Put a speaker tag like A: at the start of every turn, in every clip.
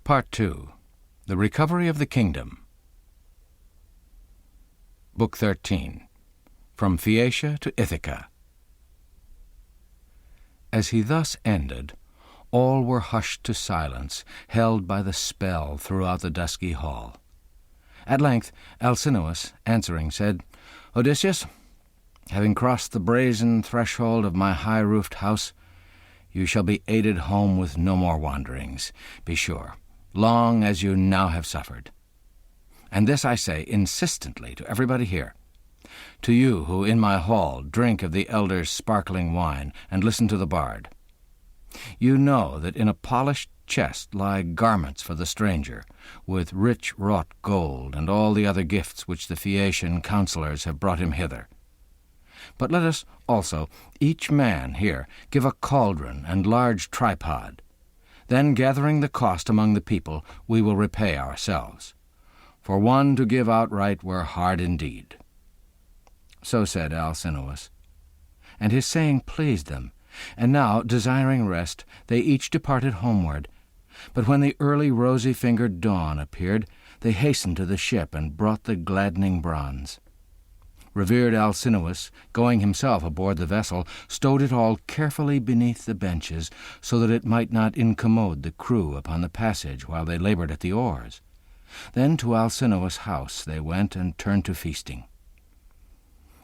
A: Part 2. The Recovery of the Kingdom. Book 13. From Phaeacia to Ithaca. As he thus ended, all were hushed to silence, held by the spell throughout the dusky hall. At length Alcinous, answering, said, "Odysseus, having crossed the brazen threshold of my high-roofed house, you shall be aided home with no more wanderings, be sure, long as you now have suffered. And this I say insistently to everybody here, to you who in my hall drink of the elders' sparkling wine and listen to the bard. You know that in a polished chest lie garments for the stranger, with rich wrought gold and all the other gifts which the Phaeacian counsellors have brought him hither. But let us also, each man here, give a cauldron and large tripod. Then, gathering the cost among the people, we will repay ourselves. For one to give outright were hard indeed." So said Alcinous, and his saying pleased them, and now, desiring rest, they each departed homeward. But when the early rosy-fingered dawn appeared, they hastened to the ship and brought the gladdening bronze. Revered Alcinous, going himself aboard the vessel, stowed it all carefully beneath the benches, so that it might not incommode the crew upon the passage while they labored at the oars. Then to Alcinous' house they went and turned to feasting.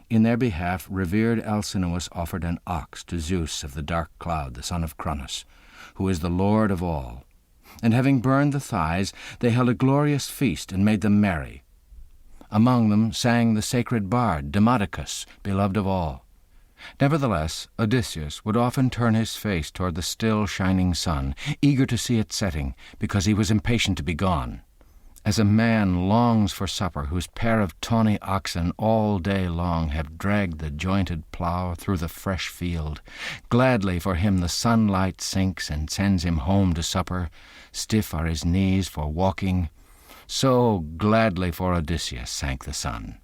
A: In their behalf revered Alcinous offered an ox to Zeus of the dark cloud, the son of Cronos, who is the lord of all. And having burned the thighs, they held a glorious feast and made them merry. Among them sang the sacred bard Demodocus, beloved of all. Nevertheless, Odysseus would often turn his face toward the still shining sun, eager to see it setting, because he was impatient to be gone. As a man longs for supper whose pair of tawny oxen all day long have dragged the jointed plough through the fresh field, gladly for him the sunlight sinks and sends him home to supper, stiff are his knees for walking, so gladly for Odysseus sank the sun.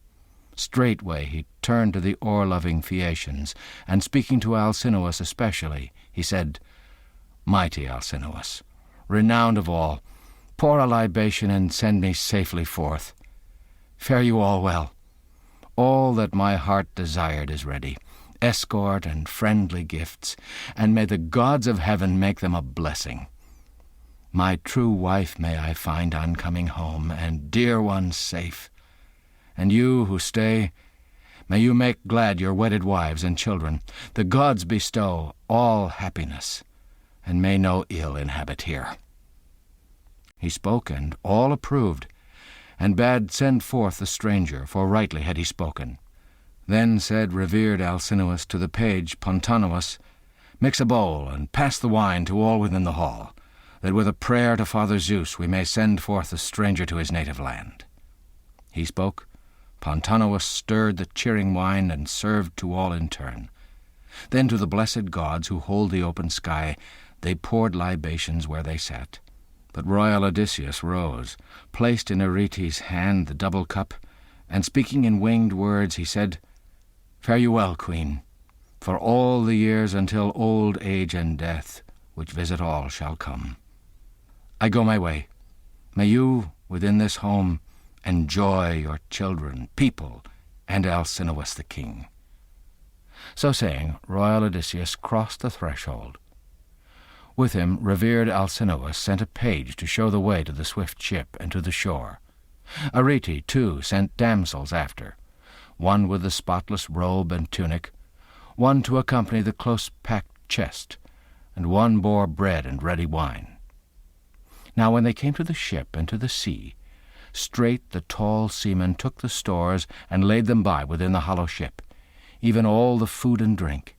A: Straightway he turned to the oar-loving Phaeacians, and speaking to Alcinous especially, he said, "Mighty Alcinous, renowned of all, pour a libation and send me safely forth. Fare you all well. All that my heart desired is ready, escort and friendly gifts, and may the gods of heaven make them a blessing. My true wife may I find on coming home, and dear ones safe. And you who stay, may you make glad your wedded wives and children. The gods bestow all happiness, and may no ill inhabit here." He spoke, and all approved, and bade send forth the stranger, for rightly had he spoken. Then said revered Alcinous to the page Pontonous, "Mix a bowl, and pass the wine to all within the hall, that with a prayer to Father Zeus we may send forth the stranger to his native land." He spoke, Pontonous stirred the cheering wine and served to all in turn. Then to the blessed gods who hold the open sky they poured libations where they sat. But royal Odysseus rose, placed in Arete's hand the double cup, and speaking in winged words he said, "Fare you well, Queen, for all the years until old age and death, which visit all, shall come. I go my way. May you, within this home, enjoy your children, people, and Alcinous the king." So saying, royal Odysseus crossed the threshold. With him revered Alcinous sent a page to show the way to the swift ship and to the shore. Arete, too, sent damsels after, one with the spotless robe and tunic, one to accompany the close-packed chest, and one bore bread and ready wine. Now when they came to the ship and to the sea, straight the tall seamen took the stores and laid them by within the hollow ship, even all the food and drink.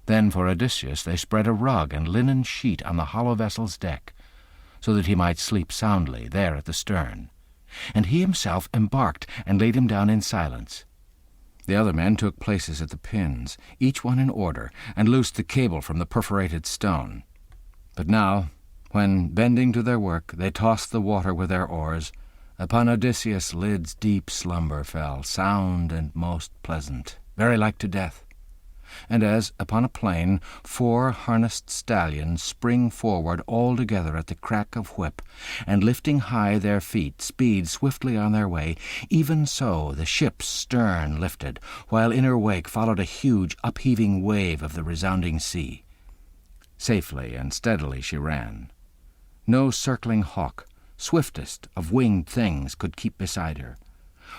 A: Then for Odysseus they spread a rug and linen sheet on the hollow vessel's deck, so that he might sleep soundly there at the stern, and he himself embarked and laid him down in silence. The other men took places at the pins, each one in order, and loosed the cable from the perforated stone. But now, when, bending to their work, they tossed the water with their oars, upon Odysseus' lids deep slumber fell, sound and most pleasant, very like to death. and as, upon a plain, 4 harnessed stallions spring forward all together at the crack of whip, and lifting high their feet, speed swiftly on their way, even so the ship's stern lifted, while in her wake followed a huge upheaving wave of the resounding sea. Safely and steadily she ran. No circling hawk, swiftest of winged things, could keep beside her.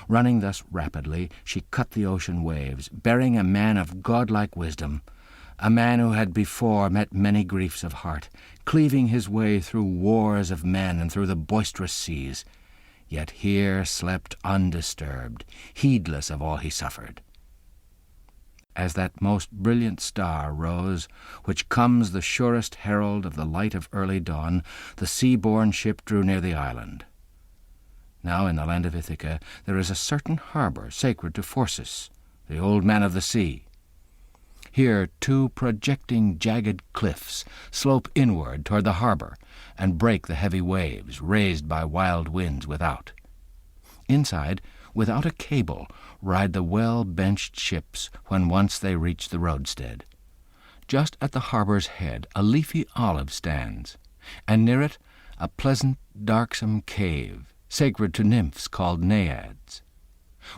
A: Running thus rapidly, she cut the ocean waves, bearing a man of godlike wisdom, a man who had before met many griefs of heart, cleaving his way through wars of men and through the boisterous seas, yet here slept undisturbed, heedless of all he suffered. As that most brilliant star rose, which comes the surest herald of the light of early dawn, the sea-borne ship drew near the island. Now in the land of Ithaca there is a certain harbour sacred to Phorcys, the old man of the sea. Here 2 projecting jagged cliffs slope inward toward the harbour and break the heavy waves raised by wild winds without. Inside, without a cable, ride the well-benched ships when once they reach the roadstead. Just at the harbour's head a leafy olive stands, and near it a pleasant, darksome cave, sacred to nymphs called naiads.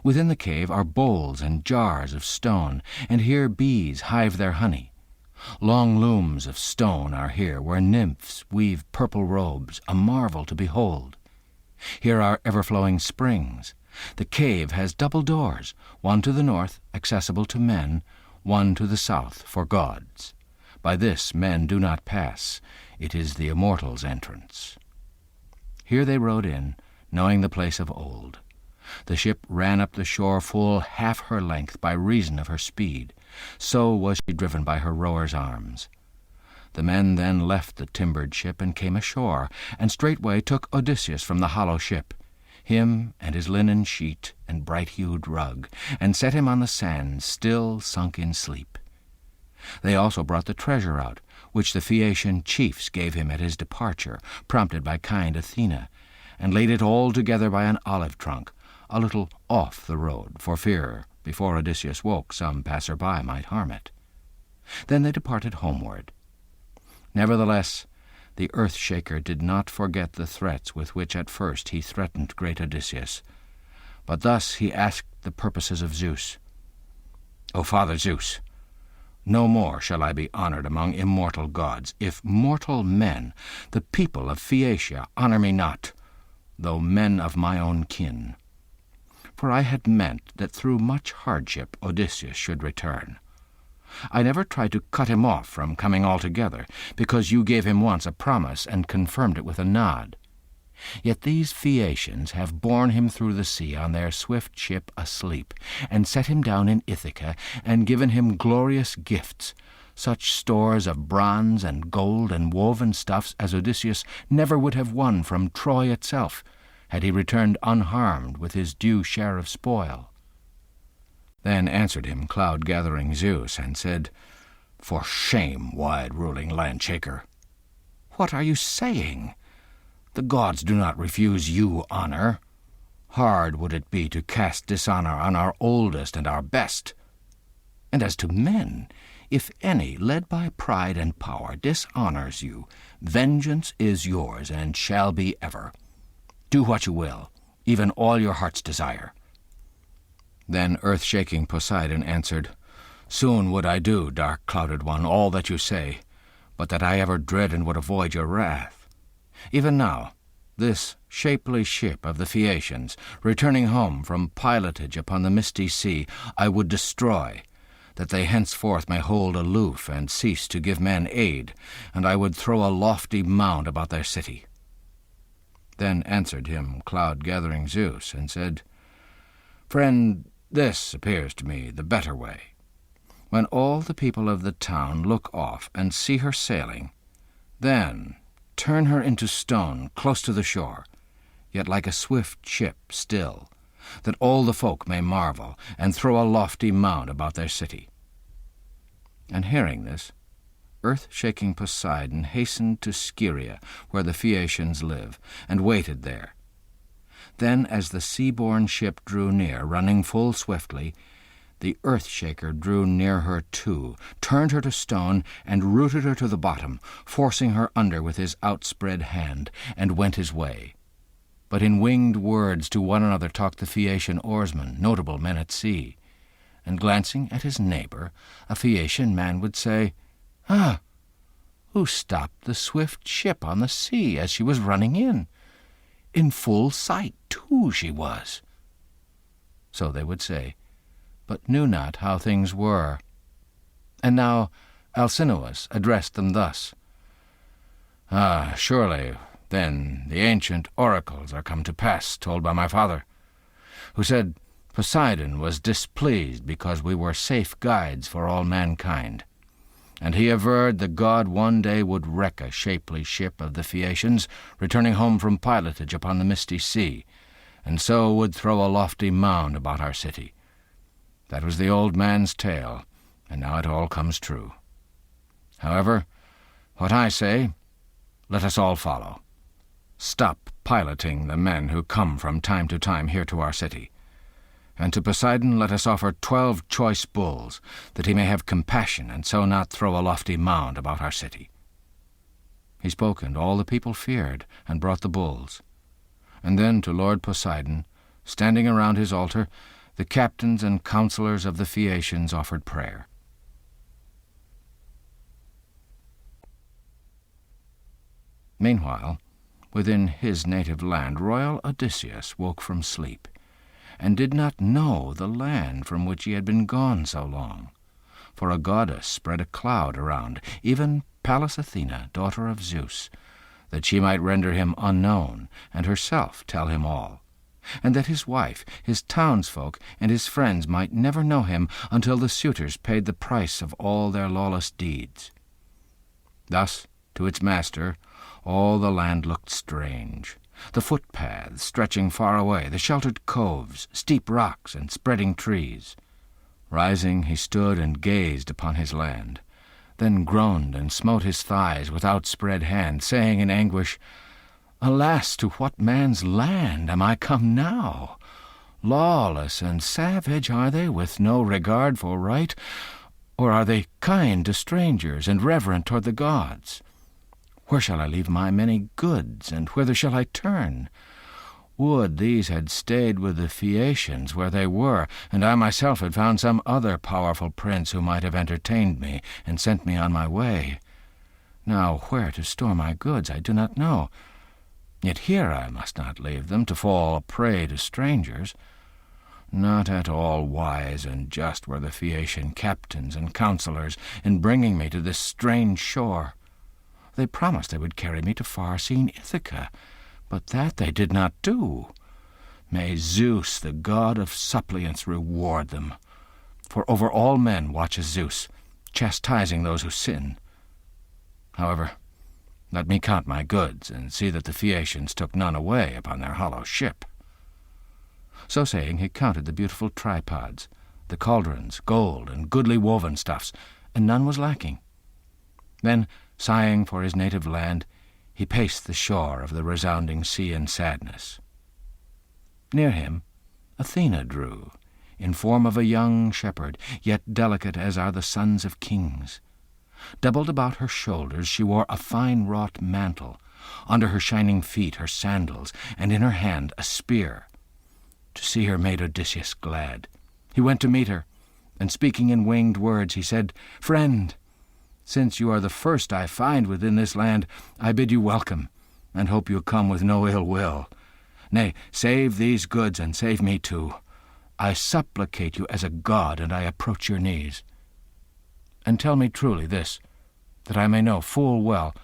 A: Within the cave are bowls and jars of stone, and here bees hive their honey. Long looms of stone are here, where nymphs weave purple robes, a marvel to behold. Here are ever-flowing springs. The cave has double doors, one to the north, accessible to men, one to the south, for gods. By this men do not pass. It is the immortals' entrance. Here they rode in, knowing the place of old. The ship ran up the shore full half her length by reason of her speed. So was she driven by her rowers' arms. The men then left the timbered ship and came ashore, and straightway took Odysseus from the hollow ship, him and his linen sheet and bright-hued rug, and set him on the sand, still sunk in sleep. They also brought the treasure out, which the Phaeacian chiefs gave him at his departure, prompted by kind Athena, and laid it all together by an olive trunk, a little off the road, for fear, before Odysseus woke, some passer-by might harm it. Then they departed homeward. Nevertheless, the earth-shaker did not forget the threats with which at first he threatened great Odysseus, but thus he asked the purposes of Zeus. "O Father Zeus, no more shall I be honored among immortal gods, if mortal men, the people of Phaeacia, honor me not, though men of my own kin. For I had meant that through much hardship Odysseus should return. I never tried to cut him off from coming altogether, because you gave him once a promise and confirmed it with a nod. Yet these Phaeacians have borne him through the sea on their swift ship asleep, and set him down in Ithaca, and given him glorious gifts, such stores of bronze and gold and woven stuffs as Odysseus never would have won from Troy itself, had he returned unharmed with his due share of spoil." Then answered him cloud-gathering Zeus, and said, "For shame, wide-ruling land-shaker! What are you saying? The gods do not refuse you honor. Hard would it be to cast dishonor on our oldest and our best. And as to men, if any, led by pride and power, dishonors you, vengeance is yours and shall be ever. Do what you will, even all your heart's desire." Then earth-shaking Poseidon answered, "Soon would I do, dark-clouded one, all that you say, but that I ever dread and would avoid your wrath. Even now, this shapely ship of the Phaeacians, returning home from pilotage upon the misty sea, I would destroy, that they henceforth may hold aloof and cease to give men aid, and I would throw a lofty mound about their city." Then answered him cloud-gathering Zeus, and said, "Friend, this appears to me the better way. When all the people of the town look off and see her sailing, then turn her into stone close to the shore, yet like a swift ship still, that all the folk may marvel, and throw a lofty mound about their city." And hearing this, earth-shaking Poseidon hastened to Scheria, where the Phaeacians live, and waited there. Then, as the sea-borne ship drew near, running full swiftly, the earth-shaker drew near her too, turned her to stone, and rooted her to the bottom, forcing her under with his outspread hand, and went his way. But in winged words to one another talked the Phaeacian oarsmen, notable men at sea. And glancing at his neighbour, a Phaeacian man would say, "Ah, who stopped the swift ship on the sea as she was running in? In full sight, too, she was." So they would say, but knew not how things were. And now Alcinous addressed them thus: "Ah, surely, then, the ancient oracles are come to pass, told by my father, who said Poseidon was displeased because we were safe guides for all mankind. And he averred the god one day would wreck a shapely ship of the Phaeacians, returning home from pilotage upon the misty sea, and so would throw a lofty mound about our city. That was the old man's tale, and now it all comes true. However, what I say, let us all follow. Stop piloting the men who come from time to time here to our city. And to Poseidon let us offer 12 choice bulls, that he may have compassion, and so not throw a lofty mound about our city." He spoke, and all the people feared, and brought the bulls. And then to Lord Poseidon, standing around his altar, the captains and counsellors of the Phaeacians offered prayer. Meanwhile, within his native land, royal Odysseus woke from sleep, and did not know the land from which he had been gone so long. For a goddess spread a cloud around, even Pallas Athena, daughter of Zeus, that she might render him unknown, and herself tell him all, and that his wife, his townsfolk, and his friends might never know him until the suitors paid the price of all their lawless deeds. Thus, to its master, all the land looked strange, the footpaths stretching far away, the sheltered coves, steep rocks, and spreading trees. Rising, he stood and gazed upon his land, then groaned and smote his thighs with outspread hand, saying in anguish, "Alas, to what man's land am I come now? Lawless and savage are they, with no regard for right, or are they kind to strangers and reverent toward the gods? Where shall I leave my many goods, and whither shall I turn? Would these had stayed with the Phaeacians where they were, and I myself had found some other powerful prince who might have entertained me and sent me on my way. Now where to store my goods I do not know. Yet here I must not leave them to fall a prey to strangers. Not at all wise and just were the Phaeacian captains and counsellors in bringing me to this strange shore. They promised they would carry me to far-seen Ithaca, but that they did not do. May Zeus, the god of suppliants, reward them. For over all men watches Zeus, chastising those who sin. However, let me count my goods, and see that the Phaeacians took none away upon their hollow ship." So saying, he counted the beautiful tripods, the cauldrons, gold, and goodly woven stuffs, and none was lacking. Then, sighing for his native land, he paced the shore of the resounding sea in sadness. Near him Athena drew, in form of a young shepherd, yet delicate as are the sons of kings. Doubled about her shoulders she wore a fine-wrought mantle, under her shining feet her sandals, and in her hand a spear. To see her made Odysseus glad. He went to meet her, and speaking in winged words, he said, "Friend, since you are the first I find within this land, I bid you welcome, and hope you come with no ill will. Nay, save these goods, and save me too. I supplicate you as a god, and I approach your knees. And tell me truly this, that I may know full well,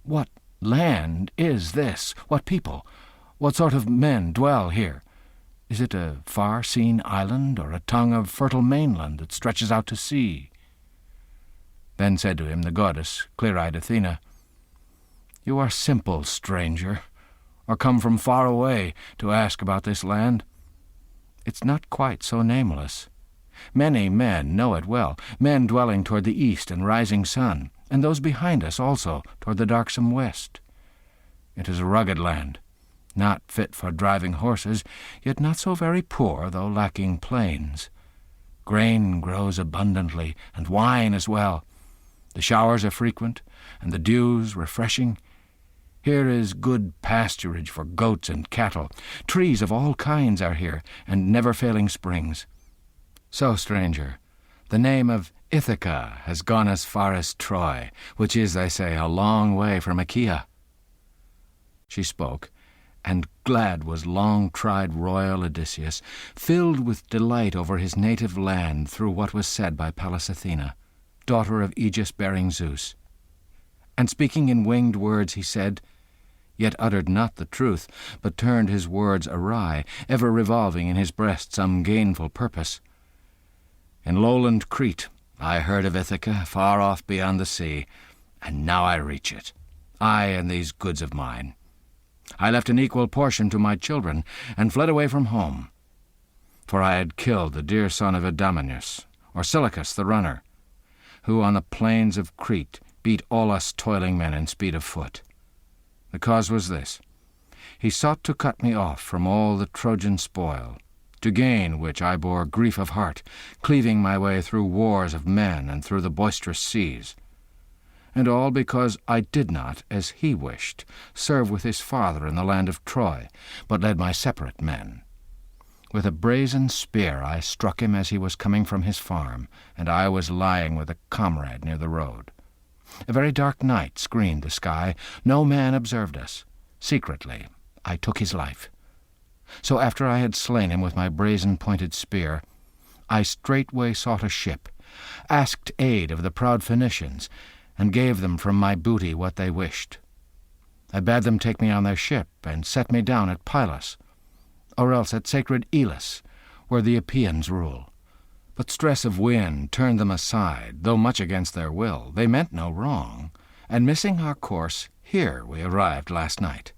A: what land is this? What people? What sort of men dwell here? Is it a far-seen island, or a tongue of fertile mainland that stretches out to sea?" Then said to him the goddess, clear-eyed Athena, "You are simple, stranger, or come from far away to ask about this land. It's not quite so nameless. Many men know it well, men dwelling toward the east and rising sun, and those behind us also toward the darksome west. It is a rugged land, not fit for driving horses, yet not so very poor, though lacking plains. Grain grows abundantly, and wine as well. The showers are frequent, and the dews refreshing. Here is good pasturage for goats and cattle. Trees of all kinds are here, and never-failing springs. So, stranger, the name of Ithaca has gone as far as Troy, which is, they say, a long way from Achaia." She spoke, and glad was long-tried royal Odysseus, filled with delight over his native land through what was said by Pallas Athena, daughter of Aegis-bearing Zeus. And speaking in winged words he said, yet uttered not the truth, but turned his words awry, ever revolving in his breast some gainful purpose. "In lowland Crete I heard of Ithaca, far off beyond the sea, and now I reach it, I and these goods of mine. I left an equal portion to my children, and fled away from home. For I had killed the dear son of Idomeneus, or Silicus the runner, who on the plains of Crete beat all us toiling men in speed of foot. The cause was this: he sought to cut me off from all the Trojan spoil, to gain which I bore grief of heart, cleaving my way through wars of men and through the boisterous seas. And all because I did not, as he wished, serve with his father in the land of Troy, but led my separate men. With a brazen spear I struck him as he was coming from his farm, and I was lying with a comrade near the road. A very dark night screened the sky. No man observed us. Secretly I took his life. So after I had slain him with my brazen-pointed spear, I straightway sought a ship, asked aid of the proud Phoenicians, and gave them from my booty what they wished. I bade them take me on their ship, and set me down at Pylos, or else at sacred Elis, where the Epeans rule. But stress of wind turned them aside, though much against their will. They meant no wrong, and missing our course, here we arrived last night.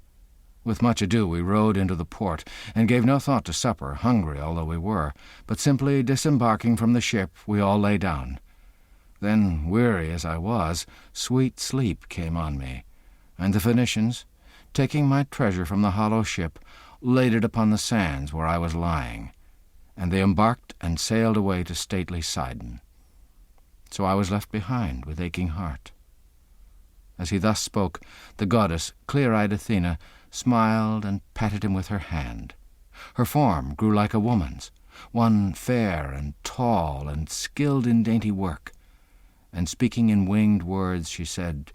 A: With much ado we rowed into the port, and gave no thought to supper, hungry although we were, but simply disembarking from the ship, we all lay down. Then, weary as I was, sweet sleep came on me, and the Phoenicians, taking my treasure from the hollow ship, laid it upon the sands where I was lying, and they embarked and sailed away to stately Sidon. So I was left behind with aching heart." As he thus spoke, the goddess, clear-eyed Athena, smiled and patted him with her hand. Her form grew like a woman's, one fair and tall and skilled in dainty work, and speaking in winged words she said,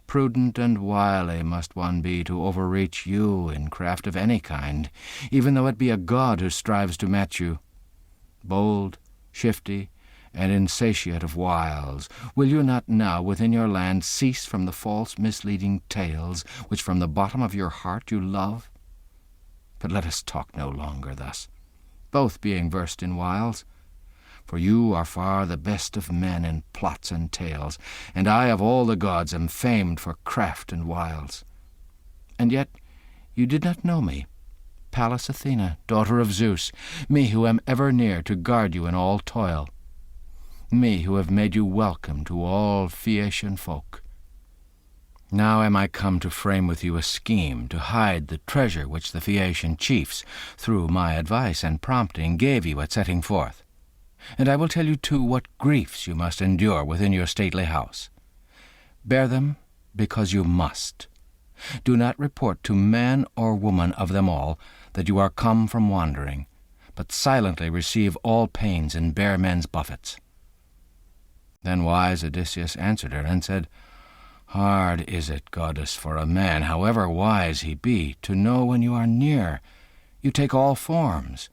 A: "Prudent and wily must one be to overreach you in craft of any kind, even though it be a god who strives to match you. Bold, shifty, and insatiate of wiles, will you not now within your land cease from the false misleading tales which from the bottom of your heart you love? But let us talk no longer thus, both being versed in wiles. For you are far the best of men in plots and tales, and I of all the gods am famed for craft and wiles. And yet you did not know me, Pallas Athena, daughter of Zeus, me who am ever near to guard you in all toil, me who have made you welcome to all Phaeacian folk. Now am I come to frame with you a scheme to hide the treasure which the Phaeacian chiefs, through my advice and prompting, gave you at setting forth. And I will tell you, too, what griefs you must endure within your stately house. Bear them because you must. Do not report to man or woman of them all that you are come from wandering, but silently receive all pains and bear men's buffets." Then wise Odysseus answered her and said, "Hard is it, goddess, for a man, however wise he be, to know when you are near. You take all forms.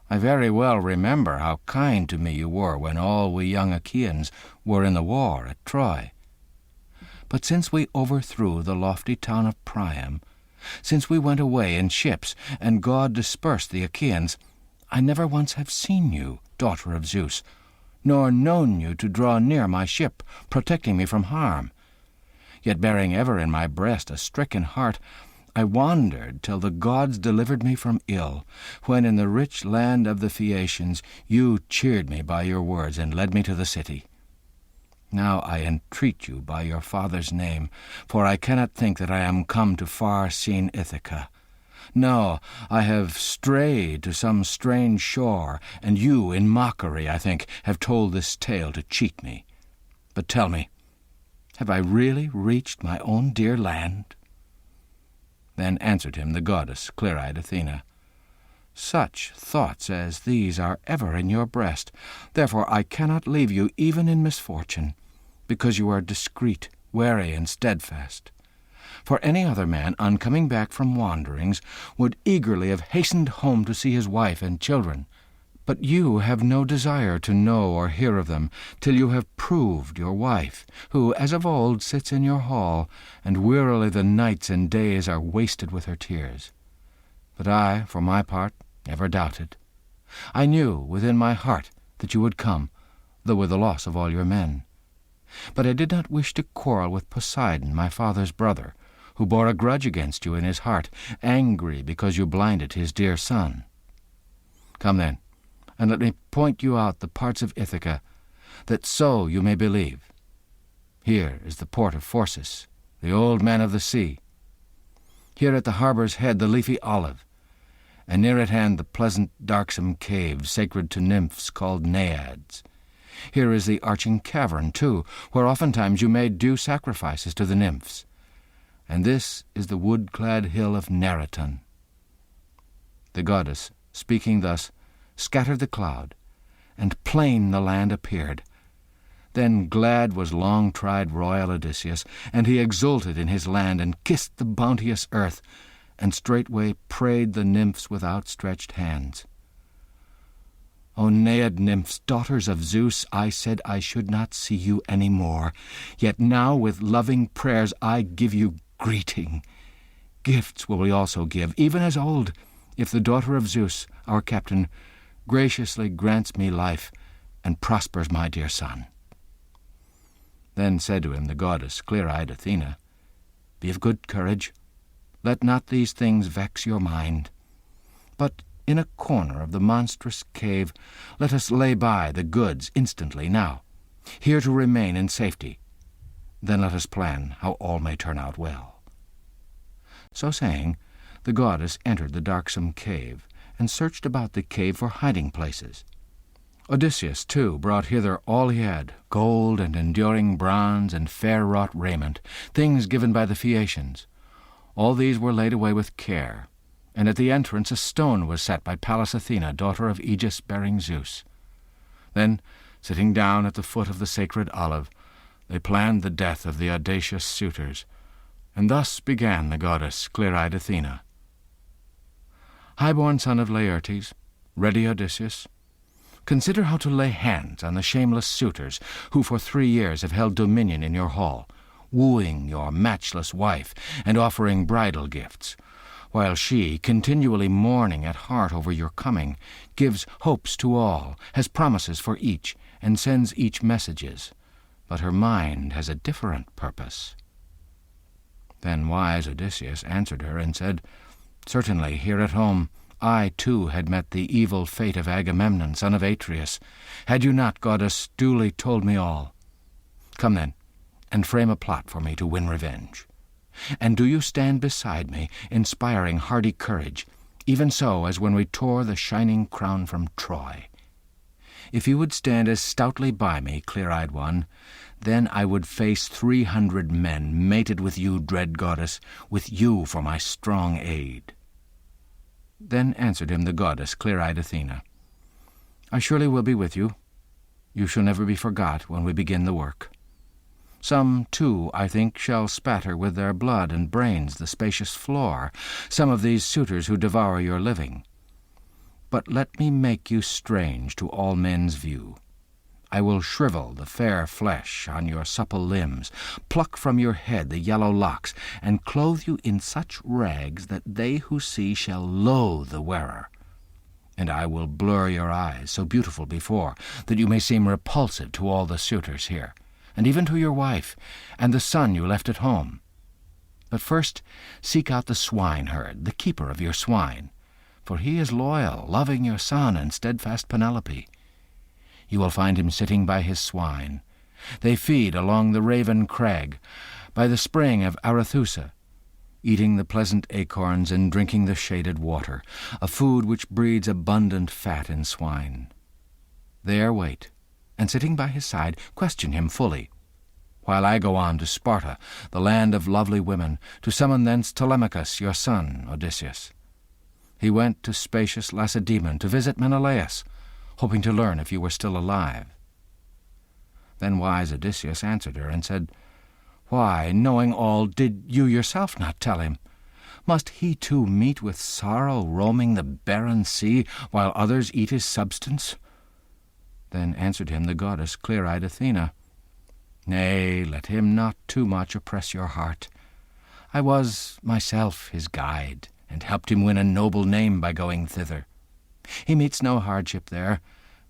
A: I very well remember how kind to me you were when all we young Achaeans were in the war at Troy. But since we overthrew the lofty town of Priam, since we went away in ships, and God dispersed the Achaeans, I never once have seen you, daughter of Zeus, nor known you to draw near my ship, protecting me from harm. Yet bearing ever in my breast a stricken heart, I wandered till the gods delivered me from ill, when in the rich land of the Phaeacians you cheered me by your words and led me to the city. Now I entreat you by your father's name, for I cannot think that I am come to far-seen Ithaca. No, I have strayed to some strange shore, and you, in mockery, I think, have told this tale to cheat me. But tell me, have I really reached my own dear land?" Then answered him the goddess, clear-eyed Athena, "Such thoughts as these are ever in your breast. Therefore I cannot leave you even in misfortune, because you are discreet, wary, and steadfast. For any other man, on coming back from wanderings, would eagerly have hastened home to see his wife and children. But you have no desire to know or hear of them till you have proved your wife, who, as of old, sits in your hall, and wearily the nights and days are wasted with her tears. But I, for my part, never doubted. I knew within my heart that you would come, though with the loss of all your men. But I did not wish to quarrel with Poseidon, my father's brother, who bore a grudge against you in his heart, angry because you blinded his dear son. Come then, and let me point you out the parts of Ithaca, that so you may believe. Here is the port of Phorcys, the old man of the sea. Here at the harbour's head the leafy olive, and near at hand the pleasant darksome cave sacred to nymphs called Naiads. Here is the arching cavern, too, where oftentimes you made due sacrifices to the nymphs. And this is the wood-clad hill of Neriton." The goddess, speaking thus, scattered the cloud, and plain the land appeared. Then glad was long-tried royal Odysseus, and he exulted in his land, and kissed the bounteous earth, and straightway prayed the nymphs with outstretched hands. "O Naiad nymphs, daughters of Zeus, I said I should not see you any more, yet now with loving prayers I give you greeting. Gifts will we also give, even as old, if the daughter of Zeus, our captain, graciously grants me life and prospers my dear son." Then said to him the goddess, clear-eyed Athena, "Be of good courage. Let not these things vex your mind. But in a corner of the monstrous cave let us lay by the goods instantly now, here to remain in safety. Then let us plan how all may turn out well." So saying, the goddess entered the darksome cave, and searched about the cave for hiding-places. Odysseus, too, brought hither all he had, gold and enduring bronze and fair-wrought raiment, things given by the Phaeacians. All these were laid away with care, and at the entrance a stone was set by Pallas Athena, daughter of Aegis-bearing Zeus. Then, sitting down at the foot of the sacred olive, they planned the death of the audacious suitors, and thus began the goddess, clear-eyed Athena. "High-born son of Laertes, ready Odysseus, consider how to lay hands on the shameless suitors who for 3 years have held dominion in your hall, wooing your matchless wife and offering bridal gifts, while she, continually mourning at heart over your coming, gives hopes to all, has promises for each, and sends each messages. But her mind has a different purpose." Then wise Odysseus answered her and said, "Certainly, here at home, I too had met the evil fate of Agamemnon, son of Atreus, had you not, goddess, duly told me all. Come then, and frame a plot for me to win revenge. And do you stand beside me, inspiring hardy courage, even so as when we tore the shining crown from Troy. If you would stand as stoutly by me, clear-eyed one, then I would face 300 men, mated with you, dread goddess, with you for my strong aid." Then answered him the goddess, clear-eyed Athena, "I surely will be with you. You shall never be forgot when we begin the work. Some, too, I think, shall spatter with their blood and brains the spacious floor, some of these suitors who devour your living. But let me make you strange to all men's view. I will shrivel the fair flesh on your supple limbs, pluck from your head the yellow locks, and clothe you in such rags that they who see shall loathe the wearer. And I will blur your eyes, so beautiful before, that you may seem repulsive to all the suitors here, and even to your wife, and the son you left at home. But first seek out the swineherd, the keeper of your swine, for he is loyal, loving your son and steadfast Penelope. You will find him sitting by his swine. They feed along the Raven Crag, by the spring of Arethusa. eating the pleasant acorns and drinking the shaded water, a food which breeds abundant fat in swine. There wait, and sitting by his side, question him fully, while I go on to Sparta, the land of lovely women, to summon thence Telemachus, your son, Odysseus. He went to spacious Lacedaemon to visit Menelaus, hoping to learn if you were still alive. Then wise Odysseus answered her and said, Why, knowing all, did you yourself not tell him? Must he too meet with sorrow roaming the barren sea, while others eat his substance? Then answered him the goddess clear-eyed Athena, Nay, let him not too much oppress your heart. I was myself his guide, and helped him win a noble name by going thither. He meets no hardship there,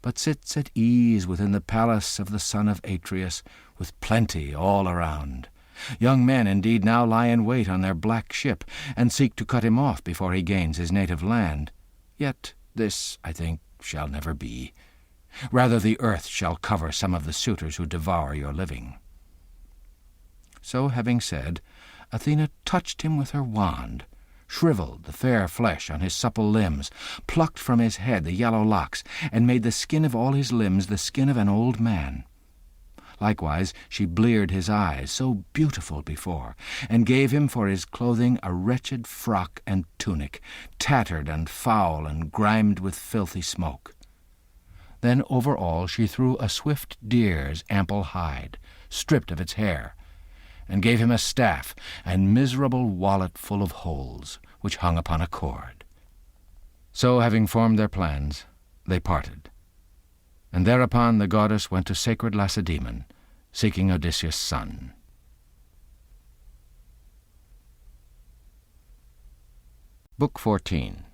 A: but sits at ease within the palace of the son of Atreus, with plenty all around. Young men indeed now lie in wait on their black ship, and seek to cut him off before he gains his native land. Yet this, I think, shall never be. Rather the earth shall cover some of the suitors who devour your living. So having said, Athena touched him with her wand, shriveled the fair flesh on his supple limbs, plucked from his head the yellow locks, and made the skin of all his limbs the skin of an old man. Likewise she bleared his eyes, so beautiful before, and gave him for his clothing a wretched frock and tunic, tattered and foul and grimed with filthy smoke. Then over all she threw a swift deer's ample hide, stripped of its hair, and gave him a staff and miserable wallet full of holes, which hung upon a cord. So, having formed their plans, they parted. And thereupon the goddess went to sacred Lacedaemon, seeking Odysseus' son. Book 14.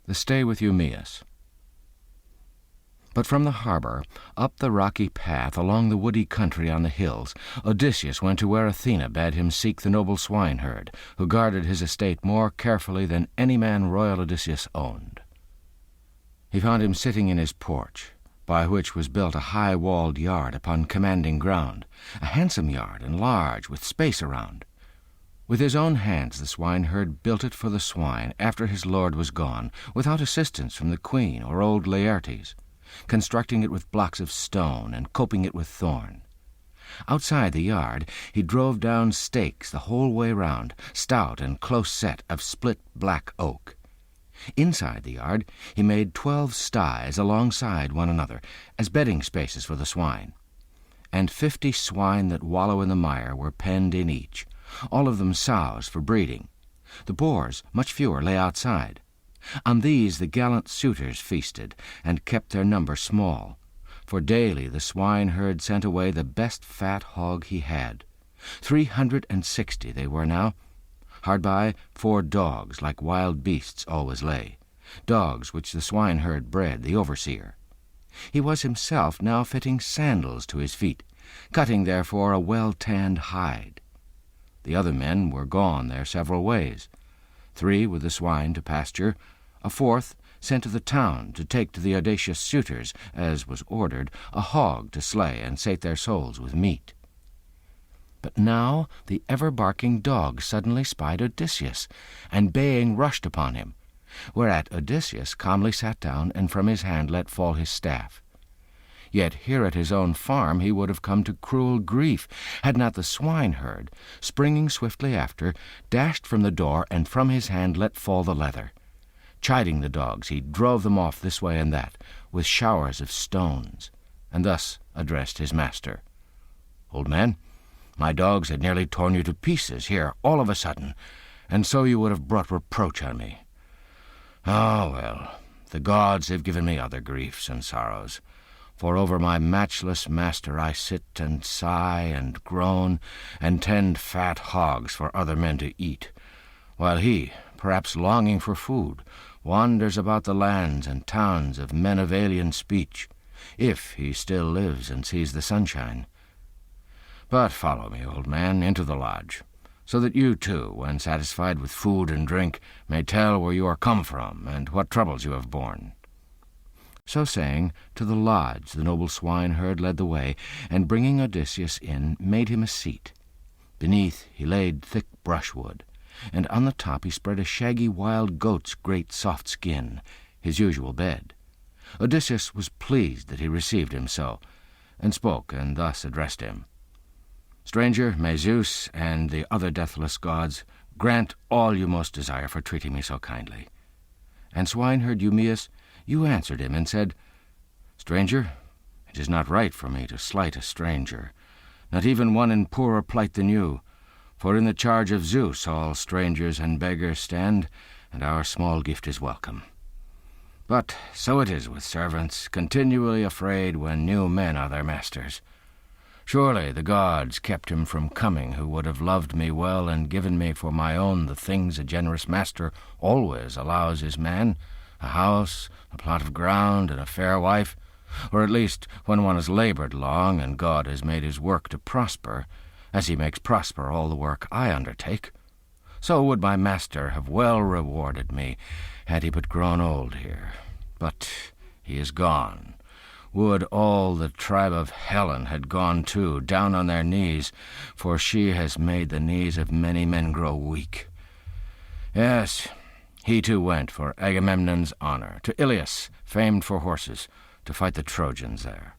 A: The Stay with Eumaeus. But from the harbour, up the rocky path, along the woody country on the hills, Odysseus went to where Athena bade him seek the noble swineherd, who guarded his estate more carefully than any man royal Odysseus owned. He found him sitting in his porch, by which was built a high-walled yard upon commanding ground, a handsome yard and large, with space around. With his own hands the swineherd built it for the swine after his lord was gone, without assistance from the queen or old Laertes, constructing it with blocks of stone and coping it with thorn. Outside the yard he drove down stakes the whole way round, stout and close set, of split black oak. Inside the yard he made 12 sties alongside one another, as bedding spaces for the swine. And 50 swine that wallow in the mire were penned in each, all of them sows for breeding. The boars, much fewer, lay outside. On these the gallant suitors feasted, and kept their number small, for daily the swineherd sent away the best fat hog he had. 360 they were now. Hard by, 4 dogs, like wild beasts, always lay, dogs which the swineherd bred, the overseer. He was himself now fitting sandals to his feet, cutting therefore a well-tanned hide. The other men were gone their several ways, 3 with the swine to pasture, a 4th sent to the town to take to the audacious suitors, as was ordered, a hog to slay and sate their souls with meat. But now the ever-barking dog suddenly spied Odysseus, and baying rushed upon him, whereat Odysseus calmly sat down, and from his hand let fall his staff. Yet here at his own farm he would have come to cruel grief, had not the swineherd, springing swiftly after, dashed from the door, and from his hand let fall the leather. Chiding the dogs, he drove them off this way and that, with showers of stones, and thus addressed his master. "Old man, my dogs had nearly torn you to pieces here, all of a sudden, and so you would have brought reproach on me. Ah, well, the gods have given me other griefs and sorrows, for over my matchless master I sit and sigh and groan, and tend fat hogs for other men to eat, while he, perhaps longing for food, wanders about the lands and towns of men of alien speech, if he still lives and sees the sunshine. But follow me, old man, into the lodge, so that you too, when satisfied with food and drink, may tell where you are come from, and what troubles you have borne." So saying, to the lodge the noble swineherd led the way, and bringing Odysseus in, made him a seat. Beneath he laid thick brushwood, and on the top he spread a shaggy wild goat's great soft skin, his usual bed. Odysseus was pleased that he received him so, and spoke, and thus addressed him. "Stranger, may Zeus and the other deathless gods grant all you most desire for treating me so kindly." And swineherd Eumaeus, you answered him and said, "Stranger, it is not right for me to slight a stranger, not even one in poorer plight than you, for in the charge of Zeus all strangers and beggars stand, and our small gift is welcome. But so it is with servants, continually afraid when new men are their masters. Surely the gods kept him from coming who would have loved me well and given me for my own the things a generous master always allows his man, a house, a plot of ground, and a fair wife, or at least when one has laboured long and God has made his work to prosper, as he makes prosper all the work I undertake. So would my master have well rewarded me, had he but grown old here. But he is gone. Would all the tribe of Helen had gone too, down on their knees, for she has made the knees of many men grow weak. Yes, he too went for Agamemnon's honour, to Ilius, famed for horses, to fight the Trojans there."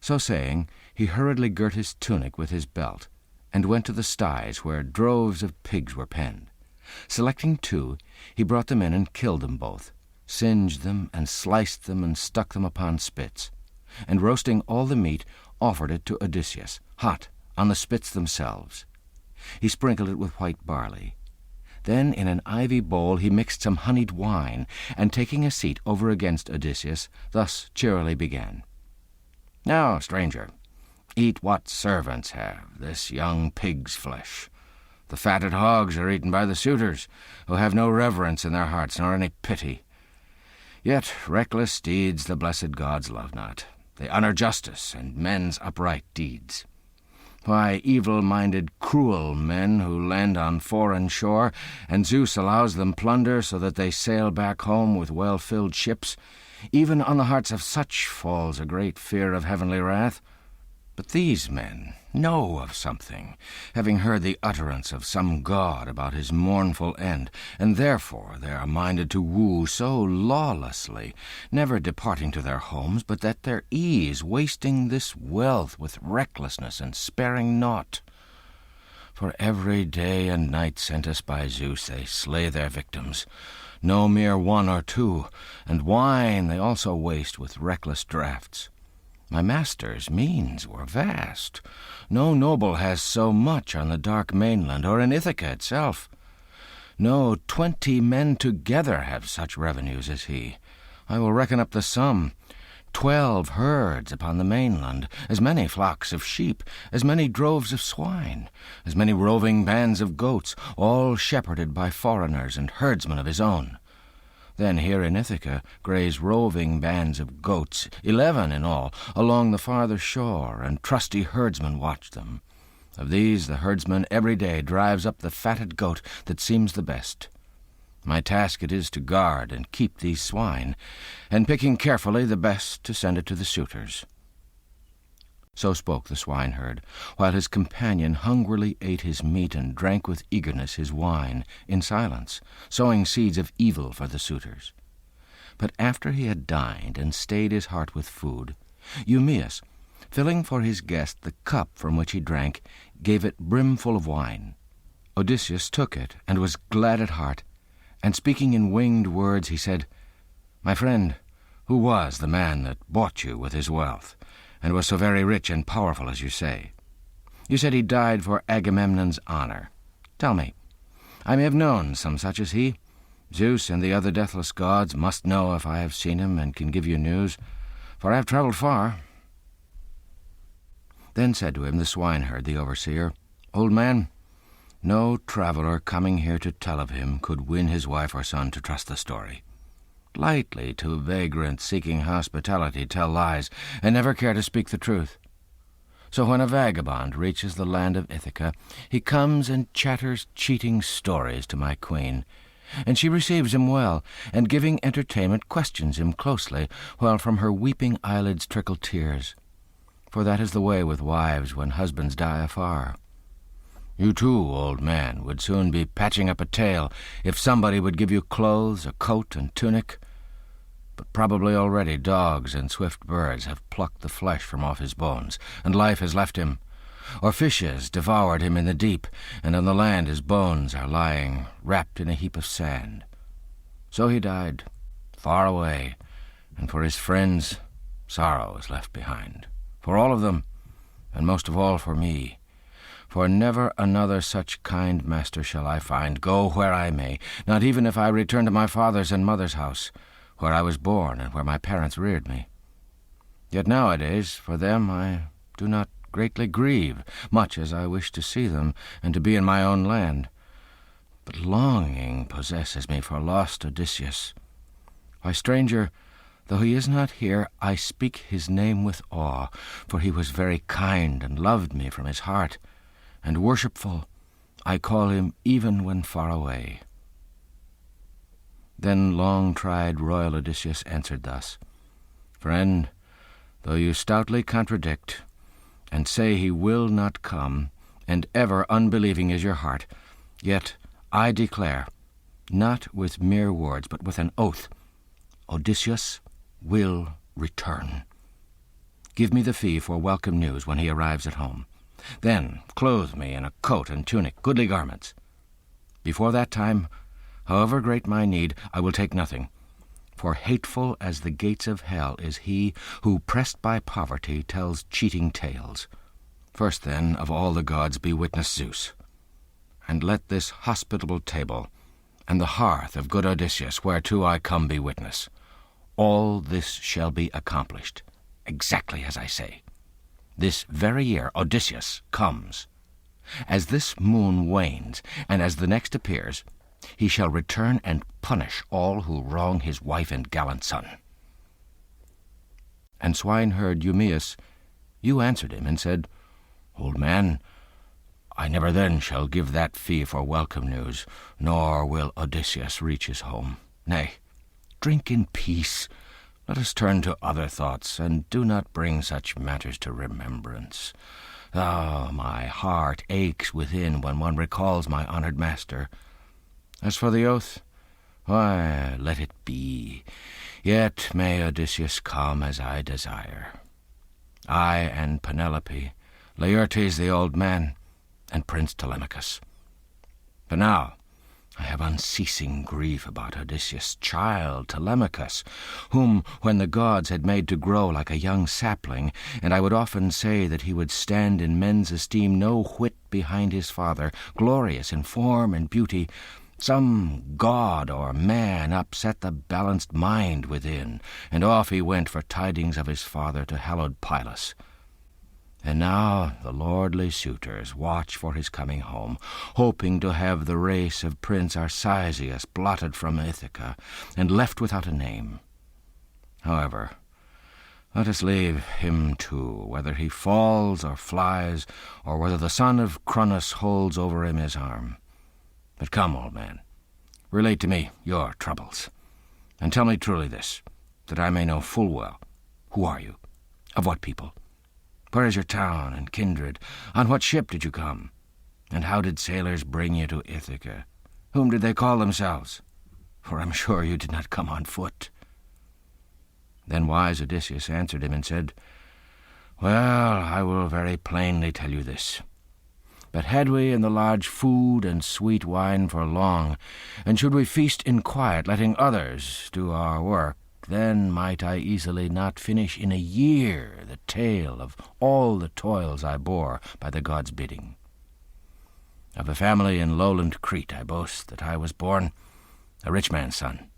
A: So saying, he hurriedly girt his tunic with his belt, and went to the sties where droves of pigs were penned. Selecting 2, he brought them in and killed them both, singed them and sliced them and stuck them upon spits, and roasting all the meat, offered it to Odysseus, hot, on the spits themselves. He sprinkled it with white barley. Then in an ivy bowl he mixed some honeyed wine, and taking a seat over against Odysseus, thus cheerily began. "Now, stranger, eat what servants have, this young pig's flesh. The fatted hogs are eaten by the suitors, who have no reverence in their hearts nor any pity. Yet reckless deeds the blessed gods love not. They honour justice and men's upright deeds. Why, evil-minded, cruel men who land on foreign shore, and Zeus allows them plunder so that they sail back home with well-filled ships, even on the hearts of such falls a great fear of heavenly wrath. But these men know of something, having heard the utterance of some god about his mournful end, and therefore they are minded to woo so lawlessly, never departing to their homes, but at their ease, wasting this wealth with recklessness and sparing naught. For every day and night sent us by Zeus they slay their victims, no mere 1 or 2, and wine they also waste with reckless draughts. My master's means were vast. No noble has so much on the dark mainland or in Ithaca itself. No 20 men together have such revenues as he. I will reckon up the sum. 12 herds upon the mainland, as many flocks of sheep, as many droves of swine, as many roving bands of goats, all shepherded by foreigners and herdsmen of his own. Then here in Ithaca graze roving bands of goats, 11 in all, along the farther shore, and trusty herdsmen watch them. Of these the herdsman every day drives up the fatted goat that seems the best. My task it is to guard and keep these swine, and picking carefully the best to send it to the suitors." So spoke the swineherd, while his companion hungrily ate his meat and drank with eagerness his wine, in silence, sowing seeds of evil for the suitors. But after he had dined and stayed his heart with food, Eumaeus, filling for his guest the cup from which he drank, gave it brimful of wine. Odysseus took it, and was glad at heart, and speaking in winged words he said, "My friend, who was the man that bought you with his wealth, and was so very rich and powerful as you say? You said he died for Agamemnon's honour. Tell me, I may have known some such as he. Zeus and the other deathless gods must know if I have seen him and can give you news, for I have travelled far." Then said to him the swineherd, the overseer, "Old man, no traveller coming here to tell of him could win his wife or son to trust the story. Lightly to vagrants seeking hospitality tell lies, and never care to speak the truth. So when a vagabond reaches the land of Ithaca, he comes and chatters cheating stories to my queen, and she receives him well, and giving entertainment questions him closely, while from her weeping eyelids trickle tears. For that is the way with wives when husbands die afar. You too, old man, would soon be patching up a tail if somebody would give you clothes, a coat and tunic. But probably already dogs and swift birds have plucked the flesh from off his bones, and life has left him. Or fishes devoured him in the deep, and on the land his bones are lying wrapped in a heap of sand. So he died, far away, and for his friends sorrow is left behind. For all of them, and most of all for me. For never another such kind master shall I find, go where I may, not even if I return to my father's and mother's house, where I was born and where my parents reared me. Yet nowadays, for them I do not greatly grieve, much as I wish to see them and to be in my own land. But longing possesses me for lost Odysseus. Why, stranger, though he is not here, I speak his name with awe, for he was very kind and loved me from his heart, and worshipful I call him even when far away. Then long-tried royal Odysseus answered thus, Friend, though you stoutly contradict, and say he will not come, and ever unbelieving is your heart, yet I declare, not with mere words, but with an oath, Odysseus will return. Give me the fee for welcome news when he arrives at home. Then clothe me in a coat and tunic, goodly garments. Before that time, however great my need, I will take nothing. For hateful as the gates of hell is he who, pressed by poverty, tells cheating tales. First, then, of all the gods be witness Zeus. And let this hospitable table, and the hearth of good Odysseus, whereto I come, be witness. All this shall be accomplished, exactly as I say. This very year Odysseus comes. As this moon wanes, and as the next appears, he shall return and punish all who wrong his wife and gallant son. And swineherd Eumaeus, you answered him and said, Old man, I never then shall give that fee for welcome news, nor will Odysseus reach his home. Nay, drink in peace. Let us turn to other thoughts, and do not bring such matters to remembrance. Ah, my heart aches within when one recalls my honored master. As for the oath, why, let it be. Yet may Odysseus come as I desire. I and Penelope, Laertes the old man, and Prince Telemachus. But now I have unceasing grief about Odysseus' child, Telemachus, whom, when the gods had made to grow like a young sapling, and I would often say that he would stand in men's esteem no whit behind his father, glorious in form and beauty, some god or man upset the balanced mind within, and off he went for tidings of his father to hallowed Pylos. And now the lordly suitors watch for his coming home, hoping to have the race of Prince Arcesius blotted from Ithaca, and left without a name. However, let us leave him too, whether he falls or flies, or whether the son of Cronus holds over him his arm. But come, old man, relate to me your troubles, and tell me truly this, that I may know full well. Who are you? Of what people? Where is your town and kindred? On what ship did you come? And how did sailors bring you to Ithaca? Whom did they call themselves? For I'm sure you did not come on foot. Then wise Odysseus answered him and said, Well, I will very plainly tell you this. But had we in the lodge food and sweet wine for long, and should we feast in quiet, letting others do our work, then might I easily not finish in a year the tale of all the toils I bore by the gods' bidding. Of a family in lowland Crete I boast that I was born a rich man's son.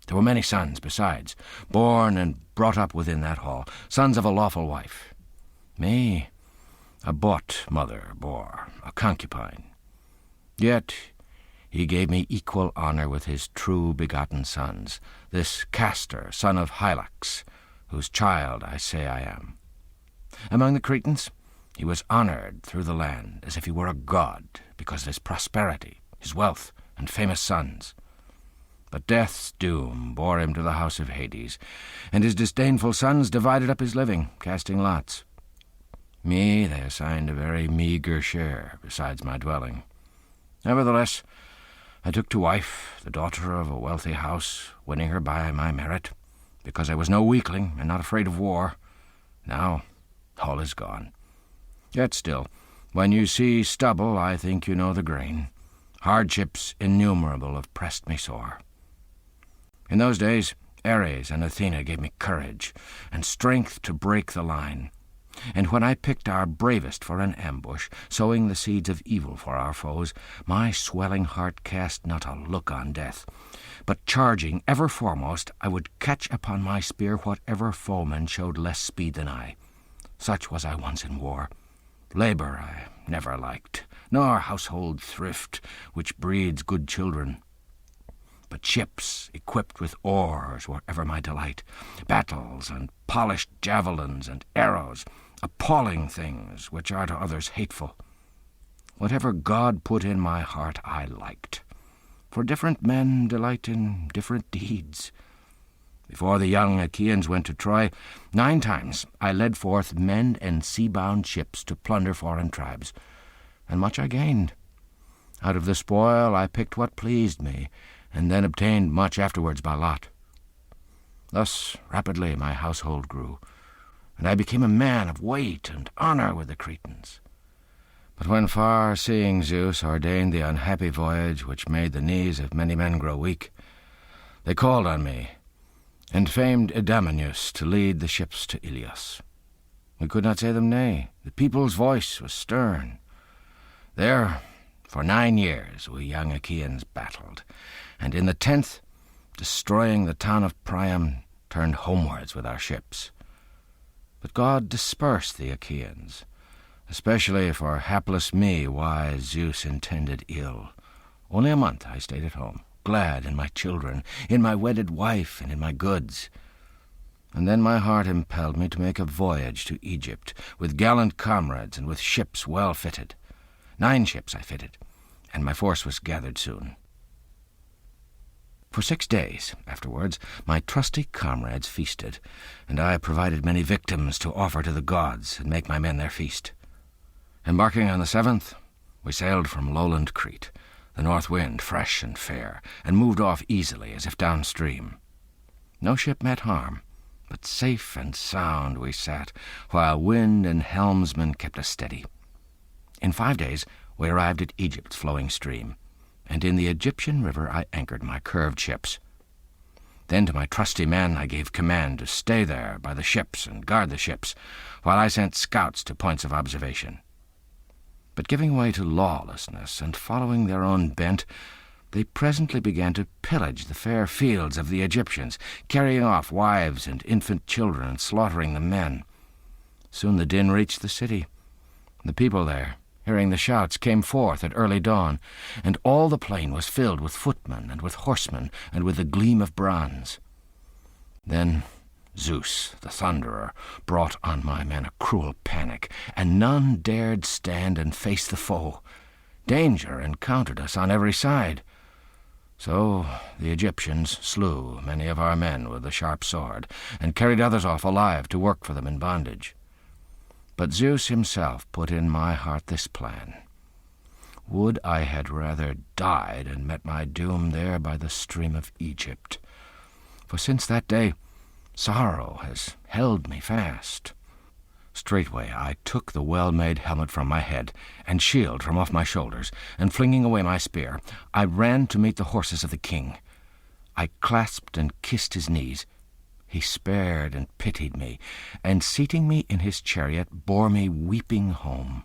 A: There were many sons besides, born and brought up within that hall, sons of a lawful wife. Me a bought mother bore, a concubine. Yet he gave me equal honor with his true begotten sons, this Castor, son of Hylax, whose child I say I am. Among the Cretans he was honored through the land as if he were a god, because of his prosperity, his wealth, and famous sons. But death's doom bore him to the house of Hades, and his disdainful sons divided up his living, casting lots. Me they assigned a very meagre share besides my dwelling. Nevertheless, I took to wife the daughter of a wealthy house, winning her by my merit, because I was no weakling and not afraid of war. Now all is gone. Yet still, when you see stubble, I think you know the grain. Hardships innumerable have pressed me sore. In those days, Ares and Athena gave me courage and strength to break the line. And when I picked our bravest for an ambush, sowing the seeds of evil for our foes, my swelling heart cast not a look on death, but charging ever foremost, I would catch upon my spear whatever foeman showed less speed than I. Such was I once in war. Labour I never liked, nor household thrift, which breeds good children. But ships equipped with oars were ever my delight, battles and polished javelins and arrows, appalling things which are to others hateful. Whatever God put in my heart I liked, for different men delight in different deeds. Before the young Achaeans went to Troy, 9 times I led forth men and sea-bound ships to plunder foreign tribes, and much I gained. Out of the spoil I picked what pleased me, and then obtained much afterwards by lot. Thus rapidly my household grew, and I became a man of weight and honour with the Cretans. But when far-seeing Zeus ordained the unhappy voyage which made the knees of many men grow weak, they called on me, and famed Idomeneus to lead the ships to Ilios. We could not say them nay. The people's voice was stern. There, for 9 years, we young Achaeans battled, and in the 10th, destroying the town of Priam, turned homewards with our ships. But God dispersed the Achaeans, especially for hapless me, wise Zeus intended ill. Only a month I stayed at home, glad in my children, in my wedded wife, and in my goods. And then my heart impelled me to make a voyage to Egypt, with gallant comrades and with ships well fitted. 9 ships I fitted, and my force was gathered soon. For 6 days afterwards my trusty comrades feasted, and I provided many victims to offer to the gods and make my men their feast. Embarking on the 7th, we sailed from lowland Crete, the north wind fresh and fair, and moved off easily as if downstream. No ship met harm, but safe and sound we sat, while wind and helmsman kept us steady. In 5 days we arrived at Egypt's flowing stream, and in the Egyptian river I anchored my curved ships. Then to my trusty men I gave command to stay there by the ships and guard the ships, while I sent scouts to points of observation. But giving way to lawlessness and following their own bent, they presently began to pillage the fair fields of the Egyptians, carrying off wives and infant children and slaughtering the men. Soon the din reached the city. The people there, hearing the shouts, came forth at early dawn, and all the plain was filled with footmen and with horsemen and with the gleam of bronze. Then Zeus, the Thunderer, brought on my men a cruel panic, and none dared stand and face the foe. Danger encountered us on every side. So the Egyptians slew many of our men with the sharp sword, and carried others off alive to work for them in bondage. But Zeus himself put in my heart this plan. Would I had rather died and met my doom there by the stream of Egypt. For since that day sorrow has held me fast. Straightway I took the well-made helmet from my head, and shield from off my shoulders, and flinging away my spear, I ran to meet the horses of the king. I clasped and kissed his knees. He spared and pitied me, and seating me in his chariot, bore me weeping home.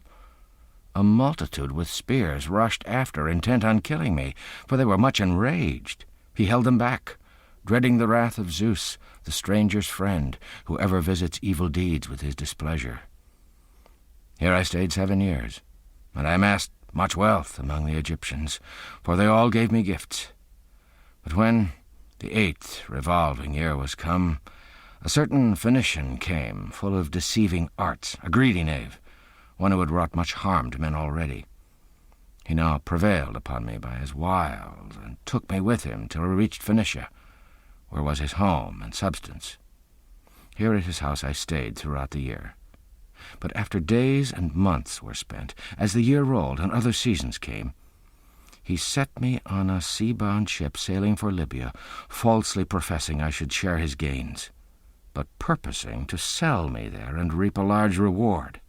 A: A multitude with spears rushed after, intent on killing me, for they were much enraged. He held them back, dreading the wrath of Zeus, the stranger's friend, who ever visits evil deeds with his displeasure. Here I stayed 7 years, and I amassed much wealth among the Egyptians, for they all gave me gifts. But when the 8th revolving year was come, a certain Phoenician came, full of deceiving arts, a greedy knave, one who had wrought much harm to men already. He now prevailed upon me by his wiles, and took me with him till we reached Phoenicia, where was his home and substance. Here at his house I stayed throughout the year. But after days and months were spent, as the year rolled and other seasons came, he set me on a sea-bound ship sailing for Libya, falsely professing I should share his gains, but purposing to sell me there and reap a large reward.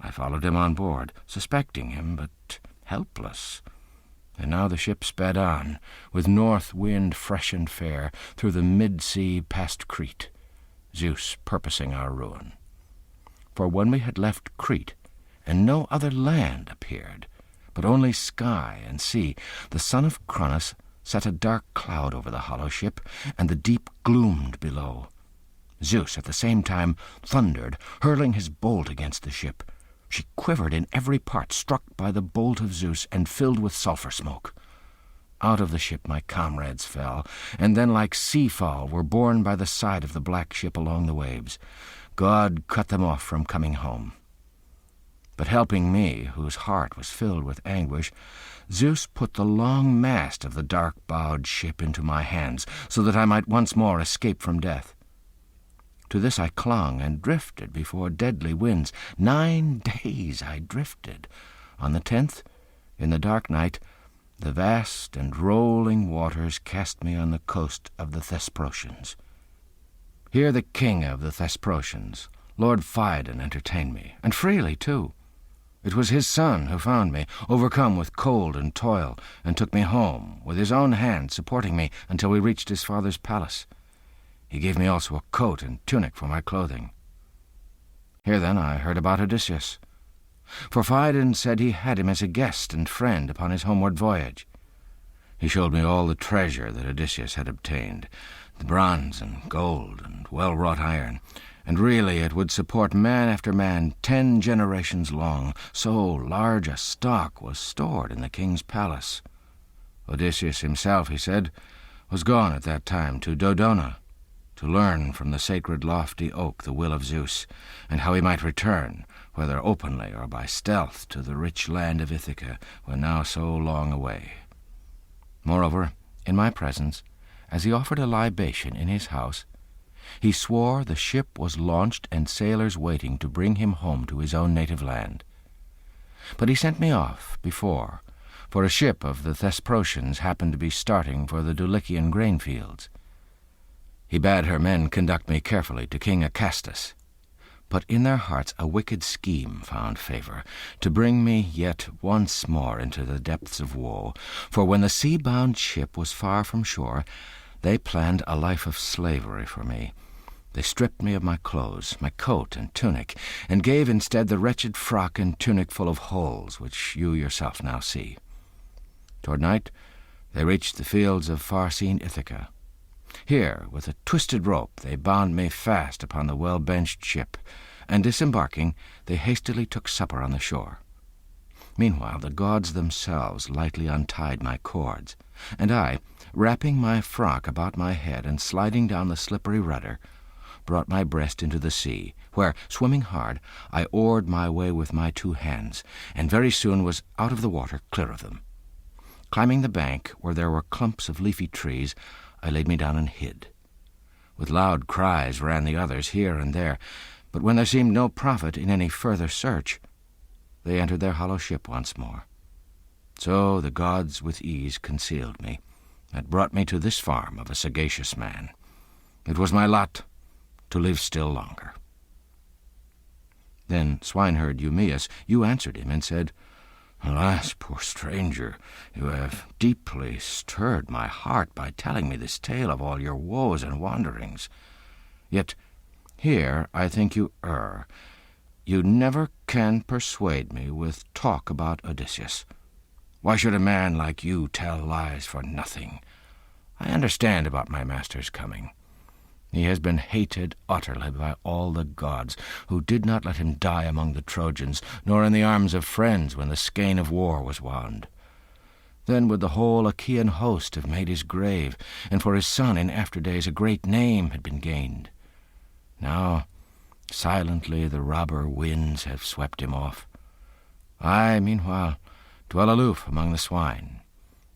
A: I followed him on board, suspecting him, but helpless. And now the ship sped on, with north wind fresh and fair, through the mid-sea past Crete, Zeus purposing our ruin. For when we had left Crete, and no other land appeared, but only sky and sea, the son of Cronus set a dark cloud over the hollow ship, and the deep gloomed below. Zeus at the same time thundered, hurling his bolt against the ship. She quivered in every part, struck by the bolt of Zeus, and filled with sulphur smoke. Out of the ship my comrades fell, and then like sea-fowl were borne by the side of the black ship along the waves. God cut them off from coming home. But helping me, whose heart was filled with anguish, Zeus put the long mast of the dark-bowed ship into my hands, so that I might once more escape from death. To this I clung and drifted before deadly winds. 9 days I drifted. On the 10th, in the dark night, the vast and rolling waters cast me on the coast of the Thesprotians. Here the king of the Thesprotians, Lord Phaedon, entertained me, and freely too. It was his son who found me, overcome with cold and toil, and took me home, with his own hand supporting me until we reached his father's palace. He gave me also a coat and tunic for my clothing. Here, then, I heard about Odysseus. For Phaedon said he had him as a guest and friend upon his homeward voyage. He showed me all the treasure that Odysseus had obtained, the bronze and gold and well-wrought iron, and really it would support man after man 10 generations long, so large a stock was stored in the king's palace. Odysseus himself, he said, was gone at that time to Dodona, to learn from the sacred lofty oak the will of Zeus, and how he might return, whether openly or by stealth, to the rich land of Ithaca, when now so long away. Moreover, in my presence, as he offered a libation in his house, he swore the ship was launched and sailors waiting to bring him home to his own native land. But he sent me off before, for a ship of the Thesprotians happened to be starting for the Dulichian grain fields. He bade her men conduct me carefully to King Acastus, but in their hearts a wicked scheme found favor, to bring me yet once more into the depths of woe. For when the sea-bound ship was far from shore, they planned a life of slavery for me. They stripped me of my clothes, my coat and tunic, and gave instead the wretched frock and tunic full of holes, which you yourself now see. Toward night they reached the fields of far-seen Ithaca. Here, with a twisted rope, they bound me fast upon the well-benched ship, and disembarking, they hastily took supper on the shore. Meanwhile, the gods themselves lightly untied my cords, and I, wrapping my frock about my head and sliding down the slippery rudder, brought my breast into the sea, where, swimming hard, I oared my way with my 2 hands, and very soon was out of the water, clear of them. Climbing the bank, where there were clumps of leafy trees, I laid me down and hid. With loud cries ran the others here and there, but when there seemed no profit in any further search, they entered their hollow ship once more. So the gods with ease concealed me, and brought me to this farm of a sagacious man. It was my lot to live still longer. Then swineherd Eumaeus, you answered him and said, Alas, poor stranger, you have deeply stirred my heart by telling me this tale of all your woes and wanderings. Yet here I think you err. You never can persuade me with talk about Odysseus. Why should a man like you tell lies for nothing? I understand about my master's coming. He has been hated utterly by all the gods, who did not let him die among the Trojans, nor in the arms of friends when the skein of war was wound. Then would the whole Achaean host have made his grave, and for his son in after days a great name had been gained. Now, silently the robber winds have swept him off. I, meanwhile, dwell aloof among the swine.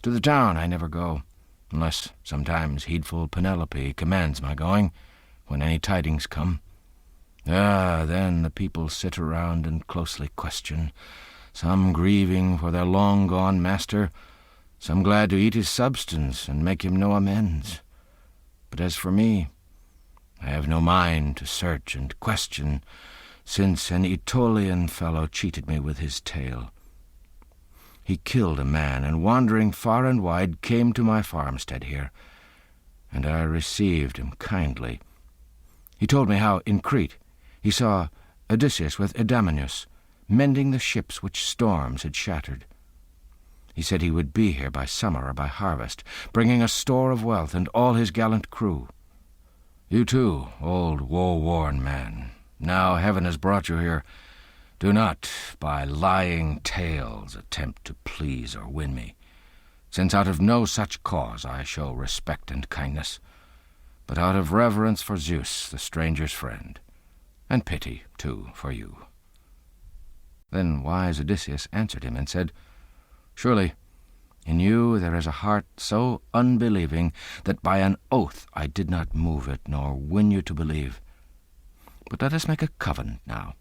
A: To the town I never go, unless sometimes heedful Penelope commands my going, when any tidings come. Then the people sit around and closely question, some grieving for their long-gone master, some glad to eat his substance and make him no amends. But as for me, I have no mind to search and question, since an Aetolian fellow cheated me with his tale. He killed a man, and wandering far and wide came to my farmstead here, and I received him kindly. He told me how, in Crete, he saw Odysseus with Idomeneus mending the ships which storms had shattered. He said he would be here by summer or by harvest, bringing a store of wealth and all his gallant crew. You too, old woe-worn man, now heaven has brought you here, do not by lying tales attempt to please or win me, since out of no such cause I show respect and kindness, but out of reverence for Zeus, the stranger's friend, and pity, too, for you." Then wise Odysseus answered him and said, "Surely, in you there is a heart so unbelieving that by an oath I did not move it, nor win you to believe. But let us make a covenant now,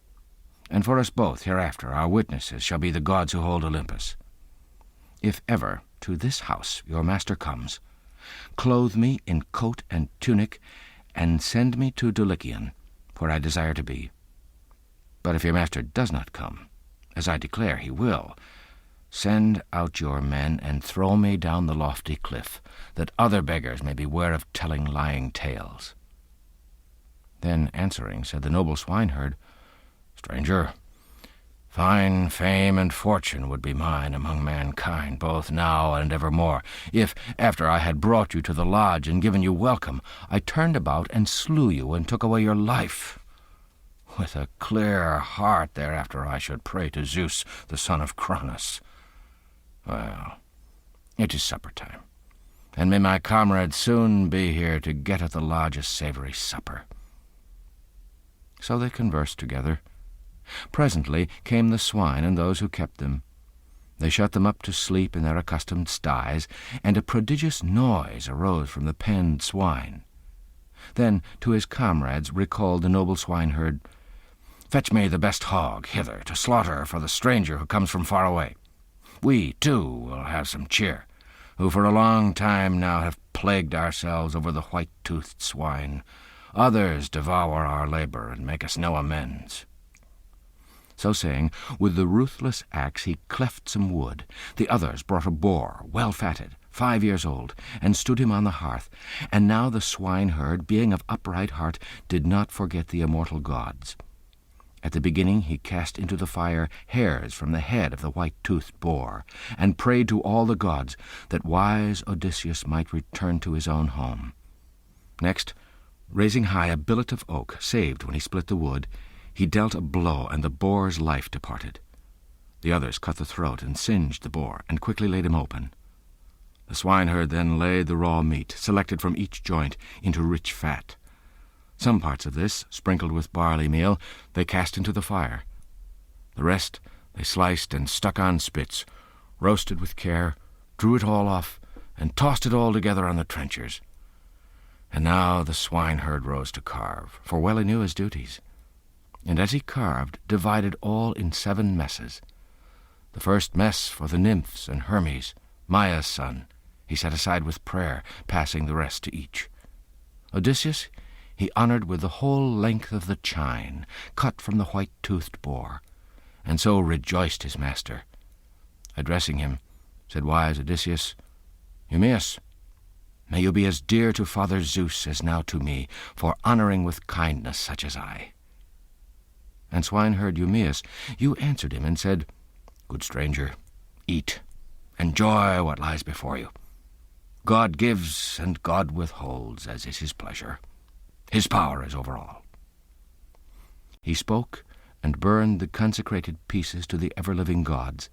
A: and for us both hereafter our witnesses shall be the gods who hold Olympus. If ever to this house your master comes, clothe me in coat and tunic, and send me to Dulichion, where I desire to be. But if your master does not come, as I declare he will, send out your men and throw me down the lofty cliff, that other beggars may beware of telling lying tales." Then answering said the noble swineherd, "Stranger, fine fame and fortune would be mine among mankind, both now and evermore, if, after I had brought you to the lodge and given you welcome, I turned about and slew you and took away your life. With a clear heart thereafter I should pray to Zeus, the son of Cronus. Well, it is supper time, and may my comrades soon be here to get at the lodge a savory supper." So they conversed together. Presently came the swine and those who kept them. They shut them up to sleep in their accustomed sties, and a prodigious noise arose from the penned swine. Then to his comrades recalled the noble swineherd, "Fetch me the best hog hither to slaughter for the stranger who comes from far away. We, too, will have some cheer, who for a long time now have plagued ourselves over the white-toothed swine. Others devour our labor and make us no amends." So saying, with the ruthless axe he cleft some wood. The others brought a boar, well fatted, 5 years old, and stood him on the hearth. And now the swineherd, being of upright heart, did not forget the immortal gods. At the beginning he cast into the fire hairs from the head of the white-toothed boar, and prayed to all the gods that wise Odysseus might return to his own home. Next, raising high a billet of oak, saved when he split the wood, he dealt a blow, and the boar's life departed. The others cut the throat and singed the boar, and quickly laid him open. The swineherd then laid the raw meat, selected from each joint, into rich fat. Some parts of this, sprinkled with barley meal, they cast into the fire. The rest they sliced and stuck on spits, roasted with care, drew it all off, and tossed it all together on the trenchers. And now the swineherd rose to carve, for well he knew his duties. And as he carved, divided all in 7 messes. The first mess for the nymphs and Hermes, Maia's son, he set aside with prayer, passing the rest to each. Odysseus he honored with the whole length of the chine, cut from the white-toothed boar, and so rejoiced his master. Addressing him, said wise Odysseus, "Eumaeus, may you be as dear to Father Zeus as now to me, for honoring with kindness such as I." And swineherd Eumaeus, you answered him and said, "Good stranger, eat, enjoy what lies before you. God gives and God withholds, as is his pleasure. His power is over all." He spoke, and burned the consecrated pieces to the ever-living gods.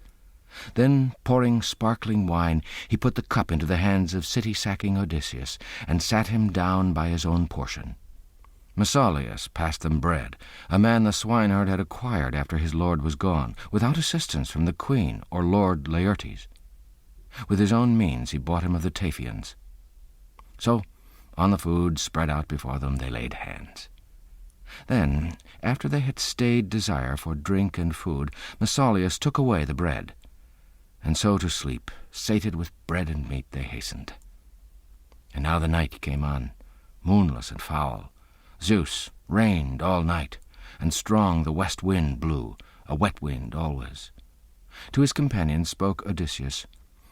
A: Then, pouring sparkling wine, he put the cup into the hands of city-sacking Odysseus, and sat him down by his own portion. Mesaulius passed them bread, a man the swineherd had acquired after his lord was gone, without assistance from the queen or Lord Laertes. With his own means he bought him of the Taphians. So, on the food spread out before them, they laid hands. Then, after they had stayed desire for drink and food, Mesaulius took away the bread, and so to sleep, sated with bread and meat, they hastened. And now the night came on, moonless and foul. Zeus rained all night, and strong the west wind blew, a wet wind always. To his companions spoke Odysseus,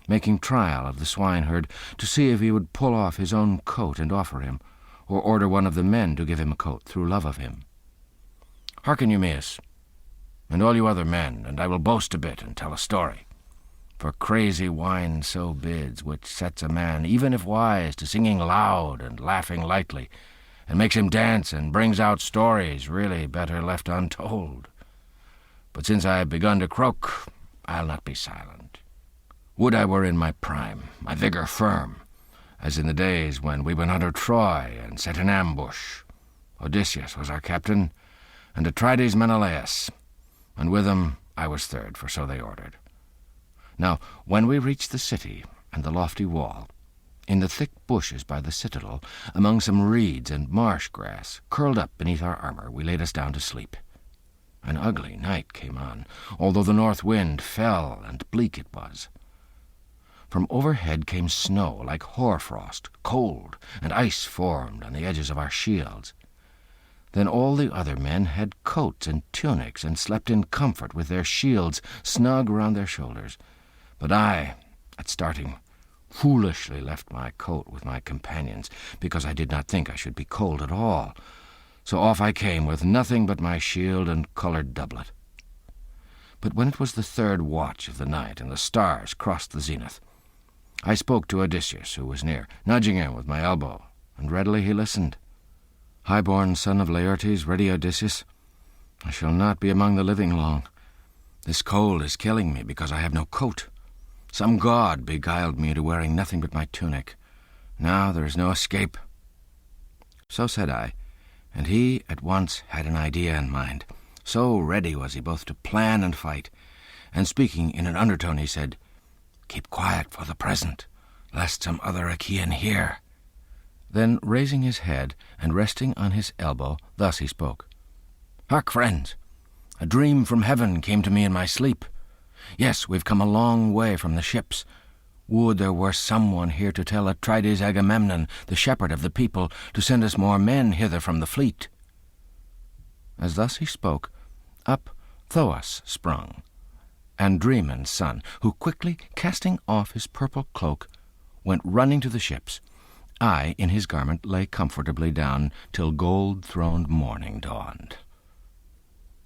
A: making trial of the swineherd to see if he would pull off his own coat and offer him, or order one of the men to give him a coat through love of him. "Hearken, Eumaeus, and all you other men, and I will boast a bit and tell a story. For crazy wine so bids, which sets a man, even if wise, to singing loud and laughing lightly, and makes him dance and brings out stories really better left untold. But since I have begun to croak, I'll not be silent. Would I were in my prime, my vigour firm, as in the days when we went under Troy and set an ambush. Odysseus was our captain, and Atrides Menelaus, and with them I was third, for so they ordered. Now, when we reached the city and the lofty wall, in the thick bushes by the citadel, among some reeds and marsh grass, curled up beneath our armour, we laid us down to sleep. An ugly night came on, although the north wind fell and bleak it was. From overhead came snow like hoarfrost, cold, and ice formed on the edges of our shields. Then all the other men had coats and tunics, and slept in comfort with their shields snug round their shoulders. But I, at starting, foolishly left my coat with my companions, because I did not think I should be cold at all. So off I came with nothing but my shield and coloured doublet. But when it was the third watch of the night, and the stars crossed the zenith, I spoke to Odysseus, who was near, nudging him with my elbow, and readily he listened. "High-born son of Laertes, ready Odysseus, I shall not be among the living long. This cold is killing me, because I have no coat. Some god beguiled me into wearing nothing but my tunic. Now there is no escape." So said I, and he at once had an idea in mind. So ready was he both to plan and fight, and speaking in an undertone he said, "Keep quiet for the present, lest some other Achaean hear." Then, raising his head and resting on his elbow, thus he spoke. "Hark, friends, a dream from heaven came to me in my sleep. Yes, we've come a long way from the ships. Would there were someone here to tell Atrides Agamemnon, the shepherd of the people, to send us more men hither from the fleet." As thus he spoke, up Thoas sprung, Andremon's son, who quickly, casting off his purple cloak, went running to the ships. I, in his garment, lay comfortably down till gold-throned morning dawned.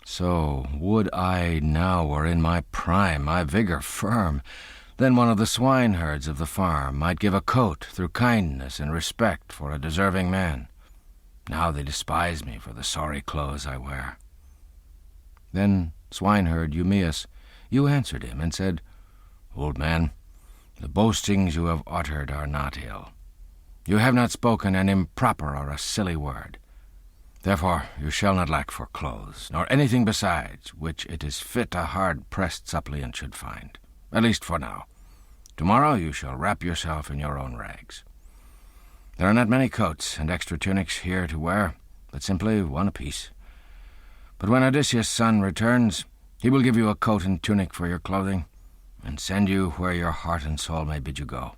A: So would I now were in my prime, my vigour firm. Then one of the swineherds of the farm might give a coat through kindness and respect for a deserving man. Now they despise me for the sorry clothes I wear." Then swineherd Eumaeus, you answered him and said, "Old man, the boastings you have uttered are not ill. You have not spoken an improper or a silly word. Therefore you shall not lack for clothes, nor anything besides, which it is fit a hard-pressed suppliant should find, at least for now. Tomorrow you shall wrap yourself in your own rags. There are not many coats and extra tunics here to wear, but simply one apiece. But when Odysseus' son returns, he will give you a coat and tunic for your clothing, and send you where your heart and soul may bid you go."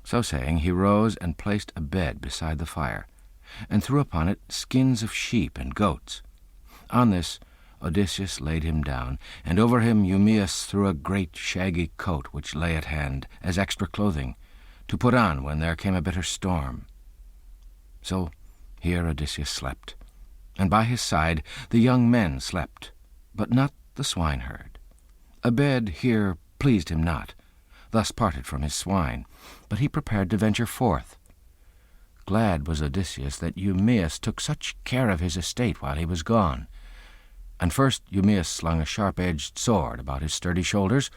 A: So saying, he rose and placed a bed beside the fire, and threw upon it skins of sheep and goats. On this Odysseus laid him down, and over him Eumaeus threw a great shaggy coat which lay at hand as extra clothing, to put on when there came a bitter storm. So here Odysseus slept, and by his side the young men slept, but not the swineherd. A bed here pleased him not, thus parted from his swine, but he prepared to venture forth. Glad was Odysseus that Eumaeus took such care of his estate while he was gone. And first Eumaeus slung a sharp-edged sword about his sturdy shoulders,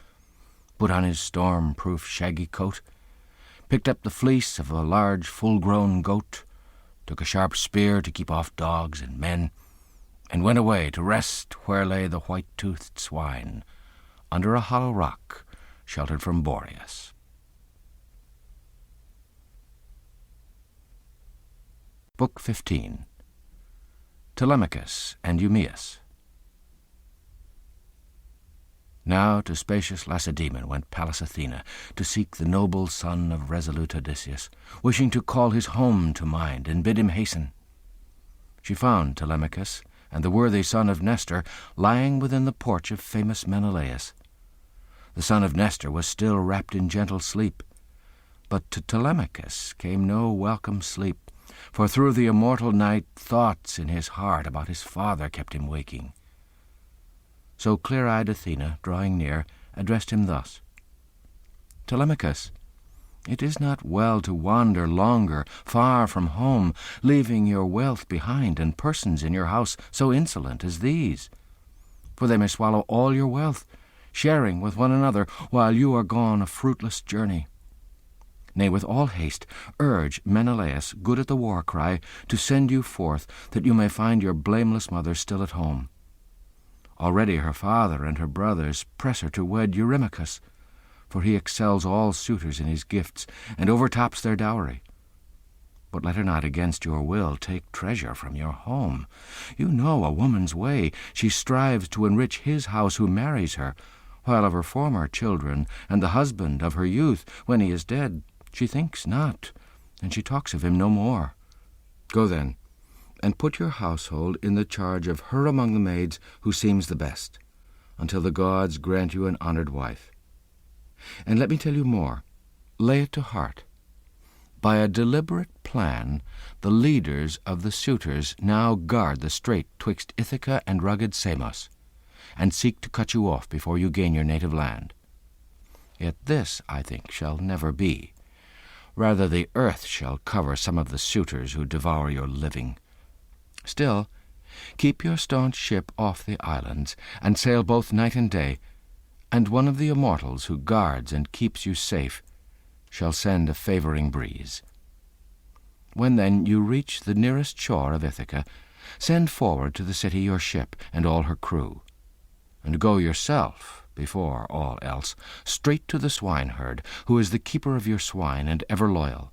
A: put on his storm-proof shaggy coat, picked up the fleece of a large full-grown goat, took a sharp spear to keep off dogs and men, and went away to rest where lay the white-toothed swine, under a hollow rock sheltered from Boreas. Book 15. Telemachus and Eumaeus. Now to spacious Lacedaemon went Pallas Athena to seek the noble son of resolute Odysseus, wishing to call his home to mind and bid him hasten. She found Telemachus and the worthy son of Nestor lying within the porch of famous Menelaus. The son of Nestor was still wrapped in gentle sleep, but to Telemachus came no welcome sleep, for through the immortal night thoughts in his heart about his father kept him waking. So clear-eyed Athena, drawing near, addressed him thus: "Telemachus, it is not well to wander longer far from home, leaving your wealth behind and persons in your house so insolent as these. For they may swallow all your wealth, sharing with one another while you are gone a fruitless journey. Nay, with all haste, urge Menelaus, good at the war cry, to send you forth, that you may find your blameless mother still at home. Already her father and her brothers press her to wed Eurymachus, for he excels all suitors in his gifts, and overtops their dowry. But let her not against your will take treasure from your home. You know a woman's way. She strives to enrich his house who marries her, while of her former children, and the husband of her youth, when he is dead, she thinks not, and she talks of him no more. Go then, and put your household in the charge of her among the maids who seems the best, until the gods grant you an honored wife. And let me tell you more. Lay it to heart. By a deliberate plan, the leaders of the suitors now guard the strait twixt Ithaca and rugged Samos, and seek to cut you off before you gain your native land. Yet this, I think, shall never be. Rather the earth shall cover some of the suitors who devour your living. Still, keep your staunch ship off the islands, and sail both night and day, and one of the immortals who guards and keeps you safe shall send a favoring breeze. When then you reach the nearest shore of Ithaca, send forward to the city your ship and all her crew, and go yourself, before all else, straight to the swineherd, who is the keeper of your swine and ever loyal.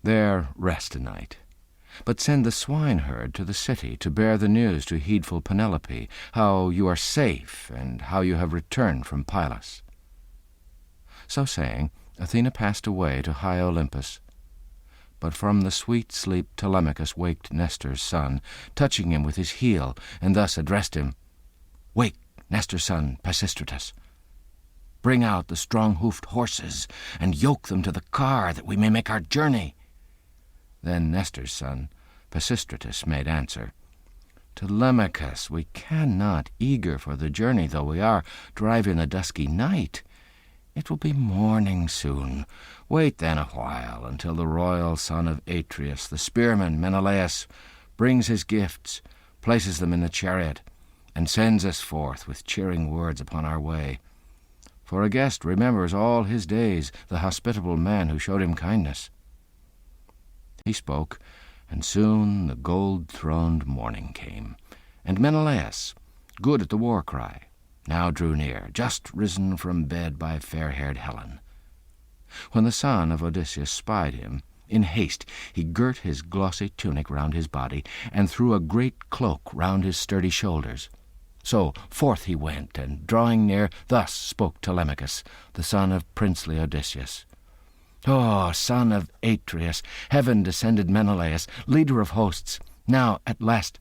A: There rest a night, but send the swineherd to the city to bear the news to heedful Penelope, how you are safe and how you have returned from Pylos." So saying, Athena passed away to high Olympus. But from the sweet sleep Telemachus waked Nestor's son, touching him with his heel, and thus addressed him: "Wake, Nestor's son Pisistratus. Bring out the strong-hoofed horses, and yoke them to the car, that we may make our journey." Then Nestor's son Pisistratus made answer: "Telemachus, we cannot, eager for the journey though we are, drive in the dusky night. It will be morning soon. Wait then a while, until the royal son of Atreus, the spearman Menelaus, brings his gifts, places them in the chariot, and sends us forth with cheering words upon our way. For a guest remembers all his days the hospitable man who showed him kindness." He spoke, and soon the gold-throned morning came, and Menelaus, good at the war cry, now drew near, just risen from bed by fair-haired Helen. When the son of Odysseus spied him, in haste he girt his glossy tunic round his body, and threw a great cloak round his sturdy shoulders. So forth he went, and drawing near, thus spoke Telemachus, the son of princely Odysseus: "O son of Atreus, heaven-descended Menelaus, leader of hosts, now at last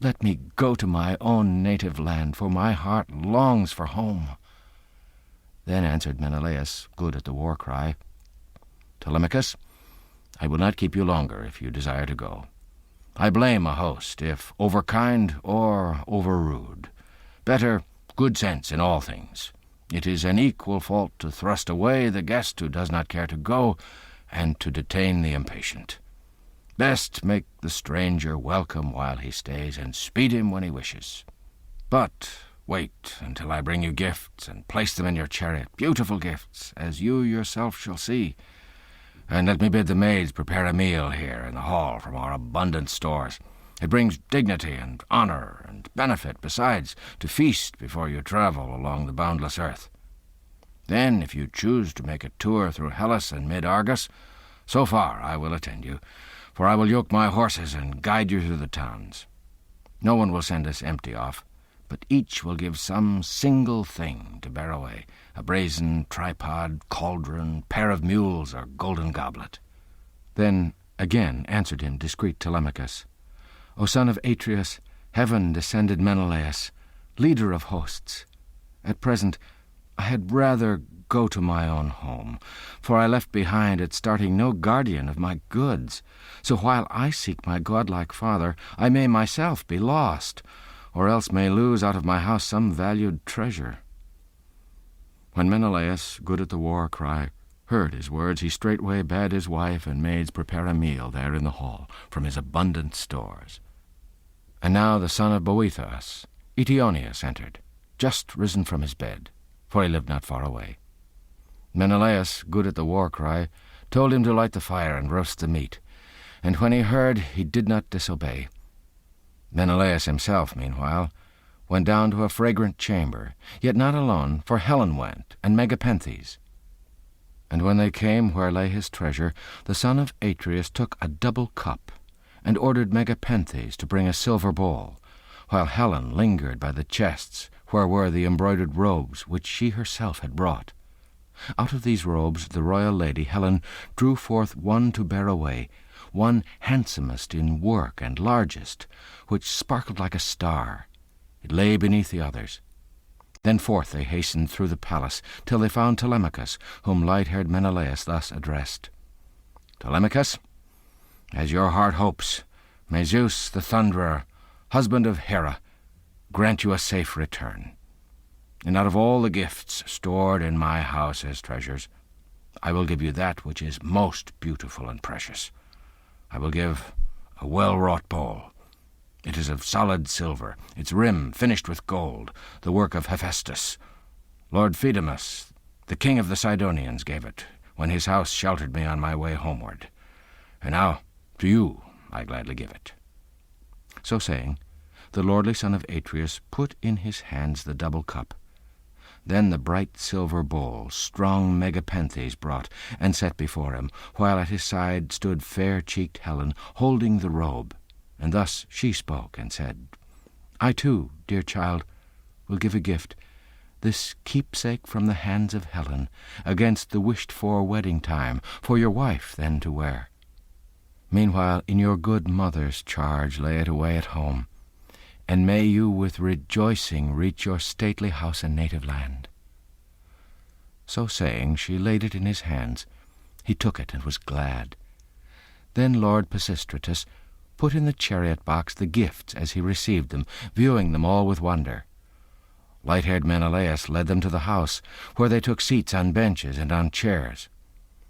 A: let me go to my own native land, for my heart longs for home." Then answered Menelaus, good at the war cry: "Telemachus, I will not keep you longer if you desire to go. I blame a host if overkind or overrude. Better good sense in all things. It is an equal fault to thrust away the guest who does not care to go, and to detain the impatient. Best make the stranger welcome while he stays, and speed him when he wishes. But wait until I bring you gifts, and place them in your chariot, beautiful gifts, as you yourself shall see. And let me bid the maids prepare a meal here in the hall from our abundant stores. It brings dignity and honor and benefit, besides, to feast before you travel along the boundless earth. Then, if you choose to make a tour through Hellas and mid-Argos, so far I will attend you, for I will yoke my horses and guide you through the towns. No one will send us empty off, but each will give some single thing to bear away, a brazen tripod, cauldron, pair of mules, or golden goblet." Then again answered him discreet Telemachus, "O son of Atreus, heaven-descended Menelaus, leader of hosts, at present I had rather go to my own home, for I left behind at starting no guardian of my goods. So while I seek my godlike father, I may myself be lost, or else may lose out of my house some valued treasure." When Menelaus, good at the war cry, heard his words, he straightway bade his wife and maids prepare a meal there in the hall from his abundant stores. And now the son of Boethous, Eteoneus, entered, just risen from his bed, for he lived not far away. Menelaus, good at the war cry, told him to light the fire and roast the meat, and when he heard, he did not disobey. Menelaus himself, meanwhile, went down to a fragrant chamber, yet not alone, for Helen went, and Megapenthes. And when they came where lay his treasure, the son of Atreus took a double cup, and ordered Megapenthes to bring a silver bowl, while Helen lingered by the chests where were the embroidered robes which she herself had brought. Out of these robes the royal lady Helen drew forth one to bear away, one handsomest in work and largest, which sparkled like a star. It lay beneath the others. Then forth they hastened through the palace, till they found Telemachus, whom light-haired Menelaus thus addressed. "Telemachus, as your heart hopes, may Zeus the Thunderer, husband of Hera, grant you a safe return. And out of all the gifts stored in my house as treasures, I will give you that which is most beautiful and precious. I will give a well-wrought bowl. It is of solid silver, its rim finished with gold, the work of Hephaestus. Lord Phaedimus, the king of the Sidonians, gave it, when his house sheltered me on my way homeward. And now to you I gladly give it." So saying, the lordly son of Atreus put in his hands the double cup. Then the bright silver bowl strong Megapenthes brought, and set before him, while at his side stood fair-cheeked Helen, holding the robe. And thus she spoke, and said, "I too, dear child, will give a gift, this keepsake from the hands of Helen, against the wished-for wedding time, for your wife then to wear. Meanwhile in your good mother's charge lay it away at home, and may you with rejoicing reach your stately house and native land." So saying, she laid it in his hands. He took it and was glad. Then Lord Pisistratus put in the chariot box the gifts as he received them, viewing them all with wonder. Light-haired Menelaus led them to the house, where they took seats on benches and on chairs.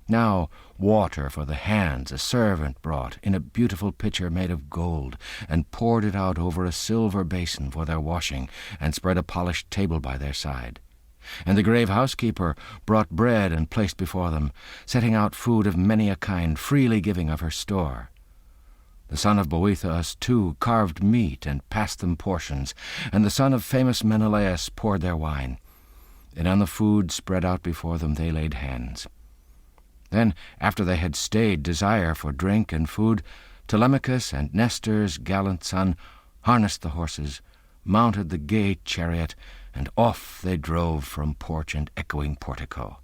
A: Now water for the hands a servant brought, in a beautiful pitcher made of gold, and poured it out over a silver basin for their washing, and spread a polished table by their side. And the grave housekeeper brought bread and placed before them, setting out food of many a kind, freely giving of her store. The son of Boethous, too, carved meat and passed them portions, and the son of famous Menelaus poured their wine. And on the food spread out before them they laid hands. Then, after they had stayed desire for drink and food, Telemachus and Nestor's gallant son harnessed the horses, mounted the gay chariot, and off they drove from porch and echoing portico.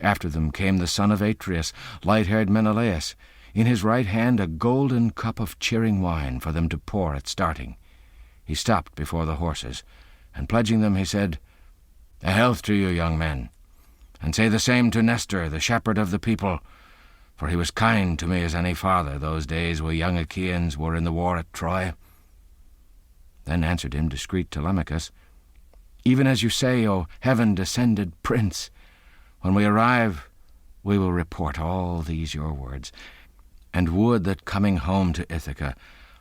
A: After them came the son of Atreus, light-haired Menelaus, in his right hand a golden cup of cheering wine for them to pour at starting. He stopped before the horses, and pledging them, he said, "A health to you, young men, and say the same to Nestor, the shepherd of the people, for he was kind to me as any father those days we young Achaeans were in the war at Troy." Then answered him discreet Telemachus, "Even as you say, O heaven-descended prince, when we arrive we will report all these your words, and would that coming home to Ithaca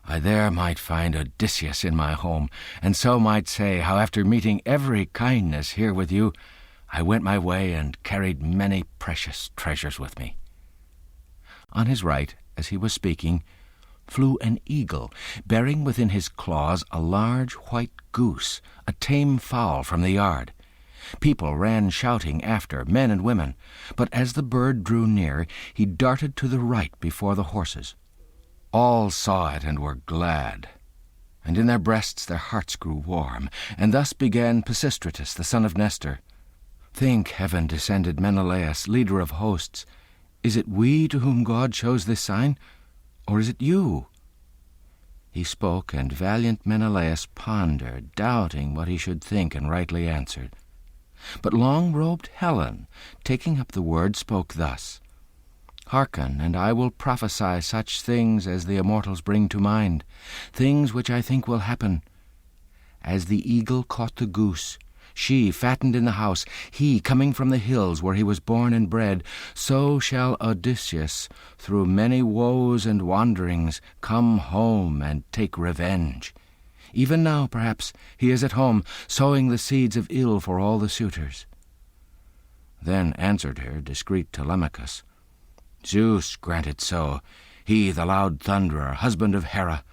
A: I there might find Odysseus in my home, and so might say how after meeting every kindness here with you, I went my way and carried many precious treasures with me." On his right, as he was speaking, flew an eagle, bearing within his claws a large white goose, a tame fowl from the yard. People ran shouting after, men and women, but as the bird drew near, he darted to the right before the horses. All saw it and were glad, and in their breasts their hearts grew warm. And thus began Pisistratus, the son of Nestor. Think, heaven-descended Menelaus, leader of hosts, is it we to whom God shows this sign, or is it you? He spoke, and valiant Menelaus pondered, doubting what he should think, and rightly answered. But long-robed Helen, taking up the word, spoke thus: Hearken, and I will prophesy such things as the immortals bring to mind, things which I think will happen. As the eagle caught the goose, she fattened in the house, he coming from the hills where he was born and bred, so shall Odysseus, through many woes and wanderings, come home and take revenge. Even now, perhaps, he is at home, sowing the seeds of ill for all the suitors. Then answered her discreet Telemachus, Zeus grant it so, he the loud thunderer, husband of Hera.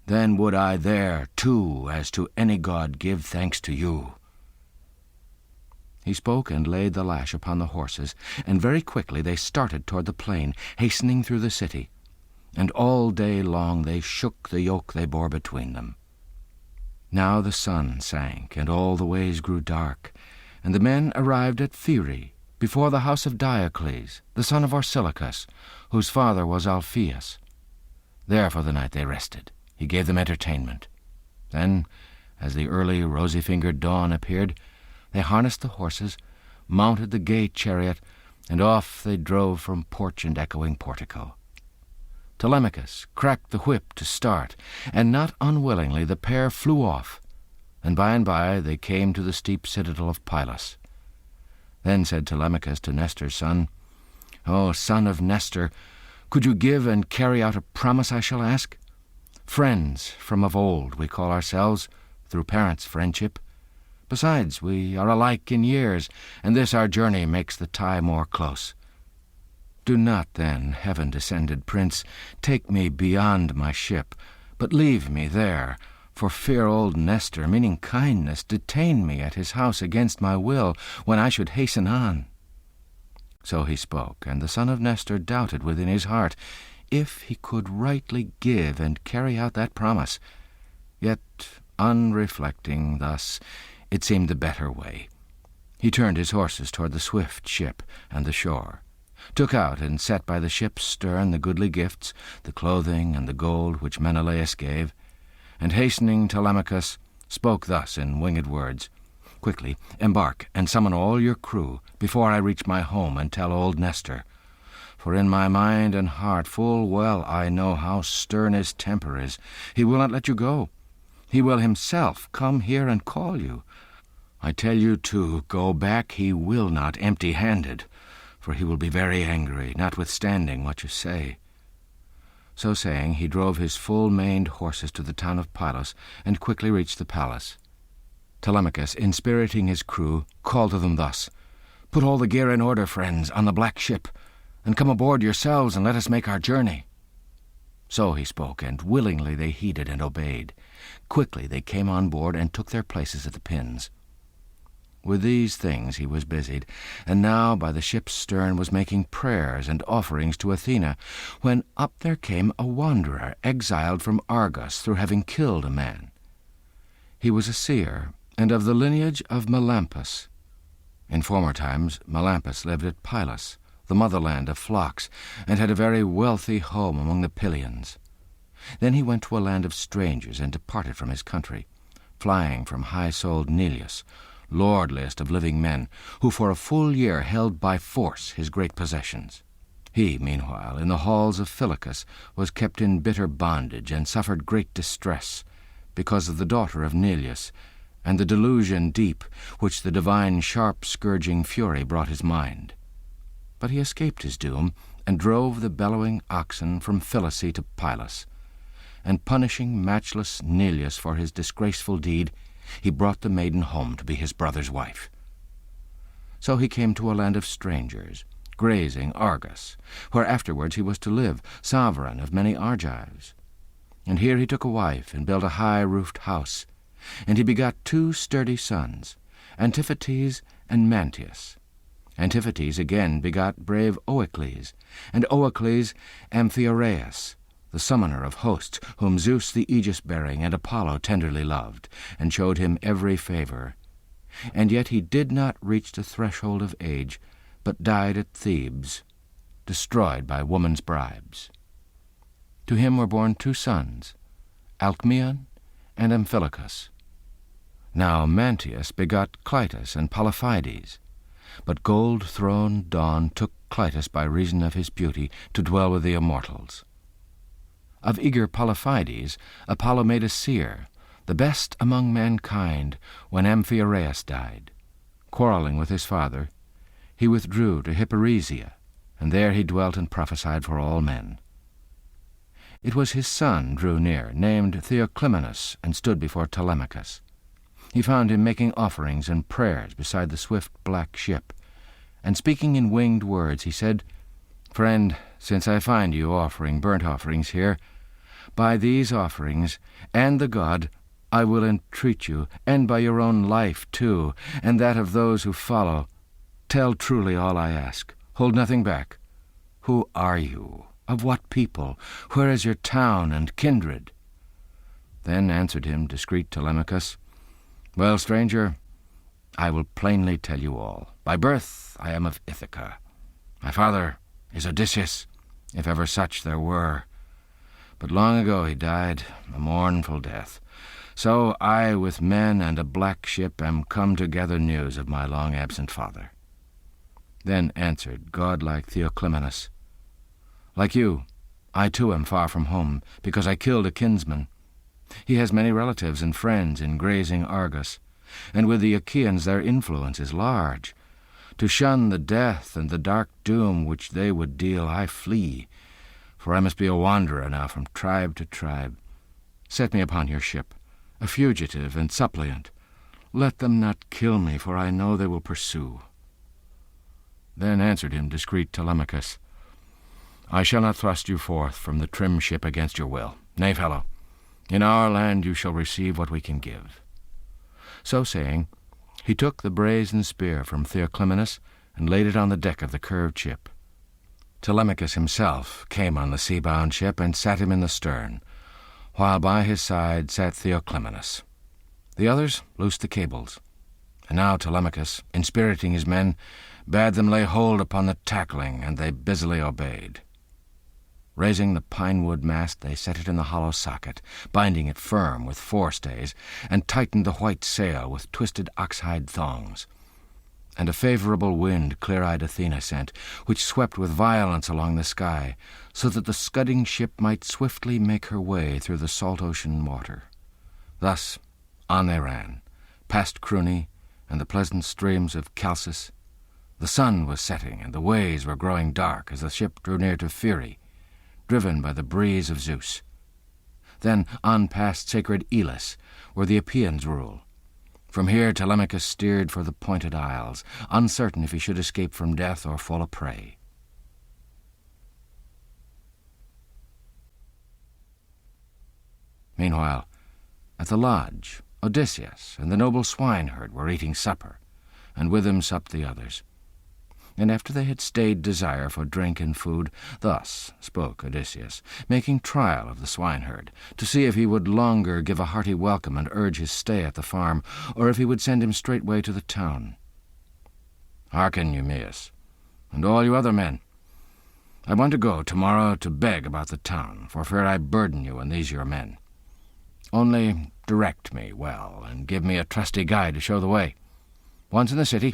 A: Then would I there, too, as to any god, give thanks to you. He spoke and laid the lash upon the horses, and very quickly they started toward the plain, hastening through the city. And all day long they shook the yoke they bore between them. Now the sun sank, and all the ways grew dark, and the men arrived at Pheræ, before the house of Diocles, the son of Orsilochus, whose father was Alphaeus. There for the night they rested. He gave them entertainment. Then, as the early rosy-fingered dawn appeared, they harnessed the horses, mounted the gay chariot, and off they drove from porch and echoing portico. Telemachus cracked the whip to start, and not unwillingly the pair flew off, and by they came to the steep citadel of Pylos. Then said Telemachus to Nestor's son, O son of Nestor, could you give and carry out a promise I shall ask? Friends from of old we call ourselves, through parents' friendship. Besides, we are alike in years, and this our journey makes the tie more close. Do not, then, heaven-descended prince, take me beyond my ship, but leave me there, for fear old Nestor, meaning kindness, detain me at his house against my will, when I should hasten on. So he spoke, and the son of Nestor doubted within his heart if he could rightly give and carry out that promise. Yet, unreflecting thus, it seemed the better way. He turned his horses toward the swift ship and the shore, took out and set by the ship's stern the goodly gifts, the clothing and the gold which Menelaus gave, and hastening Telemachus spoke thus in winged words, Quickly embark and summon all your crew before I reach my home and tell old Nestor. For in my mind and heart full well I know how stern his temper is. He will not let you go. He will himself come here and call you. I tell you, too, go back he will not empty-handed, for he will be very angry, notwithstanding what you say. So saying, he drove his full-maned horses to the town of Pylos, and quickly reached the palace. Telemachus, inspiriting his crew, called to them thus, Put all the gear in order, friends, on the black ship, and come aboard yourselves, and let us make our journey. So he spoke, and willingly they heeded and obeyed. Quickly they came on board, and took their places at the pins. With these things he was busied, and now by the ship's stern was making prayers and offerings to Athena, when up there came a wanderer, exiled from Argos through having killed a man. He was a seer, and of the lineage of Melampus. In former times Melampus lived at Pylos, the motherland of flocks, and had a very wealthy home among the Pylians. Then he went to a land of strangers, and departed from his country, flying from high-souled Neleus, lordliest of living men, who for a full year held by force his great possessions. He, meanwhile, in the halls of Phylacus, was kept in bitter bondage, and suffered great distress, because of the daughter of Neleus, and the delusion deep which the divine sharp-scourging fury brought his mind. But he escaped his doom, and drove the bellowing oxen from Phylace to Pylos, and punishing matchless Neleus for his disgraceful deed, he brought the maiden home to be his brother's wife. So he came to a land of strangers, grazing Argos, where afterwards he was to live, sovereign of many Argives. And here he took a wife, and built a high-roofed house, and he begot 2 sturdy sons, Antiphates and Mantius. Antiphates again begot brave Oicles, and Oicles Amphiaraus, the summoner of hosts, whom Zeus the aegis-bearing and Apollo tenderly loved, and showed him every favour. And yet he did not reach the threshold of age, but died at Thebes, destroyed by woman's bribes. To him were born 2 sons, Alcmaeon and Amphilochus. Now Mantius begot Clytus and Polyphides, but gold-throned Dawn took Clytus by reason of his beauty to dwell with the immortals. Of eager Polyphides Apollo made a seer, the best among mankind, when Amphiaraus died. Quarrelling with his father, he withdrew to Hipparesia, and there he dwelt and prophesied for all men. It was his son drew near, named Theoclymenus, and stood before Telemachus. He found him making offerings and prayers beside the swift black ship, and speaking in winged words, he said, "Friend, since I find you offering burnt offerings here, by these offerings, and the god, I will entreat you, and by your own life too, and that of those who follow, tell truly all I ask. Hold nothing back. Who are you? Of what people? Where is your town and kindred?" Then answered him discreet Telemachus, "Well, stranger, I will plainly tell you all. By birth I am of Ithaca. My father is Odysseus, if ever such there were. But long ago he died, a mournful death. So I, with men and a black ship, am come to gather news of my long-absent father." Then answered godlike Theoclymenus, "Like you, I too am far from home, because I killed a kinsman. He has many relatives and friends in grazing Argos, and with the Achaeans their influence is large. To shun the death and the dark doom which they would deal, I flee, for I must be a wanderer now from tribe to tribe. Set me upon your ship, a fugitive and suppliant. Let them not kill me, for I know they will pursue." Then answered him discreet Telemachus, "I shall not thrust you forth from the trim ship against your will. Nay, fellow, in our land you shall receive what we can give." So saying, he took the brazen spear from Theoclymenus and laid it on the deck of the curved ship. Telemachus himself came on the sea-bound ship and sat him in the stern, while by his side sat Theoclymenus. The others loosed the cables, and now Telemachus, inspiriting his men, bade them lay hold upon the tackling, and they busily obeyed. Raising the pine-wood mast, they set it in the hollow socket, binding it firm with forestays, and tightened the white sail with twisted ox-hide thongs. And a favourable wind clear-eyed Athena sent, which swept with violence along the sky, so that the scudding ship might swiftly make her way through the salt ocean water. Thus on they ran, past Cruni and the pleasant streams of Chalcis. The sun was setting, and the ways were growing dark as the ship drew near to Pheræ, driven by the breeze of Zeus. Then on past sacred Elis, where the Epeans rule. From here Telemachus steered for the pointed isles, uncertain if he should escape from death or fall a prey. Meanwhile, at the lodge, Odysseus and the noble swineherd were eating supper, and with them supped the others. And after they had stayed desire for drink and food, thus spoke Odysseus, making trial of the swineherd, to see if he would longer give a hearty welcome and urge his stay at the farm, or if he would send him straightway to the town. "Hearken, Eumaeus, and all you other men. I want to go tomorrow to beg about the town, for fear I burden you and these your men. Only direct me well, and give me a trusty guide to show the way. Once in the city,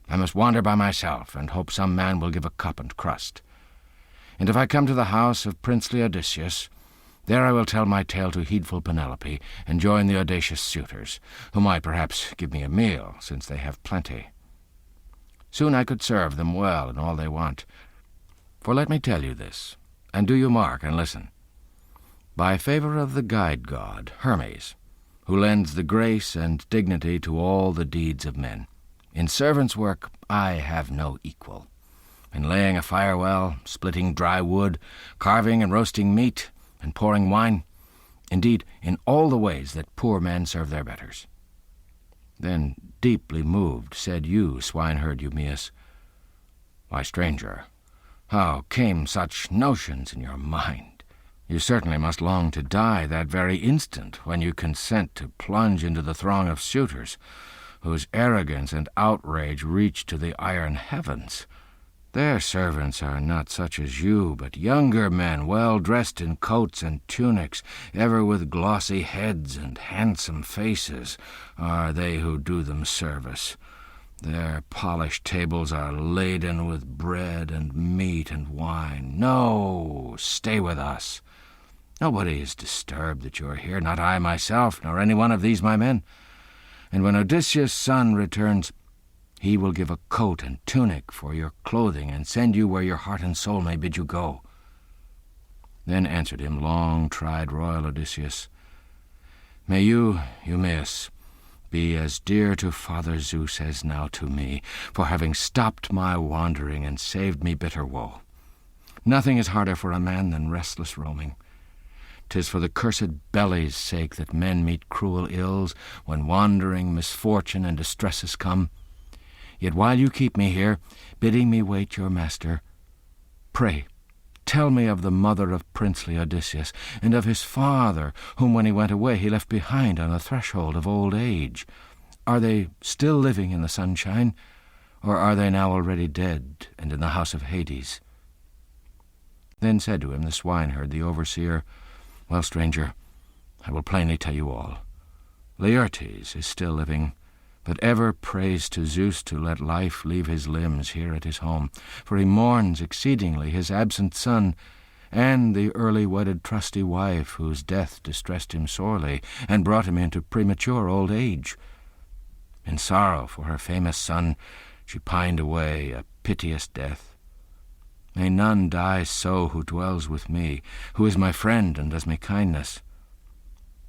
A: I must wander by myself, and hope some man will give a cup and crust. And if I come to the house of princely Odysseus, there I will tell my tale to heedful Penelope, and join the audacious suitors, who might perhaps give me a meal, since they have plenty. Soon I could serve them well in all they want. For let me tell you this, and do you mark and listen. By favour of the guide-god, Hermes, who lends the grace and dignity to all the deeds of men, in servants' work I have no equal. In laying a fire well, splitting dry wood, carving and roasting meat, and pouring wine, indeed, in all the ways that poor men serve their betters." Then, deeply moved, said you, swineherd Eumaeus, "Why, stranger, how came such notions in your mind? You certainly must long to die that very instant when you consent to plunge into the throng of suitors, whose arrogance and outrage reach to the iron heavens. Their servants are not such as you, but younger men, well dressed in coats and tunics, ever with glossy heads and handsome faces, are they who do them service. Their polished tables are laden with bread and meat and wine. No, stay with us. Nobody is disturbed that you are here, not I myself, nor any one of these my men. And when Odysseus' son returns, he will give a coat and tunic for your clothing, and send you where your heart and soul may bid you go." Then answered him long-tried royal Odysseus, "May you, Eumaeus, be as dear to Father Zeus as now to me, for having stopped my wandering and saved me bitter woe. Nothing is harder for a man than restless roaming. 'Tis for the cursed belly's sake that men meet cruel ills, when wandering misfortune and distresses come. Yet while you keep me here, bidding me wait your master, pray, tell me of the mother of princely Odysseus, and of his father, whom when he went away he left behind on the threshold of old age. Are they still living in the sunshine, or are they now already dead and in the house of Hades?" Then said to him the swineherd, the overseer, "Well, stranger, I will plainly tell you all. Laertes is still living, but ever prays to Zeus to let life leave his limbs here at his home, for he mourns exceedingly his absent son, and the early wedded trusty wife, whose death distressed him sorely, and brought him into premature old age. In sorrow for her famous son, she pined away a piteous death. May none die so who dwells with me, who is my friend and does me kindness.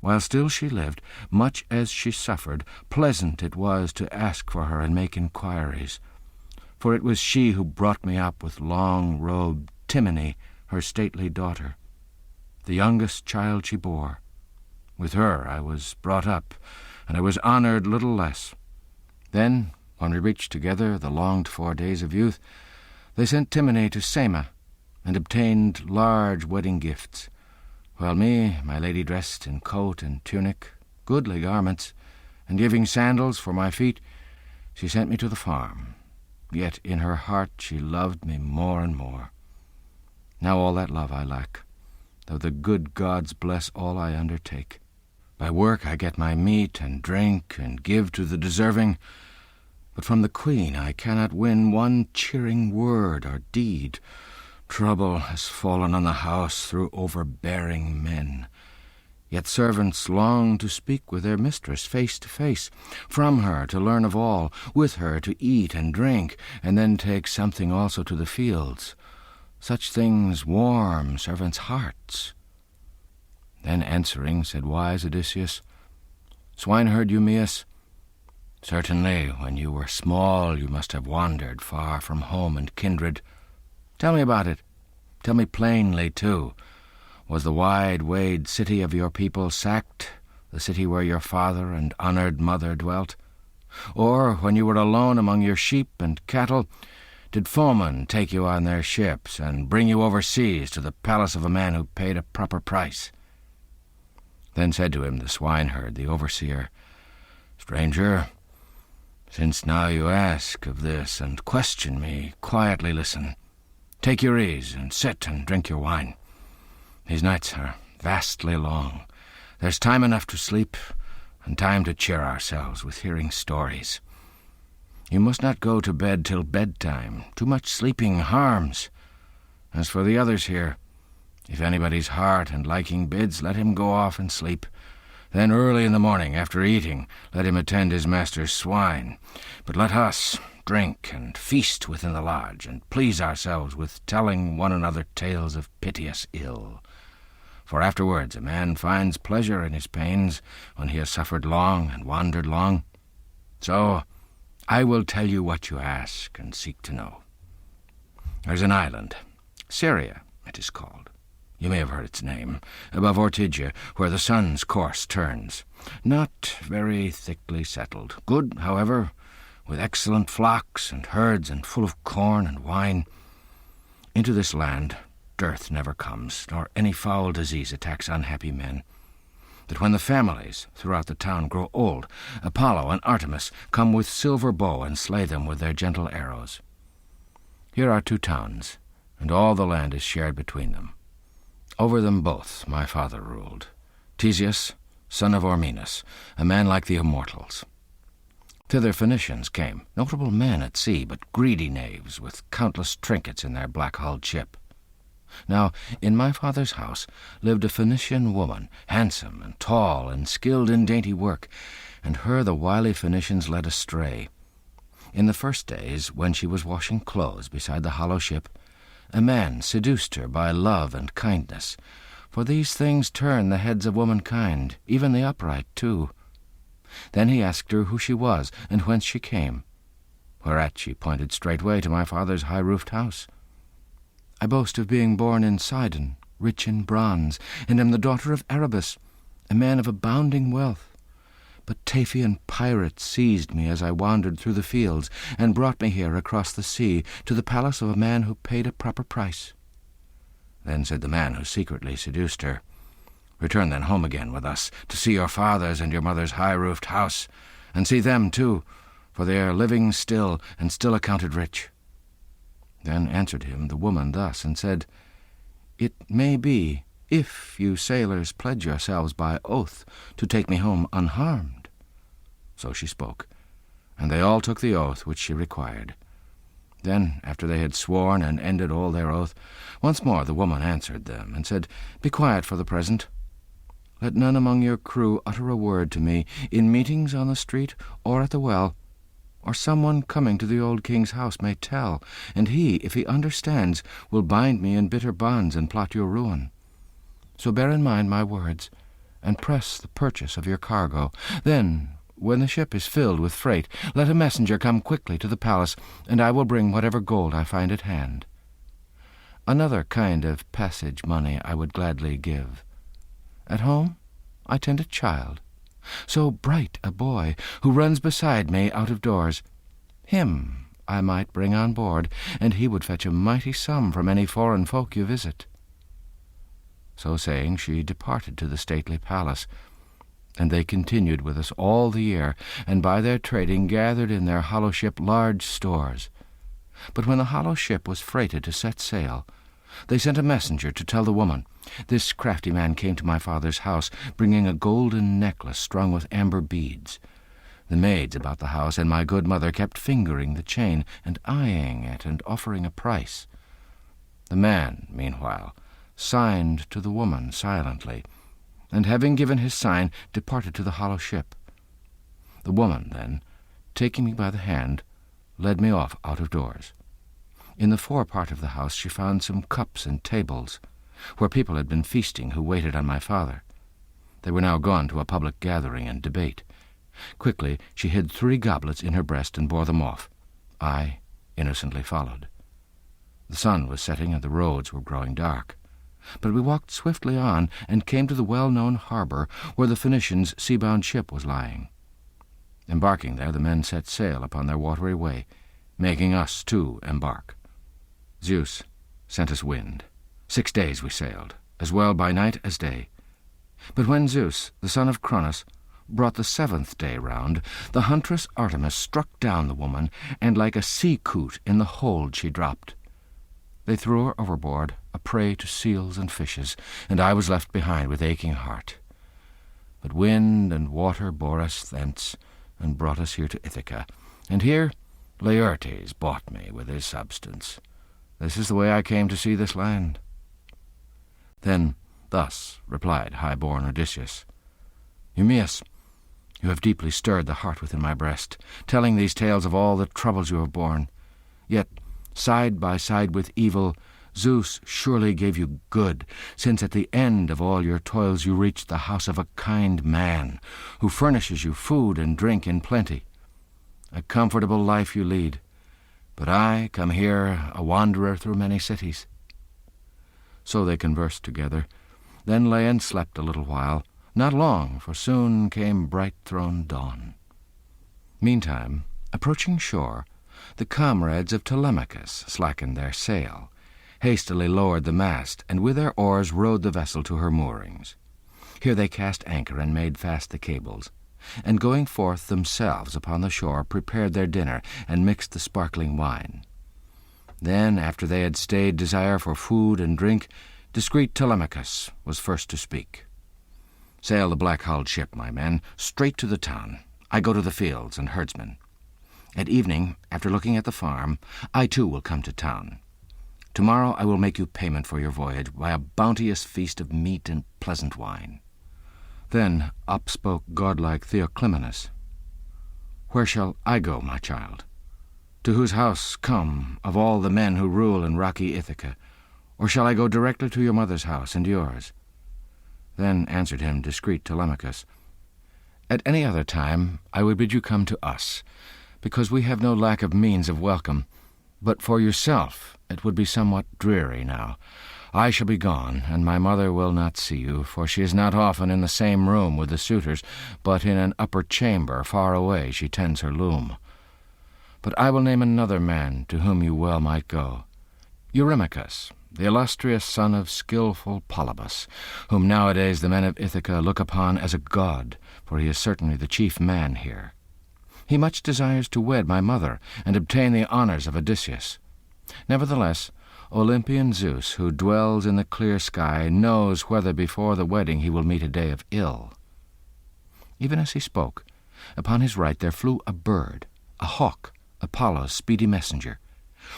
A: While still she lived, much as she suffered, pleasant it was to ask for her and make inquiries. For it was she who brought me up with long-robed Timony, her stately daughter, the youngest child she bore. With her I was brought up, and I was honored little less. Then, when we reached together the longed-for days of youth, they sent Timony to Sema, and obtained large wedding gifts, while me, my lady dressed in coat and tunic, goodly garments, and giving sandals for my feet, she sent me to the farm. Yet in her heart she loved me more and more. Now all that love I lack, though the good gods bless all I undertake. By work I get my meat and drink, and give to the deserving, but from the queen I cannot win one cheering word or deed. Trouble has fallen on the house through overbearing men. Yet servants long to speak with their mistress face to face, from her to learn of all, with her to eat and drink, and then take something also to the fields. Such things warm servants' hearts." Then answering, said wise Odysseus, "Swineherd Eumaeus, certainly when you were small you must have wandered far from home and kindred. Tell me about it. Tell me plainly, too. Was the wide-wayed city of your people sacked, the city where your father and honored mother dwelt? Or, when you were alone among your sheep and cattle, did foemen take you on their ships and bring you overseas to the palace of a man who paid a proper price?" Then said to him the swineherd, the overseer, "Stranger, since now you ask of this and question me, quietly listen. Take your ease, and sit and drink your wine. These nights are vastly long. There's time enough to sleep, and time to cheer ourselves with hearing stories. You must not go to bed till bedtime. Too much sleeping harms. As for the others here, if anybody's heart and liking bids, let him go off and sleep. Then early in the morning, after eating, let him attend his master's swine. But let us drink and feast within the lodge, and please ourselves with telling one another tales of piteous ill. For afterwards a man finds pleasure in his pains when he has suffered long and wandered long. So I will tell you what you ask and seek to know. There's an island, Syria it is called. You may have heard its name, above Ortygia, where the sun's course turns. Not very thickly settled. Good, however, with excellent flocks and herds, and full of corn and wine. Into this land dearth never comes, nor any foul disease attacks unhappy men. That when the families throughout the town grow old, Apollo and Artemis come with silver bow and slay them with their gentle arrows. Here are 2 towns, and all the land is shared between them. Over them both my father ruled, Theseus, son of Ormenus, a man like the immortals. Thither Phoenicians came, notable men at sea, but greedy knaves with countless trinkets in their black-hulled ship. Now, in my father's house lived a Phoenician woman, handsome and tall and skilled in dainty work, and her the wily Phoenicians led astray. In the first days, when she was washing clothes beside the hollow ship, a man seduced her by love and kindness, for these things turn the heads of womankind, even the upright too. Then he asked her who she was and whence she came, whereat she pointed straightway to my father's high-roofed house. I boast of being born in Sidon, rich in bronze, and am the daughter of Erebus, a man of abounding wealth. But Taphian pirates seized me as I wandered through the fields, and brought me here across the sea to the palace of a man who paid a proper price. Then said the man who secretly seduced her, Return then home again with us, to see your father's and your mother's high-roofed house, and see them too, for they are living still, and still accounted rich. Then answered him the woman thus, and said, It may be, if you sailors pledge yourselves by oath to take me home unharmed. So she spoke, and they all took the oath which she required. Then, after they had sworn and ended all their oath, once more the woman answered them, and said, Be quiet for the present. Let none among your crew utter a word to me, in meetings on the street or at the well, or someone coming to the old king's house may tell, and he, if he understands, will bind me in bitter bonds and plot your ruin. So bear in mind my words, and press the purchase of your cargo. Then, when the ship is filled with freight, let a messenger come quickly to the palace, and I will bring whatever gold I find at hand. Another kind of passage money I would gladly give. At home I tend a child, so bright a boy, who runs beside me out of doors. Him I might bring on board, and he would fetch a mighty sum from any foreign folk you visit. So saying, she departed to the stately palace, and they continued with us all the year, and by their trading gathered in their hollow ship large stores. But when the hollow ship was freighted to set sail, they sent a messenger to tell the woman, This crafty man came to my father's house, bringing a golden necklace strung with amber beads. The maids about the house and my good mother kept fingering the chain, and eyeing it, and offering a price. The man, meanwhile, signed to the woman silently, and having given his sign, departed to the hollow ship. The woman, then, taking me by the hand, led me off out of doors. In the forepart of the house she found some cups and tables, where people had been feasting who waited on my father. They were now gone to a public gathering and debate. Quickly she hid 3 goblets in her breast and bore them off. I innocently followed. The sun was setting and the roads were growing dark. But we walked swiftly on and came to the well-known harbor where the Phoenicians' sea-bound ship was lying. Embarking there, the men set sail upon their watery way, making us too embark. Zeus sent us wind. 6 days we sailed, as well by night as day. But when Zeus, the son of Cronus, brought the 7th day round, the huntress Artemis struck down the woman, and like a sea-coot in the hold she dropped. They threw her overboard, a prey to seals and fishes, and I was left behind with aching heart. But wind and water bore us thence, and brought us here to Ithaca, and here Laertes bought me with his substance. This is the way I came to see this land. Then thus replied high-born Odysseus, Eumaeus, you have deeply stirred the heart within my breast, telling these tales of all the troubles you have borne. Yet, side by side with evil, Zeus surely gave you good, since at the end of all your toils you reached the house of a kind man, who furnishes you food and drink in plenty. A comfortable life you lead, but I come here a wanderer through many cities. So they conversed together, then lay and slept a little while, not long, for soon came bright-throned dawn. Meantime, approaching shore, the comrades of Telemachus slackened their sail, hastily lowered the mast, and with their oars rowed the vessel to her moorings. Here they cast anchor and made fast the cables, and going forth themselves upon the shore prepared their dinner and mixed the sparkling wine. Then, after they had stayed desire for food and drink, discreet Telemachus was first to speak. "Sail the black-hulled ship, my men, straight to the town. I go to the fields and herdsmen. At evening, after looking at the farm, I too will come to town. Tomorrow I will make you payment for your voyage by a bounteous feast of meat and pleasant wine." Then up spoke godlike Theoclymenus. "Where shall I go, my child? To whose house come of all the men who rule in rocky Ithaca? Or shall I go directly to your mother's house and yours?" Then answered him discreet Telemachus, "At any other time I would bid you come to us, because we have no lack of means of welcome. But for yourself it would be somewhat dreary now. I shall be gone, and my mother will not see you, for she is not often in the same room with the suitors, but in an upper chamber far away she tends her loom. But I will name another man to whom you well might go, Eurymachus, the illustrious son of skilful Polybus, whom nowadays the men of Ithaca look upon as a god, for he is certainly the chief man here. He much desires to wed my mother and obtain the honors of Odysseus. Nevertheless, Olympian Zeus, who dwells in the clear sky, knows whether before the wedding he will meet a day of ill." Even as he spoke, upon his right there flew a bird, a hawk, Apollo's speedy messenger.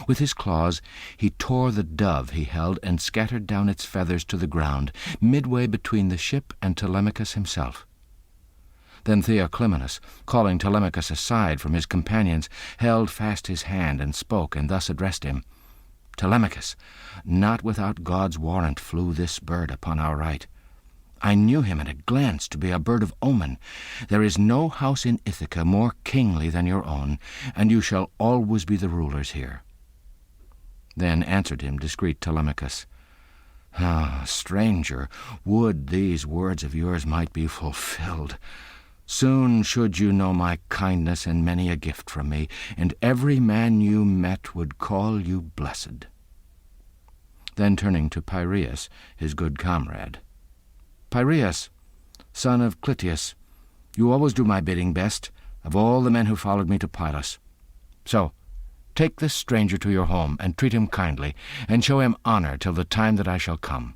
A: With his claws he tore the dove he held and scattered down its feathers to the ground, midway between the ship and Telemachus himself. Then Theoclymenus, calling Telemachus aside from his companions, held fast his hand and spoke, and thus addressed him. "Telemachus, not without God's warrant flew this bird upon our right. I knew him at a glance to be a bird of omen. There is no house in Ithaca more kingly than your own, and you shall always be the rulers here." Then answered him discreet Telemachus, "Ah, stranger, would these words of yours might be fulfilled! Soon should you know my kindness and many a gift from me, and every man you met would call you blessed." Then turning to Piraeus, his good comrade, "Piraeus, son of Clytius, you always do my bidding best, of all the men who followed me to Pylos. So, take this stranger to your home, and treat him kindly, and show him honor till the time that I shall come."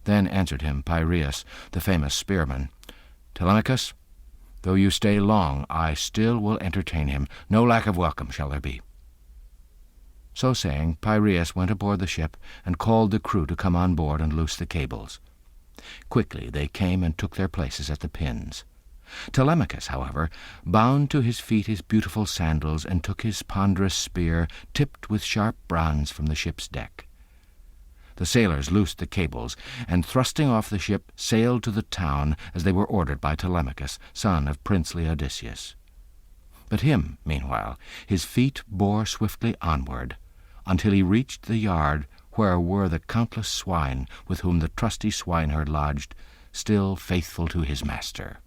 A: Then answered him Piraeus, the famous spearman, "Telemachus, though you stay long, I still will entertain him. No lack of welcome shall there be." So saying, Piraeus went aboard the ship and called the crew to come on board and loose the cables. Quickly they came and took their places at the pins. Telemachus, however, bound to his feet his beautiful sandals and took his ponderous spear tipped with sharp bronze from the ship's deck. The sailors loosed the cables, and thrusting off the ship sailed to the town as they were ordered by Telemachus, son of princely Odysseus. But him, meanwhile, his feet bore swiftly onward, until he reached the yard where were the countless swine with whom the trusty swineherd lodged, still faithful to his master.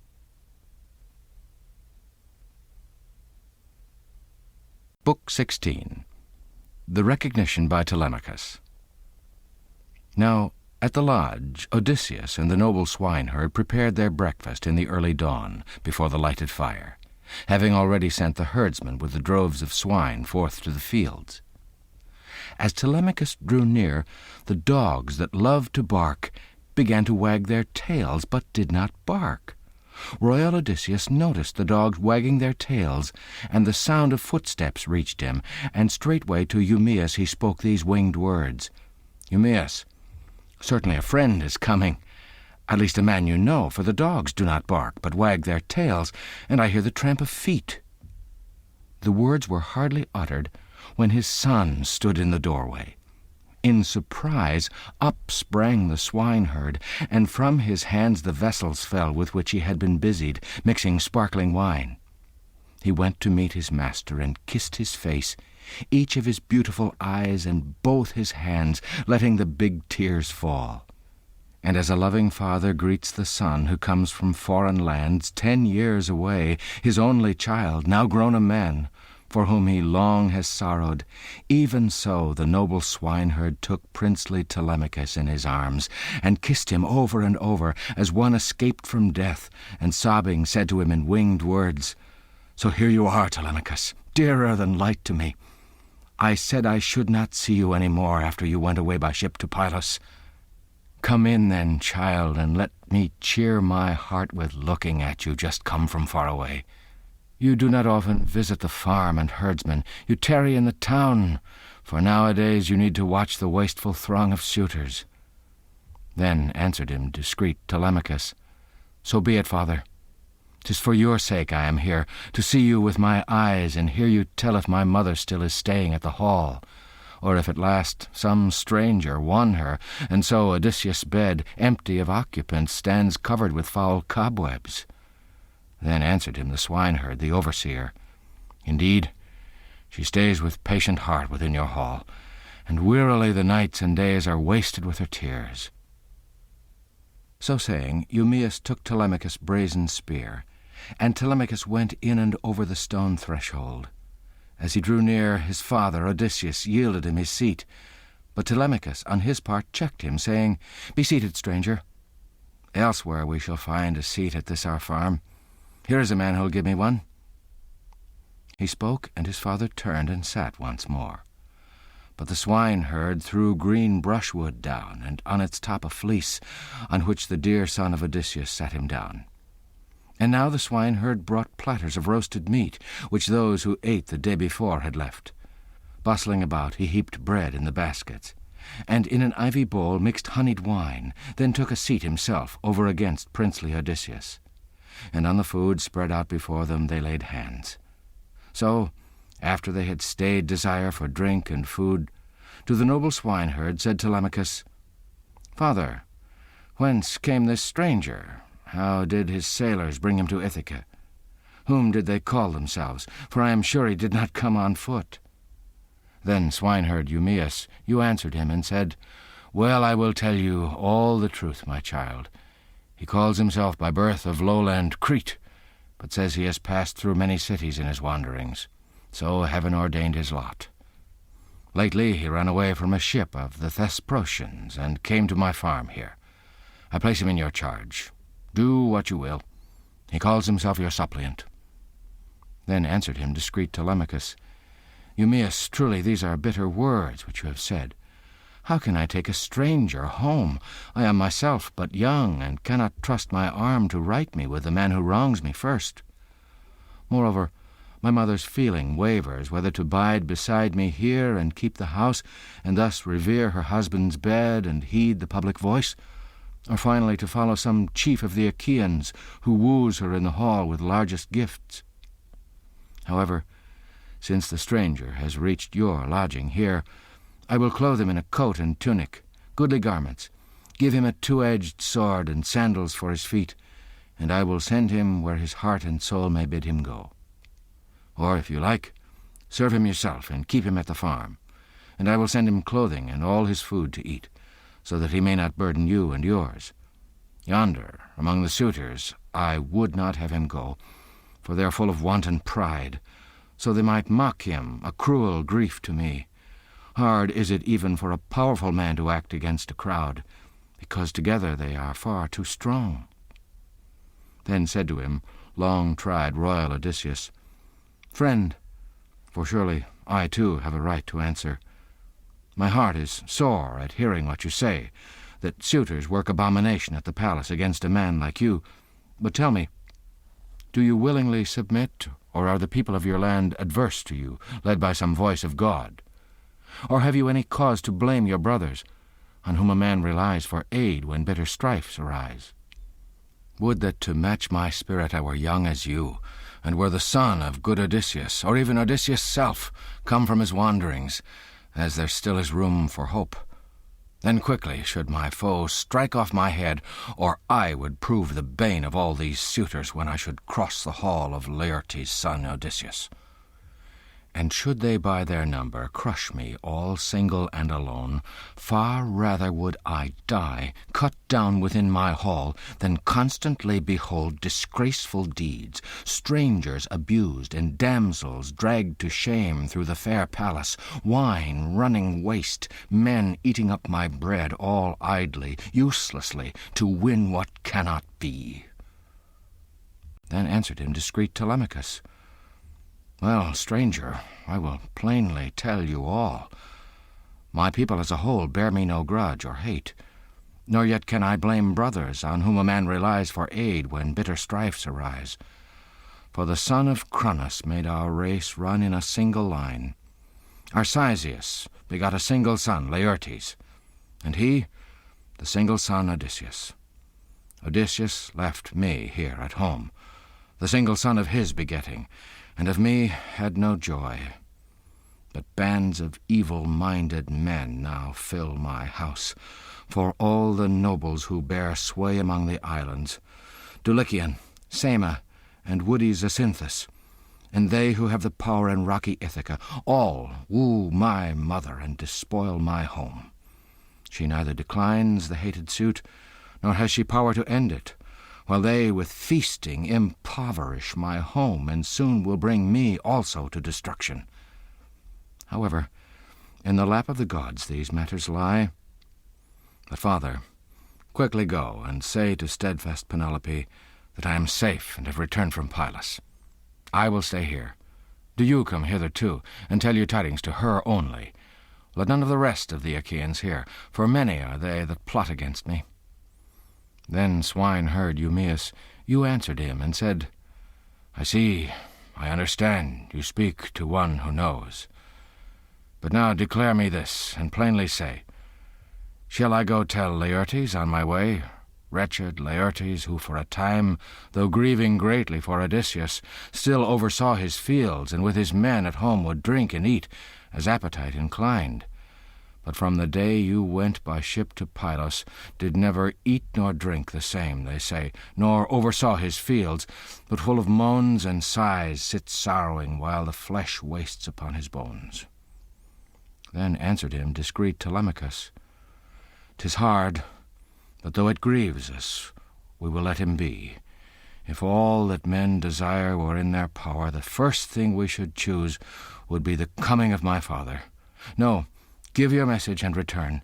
A: Book 16. The Recognition by Telemachus. Now, at the lodge, Odysseus and the noble swineherd prepared their breakfast in the early dawn before the lighted fire, having already sent the herdsmen with the droves of swine forth to the fields. As Telemachus drew near, the dogs that loved to bark began to wag their tails, but did not bark. Royal Odysseus noticed the dogs wagging their tails, and the sound of footsteps reached him, and straightway to Eumaeus he spoke these winged words. "Eumaeus, certainly a friend is coming, at least a man you know, for the dogs do not bark, but wag their tails, and I hear the tramp of feet." The words were hardly uttered when his son stood in the doorway. In surprise up sprang the swineherd, and from his hands the vessels fell with which he had been busied, mixing sparkling wine. He went to meet his master and kissed his face, each of his beautiful eyes and both his hands, letting the big tears fall. And as a loving father greets the son who comes from foreign lands 10 years away, his only child, now grown a man, for whom he long has sorrowed, even so the noble swineherd took princely Telemachus in his arms, and kissed him over and over, as one escaped from death, and sobbing said to him in winged words, "So here you are, Telemachus, dearer than light to me. I said I should not see you any more after you went away by ship to Pylos. Come in then, child, and let me cheer my heart with looking at you just come from far away. You do not often visit the farm and herdsmen. You tarry in the town, for nowadays you need to watch the wasteful throng of suitors." Then answered him discreet Telemachus, "So be it, father. 'Tis for your sake I am here, to see you with my eyes and hear you tell if my mother still is staying at the hall, or if at last some stranger won her, and so Odysseus' bed, empty of occupants, stands covered with foul cobwebs." Then answered him the swineherd, the overseer, "Indeed, she stays with patient heart within your hall, and wearily the nights and days are wasted with her tears." So saying, Eumaeus took Telemachus' brazen spear, and Telemachus went in and over the stone threshold. As he drew near, his father, Odysseus, yielded him his seat, but Telemachus, on his part, checked him, saying, "Be seated, stranger. Elsewhere we shall find a seat at this our farm. Here is a man who'll give me one." He spoke, and his father turned and sat once more. But the swineherd threw green brushwood down, and on its top a fleece, on which the dear son of Odysseus sat him down. And now the swineherd brought platters of roasted meat, which those who ate the day before had left. Bustling about, he heaped bread in the baskets, and in an ivy bowl mixed honeyed wine, then took a seat himself over against princely Odysseus. And on the food spread out before them they laid hands. So, after they had stayed desire for drink and food, to the noble swineherd said Telemachus, "Father, whence came this stranger? How did his sailors bring him to Ithaca? Whom did they call themselves? For I am sure he did not come on foot." Then swineherd Eumaeus, you answered him and said, "Well, I will tell you all the truth, my child. He calls himself by birth of lowland Crete, but says he has passed through many cities in his wanderings. So heaven ordained his lot. Lately he ran away from a ship of the Thesprotians and came to my farm here. I place him in your charge. Do what you will. He calls himself your suppliant." Then answered him discreet Telemachus, "Eumaeus, truly these are bitter words which you have said. How can I take a stranger home? I am myself but young, and cannot trust my arm to right me with the man who wrongs me first. Moreover, my mother's feeling wavers whether to bide beside me here and keep the house, and thus revere her husband's bed and heed the public voice, or finally to follow some chief of the Achaeans who woos her in the hall with largest gifts. However, since the stranger has reached your lodging here, I will clothe him in a coat and tunic, goodly garments, give him a two-edged sword and sandals for his feet, and I will send him where his heart and soul may bid him go. Or, if you like, serve him yourself and keep him at the farm, and I will send him clothing and all his food to eat, so that he may not burden you and yours. Yonder, among the suitors, I would not have him go, for they are full of wanton pride, so they might mock him, a cruel grief to me. Hard is it even for a powerful man to act against a crowd, because together they are far too strong." Then said to him long-tried royal Odysseus, "Friend, for surely I too have a right to answer, my heart is sore at hearing what you say, that suitors work abomination at the palace against a man like you. But tell me, do you willingly submit, or are the people of your land adverse to you, led by some voice of God? Or have you any cause to blame your brothers, on whom a man relies for aid when bitter strifes arise? Would that to match my spirit I were young as you, and were the son of good Odysseus, or even Odysseus' self, come from his wanderings, as there still is room for hope. Then quickly should my foe strike off my head, or I would prove the bane of all these suitors when I should cross the hall of Laertes' son Odysseus." And should they by their number crush me all single and alone, far rather would I die, cut down within my hall, than constantly behold disgraceful deeds, strangers abused, and damsels dragged to shame through the fair palace, wine running waste, men eating up my bread all idly, uselessly, to win what cannot be. Then answered him discreet Telemachus, Well, stranger, I will plainly tell you all. My people as a whole bear me no grudge or hate, nor yet can I blame brothers on whom a man relies for aid when bitter strifes arise. For the son of Cronus made our race run in a single line. Arcesius begot a single son, Laertes, and he, the single son Odysseus. Odysseus left me here at home, the single son of his begetting, and of me had no joy. But bands of evil-minded men now fill my house, for all the nobles who bear sway among the islands, Dulichian, Sama, and woody Zacynthus, and they who have the power in rocky Ithaca, all woo my mother and despoil my home. She neither declines the hated suit, nor has she power to end it, while they with feasting impoverish my home, and soon will bring me also to destruction. However, in the lap of the gods these matters lie. But, father, quickly go and say to steadfast Penelope that I am safe and have returned from Pylos. I will stay here. Do you come hither too, and tell your tidings to her only. Let none of the rest of the Achaeans hear, for many are they that plot against me. Then swineherd Eumaeus, you answered him, and said, I see, I understand, you speak to one who knows. But now declare me this, and plainly say, shall I go tell Laertes on my way, wretched Laertes, who for a time, though grieving greatly for Odysseus, still oversaw his fields, and with his men at home would drink and eat, as appetite inclined, but from the day you went by ship to Pylos, did never eat nor drink the same, they say, nor oversaw his fields, but full of moans and sighs sits sorrowing, while the flesh wastes upon his bones. Then answered him discreet Telemachus, 'Tis hard, but though it grieves us, we will let him be. If all that men desire were in their power, the first thing we should choose would be the coming of my father. No, give your message and return,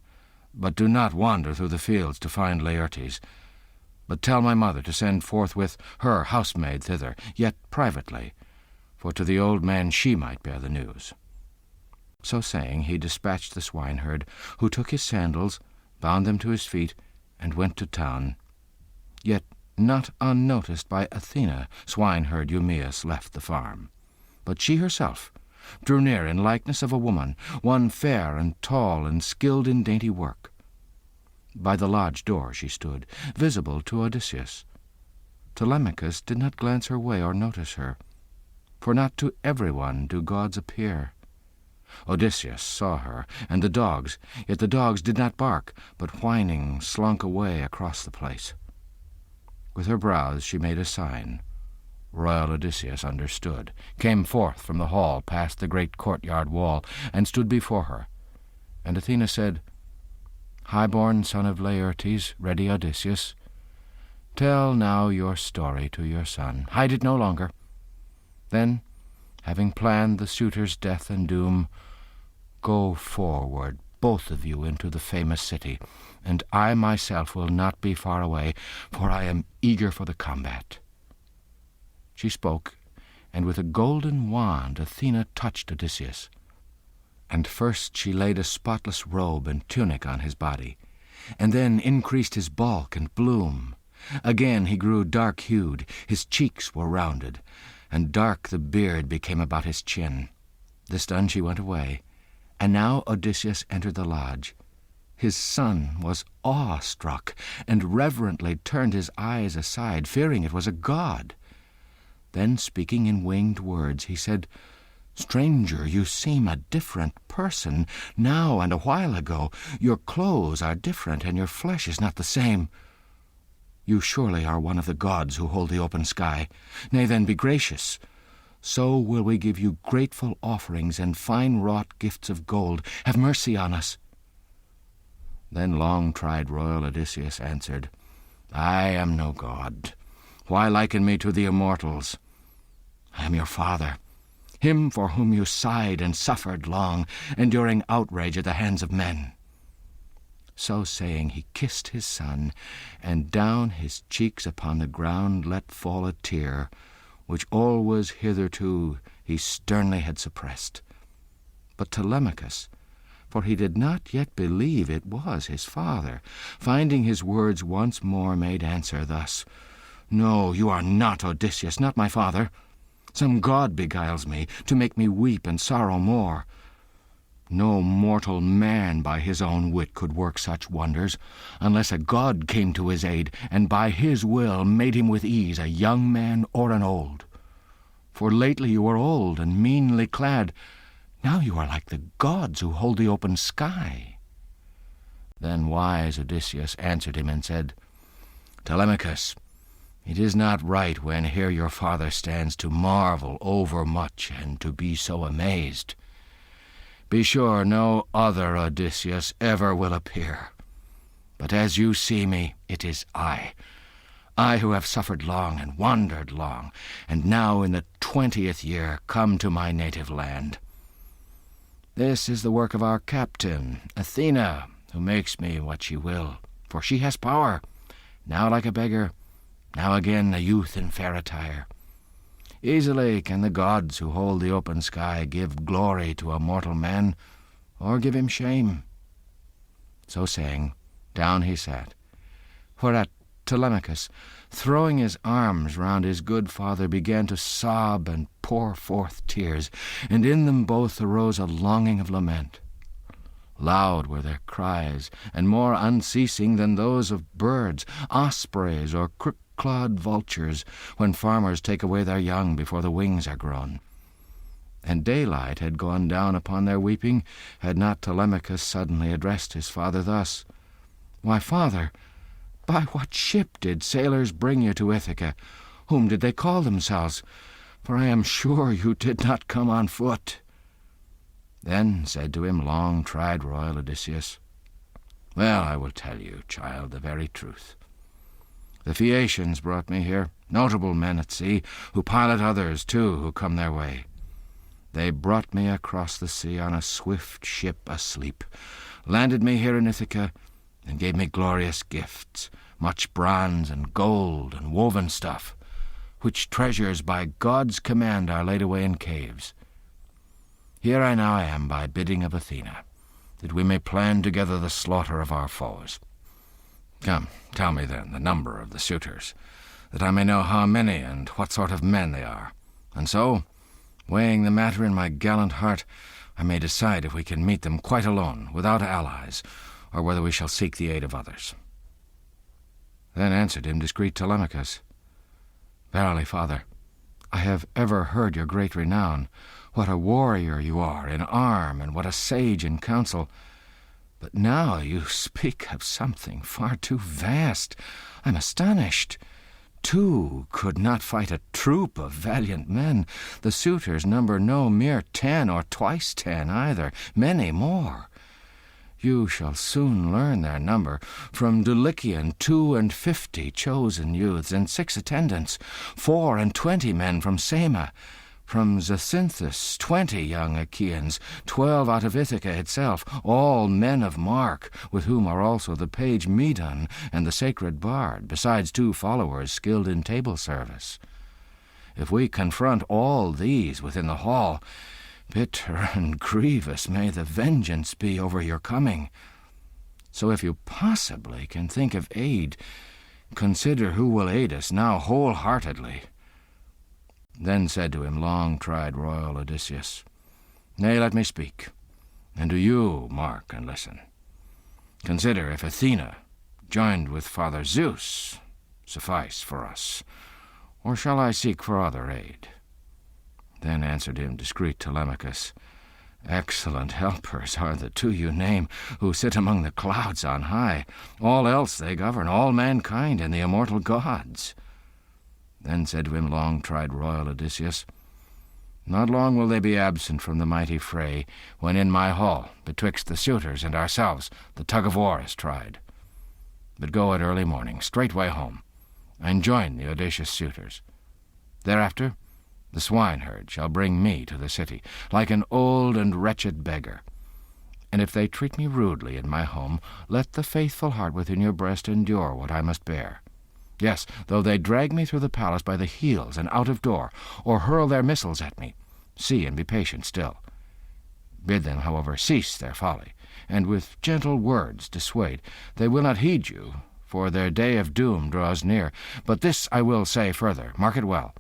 A: but do not wander through the fields to find Laertes. But tell my mother to send forthwith her housemaid thither, yet privately, for to the old man she might bear the news. So saying, he dispatched the swineherd, who took his sandals, bound them to his feet, and went to town. Yet not unnoticed by Athena, swineherd Eumaeus left the farm. But she herself drew near in likeness of a woman, one fair and tall and skilled in dainty work. By the lodge door she stood, visible to Odysseus. Telemachus did not glance her way or notice her, for not to everyone do gods appear. Odysseus saw her, and the dogs, yet the dogs did not bark, but whining slunk away across the place. With her brows she made a sign. Royal Odysseus understood, came forth from the hall past the great courtyard wall, and stood before her. And Athena said, High-born son of Laertes, ready Odysseus, tell now your story to your son. Hide it no longer. Then, having planned the suitor's death and doom, go forward, both of you, into the famous city, and I myself will not be far away, for I am eager for the combat. She spoke, and with a golden wand Athena touched Odysseus. And first she laid a spotless robe and tunic on his body, and then increased his bulk and bloom. Again he grew dark-hued, his cheeks were rounded, and dark the beard became about his chin. This done she went away, and now Odysseus entered the lodge. His son was awe-struck, and reverently turned his eyes aside, fearing it was a god. Then, speaking in winged words, he said, Stranger, you seem a different person now and a while ago. Your clothes are different, and your flesh is not the same. You surely are one of the gods who hold the open sky. Nay, then, be gracious. so will we give you grateful offerings and fine-wrought gifts of gold. Have mercy on us." Then long-tried royal Odysseus answered, "I am no god. Why liken me to the immortals? I am your father, him for whom you sighed and suffered long, enduring outrage at the hands of men." So saying, he kissed his son, and down his cheeks upon the ground let fall a tear, which always hitherto he sternly had suppressed. But Telemachus, for he did not yet believe it was his father, finding his words once more, made answer thus, "No, you are not Odysseus, not my father. Some god beguiles me, to make me weep and sorrow more. No mortal man by his own wit could work such wonders, unless a god came to his aid, and by his will made him with ease a young man or an old. For lately you were old and meanly clad, now you are like the gods who hold the open sky." Then wise Odysseus answered him and said, "Telemachus, it is not right when here your father stands to marvel overmuch and to be so amazed. Be sure no other Odysseus ever will appear. But as you see me, it is I who have suffered long and wandered long, and now in the 20th year come to my native land. This is the work of our captain, Athena, who makes me what she will, for she has power, now like a beggar, now again a youth in fair attire. Easily can the gods who hold the open sky give glory to a mortal man, or give him shame." So saying, down he sat, whereat Telemachus, throwing his arms round his good father, began to sob and pour forth tears, and in them both arose a longing of lament. Loud were their cries, and more unceasing than those of birds, ospreys, or crook-clawed vultures, when farmers take away their young before the wings are grown. And daylight had gone down upon their weeping, had not Telemachus suddenly addressed his father thus, "Why, father, by what ship did sailors bring you to Ithaca? Whom did they call themselves? For I am sure you did not come on foot." Then said to him long-tried royal Odysseus, "Well, I will tell you, child, the very truth. The Phaeacians brought me here, notable men at sea, who pilot others, too, who come their way. They brought me across the sea on a swift ship asleep, landed me here in Ithaca, and gave me glorious gifts, much bronze and gold and woven stuff, which treasures by God's command are laid away in caves. Here I now am by bidding of Athena, that we may plan together the slaughter of our foes. Come, tell me then the number of the suitors, that I may know how many and what sort of men they are, and so, weighing the matter in my gallant heart, I may decide if we can meet them quite alone, without allies, or whether we shall seek the aid of others." Then answered him discreet Telemachus, "Verily, father, I have ever heard your great renown, what a warrior you are in arm, and what a sage in counsel. But now you speak of something far too vast. I am astonished. 2 could not fight a troop of valiant men. The suitors number no mere 10, or twice 10 either, many more. You shall soon learn their number. From Dulichian 52 chosen youths, and 6 attendants, 24 men from Sema, from Zacynthus 20 young Achaeans, 12 out of Ithaca itself, all men of mark, with whom are also the page Medon and the sacred bard, besides 2 followers skilled in table service. If we confront all these within the hall, bitter and grievous may the vengeance be over your coming. So if you possibly can think of aid, consider who will aid us now wholeheartedly." Then said to him long-tried royal Odysseus, "Nay, let me speak, and do you mark and listen. Consider if Athena, joined with Father Zeus, suffice for us, or shall I seek for other aid?" Then answered him discreet Telemachus, "Excellent helpers are the 2 you name, who sit among the clouds on high. All else they govern, all mankind and the immortal gods." Then said to him long-tried royal Odysseus, Not long will they be absent from the mighty fray, when in my hall, betwixt the suitors and ourselves, the tug-of-war is tried. But go at early morning, straightway home, and join the audacious suitors. Thereafter the swineherd shall bring me to the city, like an old and wretched beggar. And if they treat me rudely in my home, let the faithful heart within your breast endure what I must bear. Yes, though they drag me through the palace by the heels and out of door, or hurl their missiles at me, see and be patient still. Bid them, however, cease their folly, and with gentle words dissuade. They will not heed you, for their day of doom draws near. But this I will say further, mark it well.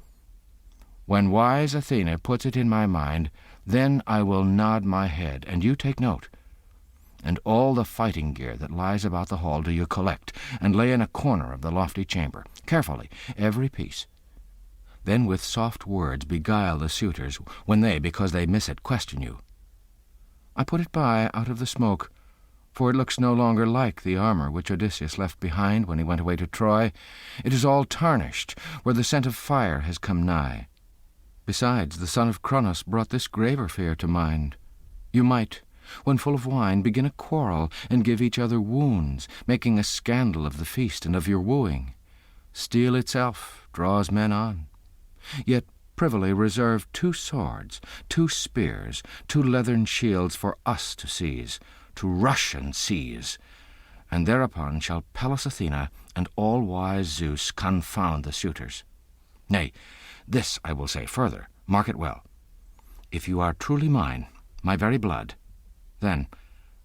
A: When wise Athena puts it in my mind, then I will nod my head, and you take note. And all the fighting gear that lies about the hall do you collect, and lay in a corner of the lofty chamber, carefully, every piece. Then with soft words beguile the suitors, when they, because they miss it, question you. I put it by out of the smoke, for it looks no longer like the armor which Odysseus left behind when he went away to Troy. It is all tarnished, where the scent of fire has come nigh. Besides, the son of Cronos brought this graver fear to mind. You might, when full of wine, begin a quarrel, and give each other wounds, making a scandal of the feast and of your wooing. Steel itself draws men on. Yet privily reserve 2 swords, 2 spears, 2 leathern shields for us to seize, to rush and seize. And thereupon shall Pallas Athena and all-wise Zeus confound the suitors. Nay, this I will say further, mark it well. If you are truly mine, my very blood, then,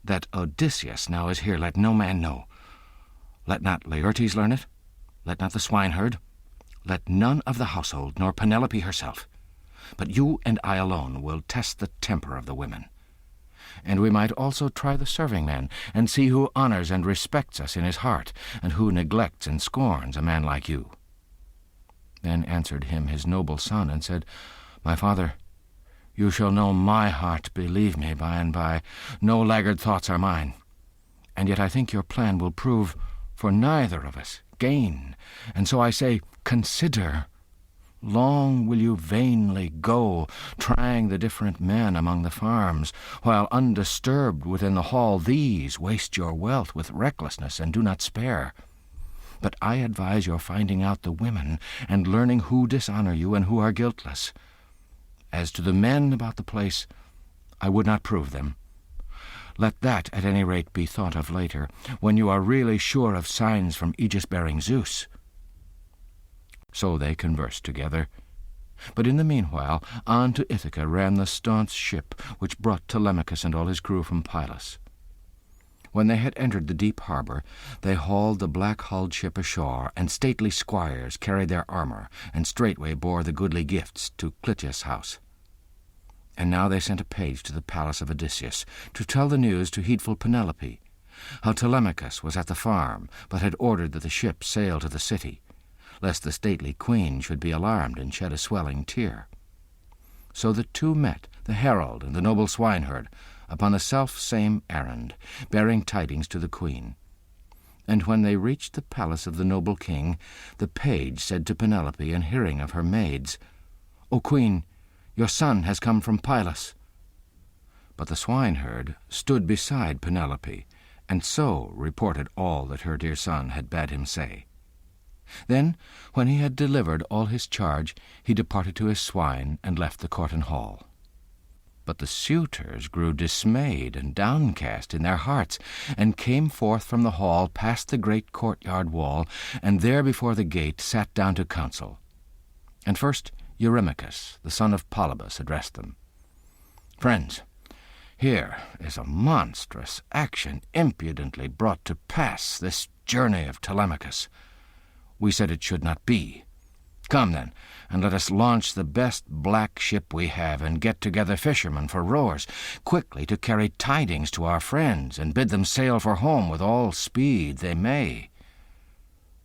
A: that Odysseus now is here, let no man know. Let not Laertes learn it, let not the swineherd, let none of the household, nor Penelope herself. But you and I alone will test the temper of the women. And we might also try the serving men, and see who honors and respects us in his heart, and who neglects and scorns a man like you. Then answered him his noble son, and said, My father, you shall know my heart, believe me, by and by. No laggard thoughts are mine. And yet I think your plan will prove, for neither of us, gain. And so I say, consider. Long will you vainly go, trying the different men among the farms, while undisturbed within the hall these waste your wealth with recklessness and do not spare. But I advise your finding out the women, and learning who dishonor you and who are guiltless. As to the men about the place, I would not prove them. Let that, at any rate, be thought of later, when you are really sure of signs from aegis-bearing Zeus. So they conversed together. But in the meanwhile, on to Ithaca ran the staunch ship which brought Telemachus and all his crew from Pylos. When they had entered the deep harbour, they hauled the black-hulled ship ashore, and stately squires carried their armour, and straightway bore the goodly gifts to Clytius' house. And now they sent a page to the palace of Odysseus, to tell the news to heedful Penelope, how Telemachus was at the farm, but had ordered that the ship sail to the city, lest the stately queen should be alarmed and shed a swelling tear. So the two met, the herald and the noble swineherd, upon the self-same errand, bearing tidings to the queen. And when they reached the palace of the noble king, the page said to Penelope in hearing of her maids, O queen, your son has come from Pylos. But the swineherd stood beside Penelope, and so reported all that her dear son had bade him say. Then, when he had delivered all his charge, he departed to his swine, and left the court and hall. But the suitors grew dismayed and downcast in their hearts, and came forth from the hall past the great courtyard wall, and there before the gate sat down to counsel. And first Eurymachus, the son of Polybus, addressed them. Friends, here is a monstrous action impudently brought to pass, this journey of Telemachus. We said it should not be. Come, then, and let us launch the best black ship we have, and get together fishermen for rowers, quickly to carry tidings to our friends, and bid them sail for home with all speed they may.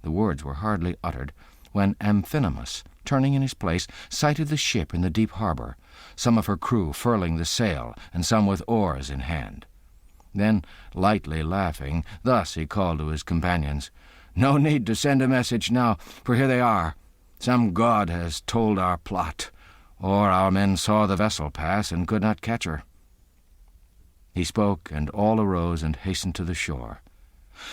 A: The words were hardly uttered, when Amphinomus, turning in his place, sighted the ship in the deep harbour, some of her crew furling the sail, and some with oars in hand. Then, lightly laughing, thus he called to his companions, No need to send a message now, for here they are. Some god has told our plot, or our men saw the vessel pass and could not catch her." He spoke, and all arose and hastened to the shore.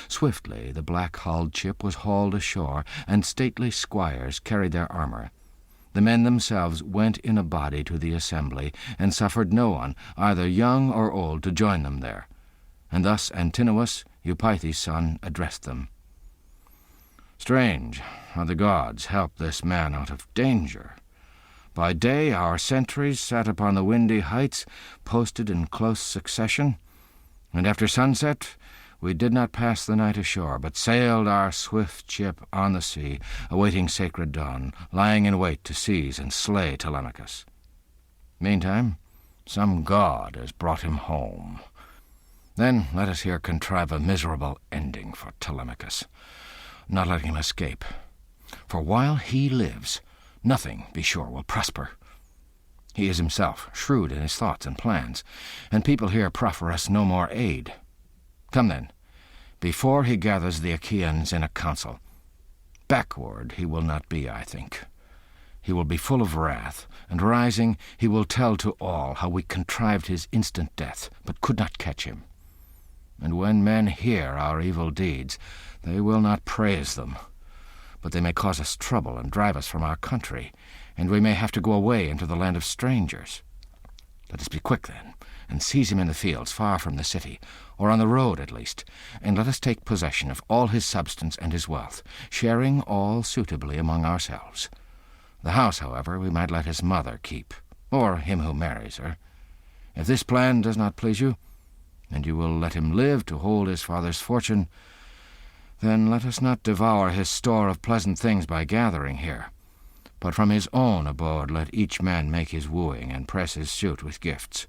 A: Swiftly the black-hulled ship was hauled ashore, and stately squires carried their armour. The men themselves went in a body to the assembly, and suffered no one, either young or old, to join them there. And thus Antinous, Eupeithes' son, addressed them. "Strange how the gods help this man out of danger. By day our sentries sat upon the windy heights, posted in close succession, and after sunset we did not pass the night ashore, but sailed our swift ship on the sea, awaiting sacred dawn, lying in wait to seize and slay Telemachus. Meantime, some god has brought him home. Then let us here contrive a miserable ending for Telemachus, not letting him escape. For while he lives, nothing, be sure, will prosper. He is himself shrewd in his thoughts and plans, and people here proffer us no more aid. Come then, before he gathers the Achaeans in a council. Backward he will not be, I think. He will be full of wrath, and rising he will tell to all how we contrived his instant death, but could not catch him. And when men hear our evil deeds, they will not praise them, but they may cause us trouble and drive us from our country, and we may have to go away into the land of strangers. Let us be quick, then, and seize him in the fields far from the city, or on the road at least, and let us take possession of all his substance and his wealth, sharing all suitably among ourselves. The house, however, we might let his mother keep, or him who marries her. If this plan does not please you, and you will let him live to hold his father's fortune, then let us not devour his store of pleasant things by gathering here, but from his own abode let each man make his wooing and press his suit with gifts.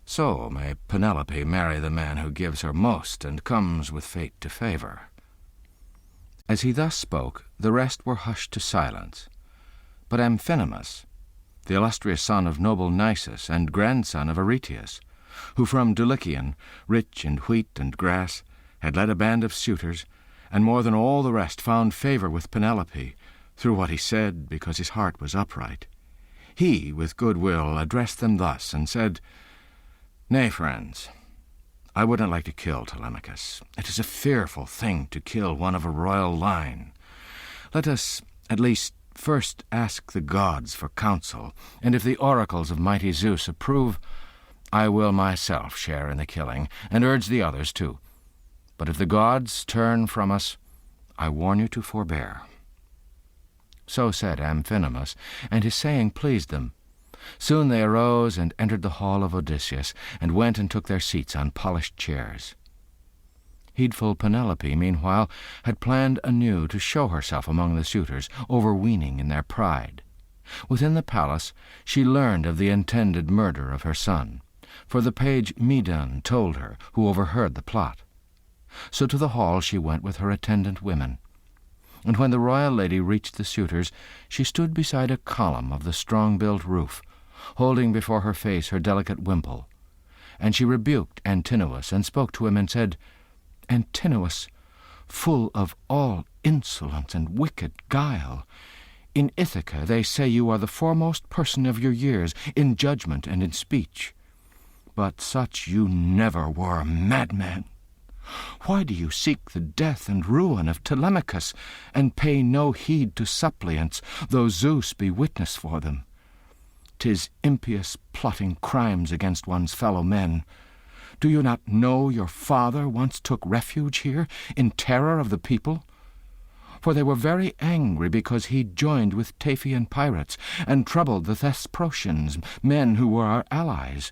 A: So may Penelope marry the man who gives her most and comes with fate to favour." As he thus spoke, the rest were hushed to silence. But Amphinomus, the illustrious son of noble Nisus and grandson of Areteus, who from Dulichion, rich in wheat and grass, had led a band of suitors, and more than all the rest found favour with Penelope, through what he said, because his heart was upright. He, with good will, addressed them thus, and said, "Nay, friends, I would not like to kill Telemachus. It is a fearful thing to kill one of a royal line. Let us, at least, first ask the gods for counsel, and if the oracles of mighty Zeus approve, I will myself share in the killing, and urge the others too. But if the gods turn from us, I warn you to forbear." So said Amphinomus, and his saying pleased them. Soon they arose and entered the hall of Odysseus, and went and took their seats on polished chairs. Heedful Penelope, meanwhile, had planned anew to show herself among the suitors, overweening in their pride. Within the palace she learned of the intended murder of her son, for the page Medon told her, who overheard the plot. So to the hall she went with her attendant women. And when the royal lady reached the suitors, she stood beside a column of the strong-built roof, holding before her face her delicate wimple. And she rebuked Antinous, and spoke to him, and said, "Antinous, full of all insolence and wicked guile, in Ithaca they say you are the foremost person of your years, in judgment and in speech. But such you never were, madman. Why do you seek the death and ruin of Telemachus, and pay no heed to suppliants, though Zeus be witness for them? 'Tis impious plotting crimes against one's fellow men. Do you not know your father once took refuge here, in terror of the people? For they were very angry because he joined with Taphian pirates, and troubled the Thesprotians, men who were our allies.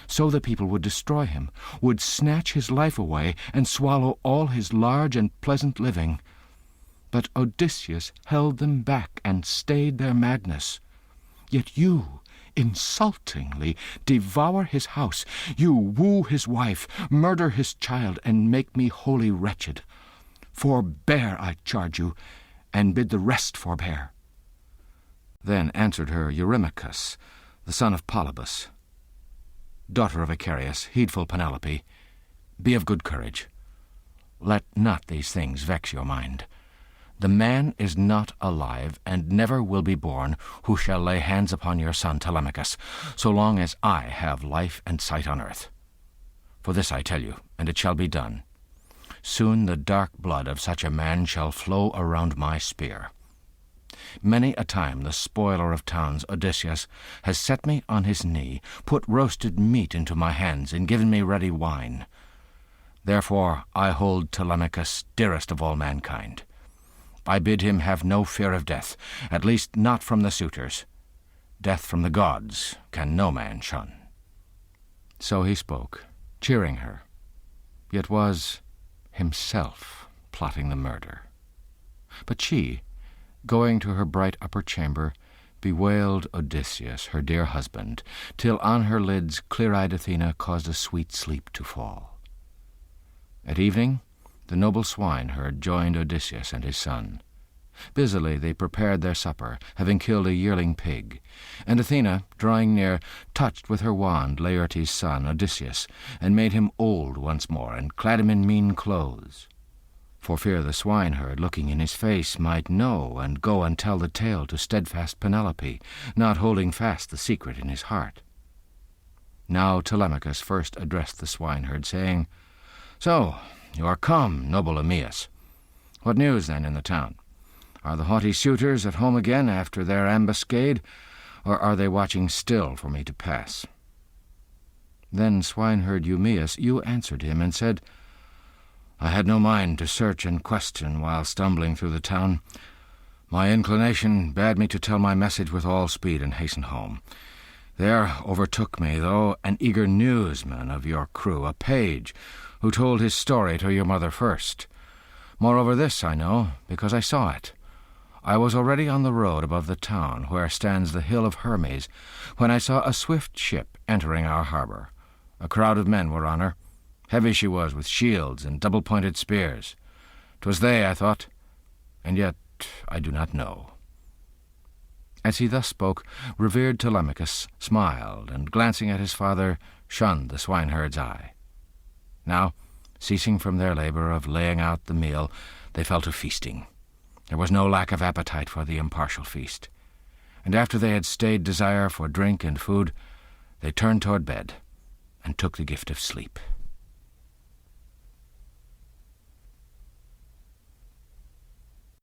A: So the people would destroy him, would snatch his life away, and swallow all his large and pleasant living. But Odysseus held them back and stayed their madness. Yet you, insultingly, devour his house, you woo his wife, murder his child, and make me wholly wretched. Forbear, I charge you, and bid the rest forbear." Then answered her Eurymachus, the son of Polybus, "Daughter of Icarius, heedful Penelope, be of good courage. Let not these things vex your mind. The man is not alive, and never will be born, who shall lay hands upon your son Telemachus, so long as I have life and sight on earth. For this I tell you, and it shall be done. Soon the dark blood of such a man shall flow around my spear. Many a time the spoiler of towns, Odysseus, has set me on his knee, put roasted meat into my hands, and given me ready wine. Therefore I hold Telemachus dearest of all mankind. I bid him have no fear of death, at least not from the suitors. Death from the gods can no man shun." So he spoke, cheering her, yet was himself plotting the murder. But she, going to her bright upper chamber, bewailed Odysseus, her dear husband, till on her lids clear-eyed Athena caused a sweet sleep to fall. At evening the noble swineherd joined Odysseus and his son. Busily they prepared their supper, having killed a yearling pig, and Athena, drawing near, touched with her wand Laertes' son, Odysseus, and made him old once more, and clad him in mean clothes, for fear the swineherd, looking in his face, might know and go and tell the tale to steadfast Penelope, not holding fast the secret in his heart. Now Telemachus first addressed the swineherd, saying, "So, you are come, noble Aeneas. What news, then, in the town? Are the haughty suitors at home again after their ambuscade, or are they watching still for me to pass?" Then swineherd Eumaeus answered him, and said, "I had no mind to search and question while stumbling through the town. My inclination bade me to tell my message with all speed and hasten home. There overtook me, though, an eager newsman of your crew, a page, who told his story to your mother first. Moreover, this I know, because I saw it. I was already on the road above the town, where stands the hill of Hermes, when I saw a swift ship entering our harbour. A crowd of men were on her. Heavy she was, with shields and double-pointed spears. 'Twas they, I thought, and yet I do not know." As he thus spoke, revered Telemachus smiled, and glancing at his father, shunned the swineherd's eye. Now, ceasing from their labour of laying out the meal, they fell to feasting. There was no lack of appetite for the impartial feast, and after they had stayed desire for drink and food, they turned toward bed, and took the gift of sleep.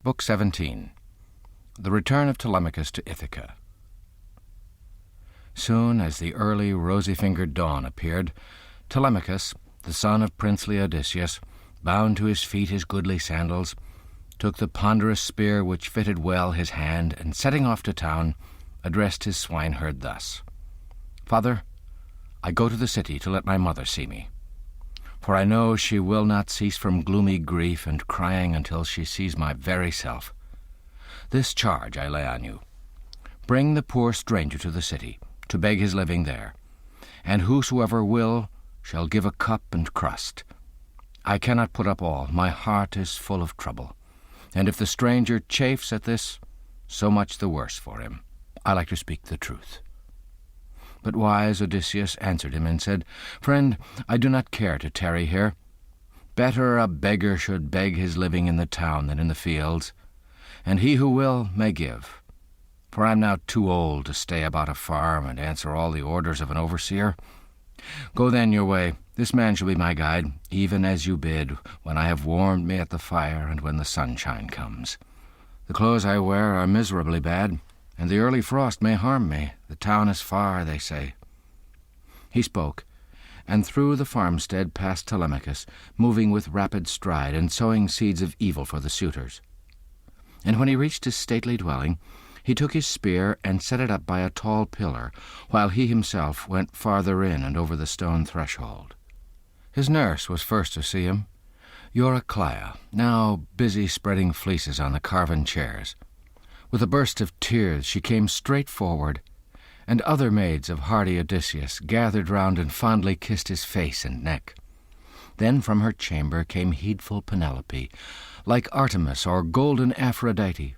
A: Book 17. The Return of Telemachus to Ithaca. Soon as the early rosy-fingered dawn appeared, Telemachus, the son of princely Odysseus, bound to his feet his goodly sandals, took the ponderous spear which fitted well his hand, and setting off to town, addressed his swineherd thus: "Father, I go to the city to let my mother see me, for I know she will not cease from gloomy grief and crying until she sees my very self. This charge I lay on you: bring the poor stranger to the city, to beg his living there, and whosoever will shall give a cup and crust. I cannot put up all, my heart is full of trouble, and if the stranger chafes at this, so much the worse for him. I like to speak the truth." But wise Odysseus answered him and said, "Friend, I do not care to tarry here. Better a beggar should beg his living in the town than in the fields, and he who will may give, for I am now too old to stay about a farm and answer all the orders of an overseer. Go then your way. This man shall be my guide, even as you bid, when I have warmed me at the fire and when the sunshine comes. The clothes I wear are miserably bad, and the early frost may harm me. The town is far, they say." He spoke, and through the farmstead passed Telemachus, moving with rapid stride and sowing seeds of evil for the suitors. And when he reached his stately dwelling, he took his spear and set it up by a tall pillar, while he himself went farther in and over the stone threshold. His nurse was first to see him, Eurycleia, now busy spreading fleeces on the carven chairs. With a burst of tears she came straight forward, and other maids of hardy Odysseus gathered round and fondly kissed his face and neck. Then from her chamber came heedful Penelope, like Artemis or golden Aphrodite.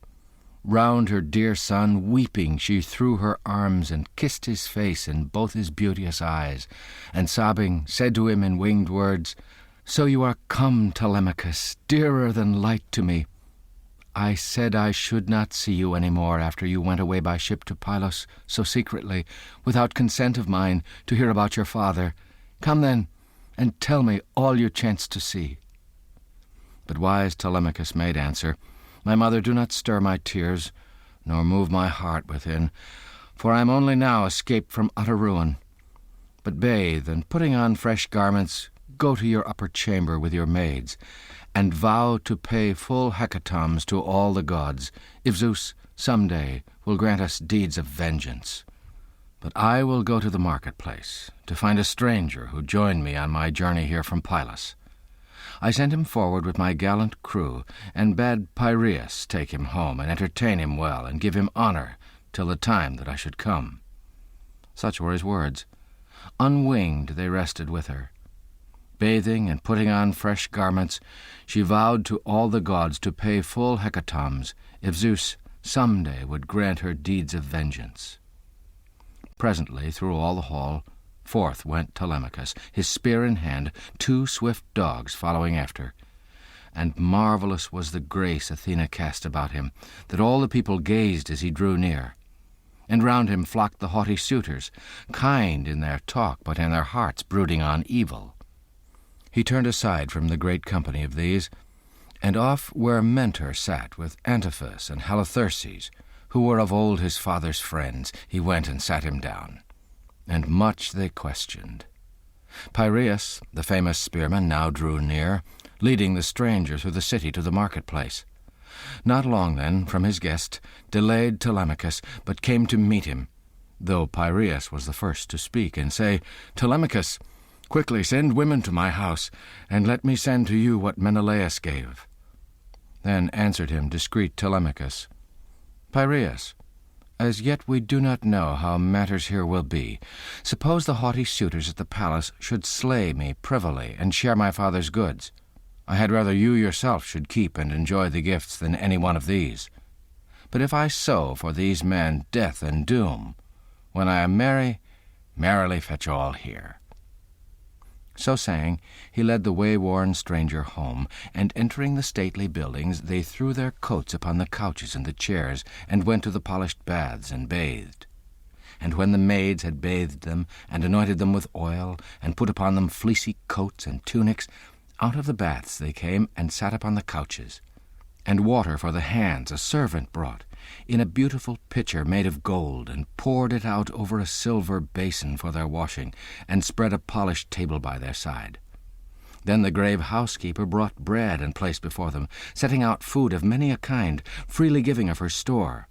A: Round her dear son, weeping, she threw her arms and kissed his face and both his beauteous eyes, and sobbing said to him in winged words, "So you are come, Telemachus, dearer than light to me. I said I should not see you any more after you went away by ship to Pylos so secretly, without consent of mine, to hear about your father. Come then, and tell me all you chance to see." But wise Telemachus made answer, "My mother, do not stir my tears, nor move my heart within, for I am only now escaped from utter ruin. But bathe, and putting on fresh garments, go to your upper chamber with your maids, and vow to pay full hecatombs to all the gods, if Zeus some day will grant us deeds of vengeance. But I will go to the marketplace, to find a stranger who joined me on my journey here from Pylos. I sent him forward with my gallant crew, and bade Piraeus take him home, and entertain him well, and give him honor till the time that I should come." Such were his words. Unwinged they rested with her. Bathing and putting on fresh garments, she vowed to all the gods to pay full hecatombs, if Zeus some day would grant her deeds of vengeance. Presently, through all the hall, forth went Telemachus, his spear in hand, 2 swift dogs following after. And marvellous was the grace Athena cast about him, that all the people gazed as he drew near. And round him flocked the haughty suitors, kind in their talk, but in their hearts brooding on evil. He turned aside from the great company of these, and off where Mentor sat with Antiphus and Halitherses, who were of old his father's friends, he went and sat him down. And much they questioned. Piraeus, the famous spearman, now drew near, leading the stranger through the city to the marketplace. Not long then from his guest delayed Telemachus, but came to meet him, though Piraeus was the first to speak, and say, "Telemachus, quickly send women to my house, and let me send to you what Menelaus gave." Then answered him discreet Telemachus, "Piraeus, as yet we do not know how matters here will be. Suppose the haughty suitors at the palace should slay me privily and share my father's goods. I had rather you yourself should keep and enjoy the gifts than any one of these. But if I sow for these men death and doom, when I am merry, merrily fetch all here." So saying, he led the way-worn stranger home, and entering the stately buildings, they threw their coats upon the couches and the chairs, and went to the polished baths and bathed. And when the maids had bathed them, and anointed them with oil, and put upon them fleecy coats and tunics, out of the baths they came and sat upon the couches. And water for the hands a servant brought, in a beautiful pitcher made of gold, and poured it out over a silver basin for their washing, and spread a polished table by their side. Then the grave housekeeper brought bread and placed before them, setting out food of many a kind, freely giving of her store.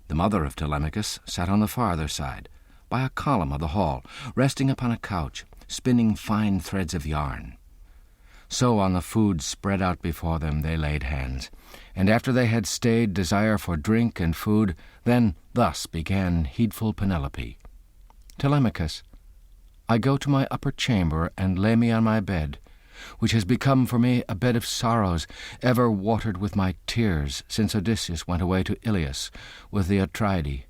A: The mother of Telemachus sat on the farther side, by a column of the hall, resting upon a couch, spinning fine threads of yarn. So on the food spread out before them they laid hands, and after they had stayed desire for drink and food, then thus began heedful Penelope. "Telemachus, I go to my upper chamber and lay me on my bed, which has become for me a bed of sorrows, ever watered with my tears since Odysseus went away to Ilios with the Atridae,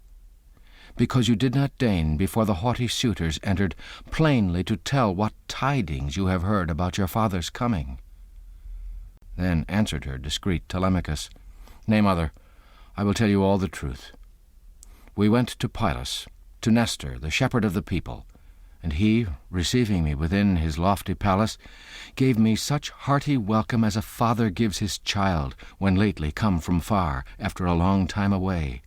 A: because you did not deign, before the haughty suitors entered, plainly to tell what tidings you have heard about your father's coming." Then answered her discreet Telemachus, "Nay, mother, I will tell you all the truth. We went to Pylos, to Nestor, the shepherd of the people, and he, receiving me within his lofty palace, gave me such hearty welcome as a father gives his child when lately come from far, after a long time away.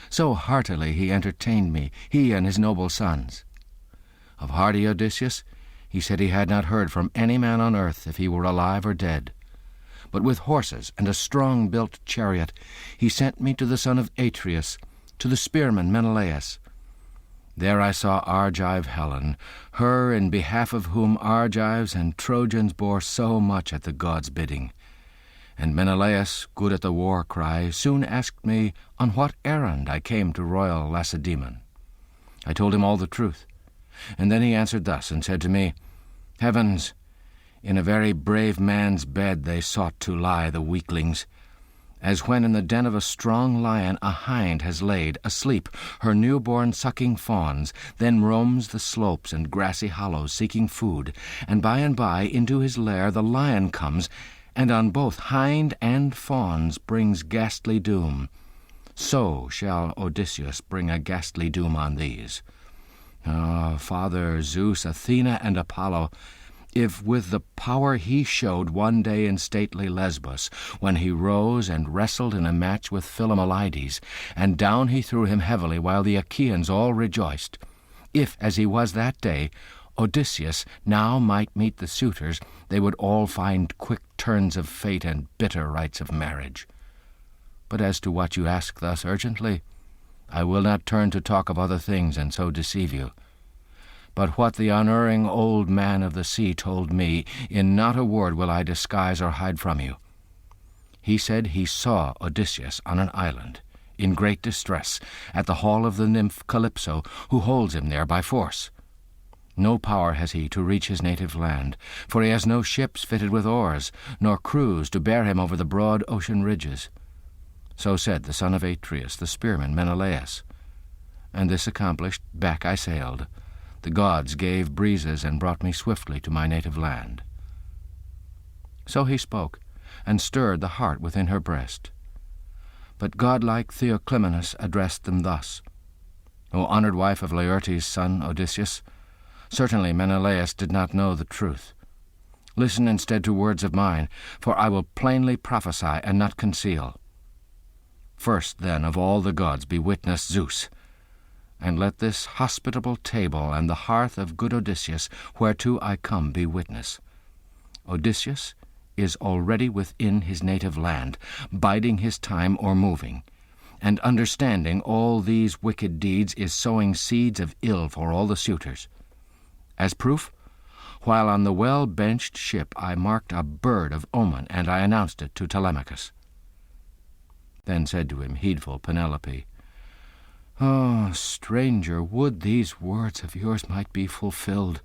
A: So heartily he entertained me, he and his noble sons. Of hardy Odysseus, he said he had not heard from any man on earth if he were alive or dead. But with horses and a strong-built chariot he sent me to the son of Atreus, to the spearman Menelaus. There I saw Argive Helen, her in behalf of whom Argives and Trojans bore so much at the gods' bidding. And Menelaus, good at the war cry, soon asked me on what errand I came to royal Lacedaemon. I told him all the truth, and then he answered thus, and said to me, "Heavens, in a very brave man's bed they sought to lie, the weaklings, as when in the den of a strong lion a hind has laid, asleep, her newborn sucking fawns, then roams the slopes and grassy hollows seeking food, and by into his lair the lion comes, and on both hind and fawns brings ghastly doom, so shall Odysseus bring a ghastly doom on these. Ah, Father Zeus, Athena, and Apollo, if with the power he showed one day in stately Lesbos, when he rose and wrestled in a match with Philomelides, and down he threw him heavily while the Achaeans all rejoiced, if, as he was that day, Odysseus now might meet the suitors, they would all find quick turns of fate and bitter rites of marriage. But as to what you ask thus urgently, I will not turn to talk of other things and so deceive you. But what the unerring old man of the sea told me, in not a word will I disguise or hide from you. He said he saw Odysseus on an island, in great distress, at the hall of the nymph Calypso, who holds him there by force. No power has he to reach his native land, for he has no ships fitted with oars, nor crews to bear him over the broad ocean ridges. So said the son of Atreus, the spearman Menelaus. And this accomplished, back I sailed. The gods gave breezes and brought me swiftly to my native land. So he spoke, and stirred the heart within her breast. But godlike Theoclymenus addressed them thus: O honored wife of Laertes' son Odysseus, certainly Menelaus did not know the truth. Listen instead to words of mine, for I will plainly prophesy and not conceal. First, then, of all the gods be witness Zeus, and let this hospitable table and the hearth of good Odysseus, whereto I come, be witness. Odysseus is already within his native land, biding his time or moving, and understanding all these wicked deeds is sowing seeds of ill for all the suitors. As proof, while on the well-benched ship I marked a bird of omen, and I announced it to Telemachus. Then said to him heedful Penelope, Oh, stranger, would these words of yours might be fulfilled.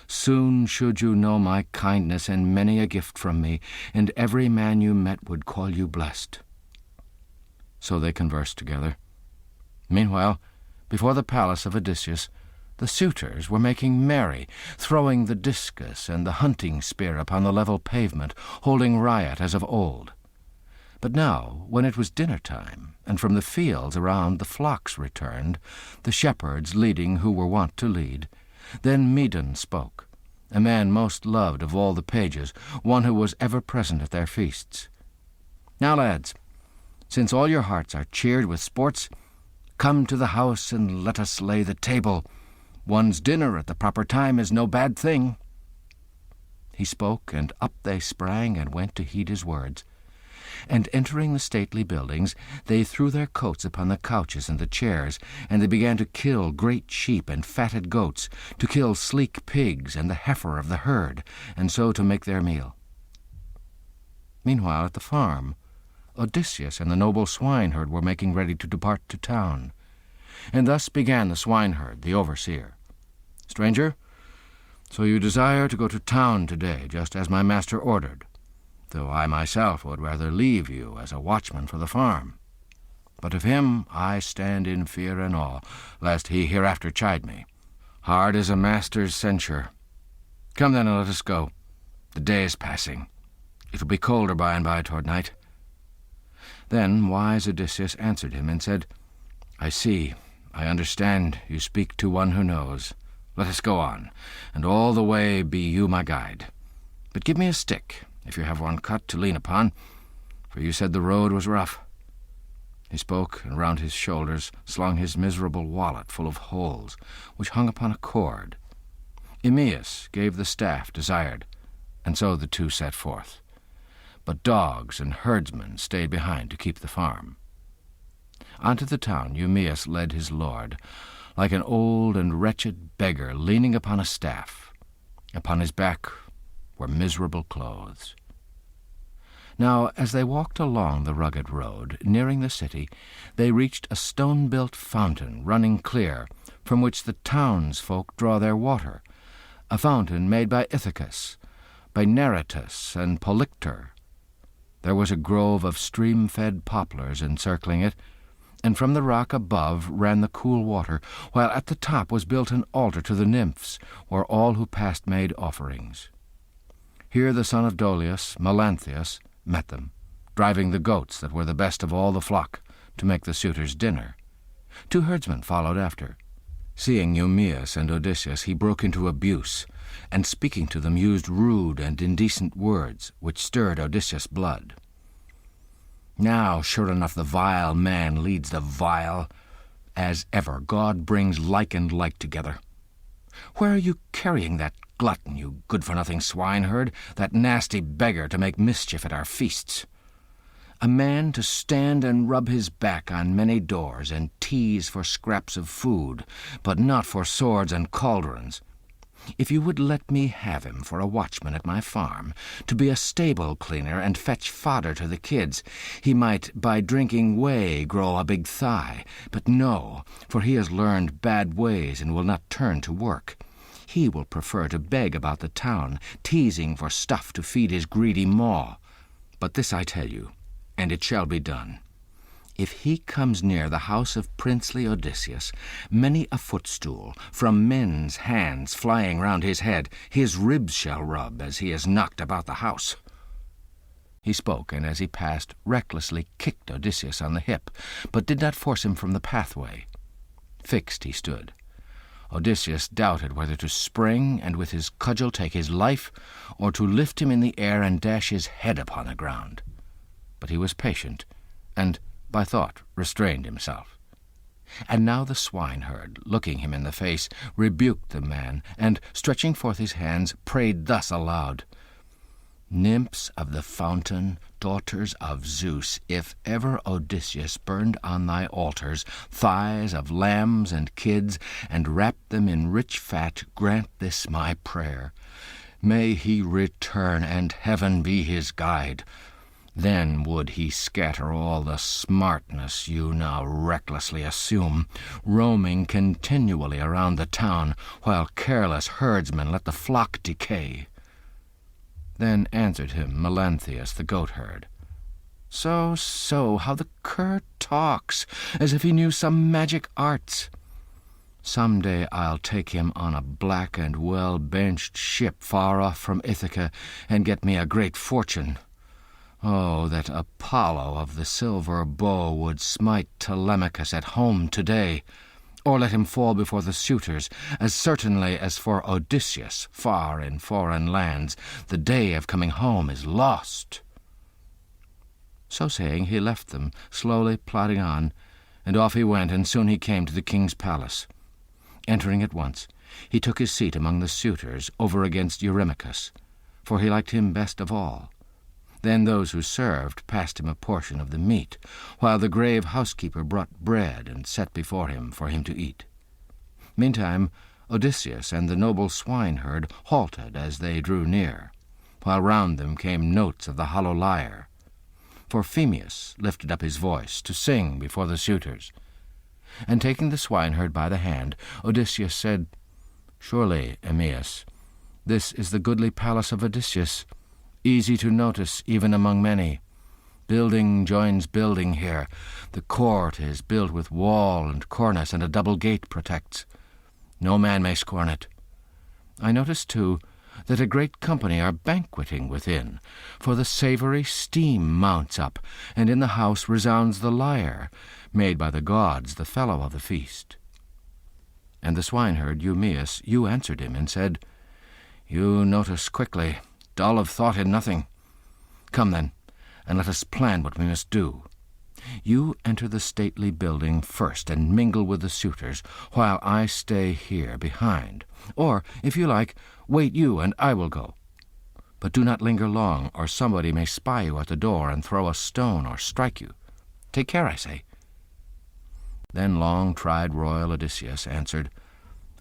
A: Soon should you know my kindness and many a gift from me, and every man you met would call you blessed. So they conversed together. Meanwhile, before the palace of Odysseus, the suitors were making merry, throwing the discus and the hunting spear upon the level pavement, holding riot as of old. But now, when it was dinner-time, and from the fields around the flocks returned, the shepherds leading who were wont to lead, then Medon spoke, a man most loved of all the pages, one who was ever present at their feasts. Now, lads, since all your hearts are cheered with sports, come to the house and let us lay the table. One's dinner at the proper time is no bad thing. He spoke, and up they sprang and went to heed his words. And entering the stately buildings, they threw their coats upon the couches and the chairs, and they began to kill great sheep and fatted goats, to kill sleek pigs and the heifer of the herd, and so to make their meal. Meanwhile, at the farm, Odysseus and the noble swineherd were making ready to depart to town. And thus began the swineherd, the overseer. Stranger, so you desire to go to town today, just as my master ordered, though I myself would rather leave you as a watchman for the farm. But of him I stand in fear and awe, lest he hereafter chide me. Hard is a master's censure. Come then and let us go. The day is passing. It will be colder by and by toward night. Then wise Odysseus answered him and said, I see, I understand, you speak to one who knows. Let us go on, and all the way be you my guide. But give me a stick, if you have one cut, to lean upon, for you said the road was rough. He spoke, and round his shoulders slung his miserable wallet full of holes, which hung upon a cord. Aeneas gave the staff desired, and so the two set forth. But dogs and herdsmen stayed behind to keep the farm. Unto the town Eumaeus led his lord, like an old and wretched beggar leaning upon a staff. Upon his back were miserable clothes. Now, as they walked along the rugged road, nearing the city, they reached a stone-built fountain running clear, from which the townsfolk draw their water, a fountain made by Ithacus, by Neritus and Polyctor. There was a grove of stream-fed poplars encircling it, and from the rock above ran the cool water, while at the top was built an altar to the nymphs, where all who passed made offerings. Here the son of Dolius, Melanthius, met them, driving the goats that were the best of all the flock, to make the suitors dinner. 2 herdsmen followed after. Seeing Eumaeus and Odysseus, he broke into abuse, and speaking to them used rude and indecent words, which stirred Odysseus' blood. Now, sure enough, the vile man leads the vile. As ever, God brings like and like together. Where are you carrying that glutton, you good-for-nothing swineherd, that nasty beggar to make mischief at our feasts? A man to stand and rub his back on many doors and tease for scraps of food, but not for swords and cauldrons. If you would let me have him for a watchman at my farm, to be a stable cleaner and fetch fodder to the kids, he might by drinking whey grow a big thigh. But no, for he has learned bad ways and will not turn to work. He will prefer to beg about the town, teasing for stuff to feed his greedy maw. But this I tell you, and it shall be done. If he comes near the house of princely Odysseus, many a footstool, from men's hands flying round his head, his ribs shall rub as he is knocked about the house. He spoke, and as he passed, recklessly kicked Odysseus on the hip, but did not force him from the pathway. Fixed he stood. Odysseus doubted whether to spring and with his cudgel take his life, or to lift him in the air and dash his head upon the ground. But he was patient, and by thought restrained himself. And now the swineherd, looking him in the face, rebuked the man, and, stretching forth his hands, prayed thus aloud, Nymphs of the fountain, daughters of Zeus, if ever Odysseus burned on thy altars thighs of lambs and kids, and wrapped them in rich fat, grant this my prayer. May he return, and heaven be his guide. Then would he scatter all the smartness you now recklessly assume, roaming continually around the town, while careless herdsmen let the flock decay. Then answered him Melanthius the goatherd. So, how the cur talks, as if he knew some magic arts. Some day I'll take him on a black and well-benched ship far off from Ithaca, and get me a great fortune. Oh, that Apollo of the silver bow would smite Telemachus at home today, or let him fall before the suitors, as certainly as for Odysseus, far in foreign lands, the day of coming home is lost. So saying, he left them, slowly plodding on, and off he went, and soon he came to the king's palace. Entering at once, he took his seat among the suitors, over against Eurymachus, for he liked him best of all. Then those who served passed him a portion of the meat, while the grave housekeeper brought bread and set before him for him to eat. Meantime, Odysseus and the noble swineherd halted as they drew near, while round them came notes of the hollow lyre. For Phemius lifted up his voice to sing before the suitors. And taking the swineherd by the hand, Odysseus said, Surely, Aeneas, this is the goodly palace of Odysseus, easy to notice even among many. Building joins building here. The court is built with wall and cornice, and a double gate protects. No man may scorn it. I notice, too, that a great company are banqueting within, for the savoury steam mounts up, and in the house resounds the lyre, made by the gods the fellow of the feast. And the swineherd, Eumaeus, answered him, and said, You notice quickly, dull of thought in nothing. Come then, and let us plan what we must do. You enter the stately building first, and mingle with the suitors, while I stay here behind. Or, if you like, wait you, and I will go. But do not linger long, or somebody may spy you at the door and throw a stone or strike you. Take care, I say. Then long-tried royal Odysseus answered,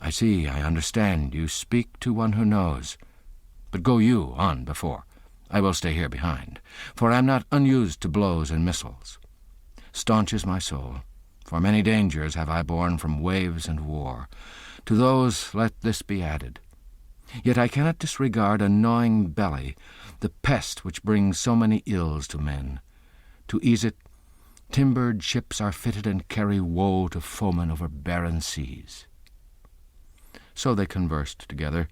A: I see, I understand, you speak to one who knows. But go you on before. I will stay here behind, for I am not unused to blows and missiles. Staunch is my soul, for many dangers have I borne from waves and war. To those let this be added. Yet I cannot disregard a gnawing belly, the pest which brings so many ills to men. To ease it, timbered ships are fitted and carry woe to foemen over barren seas. So they conversed together.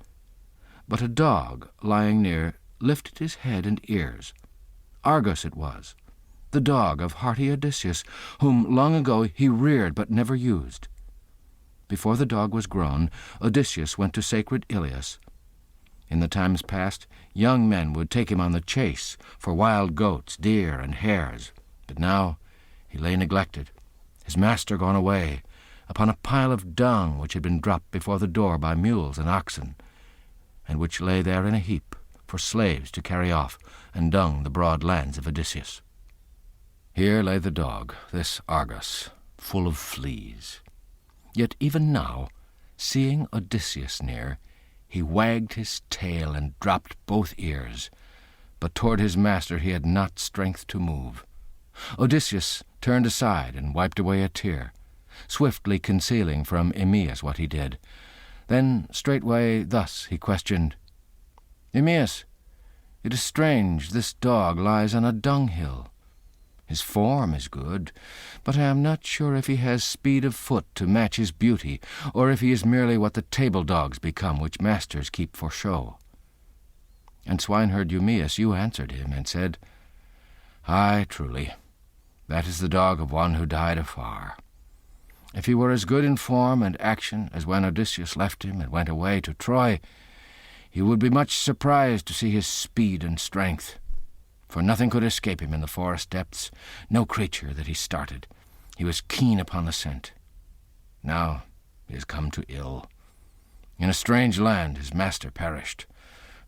A: But a dog, lying near, lifted his head and ears. Argus it was, the dog of hearty Odysseus, whom long ago he reared but never used. Before the dog was grown, Odysseus went to sacred Ilios. In the times past, young men would take him on the chase for wild goats, deer, and hares, but now he lay neglected, his master gone away, upon a pile of dung which had been dropped before the door by mules and oxen, and which lay there in a heap for slaves to carry off and dung the broad lands of Odysseus. Here lay the dog, this Argus, full of fleas. Yet even now, seeing Odysseus near, he wagged his tail and dropped both ears, but toward his master he had not strength to move. Odysseus turned aside and wiped away a tear, swiftly concealing from Aeneas what he did. Then straightway thus he questioned, "Aeneas, it is strange this dog lies on a dunghill. His form is good, but I am not sure if he has speed of foot to match his beauty, or if he is merely what the table dogs become which masters keep for show." And swineherd Eumaeus, you answered him and said, "Aye, truly, that is the dog of one who died afar. If he were as good in form and action as when Odysseus left him and went away to Troy, he would be much surprised to see his speed and strength. For nothing could escape him in the forest depths, no creature that he started. He was keen upon the scent. Now he has come to ill. In a strange land his master perished,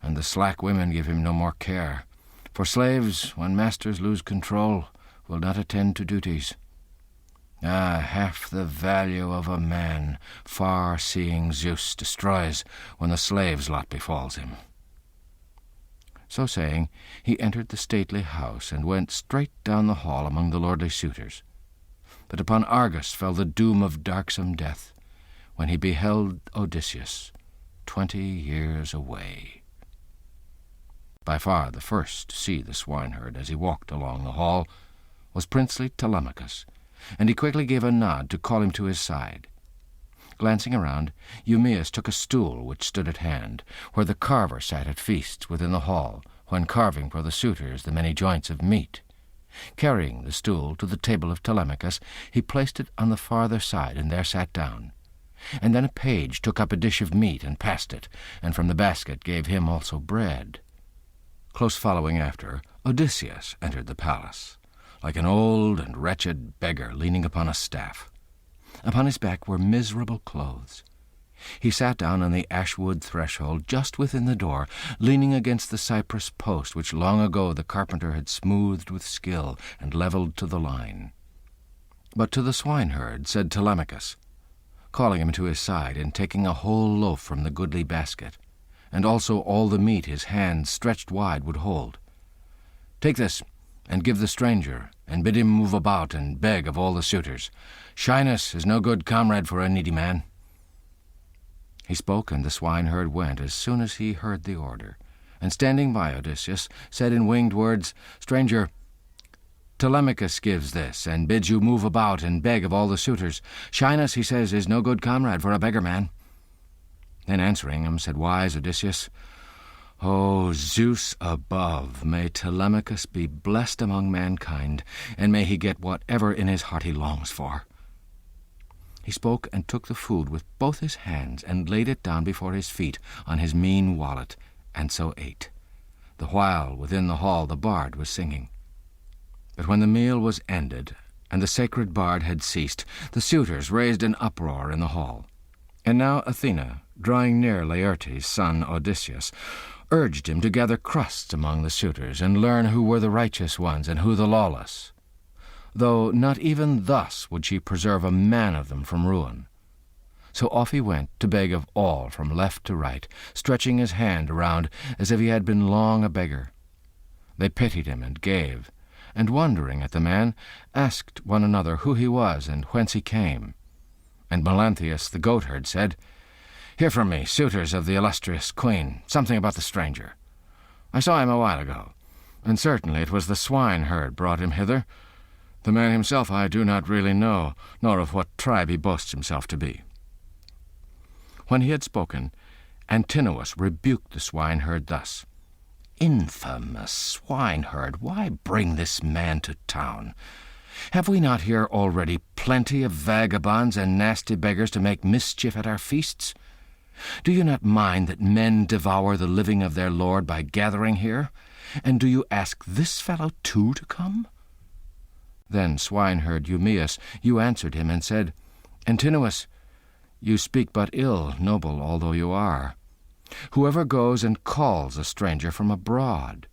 A: and the slack women give him no more care, for slaves, when masters lose control, will not attend to duties. Half the value of a man far-seeing Zeus destroys when the slave's lot befalls him." So saying, he entered the stately house and went straight down the hall among the lordly suitors. But upon Argus fell the doom of darksome death, when he beheld Odysseus 20 years away. By far the first to see the swineherd as he walked along the hall was princely Telemachus, and he quickly gave a nod to call him to his side. Glancing around, Eumaeus took a stool which stood at hand, where the carver sat at feasts within the hall, when carving for the suitors the many joints of meat. Carrying the stool to the table of Telemachus, he placed it on the farther side, and there sat down. And then a page took up a dish of meat and passed it, and from the basket gave him also bread. Close following after, Odysseus entered the palace, like an old and wretched beggar leaning upon a staff. Upon his back were miserable clothes. He sat down on the ashwood threshold just within the door, leaning against the cypress post which long ago the carpenter had smoothed with skill and levelled to the line. But to the swineherd said Telemachus, calling him to his side and taking a whole loaf from the goodly basket, and also all the meat his hands stretched wide would hold, "Take this, and give the stranger, and bid him move about and beg of all the suitors. Shyness is no good comrade for a needy man." He spoke, and the swineherd went as soon as he heard the order, and standing by Odysseus, said in winged words, "Stranger, Telemachus gives this, and bids you move about and beg of all the suitors. Shyness, he says, is no good comrade for a beggar man." Then answering him, said wise Odysseus, "O Zeus above, may Telemachus be blessed among mankind, and may he get whatever in his heart he longs for." He spoke and took the food with both his hands and laid it down before his feet on his mean wallet, and so ate, the while within the hall the bard was singing. But when the meal was ended, and the sacred bard had ceased, the suitors raised an uproar in the hall. And now Athena, drawing near Laertes' son Odysseus, urged him to gather crusts among the suitors, and learn who were the righteous ones and who the lawless, though not even thus would she preserve a man of them from ruin. So off he went to beg of all from left to right, stretching his hand around as if he had been long a beggar. They pitied him and gave, and wondering at the man, asked one another who he was and whence he came. And Melanthius the goatherd said, "Hear from me, suitors of the illustrious queen, something about the stranger. I saw him a while ago, and certainly it was the swineherd brought him hither. The man himself I do not really know, nor of what tribe he boasts himself to be." When he had spoken, Antinous rebuked the swineherd thus, infamous swineherd, why bring this man to town? Have we not here already plenty of vagabonds and nasty beggars to make mischief at our feasts? Do you not mind that men devour the living of their lord by gathering here? And do you ask this fellow too to come?" Then swineherd Eumaeus, you answered him and said, "Antinous, you speak but ill, noble although you are. Whoever goes and calls a stranger from abroad,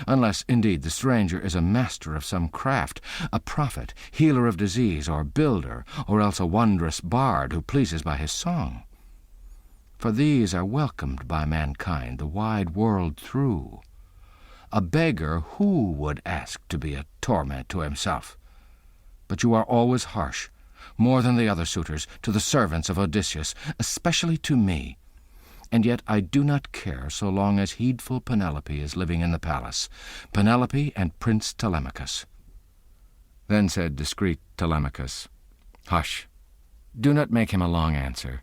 A: unless indeed the stranger is a master of some craft, a prophet, healer of disease, or builder, or else a wondrous bard who pleases by his song. For these are welcomed by mankind the wide world through. A beggar who would ask to be a torment to himself? But you are always harsh, more than the other suitors, to the servants of Odysseus, especially to me. And yet I do not care so long as heedful Penelope is living in the palace, Penelope and Prince Telemachus." Then said discreet Telemachus, "Hush, do not make him a long answer.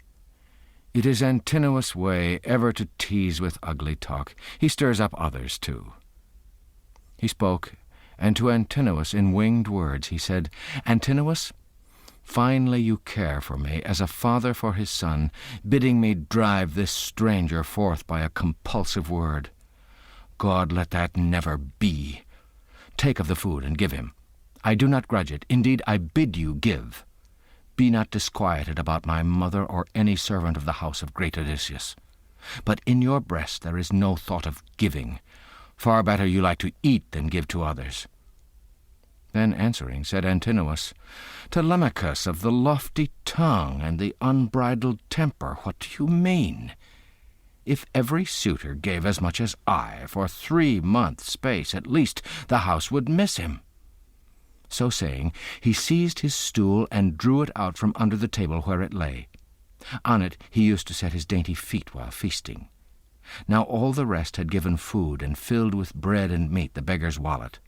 A: It is Antinous' way ever to tease with ugly talk. He stirs up others too." He spoke, and to Antinous in winged words he said, "Antinous, finely you care for me, as a father for his son, bidding me drive this stranger forth by a compulsive word. God, let that never be. Take of the food and give him. I do not grudge it. Indeed, I bid you give. Be not disquieted about my mother or any servant of the house of great Odysseus. But in your breast there is no thought of giving. Far better you like to eat than give to others." Then answering said Antinous, "Telemachus of the lofty tongue and the unbridled temper, what do you mean? If every suitor gave as much as I, for 3 months' space at least, the house would miss him." So saying, he seized his stool and drew it out from under the table where it lay. On it he used to set his dainty feet while feasting. Now all the rest had given food and filled with bread and meat the beggar's wallet.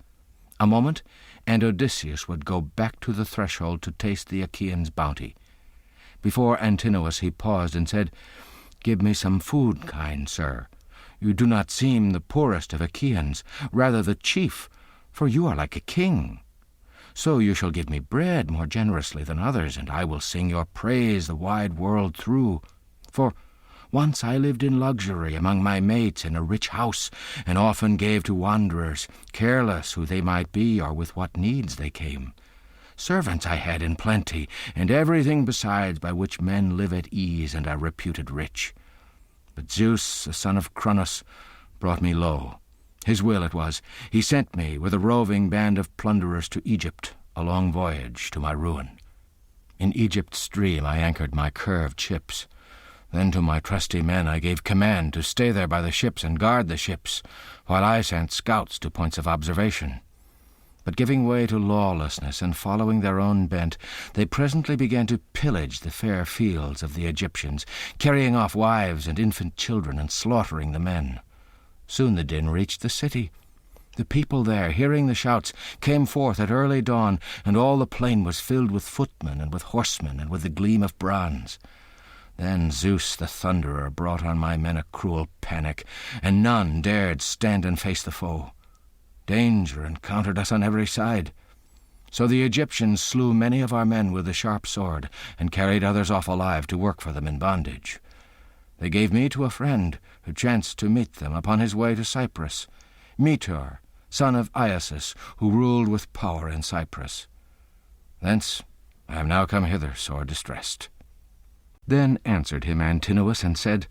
A: A moment, and Odysseus would go back to the threshold to taste the Achaeans' bounty. Before Antinous he paused and said, "Give me some food, kind sir. You do not seem the poorest of Achaeans, rather the chief, for you are like a king. So you shall give me bread more generously than others, and I will sing your praise the wide world through. For once I lived in luxury among my mates in a rich house, and often gave to wanderers, careless who they might be or with what needs they came. Servants I had in plenty, and everything besides by which men live at ease and are reputed rich. But Zeus, the son of Cronos, brought me low. His will it was. He sent me with a roving band of plunderers to Egypt, a long voyage to my ruin. In Egypt's stream I anchored my curved ships. Then to my trusty men I gave command to stay there by the ships and guard the ships, while I sent scouts to points of observation. But giving way to lawlessness and following their own bent, they presently began to pillage the fair fields of the Egyptians, carrying off wives and infant children and slaughtering the men. Soon the din reached the city. The people there, hearing the shouts, came forth at early dawn, and all the plain was filled with footmen and with horsemen and with the gleam of bronze. Then Zeus the Thunderer brought on my men a cruel panic, and none dared stand and face the foe. Danger encountered us on every side. So the Egyptians slew many of our men with the sharp sword, and carried others off alive to work for them in bondage. They gave me to a friend who chanced to meet them upon his way to Cyprus, Meteor, son of Iasus, who ruled with power in Cyprus. Thence I am now come hither sore distressed." Then answered him Antinous and said,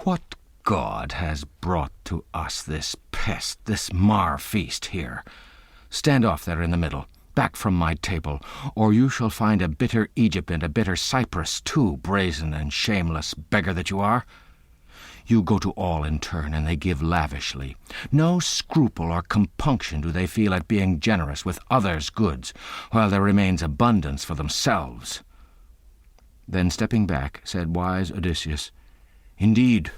A: "What god has brought to us this pest, this mar-feast here? Stand off there in the middle, back from my table, or you shall find a bitter Egypt and a bitter Cyprus too, brazen and shameless beggar that you are. You go to all in turn, and they give lavishly. No scruple or compunction do they feel at being generous with others' goods, while there remains abundance for themselves." Then stepping back, said wise Odysseus, "Indeed,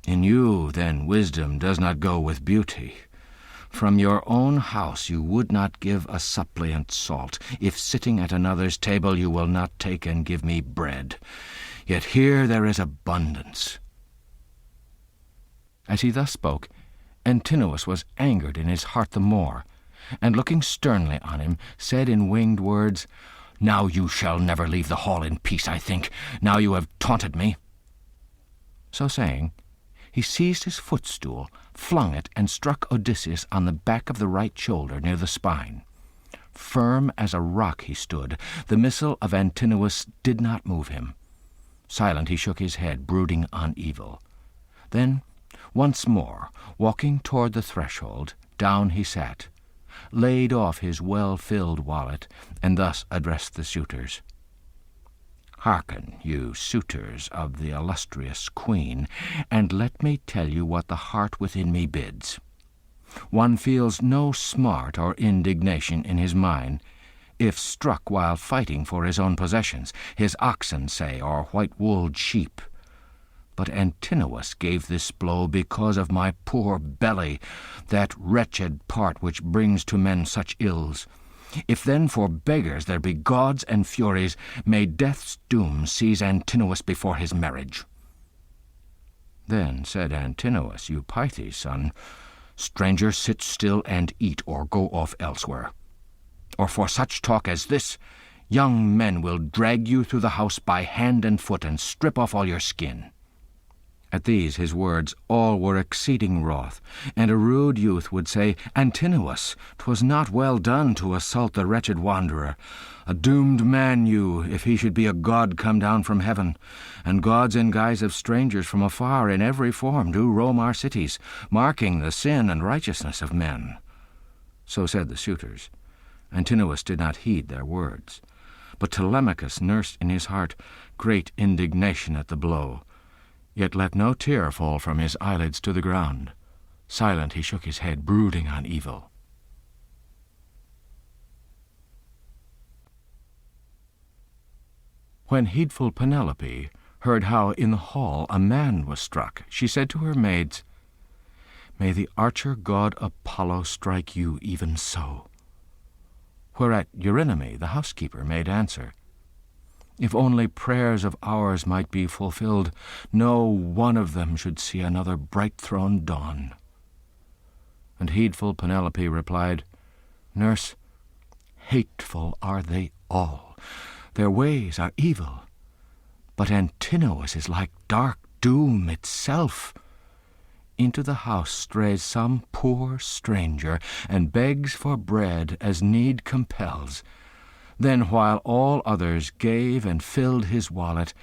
A: in you, then, wisdom does not go with beauty. From your own house you would not give a suppliant salt. If sitting at another's table you will not take and give me bread. Yet here there is abundance." As he thus spoke, Antinous was angered in his heart the more, and looking sternly on him, said in winged words, "Now you shall never leave the hall in peace, I think, now you have taunted me." So saying, he seized his footstool, flung it, and struck Odysseus on the back of the right shoulder near the spine. Firm as a rock he stood. The missile of Antinous did not move him. Silent he shook his head, brooding on evil. Then, once more, walking toward the threshold, down he sat, laid off his well-filled wallet, and thus addressed the suitors. "Hearken, you suitors of the illustrious queen, and let me tell you what the heart within me bids. One feels no smart or indignation in his mind, if struck while fighting for his own possessions, his oxen, say, or white-wooled sheep. But Antinous gave this blow because of my poor belly, that wretched part which brings to men such ills. If then for beggars there be gods and furies, may death's doom seize Antinous before his marriage." Then said Antinous, "Eupeithes' son, stranger, sit still and eat, or go off elsewhere. Or for such talk as this, young men will drag you through the house by hand and foot, and strip off all your skin." At these his words all were exceeding wroth, and a rude youth would say, "Antinous, 'twas not well done to assault the wretched wanderer. A doomed man you, if he should be a god come down from heaven. And gods in guise of strangers from afar in every form do roam our cities, marking the sin and righteousness of men." So said the suitors. Antinous did not heed their words, but Telemachus nursed in his heart great indignation at the blow, yet let no tear fall from his eyelids to the ground. Silent he shook his head, brooding on evil. When heedful Penelope heard how in the hall a man was struck, she said to her maids, "May the archer god Apollo strike you even so." Whereat Eurynome, the housekeeper, made answer, "If only prayers of ours might be fulfilled, no one of them should see another bright-throned dawn." And heedful Penelope replied, "Nurse, hateful are they all. Their ways are evil. But Antinous is like dark doom itself. Into the house strays some poor stranger, and begs for bread as need compels. Then, while all others gave and filled his wallet,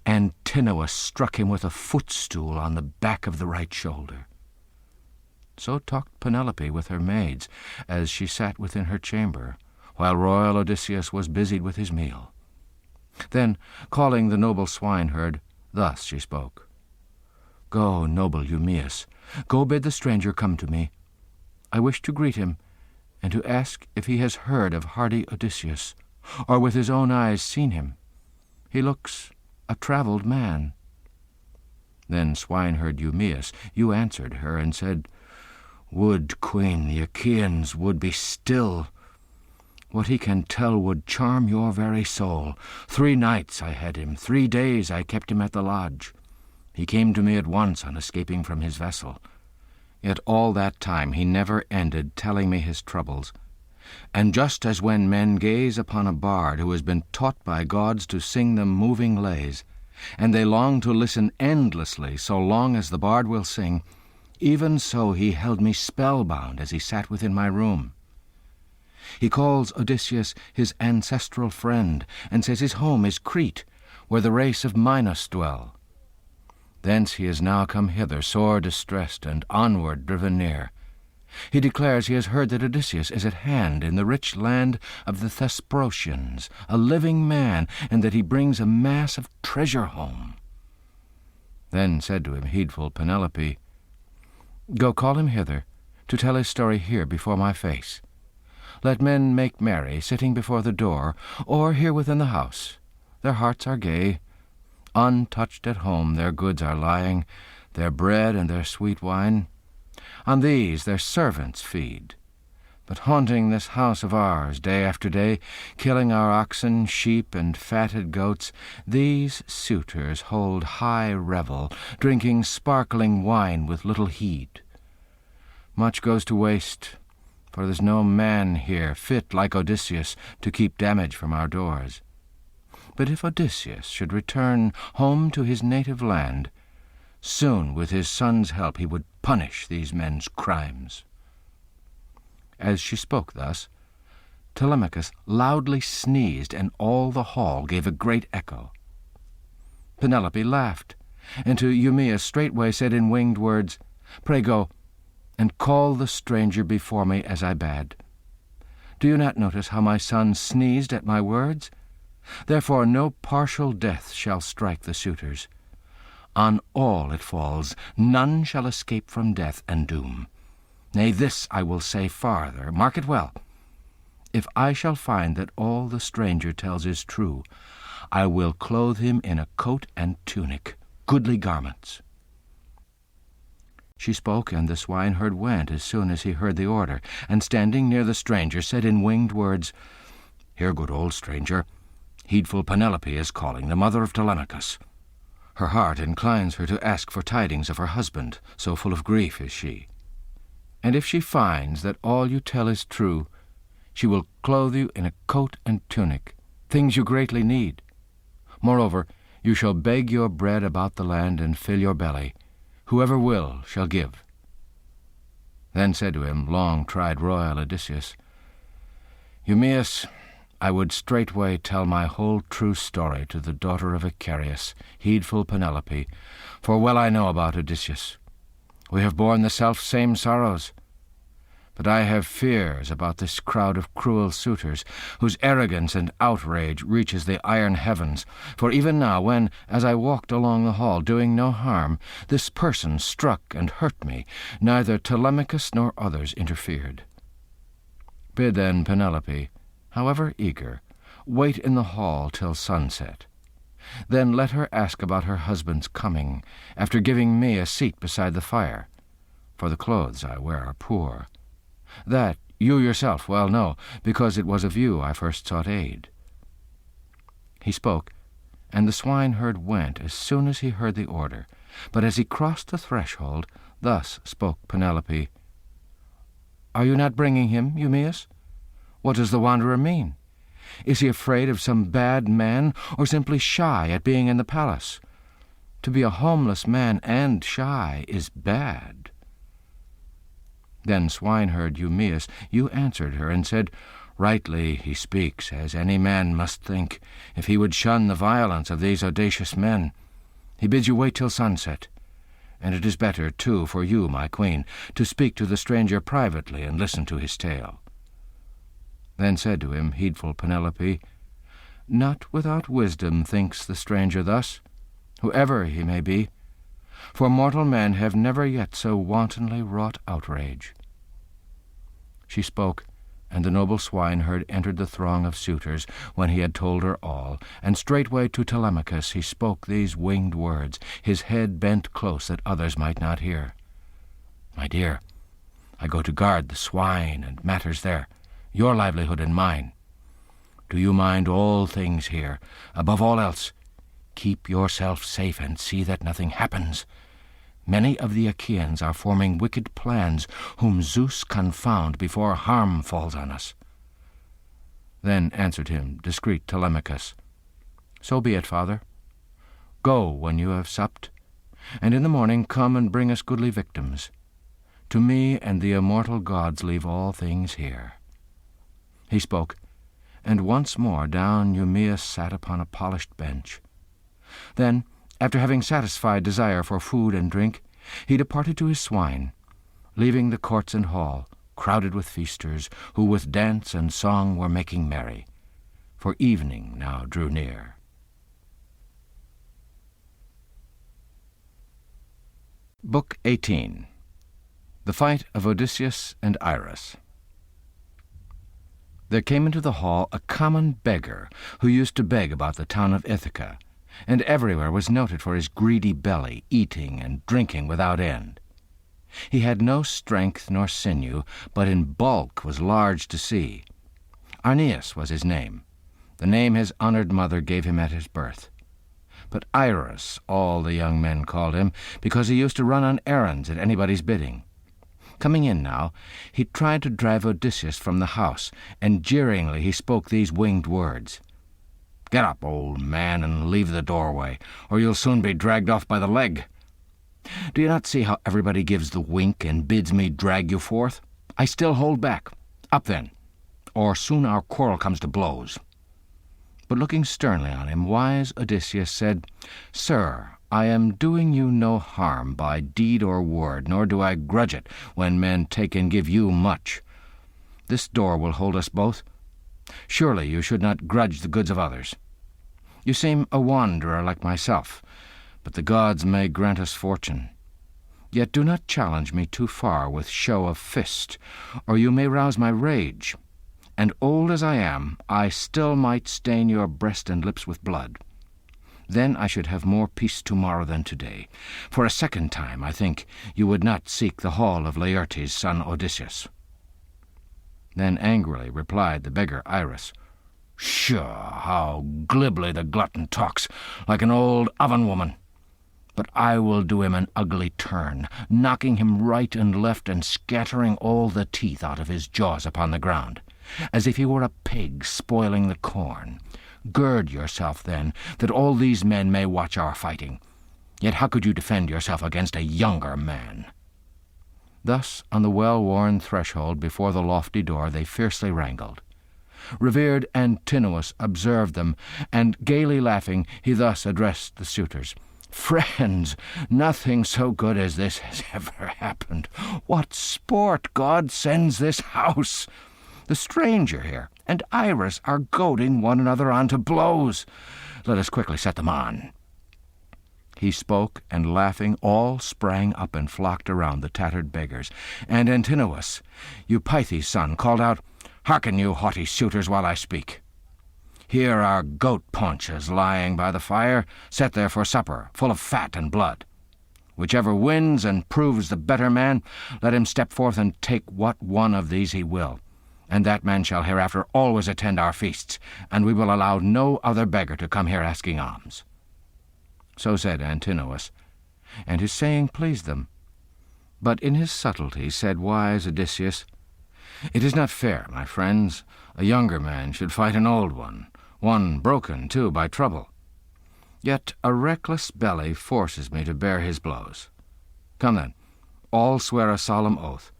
A: Antinous struck him with a footstool on the back of the right shoulder." So talked Penelope with her maids, as she sat within her chamber, while royal Odysseus was busied with his meal. Then, calling the noble swineherd, thus she spoke, "Go, noble Eumaeus, go bid the stranger come to me. I wish to greet him, and to ask if he has heard of hardy Odysseus, or with his own eyes seen him. He looks a travelled man." Then swineherd Eumaeus, you answered her, and said, "Would, Queen, the Achaeans would be still. What he can tell would charm your very soul. 3 nights I had him, 3 days I kept him at the lodge. He came to me at once on escaping from his vessel. Yet all that time he never ended telling me his troubles. And just as when men gaze upon a bard who has been taught by gods to sing them moving lays, and they long to listen endlessly so long as the bard will sing, even so he held me spellbound as he sat within my room. He calls Odysseus his ancestral friend, and says his home is Crete, where the race of Minos dwell. Thence he is now come hither, sore distressed, and onward driven near. He declares he has heard that Odysseus is at hand in the rich land of the Thesprotians, a living man, and that he brings a mass of treasure home." Then said to him heedful Penelope, "Go call him hither, to tell his story here before my face. Let men make merry, sitting before the door, or here within the house. Their hearts are gay. Untouched at home their goods are lying, their bread and their sweet wine. On these their servants feed. But haunting this house of ours day after day, killing our oxen, sheep, and fatted goats, these suitors hold high revel, drinking sparkling wine with little heed. Much goes to waste, for there's no man here fit like Odysseus to keep damage from our doors. But if Odysseus should return home to his native land, soon with his son's help he would punish these men's crimes." As she spoke thus, Telemachus loudly sneezed, and all the hall gave a great echo. Penelope laughed, and to Eumaeus straightway said in winged words, "Pray go, and call the stranger before me as I bade. Do you not notice how my son sneezed at my words? Therefore no partial death shall strike the suitors. On all it falls, none shall escape from death and doom. Nay, this I will say farther, mark it well. If I shall find that all the stranger tells is true, I will clothe him in a coat and tunic, goodly garments." She spoke, and the swineherd went as soon as he heard the order, and standing near the stranger said in winged words, "Hear, good old stranger, heedful Penelope is calling, the mother of Telemachus. Her heart inclines her to ask for tidings of her husband, so full of grief is she. And if she finds that all you tell is true, she will clothe you in a coat and tunic, things you greatly need. Moreover, you shall beg your bread about the land and fill your belly. Whoever will shall give." Then said to him long-tried royal Odysseus, "Eumaeus, I would straightway tell my whole true story to the daughter of Icarius, heedful Penelope, for well I know about Odysseus. We have borne the self-same sorrows. But I have fears about this crowd of cruel suitors, whose arrogance and outrage reaches the iron heavens. For even now, when, as I walked along the hall, doing no harm, this person struck and hurt me, neither Telemachus nor others interfered. Bid then Penelope, however eager, wait in the hall till sunset. Then let her ask about her husband's coming, after giving me a seat beside the fire, for the clothes I wear are poor. That you yourself well know, because it was of you I first sought aid." He spoke, and the swineherd went as soon as he heard the order. But as he crossed the threshold, thus spoke Penelope, "Are you not bringing him, Eumaeus? What does the wanderer mean? Is he afraid of some bad man, or simply shy at being in the palace? To be a homeless man and shy is bad." Then swineherd Eumaeus, you answered her and said, "Rightly he speaks, as any man must think, if he would shun the violence of these audacious men. He bids you wait till sunset. And it is better, too, for you, my queen, to speak to the stranger privately and listen to his tale." Then said to him heedful Penelope, "Not without wisdom thinks the stranger thus, whoever he may be, for mortal men have never yet so wantonly wrought outrage." She spoke, and the noble swineherd entered the throng of suitors when he had told her all, and straightway to Telemachus he spoke these winged words, his head bent close that others might not hear. "My dear, I go to guard the swine and matters there, your livelihood and mine. Do you mind all things here? Above all else, keep yourself safe and see that nothing happens. Many of the Achaeans are forming wicked plans, whom Zeus confound before harm falls on us." Then answered him discreet Telemachus, "So be it, father. Go when you have supped, and in the morning come and bring us goodly victims. To me and the immortal gods leave all things here." He spoke, and once more down Eumaeus sat upon a polished bench. Then, after having satisfied desire for food and drink, he departed to his swine, leaving the courts and hall crowded with feasters, who with dance and song were making merry, for evening now drew near. Book 18. The Fight of Odysseus and Iris. There came into the hall a common beggar, who used to beg about the town of Ithaca, and everywhere was noted for his greedy belly, eating and drinking without end. He had no strength nor sinew, but in bulk was large to see. Aeneas was his name, the name his honored mother gave him at his birth. But Iris all the young men called him, because he used to run on errands at anybody's bidding. Coming in now, he tried to drive Odysseus from the house, and jeeringly he spoke these winged words. "Get up, old man, and leave the doorway, or you'll soon be dragged off by the leg. Do you not see how everybody gives the wink and bids me drag you forth? I still hold back. Up then, or soon our quarrel comes to blows." But looking sternly on him, wise Odysseus said, "Sir, I am doing you no harm by deed or word, nor do I grudge it when men take and give you much. This door will hold us both. Surely you should not grudge the goods of others. You seem a wanderer like myself, but the gods may grant us fortune. Yet do not challenge me too far with show of fist, or you may rouse my rage. And old as I am, I still might stain your breast and lips with blood. Then I should have more peace tomorrow than today. For a second time, I think, you would not seek the hall of Laertes' son Odysseus." Then angrily replied the beggar Iris, "Sure, how glibly the glutton talks, like an old oven-woman. But I will do him an ugly turn, knocking him right and left and scattering all the teeth out of his jaws upon the ground, as if he were a pig spoiling the corn. Gird yourself, then, that all these men may watch our fighting. Yet how could you defend yourself against a younger man?" Thus, on the well-worn threshold before the lofty door, they fiercely wrangled. Revered Antinous observed them, and, gaily laughing, he thus addressed the suitors. "Friends, nothing so good as this has ever happened. What sport God sends this house! The stranger here and Iris are goading one another on to blows. Let us quickly set them on." He spoke, and laughing, all sprang up and flocked around the tattered beggars. And Antinous, Eupeithes' son, called out, "Hearken, you haughty suitors, while I speak. Here are goat paunches lying by the fire, set there for supper, full of fat and blood. Whichever wins and proves the better man, let him step forth and take what one of these he will. And that man shall hereafter always attend our feasts, and we will allow no other beggar to come here asking alms." So said Antinous, and his saying pleased them. But in his subtlety said wise Odysseus, "It is not fair, my friends. A younger man should fight an old one broken, too, by trouble. Yet a reckless belly forces me to bear his blows. Come then, all swear a solemn oath,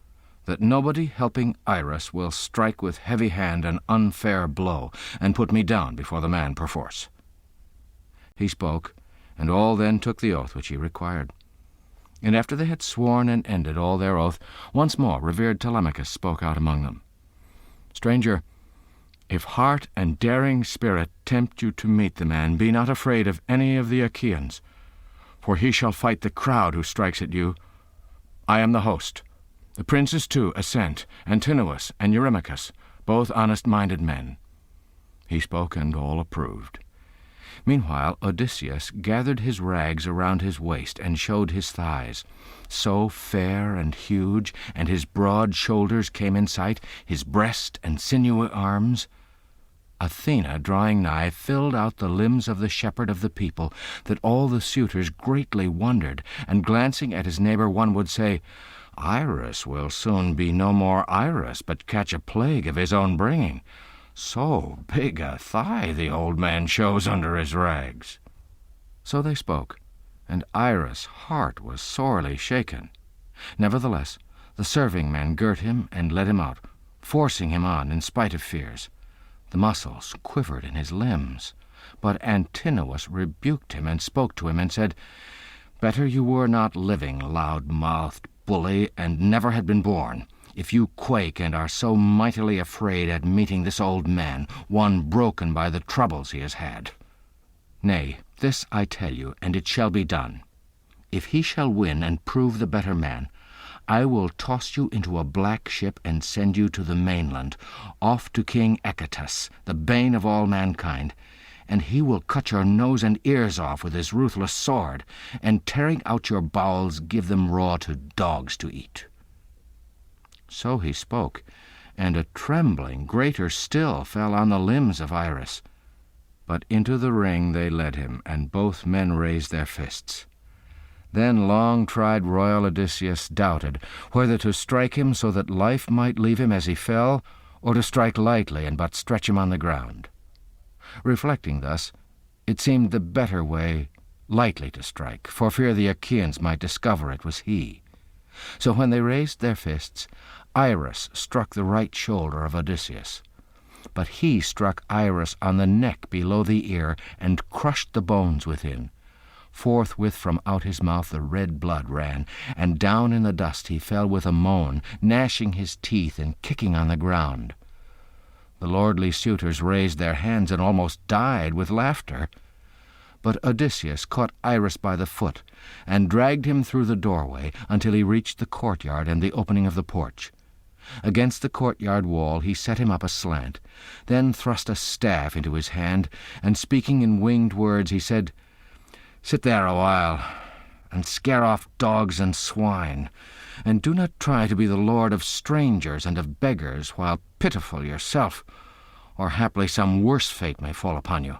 A: that nobody helping Iris will strike with heavy hand an unfair blow, and put me down before the man perforce." He spoke, and all then took the oath which he required. And after they had sworn and ended all their oath, once more revered Telemachus spoke out among them. "Stranger, if heart and daring spirit tempt you to meet the man, be not afraid of any of the Achaeans, for he shall fight the crowd who strikes at you. I am the host. The princes, too, assent, Antinous and Eurymachus, both honest-minded men." He spoke, and all approved. Meanwhile Odysseus gathered his rags around his waist and showed his thighs, so fair and huge, and his broad shoulders came in sight, his breast and sinewy arms. Athena, drawing nigh, filled out the limbs of the shepherd of the people, that all the suitors greatly wondered, and glancing at his neighbor one would say, "Iris will soon be no more Iris, but catch a plague of his own bringing. So big a thigh the old man shows under his rags." So they spoke, and Iris' heart was sorely shaken. Nevertheless, the serving man girt him and led him out, forcing him on in spite of fears. The muscles quivered in his limbs, but Antinous rebuked him and spoke to him and said, "Better you were not living, loud-mouthed bully, and never had been born, if you quake and are so mightily afraid at meeting this old man, one broken by the troubles he has had. Nay, this I tell you, and it shall be done. If he shall win and prove the better man, I will toss you into a black ship and send you to the mainland, off to King Echetus, the bane of all mankind, and he will cut your nose and ears off with his ruthless sword, and tearing out your bowels give them raw to dogs to eat." So he spoke, and a trembling greater still fell on the limbs of Iris. But into the ring they led him, and both men raised their fists. Then long-tried royal Odysseus doubted whether to strike him so that life might leave him as he fell, or to strike lightly and but stretch him on the ground. Reflecting thus, it seemed the better way lightly to strike, for fear the Achaeans might discover it was he. So when they raised their fists, Iris struck the right shoulder of Odysseus. But he struck Iris on the neck below the ear and crushed the bones within. Forthwith from out his mouth the red blood ran, and down in the dust he fell with a moan, gnashing his teeth and kicking on the ground. The lordly suitors raised their hands and almost died with laughter. But Odysseus caught Iris by the foot and dragged him through the doorway until he reached the courtyard and the opening of the porch. Against the courtyard wall he set him up aslant, then thrust a staff into his hand, and speaking in winged words he said, "Sit there a while, and scare off dogs and swine, and do not try to be the lord of strangers and of beggars while pitiful yourself, or haply some worse fate may fall upon you."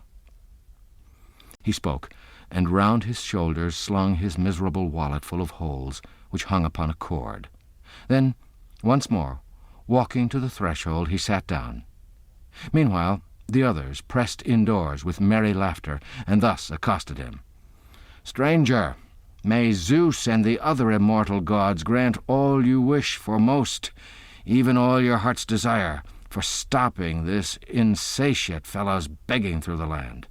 A: He spoke, and round his shoulders slung his miserable wallet full of holes, which hung upon a cord. Then, once more, walking to the threshold, he sat down. Meanwhile, the others pressed indoors with merry laughter, and thus accosted him. "Stranger, may Zeus and the other immortal gods grant all you wish for most, even all your heart's desire, for stopping this insatiate fellow's begging through the land.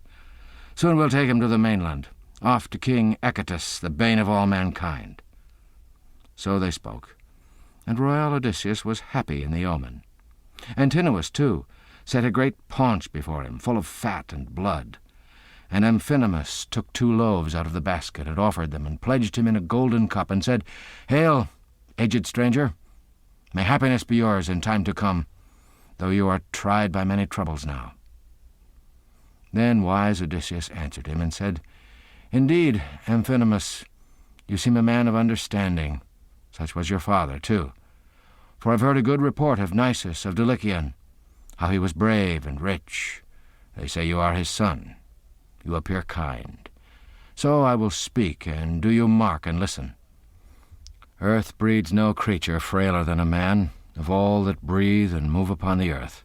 A: Soon we'll take him to the mainland, off to King Echetus, the bane of all mankind." So they spoke, and royal Odysseus was happy in the omen. Antinous, too, set a great paunch before him, full of fat and blood. And Amphinomus took 2 loaves out of the basket and offered them, and pledged him in a golden cup, and said, "Hail, aged stranger! May happiness be yours in time to come, though you are tried by many troubles now." Then wise Odysseus answered him and said, "Indeed, Amphinomus, you seem a man of understanding. Such was your father, too. For I've heard a good report of Nisus of Dulichion, how he was brave and rich. They say you are his son. You appear kind. So I will speak, and do you mark and listen. Earth breeds no creature frailer than a man, of all that breathe and move upon the earth.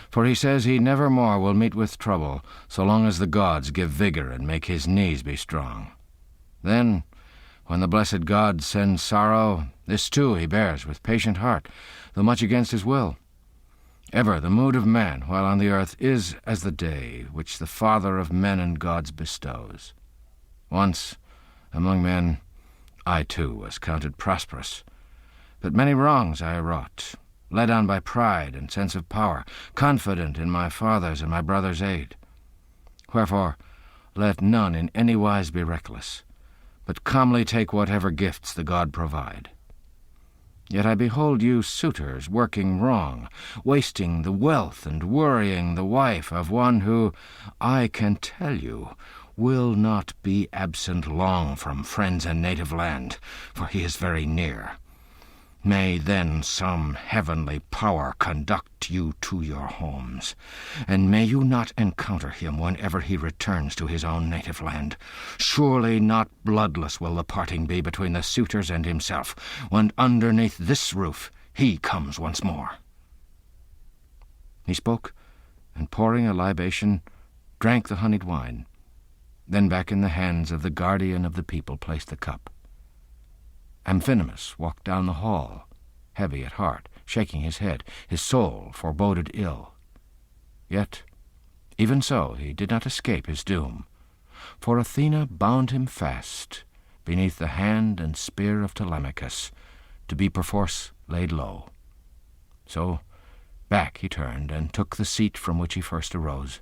A: For he says he never more will meet with trouble, so long as the gods give vigor and make his knees be strong. Then, when the blessed gods send sorrow, this too he bears with patient heart, though much against his will. Ever the mood of man while on the earth is as the day which the Father of men and gods bestows. Once, among men, I too was counted prosperous, but many wrongs I wrought, led on by pride and sense of power, confident in my father's and my brother's aid. Wherefore, let none in any wise be reckless, but calmly take whatever gifts the god provide. Yet I behold you suitors working wrong, wasting the wealth and worrying the wife of one who, I can tell you, will not be absent long from friends and native land, for he is very near. May then some heavenly power conduct you to your homes, and may you not encounter him whenever he returns to his own native land. Surely not bloodless will the parting be between the suitors and himself, when underneath this roof he comes once more." He spoke, and pouring a libation, drank the honeyed wine, then back in the hands of the guardian of the people placed the cup. Amphinomus walked down the hall, heavy at heart, shaking his head. His soul foreboded ill. Yet, even so, he did not escape his doom, for Athena bound him fast beneath the hand and spear of Telemachus, to be perforce laid low. So back he turned, and took the seat from which he first arose.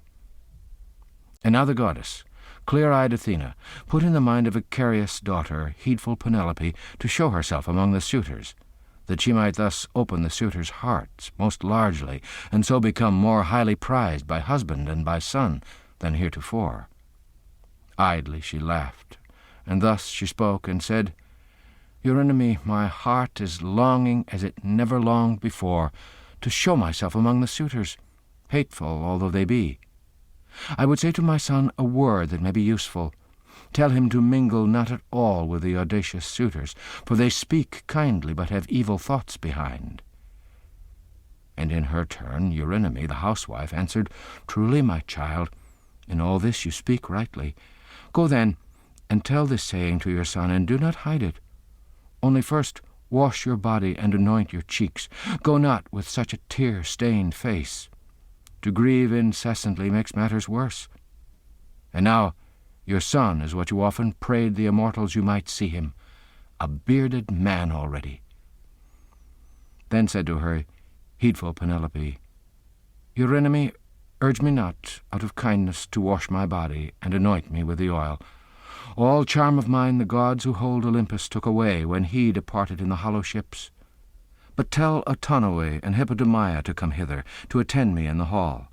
A: And now the goddess, clear-eyed Athena, put in the mind of Icarius' daughter, heedful Penelope, to show herself among the suitors, that she might thus open the suitors' hearts most largely, and so become more highly prized by husband and by son than heretofore. Idly she laughed, and thus she spoke and said, "Eurynome, my heart is longing as it never longed before, to show myself among the suitors, hateful although they be. I would say to my son a word that may be useful, Tell him to mingle not at all with the audacious suitors, for they speak kindly but have evil thoughts behind. And in her turn Eurynome, the housewife, answered, Truly, my child, in all this you speak rightly. Go then, and tell this saying to your son, and do not hide it. Only first wash your body and anoint your cheeks. Go not with such a tear-stained face. To grieve incessantly makes matters worse. And now your son is what you often prayed the immortals you might see him, a bearded man already. Then said to her heedful Penelope, Eurynome, urge me not out of kindness to wash my body and anoint me with the oil. All charm of mine the gods who hold Olympus took away when he departed in the hollow ships. But tell Autonoe and Hippodamia to come hither, to attend me in the hall.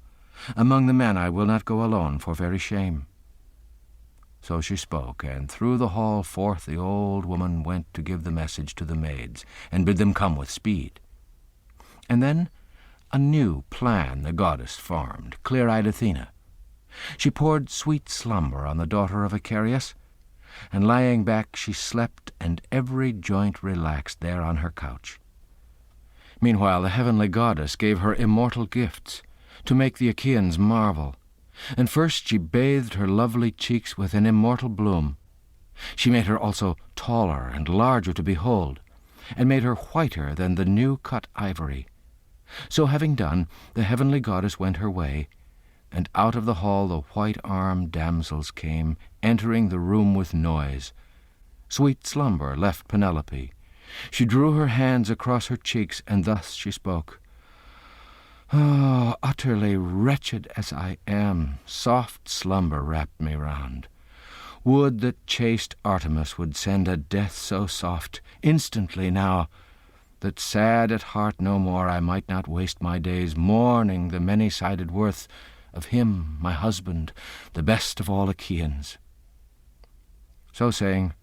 A: Among the men I will not go alone for very shame. So she spoke, and through the hall forth the old woman went to give the message to the maids, and bid them come with speed. And then a new plan the goddess formed, clear-eyed Athena. She poured sweet slumber on the daughter of Icarius, and lying back she slept, and every joint relaxed there on her couch. Meanwhile the heavenly goddess gave her immortal gifts, to make the Achaeans marvel, and first she bathed her lovely cheeks with an immortal bloom. She made her also taller and larger to behold, and made her whiter than the new-cut ivory. So having done, the heavenly goddess went her way, and out of the hall the white-armed damsels came, entering the room with noise. Sweet slumber left Penelope. She drew her hands across her cheeks, and thus she spoke. Oh, utterly wretched as I am, soft slumber wrapped me round. Would that chaste Artemis would send a death so soft, instantly now, that sad at heart no more I might not waste my days mourning the many-sided worth of him, my husband, the best of all Achaeans. So saying,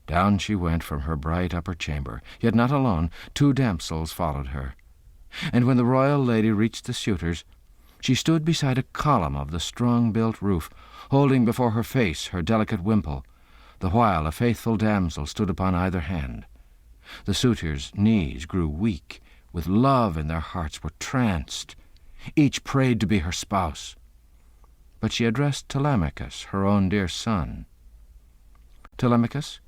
A: down she went from her bright upper chamber, yet not alone, 2 damsels followed her. And when the royal lady reached the suitors, she stood beside a column of the strong-built roof, holding before her face her delicate wimple, the while a faithful damsel stood upon either hand. The suitors' knees grew weak, with love in their hearts were tranced. Each prayed to be her spouse. But she addressed Telemachus, her own dear son. Telemachus,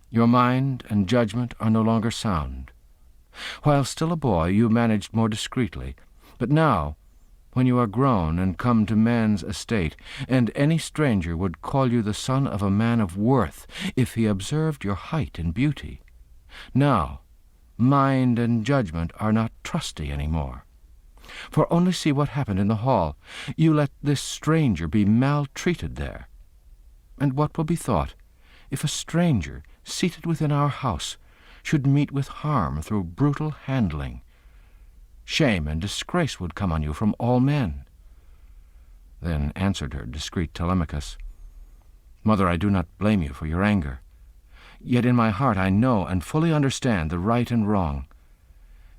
A: your mind and judgment are no longer sound. While still a boy, you managed more discreetly, but now, when you are grown and come to man's estate, and any stranger would call you the son of a man of worth if he observed your height and beauty, now mind and judgment are not trusty any more. For only see what happened in the hall. You let this stranger be maltreated there. And what will be thought if a stranger, seated within our house, should meet with harm through brutal handling? Shame and disgrace would come on you from all men. Then answered her discreet Telemachus, Mother, I do not blame you for your anger. Yet in my heart I know and fully understand the right and wrong.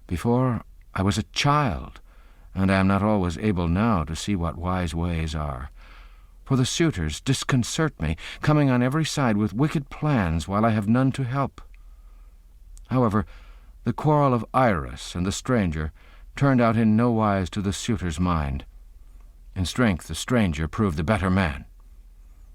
A: Before I was a child, and I am not always able now to see what wise ways are. For the suitors disconcert me, coming on every side with wicked plans, while I have none to help. However, the quarrel of Iris and the stranger turned out in no wise to the suitor's mind. In strength the stranger proved the better man.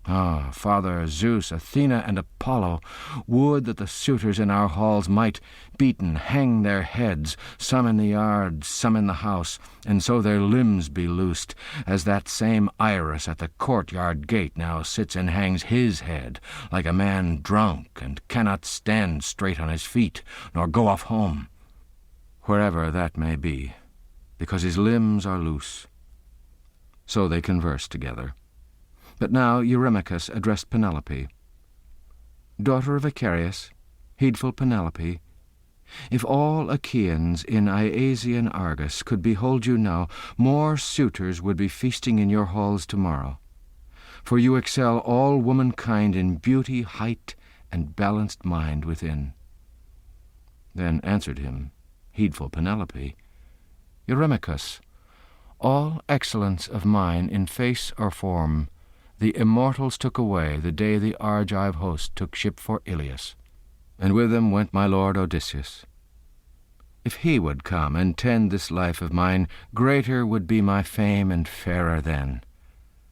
A: Ah, Father Zeus, Athena, and Apollo, would that the suitors in our halls might, beaten, hang their heads, some in the yard, some in the house, and so their limbs be loosed, as that same Iris at the courtyard gate now sits and hangs his head, like a man drunk, and cannot stand straight on his feet, nor go off home, wherever that may be, because his limbs are loose. So they conversed together. But now Eurymachus addressed Penelope. Daughter of Icarius, heedful Penelope, if all Achaeans in Iasian Argos could behold you now, more suitors would be feasting in your halls tomorrow. For you excel all womankind in beauty, height, and balanced mind within. Then answered him heedful Penelope, Eurymachus, all excellence of mine in face or form the immortals took away the day the Argive host took ship for Ilios, and with them went my lord Odysseus. If he would come and tend this life of mine, greater would be my fame and fairer then.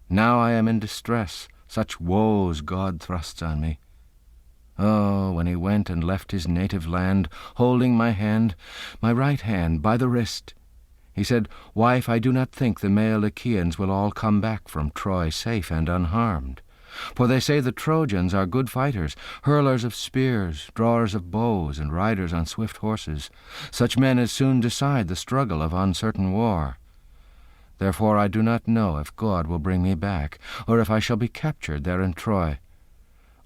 A: Now I am in distress, such woes God thrusts on me. Oh, when he went and left his native land, holding my hand, my right hand, by the wrist, he said, Wife, I do not think the male Achaeans will all come back from Troy safe and unharmed. For they say the Trojans are good fighters, hurlers of spears, drawers of bows, and riders on swift horses, such men as soon decide the struggle of uncertain war. Therefore I do not know if God will bring me back, or if I shall be captured there in Troy.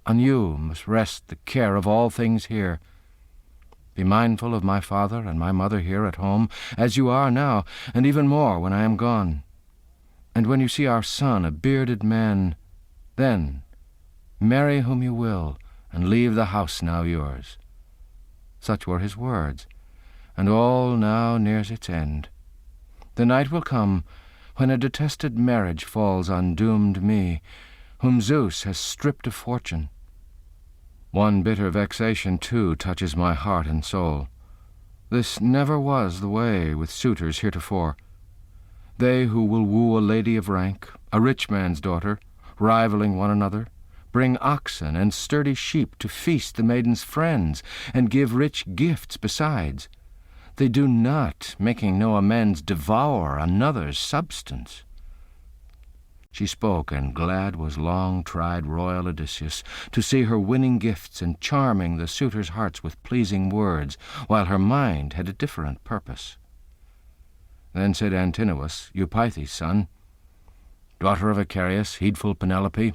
A: On you must rest the care of all things here. Be mindful of my father and my mother here at home, as you are now, and even more when I am gone. And when you see our son, a bearded man, then marry whom you will, and leave the house now yours. Such were his words, and all now nears its end. The night will come when a detested marriage falls on doomed me, whom Zeus has stripped of fortune. One bitter vexation, too, touches my heart and soul. This never was the way with suitors heretofore. They who will woo a lady of rank, a rich man's daughter, rivaling one another, bring oxen and sturdy sheep to feast the maiden's friends, and give rich gifts besides. They do not, making no amends, devour another's substance. She spoke, and glad was long-tried royal Odysseus to see her winning gifts and charming the suitors' hearts with pleasing words, while her mind had a different purpose. Then said Antinous, Eupeithes' son, Daughter of Icarius, heedful Penelope,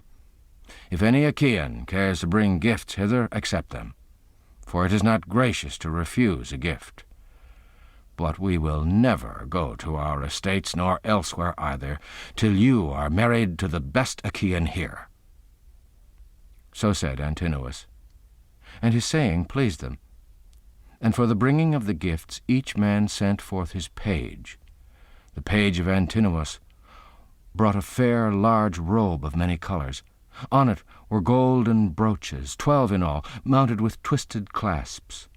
A: if any Achaean cares to bring gifts hither, accept them, for it is not gracious to refuse a gift. But we will never go to our estates, nor elsewhere either, till you are married to the best Achaean here. So said Antinous, and his saying pleased them. And for the bringing of the gifts each man sent forth his page. The page of Antinous brought a fair large robe of many colors. On it were golden brooches, 12 in all, mounted with twisted clasps.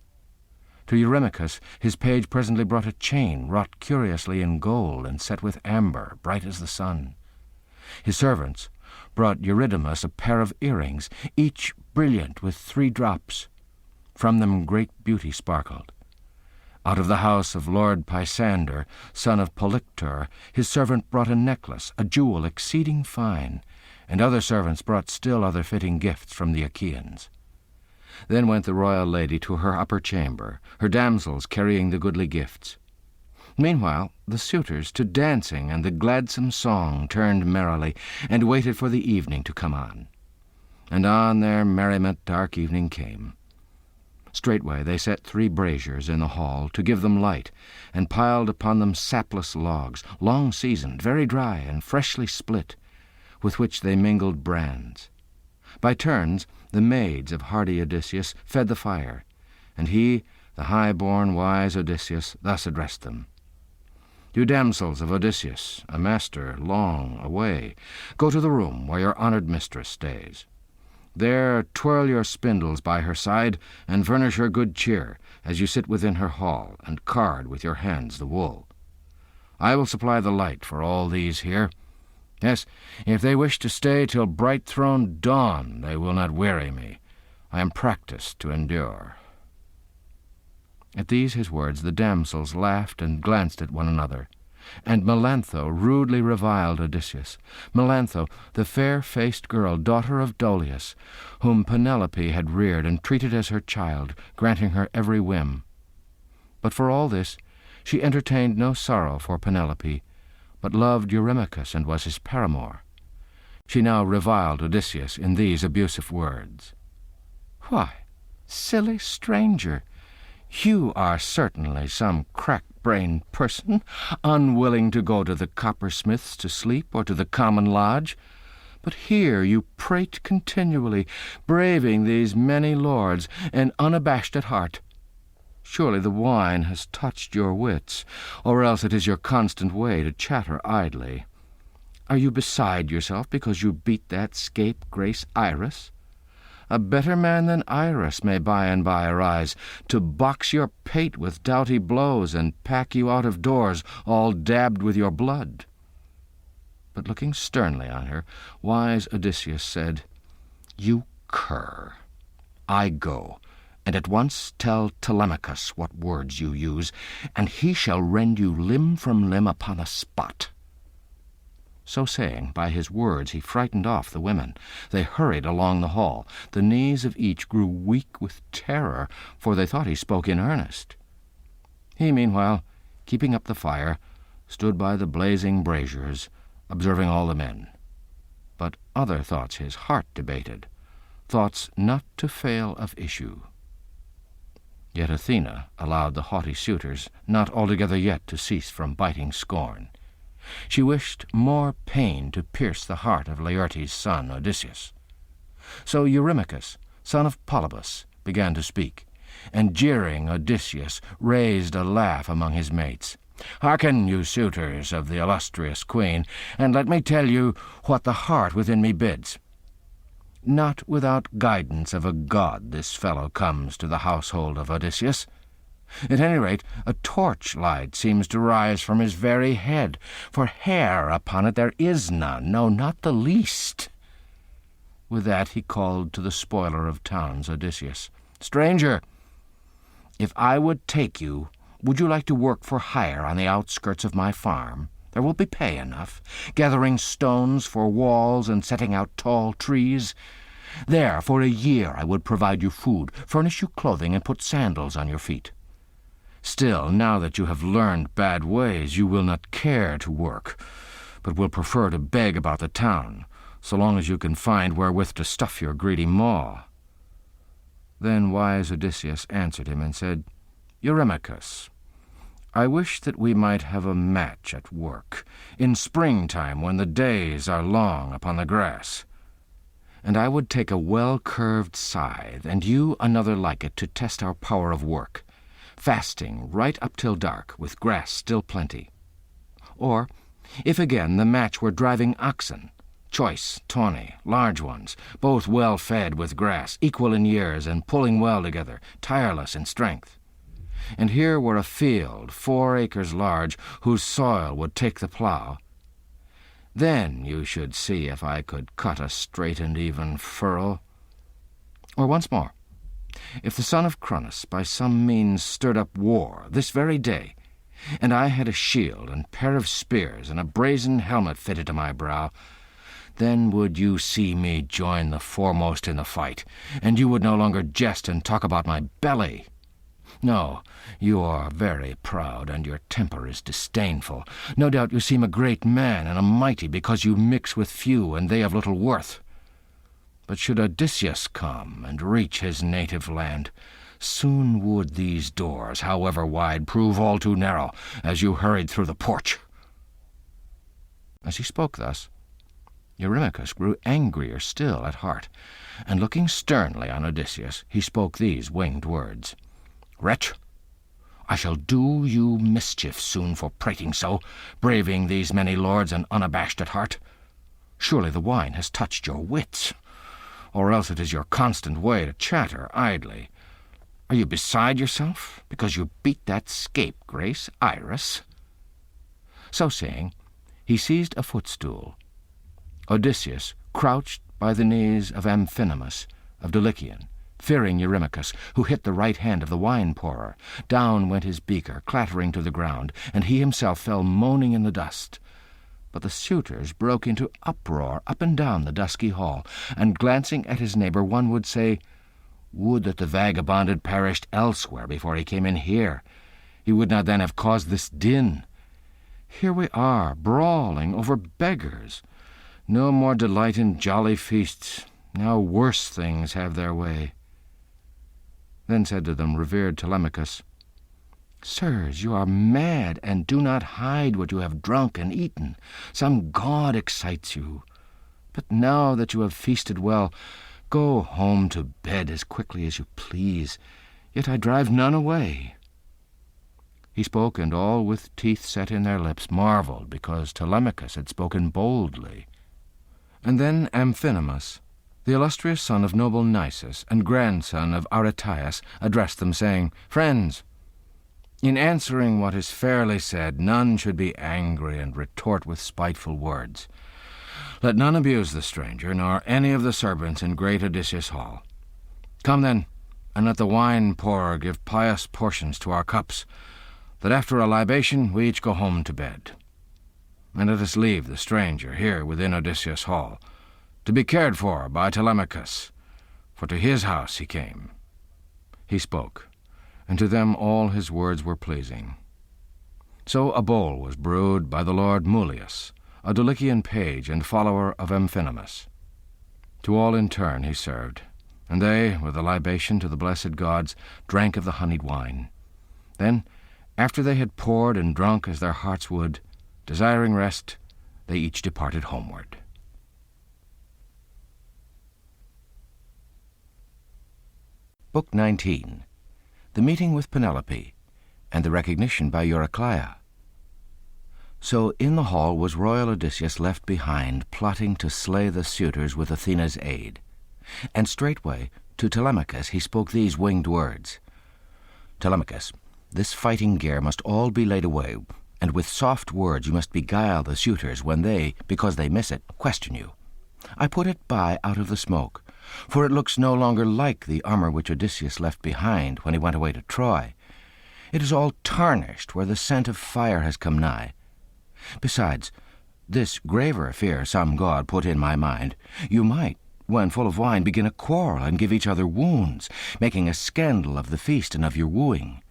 A: To Eurymachus his page presently brought a chain wrought curiously in gold and set with amber, bright as the sun. His servants brought Eurydamas a pair of earrings, each brilliant with 3 drops. From them great beauty sparkled. Out of the house of Lord Pisander, son of Polyctor, his servant brought a necklace, a jewel exceeding fine, and other servants brought still other fitting gifts from the Achaeans. Then went the royal lady to her upper chamber, her damsels carrying the goodly gifts. Meanwhile the suitors to dancing and the gladsome song turned merrily, and waited for the evening to come on. And on their merriment dark evening came. Straightway they set 3 braziers in the hall to give them light, and piled upon them sapless logs, long seasoned, very dry, and freshly split, with which they mingled brands. By turns the maids of hardy Odysseus fed the fire, and he, the high-born wise Odysseus, thus addressed them. You damsels of Odysseus, a master long away, go to the room where your honored mistress stays. There twirl your spindles by her side, and furnish her good cheer, as you sit within her hall, and card with your hands the wool. I will supply the light for all these here. Yes, if they wish to stay till bright-throned dawn, they will not weary me. I am practised to endure. At these his words the damsels laughed and glanced at one another, and Melantho rudely reviled Odysseus. Melantho, the fair-faced girl, daughter of Dolius, whom Penelope had reared and treated as her child, granting her every whim. But for all this she entertained no sorrow for Penelope, but loved Eurymachus and was his paramour. She now reviled Odysseus in these abusive words. Why, silly stranger, you are certainly some crack-brained person, unwilling to go to the coppersmith's to sleep or to the common lodge. But here you prate continually, braving these many lords, and unabashed at heart. Surely the wine has touched your wits, or else it is your constant way to chatter idly. Are you beside yourself because you beat that scapegrace Iris? A better man than Iris may by and by arise, to box your pate with doughty blows and pack you out of doors, all dabbed with your blood." But looking sternly on her, wise Odysseus said, "You cur! I go, and at once tell Telemachus what words you use, and he shall rend you limb from limb upon the spot." So saying, by his words he frightened off the women. They hurried along the hall. The knees of each grew weak with terror, for they thought he spoke in earnest. He, meanwhile, keeping up the fire, stood by the blazing braziers, observing all the men. But other thoughts his heart debated, thoughts not to fail of issue. Yet Athena allowed the haughty suitors not altogether yet to cease from biting scorn. She wished more pain to pierce the heart of Laertes' son Odysseus. So Eurymachus, son of Polybus, began to speak, and jeering Odysseus raised a laugh among his mates. "Hearken, you suitors of the illustrious queen, and let me tell you what the heart within me bids. Not without guidance of a god this fellow comes to the household of Odysseus. At any rate, a torchlight seems to rise from his very head, for hair upon it there is none, no, not the least." With that he called to the spoiler of towns, Odysseus, "Stranger, if I would take you, would you like to work for hire on the outskirts of my farm? There will be pay enough, gathering stones for walls and setting out tall trees. There, for a year I would provide you food, furnish you clothing, and put sandals on your feet. Still, now that you have learned bad ways, you will not care to work, but will prefer to beg about the town, so long as you can find wherewith to stuff your greedy maw." Then wise Odysseus answered him and said, "Eurymachus, I wish that we might have a match at work, in springtime when the days are long upon the grass. And I would take a well-curved scythe, and you another like it, to test our power of work, fasting right up till dark, with grass still plenty. Or, if again the match were driving oxen, choice, tawny, large ones, both well fed with grass, equal in years, and pulling well together, tireless in strength. And here were a field 4 acres large, whose soil would take the plough. Then you should see if I could cut a straight and even furrow. Or once more, if the son of Cronus by some means stirred up war this very day, and I had a shield and pair of spears and a brazen helmet fitted to my brow, then would you see me join the foremost in the fight, and you would no longer jest and talk about my belly. No, you are very proud, and your temper is disdainful. No doubt you seem a great man and a mighty because you mix with few and they of little worth. But should Odysseus come and reach his native land, soon would these doors, however wide, prove all too narrow, as you hurried through the porch." As he spoke thus, Eurymachus grew angrier still at heart, and looking sternly on Odysseus, he spoke these winged words: "Wretch, I shall do you mischief soon for prating so, braving these many lords and unabashed at heart. Surely the wine has touched your wits, or else it is your constant way to chatter idly. Are you beside yourself because you beat that scapegrace Iris?" So saying, he seized a footstool. Odysseus crouched by the knees of Amphinomus of Dulichion, fearing Eurymachus, who hit the right hand of the wine-pourer. Down went his beaker, clattering to the ground, and he himself fell moaning in the dust. But the suitors broke into uproar up and down the dusky hall, and glancing at his neighbor, one would say, "Would that the vagabond had perished elsewhere before he came in here. He would not then have caused this din. Here we are, brawling over beggars. No more delight in jolly feasts. Now worse things have their way." Then said to them revered Telemachus, "Sirs, you are mad, and do not hide what you have drunk and eaten. Some god excites you. But now that you have feasted well, go home to bed as quickly as you please, yet I drive none away." He spoke, and all with teeth set in their lips marvelled, because Telemachus had spoken boldly. And then Amphinomus, the illustrious son of noble Nisus and grandson of Aretias, addressed them, saying, Friends, in answering what is fairly said, none should be angry and retort with spiteful words. Let none abuse the stranger, nor any of the servants in great Odysseus' hall. Come then, and let the wine-pourer give pious portions to our cups, that after a libation we each go home to bed. And let us leave the stranger here within Odysseus' hall, to be cared for by Telemachus, for to his house he came. He spoke, and to them all his words were pleasing. So a bowl was brewed by the lord Mulius, a Dulichian page and follower of Amphinomus. To all in turn he served, and they, with a libation to the blessed gods, drank of the honeyed wine. Then, after they had poured and drunk as their hearts would, desiring rest, they each departed homeward. Book 19. The Meeting with Penelope, and the Recognition by Eurycleia. So in the hall was royal Odysseus left behind, plotting to slay the suitors with Athena's aid. And straightway to Telemachus he spoke these winged words. Telemachus, this fighting gear must all be laid away, and with soft words you must beguile the suitors when they, because they miss it, question you. I put it by out of the smoke, for it looks no longer like the armor which Odysseus left behind when he went away to Troy. It is all tarnished where the scent of fire has come nigh. Besides, this graver fear some god put in my mind, you might, when full of wine, begin a quarrel and give each other wounds, making a scandal of the feast and of your wooing.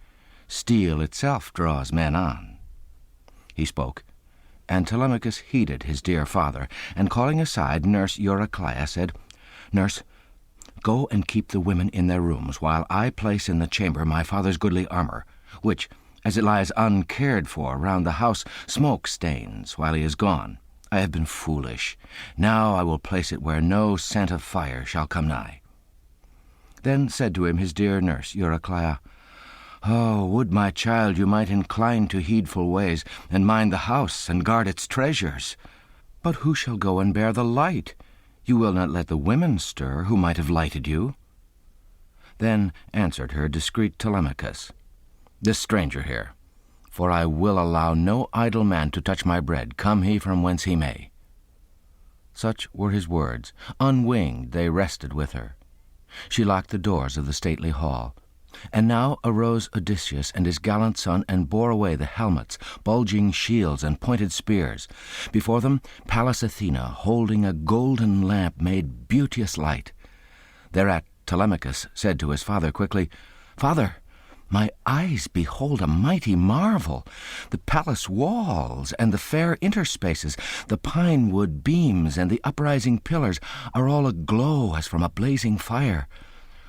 A: Steel itself draws men on. He spoke, and Telemachus heeded his dear father, and calling aside nurse Eurycleia, said, Nurse, go and keep the women in their rooms, while I place in the chamber my father's goodly armor, which, as it lies uncared for round the house, smoke stains while he is gone. I have been foolish. Now I will place it where no scent of fire shall come nigh. Then said to him his dear nurse Eurycleia, Oh, would, my child, you might incline to heedful ways, and mind the house, and guard its treasures. But who shall go and bear the light? You will not let the women stir, who might have lighted you. Then answered her discreet Telemachus, This stranger here, for I will allow no idle man to touch my bread, come he from whence he may. Such were his words. Unwinged they rested with her. She locked the doors of the stately hall. And now arose Odysseus and his gallant son, and bore away the helmets, bulging shields, and pointed spears. Before them Pallas Athena, holding a golden lamp, made beauteous light. Thereat Telemachus said to his father quickly, Father, my eyes behold a mighty marvel. The palace walls and the fair interspaces, the pine wood beams and the uprising pillars are all aglow as from a blazing fire.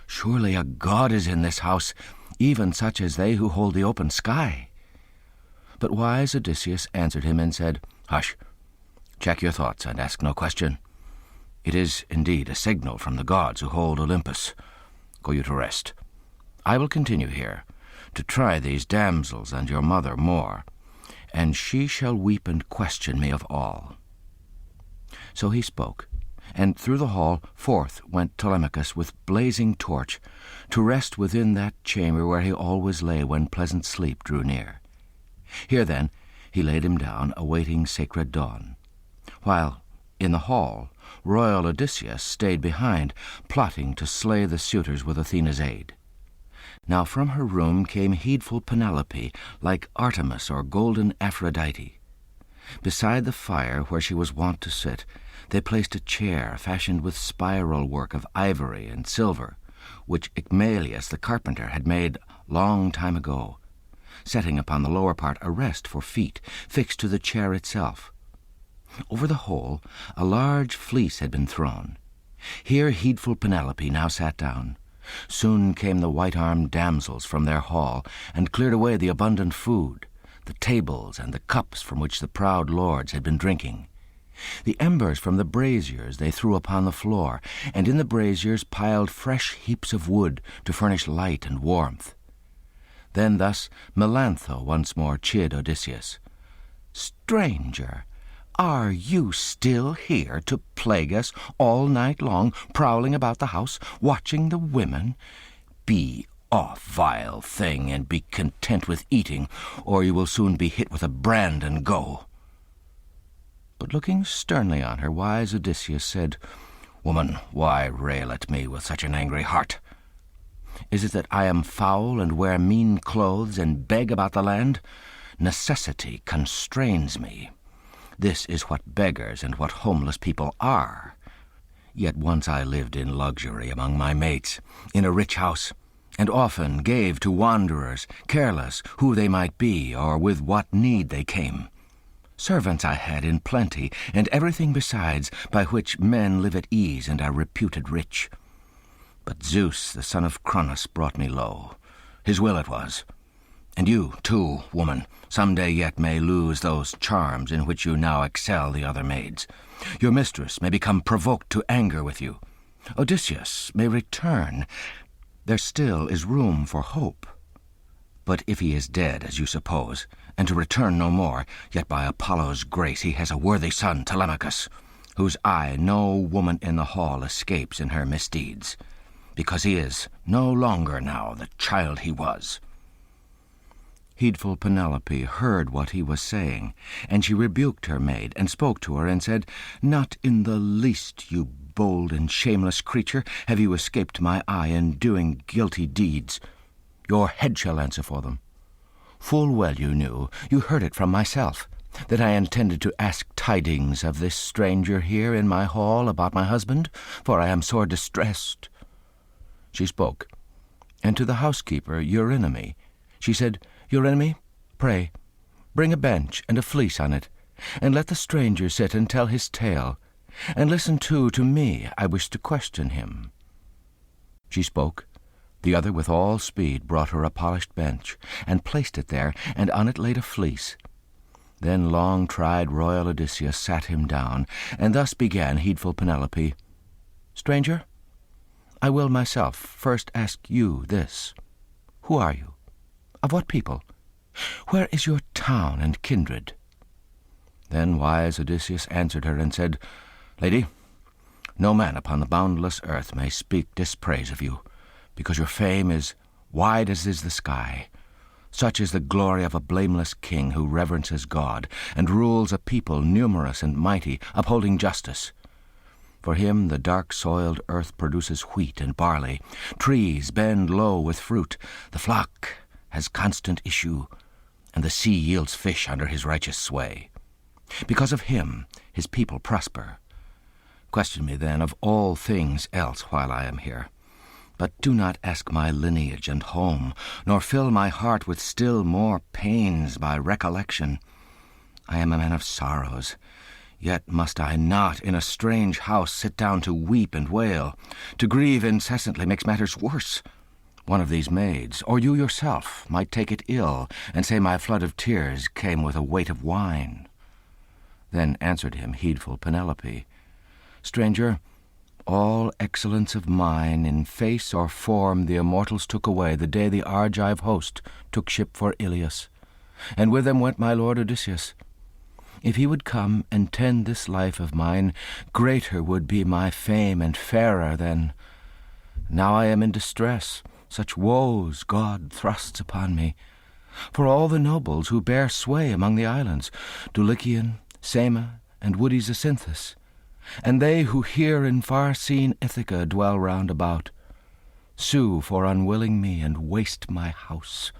A: Surely a god is in this house, even such as they who hold the open sky. But wise Odysseus answered him and said, Hush, check your thoughts and ask no question. It is indeed a signal from the gods who hold Olympus. Go you to rest. I will continue here, to try these damsels and your mother more, and she shall weep and question me of all. So he spoke, and through the hall forth went Telemachus with blazing torch, to rest within that chamber where he always lay when pleasant sleep drew near. Here then he laid him down, awaiting sacred dawn, while in the hall royal Odysseus stayed behind, plotting to slay the suitors with Athena's aid. Now from her room came heedful Penelope, like Artemis or golden Aphrodite. Beside the fire where she was wont to sit, they placed a chair fashioned with spiral work of ivory and silver, which Icmalius the carpenter had made long time ago, setting upon the lower part a rest for feet, fixed to the chair itself. Over the whole a large fleece had been thrown. Here heedful Penelope now sat down. Soon came the white-armed damsels from their hall, and cleared away the abundant food, the tables and the cups from which the proud lords had been drinking. The embers from the braziers they threw upon the floor, and in the braziers piled fresh heaps of wood to furnish light and warmth. Then thus Melantho once more chid Odysseus. "Stranger, are you still here to plague us all night long, prowling about the house, watching the women? Be off, vile thing, and be content with eating, or you will soon be hit with a brand and go." But looking sternly on her, wise Odysseus said, "Woman, why rail at me with such an angry heart? Is it that I am foul and wear mean clothes and beg about the land? Necessity constrains me. This is what beggars and what homeless people are. Yet once I lived in luxury among my mates, in a rich house, and often gave to wanderers, careless who they might be or with what need they came. Servants I had in plenty, and everything besides, by which men live at ease and are reputed rich. But Zeus, the son of Cronos, brought me low. His will it was. And you, too, woman, some day yet may lose those charms in which you now excel the other maids. Your mistress may become provoked to anger with you. Odysseus may return. There still is room for hope. But if he is dead, as you suppose, and to return no more, yet by Apollo's grace he has a worthy son, Telemachus, whose eye no woman in the hall escapes in her misdeeds, because he is no longer now the child he was." Heedful Penelope heard what he was saying, and she rebuked her maid, and spoke to her, and said, "Not in the least, you bold and shameless creature, have you escaped my eye in doing guilty deeds. Your head shall answer for them. Full well you knew, you heard it from myself, that I intended to ask tidings of this stranger here in my hall about my husband, for I am sore distressed." She spoke, and to the housekeeper Eurynome she said, "Eurynome, pray, bring a bench and a fleece on it, and let the stranger sit and tell his tale, and listen too to me, I wish to question him." She spoke. The other with all speed brought her a polished bench, and placed it there, and on it laid a fleece. Then long-tried royal Odysseus sat him down, and thus began heedful Penelope, "Stranger, I will myself first ask you this. Who are you? Of what people? Where is your town and kindred?" Then wise Odysseus answered her and said, "Lady, no man upon the boundless earth may speak dispraise of you, because your fame is wide as is the sky. Such is the glory of a blameless king who reverences God, and rules a people numerous and mighty, upholding justice. For him the dark-soiled earth produces wheat and barley, trees bend low with fruit, the flock has constant issue, and the sea yields fish under his righteous sway. Because of him his people prosper. Question me then of all things else while I am here. But do not ask my lineage and home, nor fill my heart with still more pains by recollection. I am a man of sorrows, yet must I not in a strange house sit down to weep and wail. To grieve incessantly makes matters worse. One of these maids, or you yourself, might take it ill, and say my flood of tears came with a weight of wine." Then answered him heedful Penelope, "Stranger, all excellence of mine in face or form the immortals took away the day the Argive host took ship for Ilios, and with them went my lord Odysseus. If he would come and tend this life of mine, greater would be my fame and fairer then. Now I am in distress, such woes God thrusts upon me. For all the nobles who bear sway among the islands, Dulichian, Sema, and woody Zacynthus, and they who here in far-seen Ithaca dwell round about, sue for unwilling me and waste my house.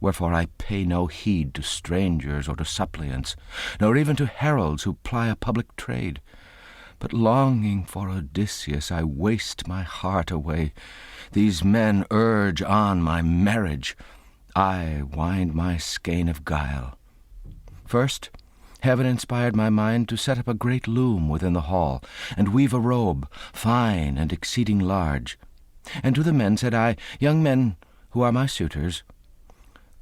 A: Wherefore I pay no heed to strangers or to suppliants, nor even to heralds who ply a public trade. But longing for Odysseus, I waste my heart away. These men urge on my marriage. I wind my skein of guile. First, Heaven inspired my mind to set up a great loom within the hall, and weave a robe, fine and exceeding large. And to the men said I, Young men, who are my suitors,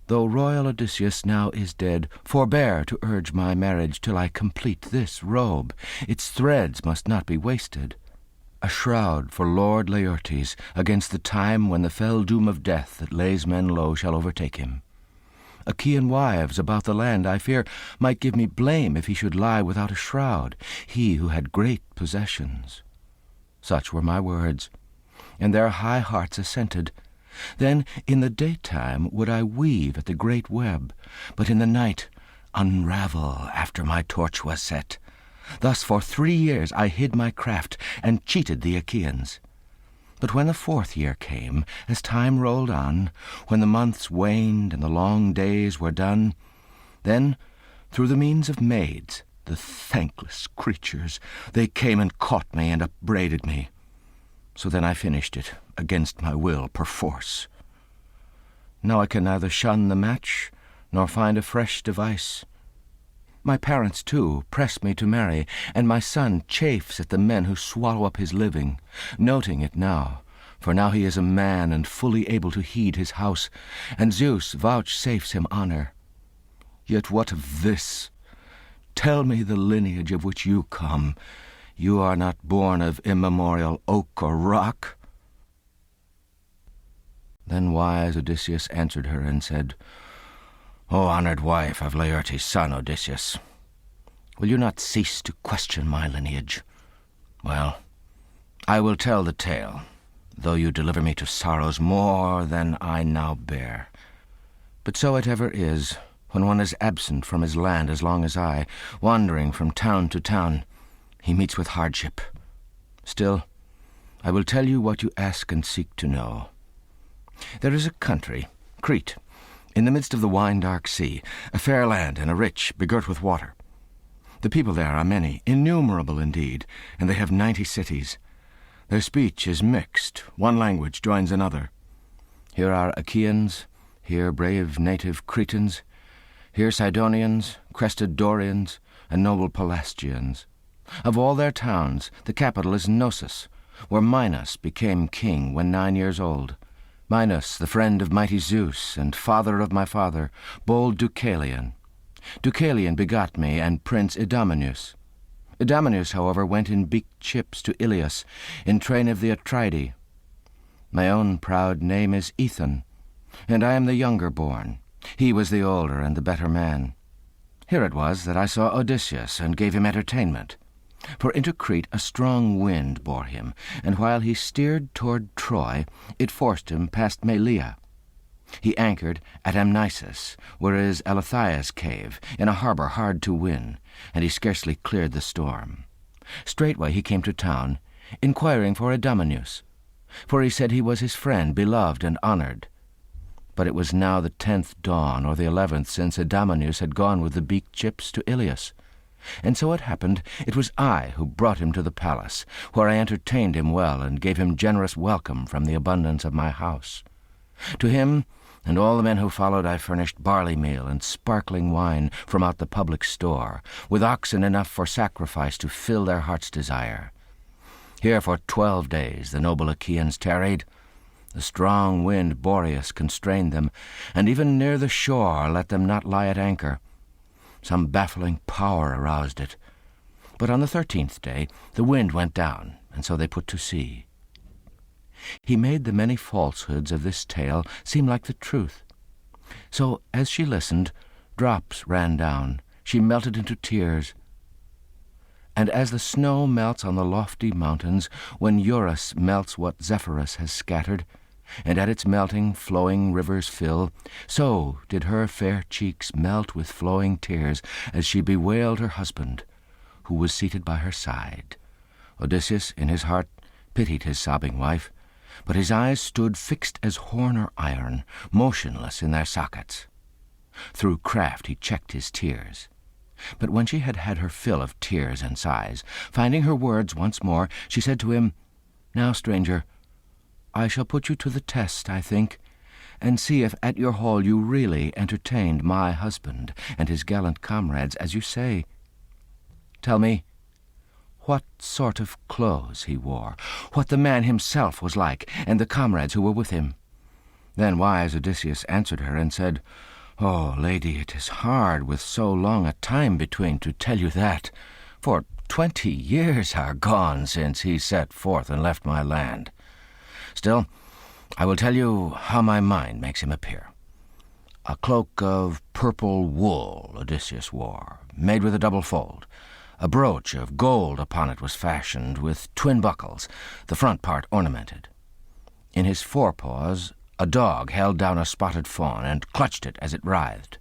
A: though royal Odysseus now is dead, forbear to urge my marriage till I complete this robe. Its threads must not be wasted. a shroud for Lord Laertes against the time when the fell doom of death that lays men low shall overtake him. Achaean wives about the land, I fear, might give me blame if he should lie without a shroud, he who had great possessions. Such were my words, and their high hearts assented. Then in the daytime would I weave at the great web, but in the night unravel after my torch was set. Thus for 3 years I hid my craft, and cheated the Achaeans. But when the 4th year came, as time rolled on, when the months waned and the long days were done, then, through the means of maids, the thankless creatures, they came and caught me and upbraided me. So then I finished it, against my will, perforce. Now I can neither shun the match, nor find a fresh device. My parents, too, press me to marry, and my son chafes at the men who swallow up his living, noting it now, for now he is a man and fully able to heed his house, and Zeus vouchsafes him honor. Yet what of this? Tell me the lineage of which you come. You are not born of immemorial oak or rock. Then wise Odysseus answered her and said, O honored wife of Laertes' son Odysseus, will you not cease to question my lineage? Well, I will tell the tale, though you deliver me to sorrows more than I now bear. But so it ever is, when one is absent from his land as long as I, wandering from town to town, he meets with hardship. Still, I will tell you what you ask and seek to know. There is a country, Crete, in the midst of the wine-dark sea, a fair land and a rich, begirt with water. The people there are many, innumerable indeed, and they have 90 cities. Their speech is mixed, one language joins another. Here are Achaeans, here brave native Cretans, here Sidonians, crested Dorians, and noble Pelasgians. Of all their towns, the capital is Knossos, where Minos became king when 9 years old. Minos, the friend of mighty Zeus, and father of my father, bold Deucalion. Deucalion begot me, and Prince Idomeneus. Idomeneus, however, went in beaked ships to Ilios, in train of the Atridae. My own proud name is Aethon, and I am the younger born. He was the older and the better man. Here it was that I saw Odysseus, and gave him entertainment. For into Crete a strong wind bore him, and while he steered toward Troy, it forced him past Malea. He anchored at Amnisus, where is Eleuthia's cave, in a harbor hard to win, and he scarcely cleared the storm. Straightway he came to town, inquiring for Idomeneus, for he said he was his friend, beloved and honored. But it was now the 10th dawn, or the 11th, since Idomeneus had gone with the beaked ships to Ilios. And so it happened it was I who brought him to the palace, where I entertained him well, and gave him generous welcome from the abundance of my house. To him and all the men who followed I furnished barley meal and sparkling wine from out the public store, with oxen enough for sacrifice to fill their heart's desire. Here for 12 days the noble Achaeans tarried. The strong wind Boreas constrained them, and even near the shore let them not lie at anchor. Some baffling power aroused it. But on the 13th day the wind went down, and so they put to sea. He made the many falsehoods of this tale seem like the truth. So, as she listened, drops ran down. She melted into tears. And as the snow melts on the lofty mountains, when Eurus melts what Zephyrus has scattered, and at its melting flowing rivers fill, so did her fair cheeks melt with flowing tears as she bewailed her husband, who was seated by her side. Odysseus, in his heart, pitied his sobbing wife, but his eyes stood fixed as horn or iron, motionless in their sockets. Through craft he checked his tears. But when she had had her fill of tears and sighs, finding her words once more, she said to him, Now, stranger, I shall put you to the test, I think, and see if at your hall you really entertained my husband and his gallant comrades, as you say. Tell me what sort of clothes he wore, what the man himself was like, and the comrades who were with him. Then wise Odysseus answered her and said, Oh, lady, it is hard with so long a time between to tell you that, for 20 years are gone since he set forth and left my land. Still, I will tell you how my mind makes him appear. A cloak of purple wool Odysseus wore, made with a double fold. A brooch of gold upon it was fashioned with twin buckles, the front part ornamented. In his forepaws a dog held down a spotted fawn and clutched it as it writhed.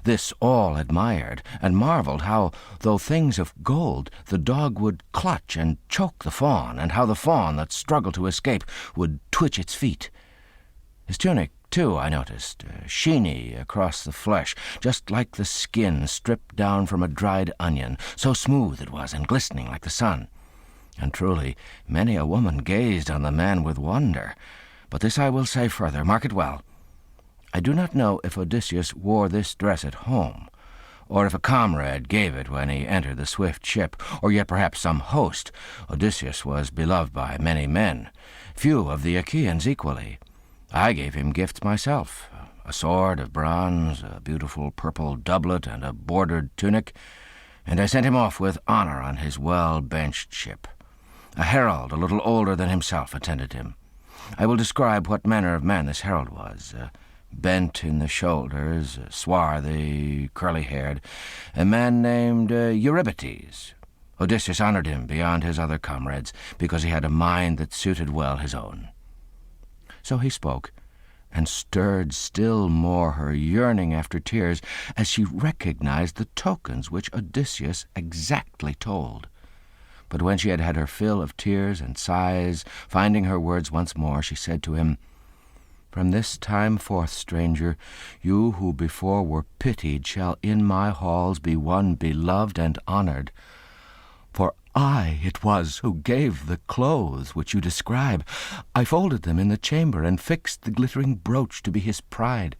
A: This all admired, and marveled how, though things of gold, the dog would clutch and choke the fawn, and how the fawn that struggled to escape would twitch its feet. His tunic, too, I noticed, sheeny across the flesh, just like the skin stripped down from a dried onion, so smooth it was and glistening like the sun. And truly, many a woman gazed on the man with wonder. But this I will say further, mark it well. I do not know if Odysseus wore this dress at home, or if a comrade gave it when he entered the swift ship, or yet perhaps some host. Odysseus was beloved by many men, few of the Achaeans equally. I gave him gifts myself, a sword of bronze, a beautiful purple doublet, and a bordered tunic, and I sent him off with honor on his well-benched ship. A herald, a little older than himself, attended him. I will describe what manner of man this herald was. Bent in the shoulders, swarthy, curly-haired, a man named Eurybates. Odysseus honored him beyond his other comrades, because he had a mind that suited well his own. So he spoke, and stirred still more her yearning after tears as she recognized the tokens which Odysseus exactly told. But when she had had her fill of tears and sighs, finding her words once more, she said to him, "From this time forth, stranger, you who before were pitied shall in my halls be one beloved and honored. For I it was who gave the clothes which you describe. I folded them in the chamber and fixed the glittering brooch to be his pride.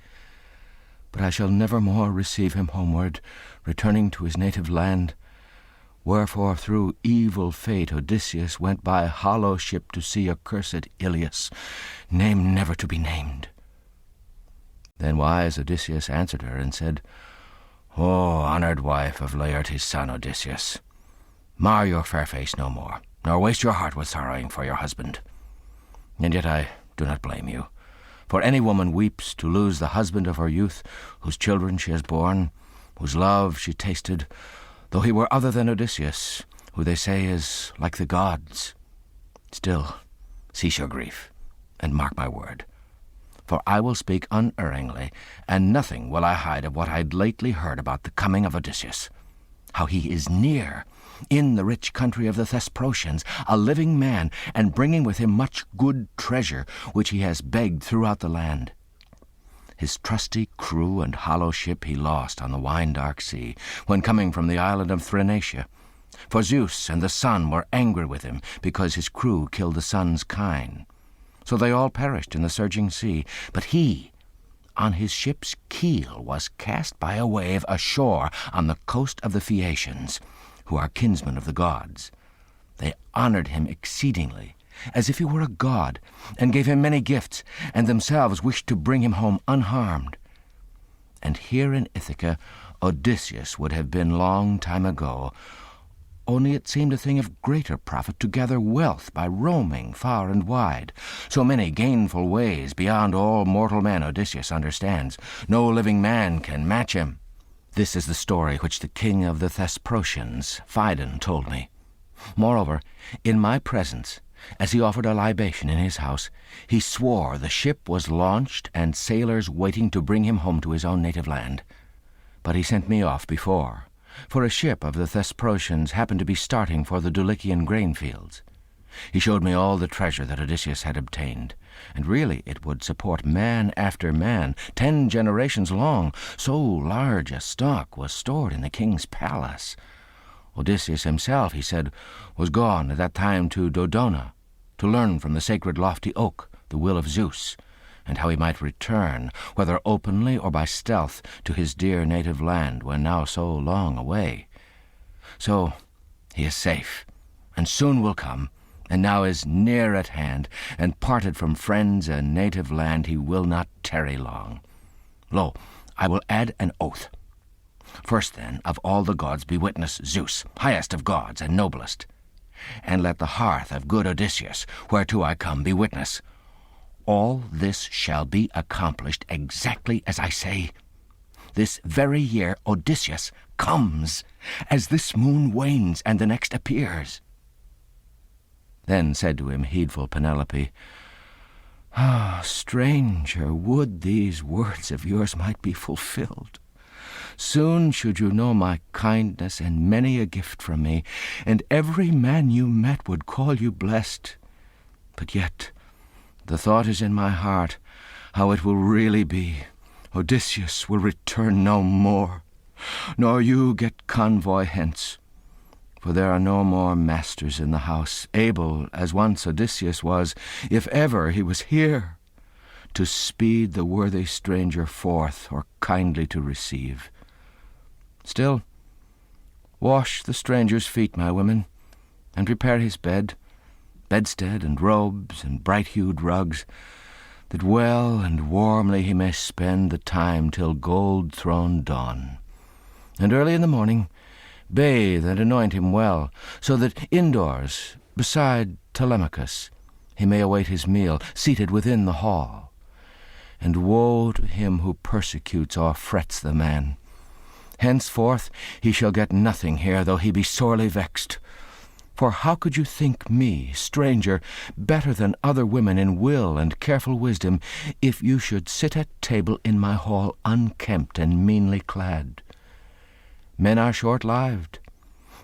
A: But I shall never more receive him homeward, returning to his native land. Wherefore through evil fate Odysseus went by hollow ship to see accursed Ilius, name never to be named." Then wise Odysseus answered her and said, "O honored wife of Laertes' son Odysseus, mar your fair face no more, nor waste your heart with sorrowing for your husband. And yet I do not blame you, for any woman weeps to lose the husband of her youth, whose children she has borne, whose love she tasted, though he were other than Odysseus, who they say is like the gods. Still, cease your grief, and mark my word. For I will speak unerringly, and nothing will I hide of what I'd lately heard about the coming of Odysseus, how he is near, in the rich country of the Thesprotians, a living man, and bringing with him much good treasure, which he has begged throughout the land. His trusty crew and hollow ship he lost on the wine-dark sea, when coming from the island of Thrinacia. For Zeus and the sun were angry with him, because his crew killed the sun's kine. So they all perished in the surging sea. But he, on his ship's keel, was cast by a wave ashore on the coast of the Phaeacians, who are kinsmen of the gods. They honored him exceedingly, as if he were a god, and gave him many gifts, and themselves wished to bring him home unharmed. And here in Ithaca Odysseus would have been long time ago, only it seemed a thing of greater profit to gather wealth by roaming far and wide. So many gainful ways beyond all mortal men Odysseus understands. No living man can match him. This is the story which the king of the Thesprotians, Phidon, told me. Moreover, in my presence, as he offered a libation in his house, he swore the ship was launched and sailors waiting to bring him home to his own native land. But he sent me off before, for a ship of the Thesprotians happened to be starting for the Dulichian grain fields. He showed me all the treasure that Odysseus had obtained, and really it would support man after man, 10 generations long, so large a stock was stored in the king's palace. Odysseus himself, he said, was gone at that time to Dodona, to learn from the sacred lofty oak the will of Zeus, and how he might return, whether openly or by stealth, to his dear native land when now so long away. So he is safe, and soon will come, and now is near at hand, and parted from friends and native land he will not tarry long. Lo, I will add an oath. First, then, of all the gods be witness Zeus, highest of gods and noblest. And let the hearth of good Odysseus, whereto I come, be witness. All this shall be accomplished exactly as I say. This very year Odysseus comes, as this moon wanes and the next appears. Then said to him heedful Penelope, Ah, stranger, would these words of yours might be fulfilled. Soon should you know my kindness and many a gift from me, and every man you met would call you blessed. But yet the thought is in my heart how it will really be. Odysseus will return no more, nor you get convoy hence. For there are no more masters in the house, able, as once Odysseus was, if ever he was here, to speed the worthy stranger forth, or kindly to receive. Still, wash the stranger's feet, my women, and prepare his bed, bedstead and robes and bright-hued rugs, that well and warmly he may spend the time till gold-throned dawn. And early in the morning bathe and anoint him well, so that indoors, beside Telemachus, he may await his meal, seated within the hall. And woe to him who persecutes or frets the man. Henceforth he shall get nothing here, though he be sorely vexed. For how could you think me, stranger, better than other women in will and careful wisdom, if you should sit at table in my hall unkempt and meanly clad? Men are short-lived,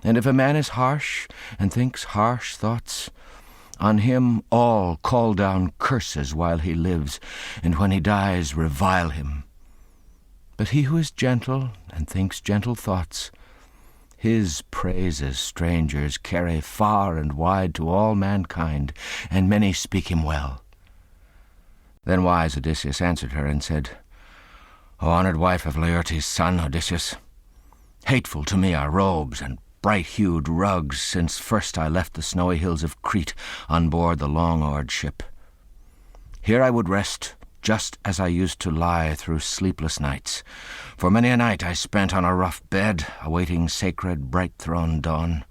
A: and if a man is harsh and thinks harsh thoughts, on him all call down curses while he lives, and when he dies revile him. But he who is gentle and thinks gentle thoughts, his praises strangers carry far and wide to all mankind, and many speak him well. Then wise Odysseus answered her and said, O honoured wife of Laertes' son, Odysseus, hateful to me are robes and bright-hued rugs, since first I left the snowy hills of Crete on board the long-oared ship. Here I would rest, just as I used to lie through sleepless nights, for many a night I spent on a rough bed, awaiting sacred bright-throned dawn.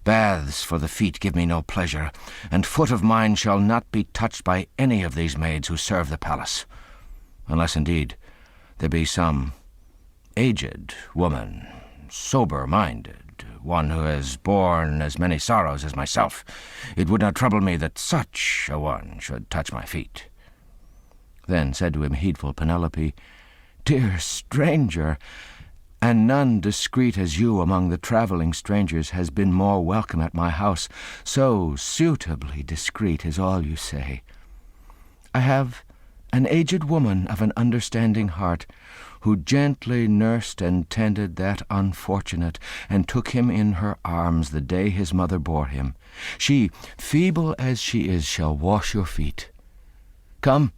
A: Baths for the feet give me no pleasure, and foot of mine shall not be touched by any of these maids who serve the palace, unless indeed there be some aged woman, sober-minded, one who has borne as many sorrows as myself. It would not trouble me that such a one should touch my feet. Then said to him heedful Penelope, Dear stranger, and none discreet as you among the travelling strangers has been more welcome at my house, so suitably discreet is all you say. I have an aged woman of an understanding heart, who gently nursed and tended that unfortunate, and took him in her arms the day his mother bore him. She, feeble as she is, shall wash your feet. Come,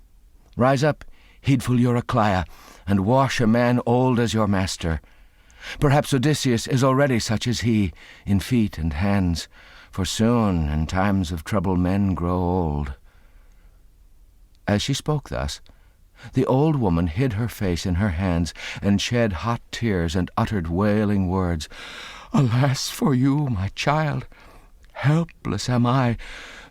A: rise up, heedful Eurycleia, and wash a man old as your master. Perhaps Odysseus is already such as he, in feet and hands, for soon in times of trouble men grow old. As she spoke thus, the old woman hid her face in her hands, and shed hot tears, and uttered wailing words. Alas for you, my child! Helpless am I.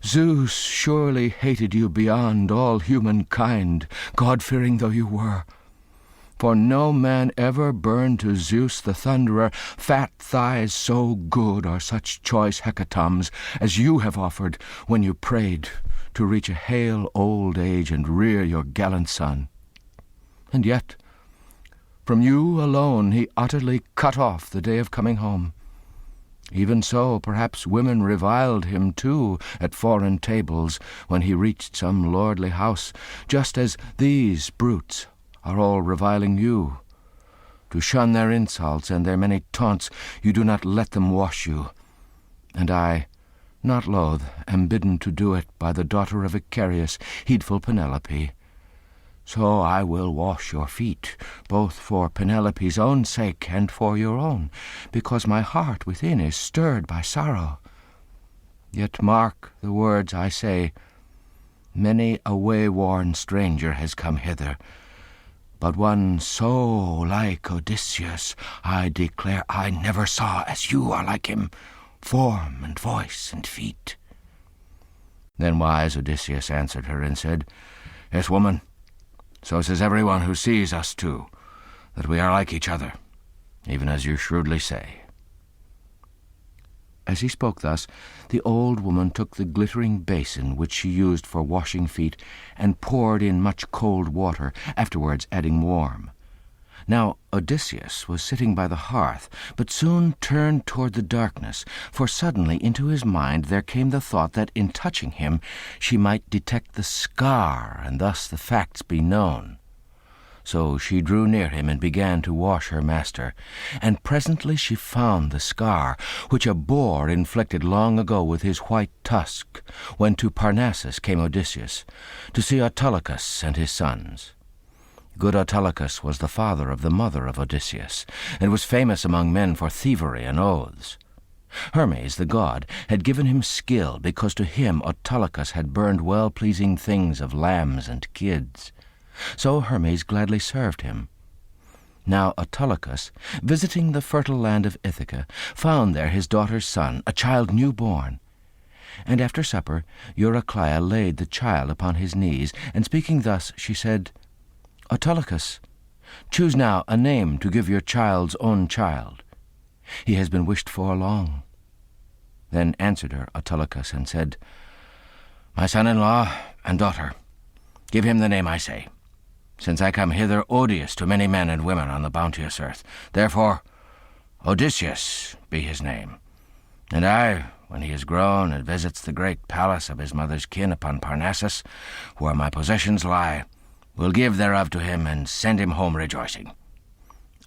A: Zeus surely hated you beyond all humankind, God-fearing though you were. For no man ever burned to Zeus the Thunderer fat thighs so good or such choice hecatombs as you have offered when you prayed to reach a hale old age and rear your gallant son. And yet, from you alone he utterly cut off the day of coming home. Even so, perhaps women reviled him too at foreign tables when he reached some lordly house, just as these brutes are all reviling you. To shun their insults and their many taunts, you do not let them wash you. And I, not loath, am bidden to do it by the daughter of Icarius, heedful Penelope. So I will wash your feet, both for Penelope's own sake and for your own, because my heart within is stirred by sorrow. Yet mark the words I say. Many a way-worn stranger has come hither, but one so like Odysseus, I declare I never saw as you are like him, form and voice and feet." Then wise Odysseus answered her and said, "Yes, woman, so says everyone who sees us two, that we are like each other, even as you shrewdly say." As he spoke thus, the old woman took the glittering basin which she used for washing feet and poured in much cold water, afterwards adding warm. Now Odysseus was sitting by the hearth, but soon turned toward the darkness, for suddenly into his mind there came the thought that in touching him she might detect the scar, and thus the facts be known. So she drew near him and began to wash her master, and presently she found the scar which a boar inflicted long ago with his white tusk, when to Parnassus came Odysseus, to see Autolycus and his sons. Good Autolycus was the father of the mother of Odysseus, and was famous among men for thievery and oaths. Hermes, the god, had given him skill, because to him Autolycus had burned well-pleasing things of lambs and kids. So Hermes gladly served him. Now Autolycus, visiting the fertile land of Ithaca, found there his daughter's son, a child new-born. And after supper Eurycleia laid the child upon his knees, and speaking thus she said, "Autolycus, choose now a name to give your child's own child. He has been wished for long." Then answered her Autolycus and said, "My son-in-law and daughter, give him the name I say, since I come hither odious to many men and women on the bounteous earth. Therefore Odysseus be his name. And I, when he is grown and visits the great palace of his mother's kin upon Parnassus, where my possessions lie, will give thereof to him and send him home rejoicing."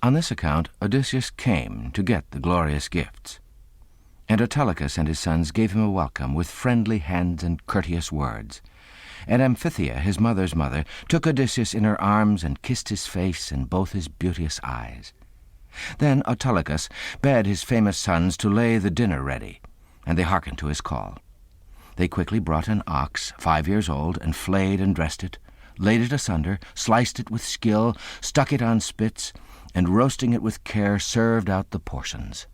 A: On this account Odysseus came to get the glorious gifts. And Autolycus and his sons gave him a welcome with friendly hands and courteous words. And Amphithea, his mother's mother, took Odysseus in her arms and kissed his face and both his beauteous eyes. Then Autolycus bade his famous sons to lay the dinner ready, and they hearkened to his call. They quickly brought an ox, 5 years old, and flayed and dressed it, laid it asunder, sliced it with skill, stuck it on spits, and roasting it with care served out the portions.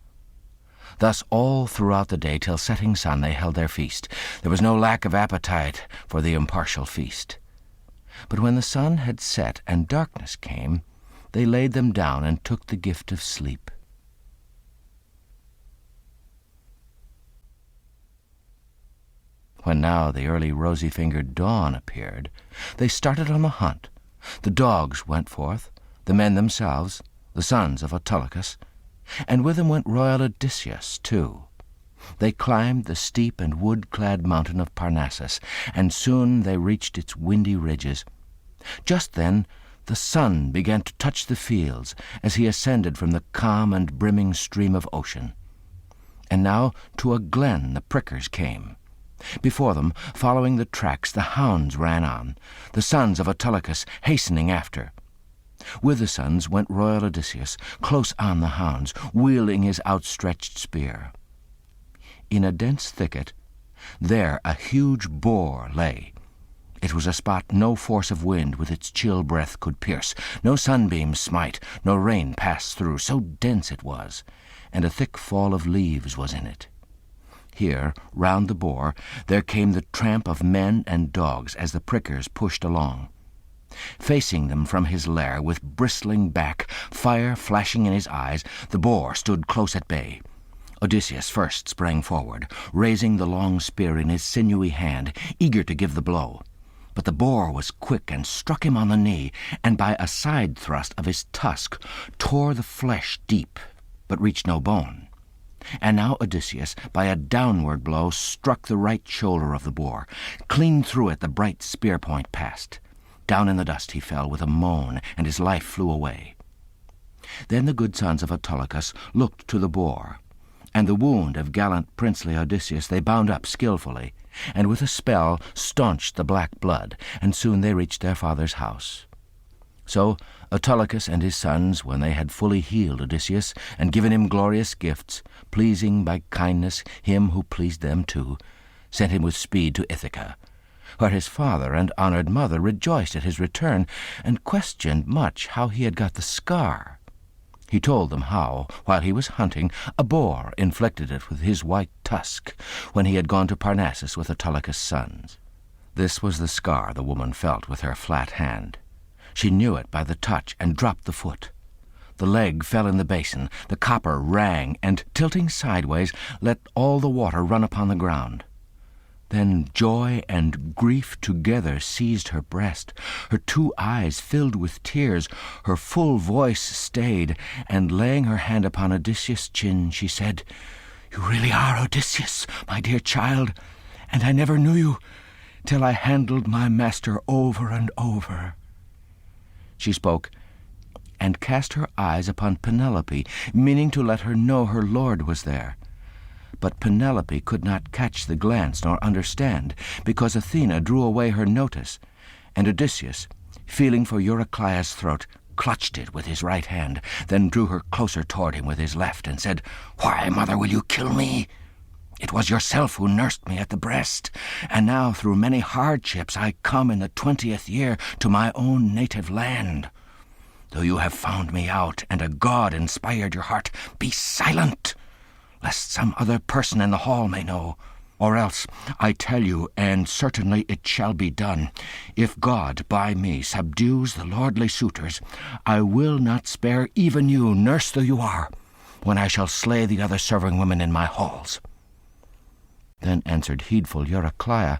A: Thus all throughout the day till setting sun they held their feast. There was no lack of appetite for the impartial feast. But when the sun had set and darkness came, they laid them down and took the gift of sleep. When now the early rosy-fingered dawn appeared, they started on the hunt. The dogs went forth, the men themselves, the sons of Autolycus, and with them went royal Odysseus too. They climbed the steep and wood-clad mountain of Parnassus, and soon they reached its windy ridges. Just then the sun began to touch the fields as he ascended from the calm and brimming stream of ocean. And now to a glen the prickers came. Before them, following the tracks, the hounds ran on, the sons of Autolycus hastening after. With the sons went royal Odysseus, close on the hounds, wielding his outstretched spear. In a dense thicket, there a huge boar lay. It was a spot no force of wind with its chill breath could pierce, no sunbeams smite, no rain pass through, so dense it was, and a thick fall of leaves was in it. Here, round the boar, there came the tramp of men and dogs as the prickers pushed along. Facing them from his lair, with bristling back, fire flashing in his eyes, the boar stood close at bay. Odysseus first sprang forward, raising the long spear in his sinewy hand, eager to give the blow. But the boar was quick and struck him on the knee, and by a side thrust of his tusk tore the flesh deep, but reached no bone. And now Odysseus, by a downward blow, struck the right shoulder of the boar. Clean through it the bright spear point passed. Down in the dust he fell with a moan, and his life flew away. Then the good sons of Autolycus looked to the boar, and the wound of gallant princely Odysseus they bound up skilfully, and with a spell staunched the black blood, and soon they reached their father's house. So Autolycus and his sons, when they had fully healed Odysseus, and given him glorious gifts, pleasing by kindness him who pleased them too, sent him with speed to Ithaca, where his father and honoured mother rejoiced at his return, and questioned much how he had got the scar. He told them how, while he was hunting, a boar inflicted it with his white tusk, when he had gone to Parnassus with Autolycus' sons. This was the scar the woman felt with her flat hand. She knew it by the touch, and dropped the foot. The leg fell in the basin, the copper rang, and, tilting sideways, let all the water run upon the ground. Then joy and grief together seized her breast. Her 2 eyes filled with tears, her full voice stayed, and laying her hand upon Odysseus' chin, she said, "You really are Odysseus, my dear child, and I never knew you till I handled my master over and over." She spoke, and cast her eyes upon Penelope, meaning to let her know her lord was there. But Penelope could not catch the glance nor understand, because Athena drew away her notice, and Odysseus, feeling for Eurycleia's throat, clutched it with his right hand, then drew her closer toward him with his left, and said, "Why, mother, will you kill me? It was yourself who nursed me at the breast, and now through many hardships I come in the 20th year to my own native land. Though you have found me out, and a god inspired your heart, be silent, lest some other person in the hall may know. Or else, I tell you, and certainly it shall be done, if God by me subdues the lordly suitors, I will not spare even you, nurse though you are, when I shall slay the other serving women in my halls." Then answered heedful Eurycleia,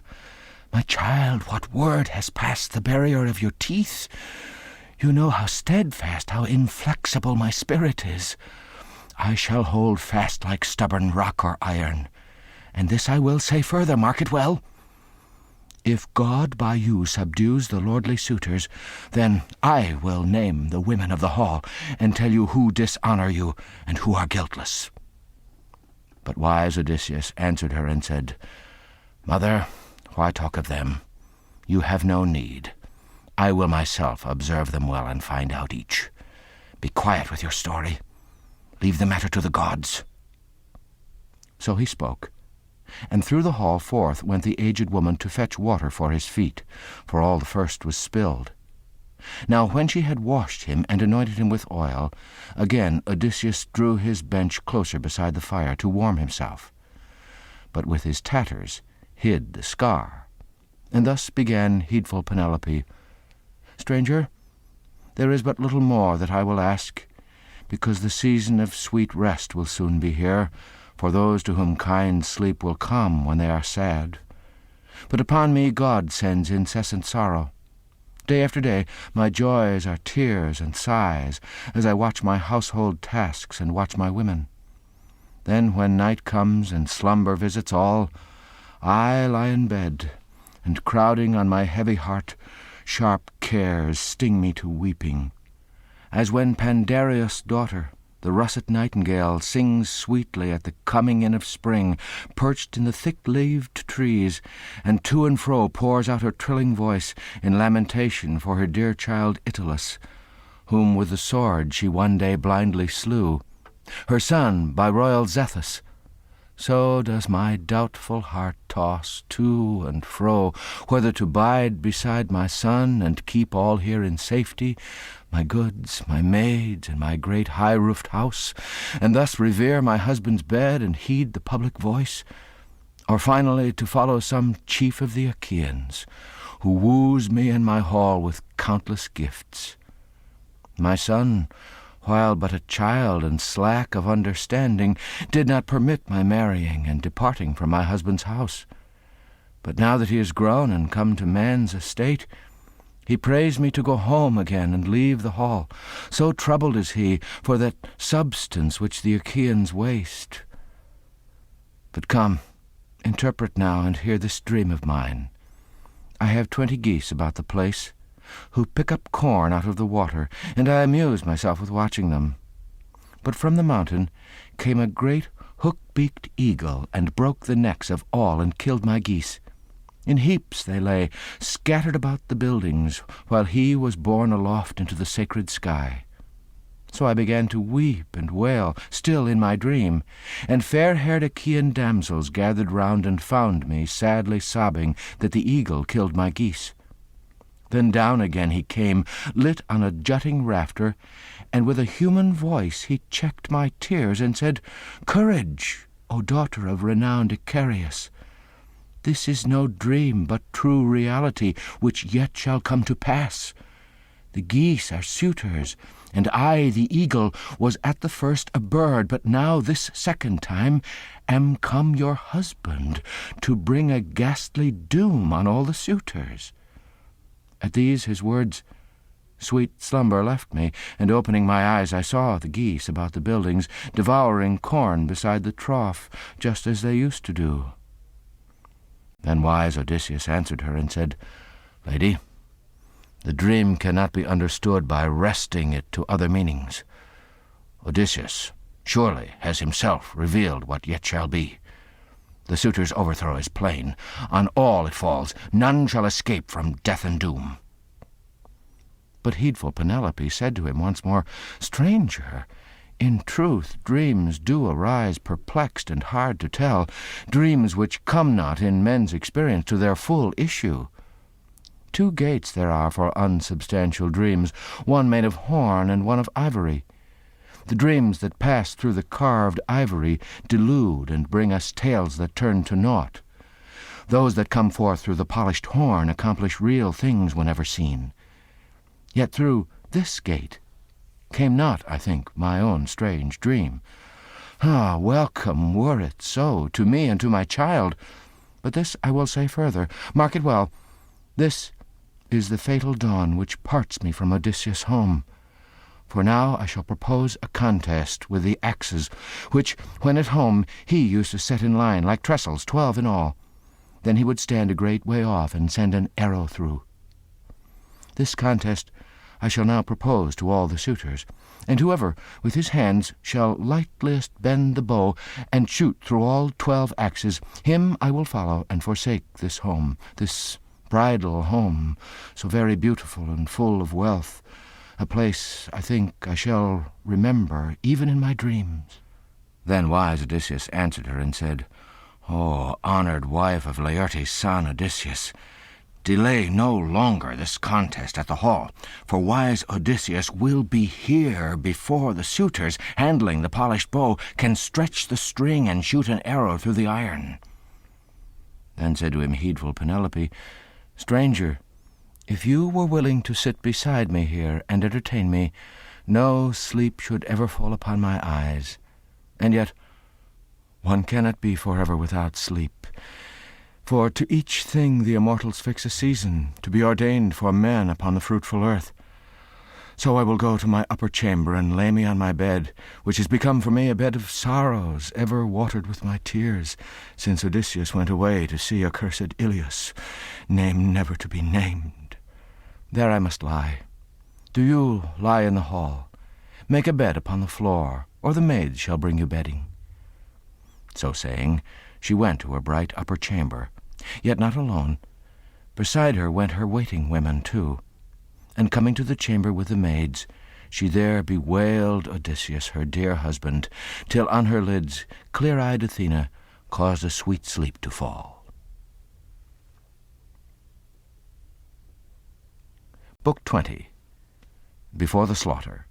A: "My child, what word has passed the barrier of your teeth? You know how steadfast, how inflexible my spirit is. I shall hold fast like stubborn rock or iron. And this I will say further, mark it well. If God by you subdues the lordly suitors, then I will name the women of the hall, and tell you who dishonour you, and who are guiltless." But wise Odysseus answered her and said, "Mother, why talk of them? You have no need. I will myself observe them well and find out each. Be quiet with your story. Leave the matter to the gods." So he spoke, and through the hall forth went the aged woman to fetch water for his feet, for all the first was spilled. Now when she had washed him and anointed him with oil, again Odysseus drew his bench closer beside the fire to warm himself, but with his tatters hid the scar. And thus began heedful Penelope, "Stranger, there is but little more that I will ask, because the season of sweet rest will soon be here, for those to whom kind sleep will come when they are sad. But upon me God sends incessant sorrow. Day after day my joys are tears and sighs, as I watch my household tasks and watch my women. Then when night comes and slumber visits all, I lie in bed, and crowding on my heavy heart, sharp cares sting me to weeping, as when Pandareus' daughter, the russet nightingale, sings sweetly at the coming in of spring, perched in the thick-leaved trees, and to and fro pours out her trilling voice in lamentation for her dear child Italus, whom with the sword she one day blindly slew, her son by royal Zethus. So does my doubtful heart toss to and fro, whether to bide beside my son and keep all here in safety, my goods, my maids, and my great high-roofed house, and thus revere my husband's bed and heed the public voice, or finally to follow some chief of the Achaeans, who woos me in my hall with countless gifts. My son, while but a child and slack of understanding, did not permit my marrying and departing from my husband's house. But now that he is grown and come to man's estate, he prays me to go home again and leave the hall. So troubled is he for that substance which the Achaeans waste. But come, interpret now and hear this dream of mine. I have 20 geese about the place, who pick up corn out of the water, and I amuse myself with watching them. But from the mountain came a great hook-beaked eagle, and broke the necks of all, and killed my geese. In heaps they lay, scattered about the buildings, while he was borne aloft into the sacred sky. So I began to weep and wail, still in my dream, and fair-haired Achaean damsels gathered round and found me, sadly sobbing that the eagle killed my geese. Then down again he came, lit on a jutting rafter, and with a human voice he checked my tears and said, "Courage, O daughter of renowned Icarius! This is no dream, but true reality, which yet shall come to pass. The geese are suitors, and I, the eagle, was at the first a bird, but now this second time am come your husband, to bring a ghastly doom on all the suitors." At these his words, sweet slumber left me, and opening my eyes I saw the geese about the buildings, devouring corn beside the trough, just as they used to do. Then wise Odysseus answered her and said, "Lady, the dream cannot be understood by wresting it to other meanings. Odysseus surely has himself revealed what yet shall be. The suitor's overthrow is plain. On all it falls. None shall escape from death and doom." But heedful Penelope said to him once more, "Stranger, in truth dreams do arise perplexed and hard to tell, dreams which come not in men's experience to their full issue. 2 gates there are for unsubstantial dreams, one made of horn and one of ivory. The dreams that pass through the carved ivory delude and bring us tales that turn to naught. Those that come forth through the polished horn accomplish real things whenever seen. Yet through this gate came not, I think, my own strange dream. Ah, welcome were it so to me and to my child. But this I will say further. Mark it well. This is the fatal dawn which parts me from Odysseus' home. For now I shall propose a contest with the axes, which, when at home, he used to set in line, like trestles, 12 in all. Then he would stand a great way off and send an arrow through. This contest I shall now propose to all the suitors, and whoever with his hands shall lightliest bend the bow and shoot through all 12 axes, him I will follow and forsake this home, this bridal home, so very beautiful and full of wealth, a place I think I shall remember even in my dreams." Then wise Odysseus answered her and said, "O honored wife of Laertes' son Odysseus, delay no longer this contest at the hall, for wise Odysseus will be here before the suitors, handling the polished bow, can stretch the string and shoot an arrow through the iron." Then said to him heedful Penelope, "Stranger, if you were willing to sit beside me here and entertain me, no sleep should ever fall upon my eyes. And yet one cannot be forever without sleep. For to each thing the immortals fix a season, to be ordained for men upon the fruitful earth. So I will go to my upper chamber and lay me on my bed, which has become for me a bed of sorrows, ever watered with my tears, since Odysseus went away to see accursed Ilius, name never to be named. There I must lie. Do you lie in the hall. Make a bed upon the floor, or the maids shall bring you bedding." So saying, she went to her bright upper chamber, yet not alone. Beside her went her waiting women too. And coming to the chamber with the maids, she there bewailed Odysseus, her dear husband, till on her lids clear-eyed Athena caused a sweet sleep to fall. Book 20. Before the Slaughter.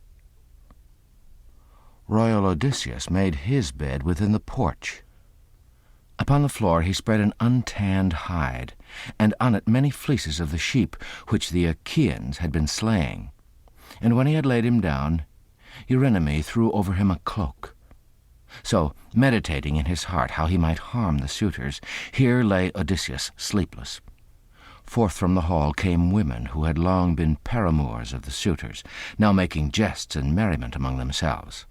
A: Royal Odysseus made his bed within the porch. Upon the floor he spread an untanned hide, and on it many fleeces of the sheep which the Achaeans had been slaying. And when he had laid him down, Eurynome threw over him a cloak. So, meditating in his heart how he might harm the suitors, here lay Odysseus sleepless. Forth from the hall came women who had long been paramours of the suitors, now making jests and merriment among themselves.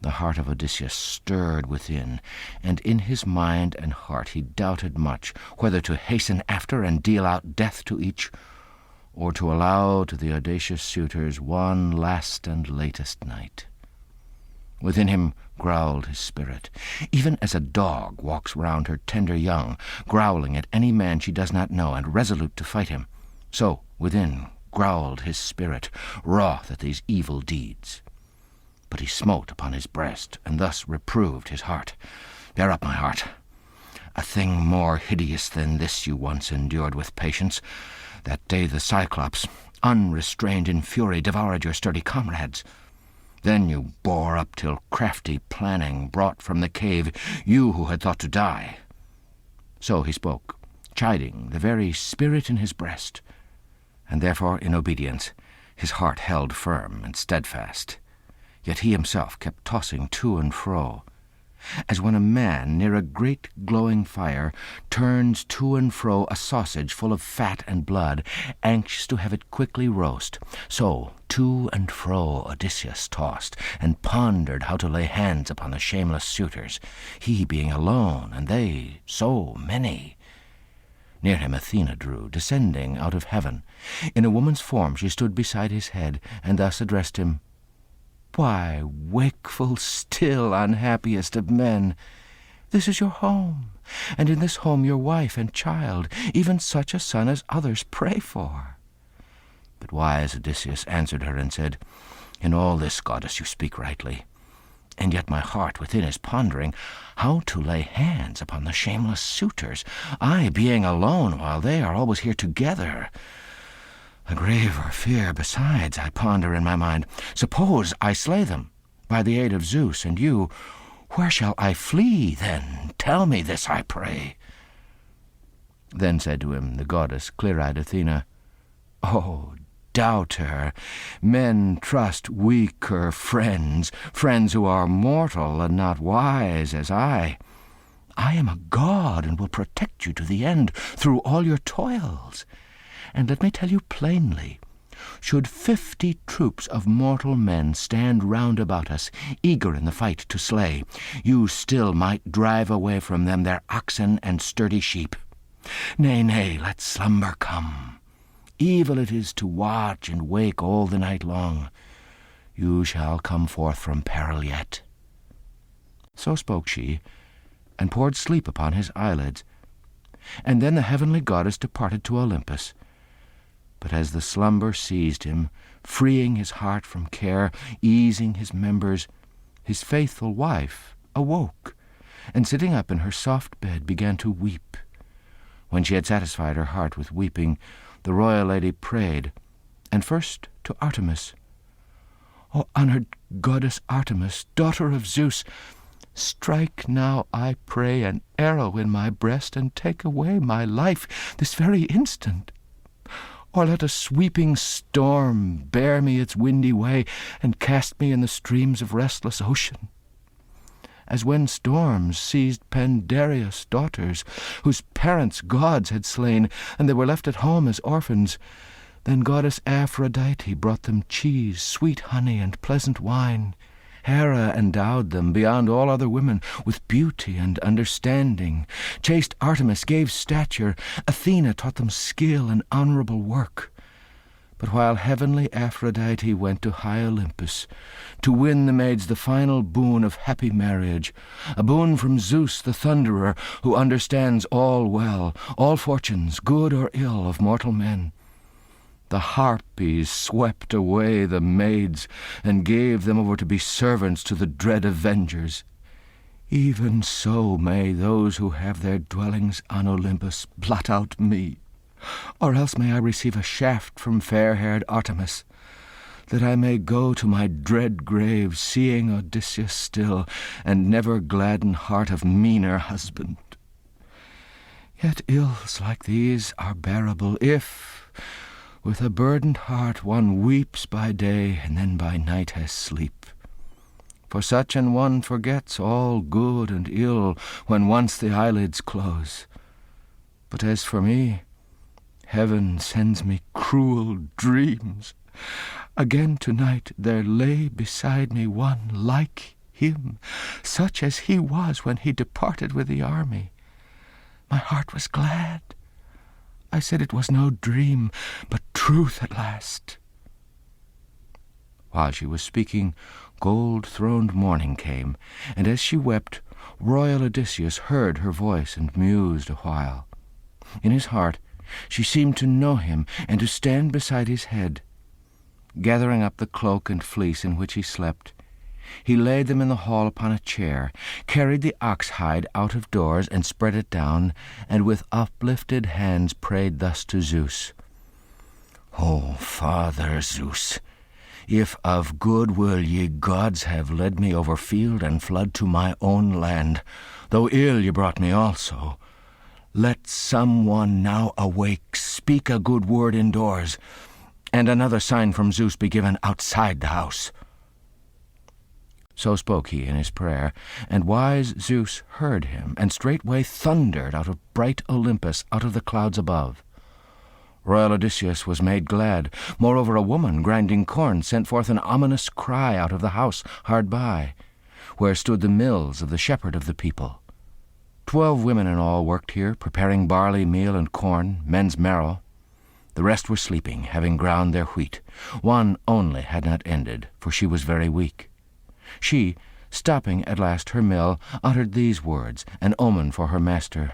A: The heart of Odysseus stirred within, and in his mind and heart he doubted much whether to hasten after and deal out death to each, or to allow to the audacious suitors one last and latest night. Within him growled his spirit, even as a dog walks round her tender young, growling at any man she does not know and resolute to fight him. So within growled his spirit, wroth at these evil deeds. But he smote upon his breast, and thus reproved his heart. Bear up, my heart. A thing more hideous than this you once endured with patience. That day the Cyclops, unrestrained in fury, devoured your sturdy comrades. Then you bore up till crafty planning brought from the cave you who had thought to die. So he spoke, chiding the very spirit in his breast, and therefore in obedience his heart held firm and steadfast. Yet he himself kept tossing to and fro, as when a man near a great glowing fire turns to and fro a sausage full of fat and blood, anxious to have it quickly roast. So to and fro Odysseus tossed, and pondered how to lay hands upon the shameless suitors, he being alone, and they so many. Near him Athena drew, descending out of heaven. In a woman's form she stood beside his head, and thus addressed him, "Why, wakeful still, unhappiest of men, this is your home, and in this home your wife and child, even such a son as others pray for." But wise Odysseus answered her and said, "In all this, goddess, you speak rightly, and yet my heart within is pondering how to lay hands upon the shameless suitors, I being alone while they are always here together. A graver fear besides I ponder in my mind. Suppose I slay them by the aid of Zeus and you, where shall I flee then? Tell me this, I pray." Then said to him the goddess, clear-eyed Athena, "O doubter, men trust weaker friends, friends who are mortal and not wise as I. I am a god and will protect you to the end through all your toils. And let me tell you plainly, should 50 troops of mortal men stand round about us, eager in the fight to slay, you still might drive away from them their oxen and sturdy sheep. Nay, nay, let slumber come. Evil it is to watch and wake all the night long. You shall come forth from peril yet." So spoke she, and poured sleep upon his eyelids. And then the heavenly goddess departed to Olympus. But as the slumber seized him, freeing his heart from care, easing his members, his faithful wife awoke, and sitting up in her soft bed began to weep. When she had satisfied her heart with weeping, the royal lady prayed, and first to Artemis. "O honored goddess Artemis, daughter of Zeus, strike now, I pray, an arrow in my breast, and take away my life this very instant. Or let a sweeping storm bear me its windy way, and cast me in the streams of restless ocean. As when storms seized Pandarius' daughters, whose parents gods had slain, and they were left at home as orphans. Then goddess Aphrodite brought them cheese, sweet honey, and pleasant wine. Hera endowed them, beyond all other women, with beauty and understanding. Chaste Artemis gave stature. Athena taught them skill and honorable work. But while heavenly Aphrodite went to high Olympus to win the maids the final boon of happy marriage, a boon from Zeus the Thunderer, who understands all well, all fortunes, good or ill, of mortal men, the Harpies swept away the maids and gave them over to be servants to the dread avengers. Even so may those who have their dwellings on Olympus blot out me, or else may I receive a shaft from fair-haired Artemis, that I may go to my dread grave, seeing Odysseus still, and never gladden heart of meaner husband. Yet ills like these are bearable, if with a burdened heart one weeps by day, and then by night has sleep. For such an one forgets all good and ill when once the eyelids close. But as for me, heaven sends me cruel dreams. Again tonight there lay beside me one like him, such as he was when he departed with the army. My heart was glad. I said it was no dream, but truth at last." While she was speaking, gold-throned morning came, and as she wept, royal Odysseus heard her voice and mused a while. In his heart she seemed to know him and to stand beside his head. Gathering up the cloak and fleece in which he slept, He laid them in the hall upon a chair, carried the ox-hide out of doors, and spread it down, and with uplifted hands prayed thus to Zeus. O Father Zeus, if of good will ye gods have led me over field and flood to my own land, though ill ye brought me also, let some one now awake, speak a good word indoors, and another sign from Zeus be given outside the house. So spoke he in his prayer, and wise Zeus heard him, and straightway thundered out of bright Olympus, out of the clouds above. Royal Odysseus was made glad. Moreover, a woman grinding corn sent forth an ominous cry out of the house hard by, where stood the mills of the shepherd of the people. 12 women in all worked here, preparing barley, meal, and corn, men's marrow. The rest were sleeping, having ground their wheat. One only had not ended, for she was very weak. She, stopping at last her mill, uttered these words, an omen for her master.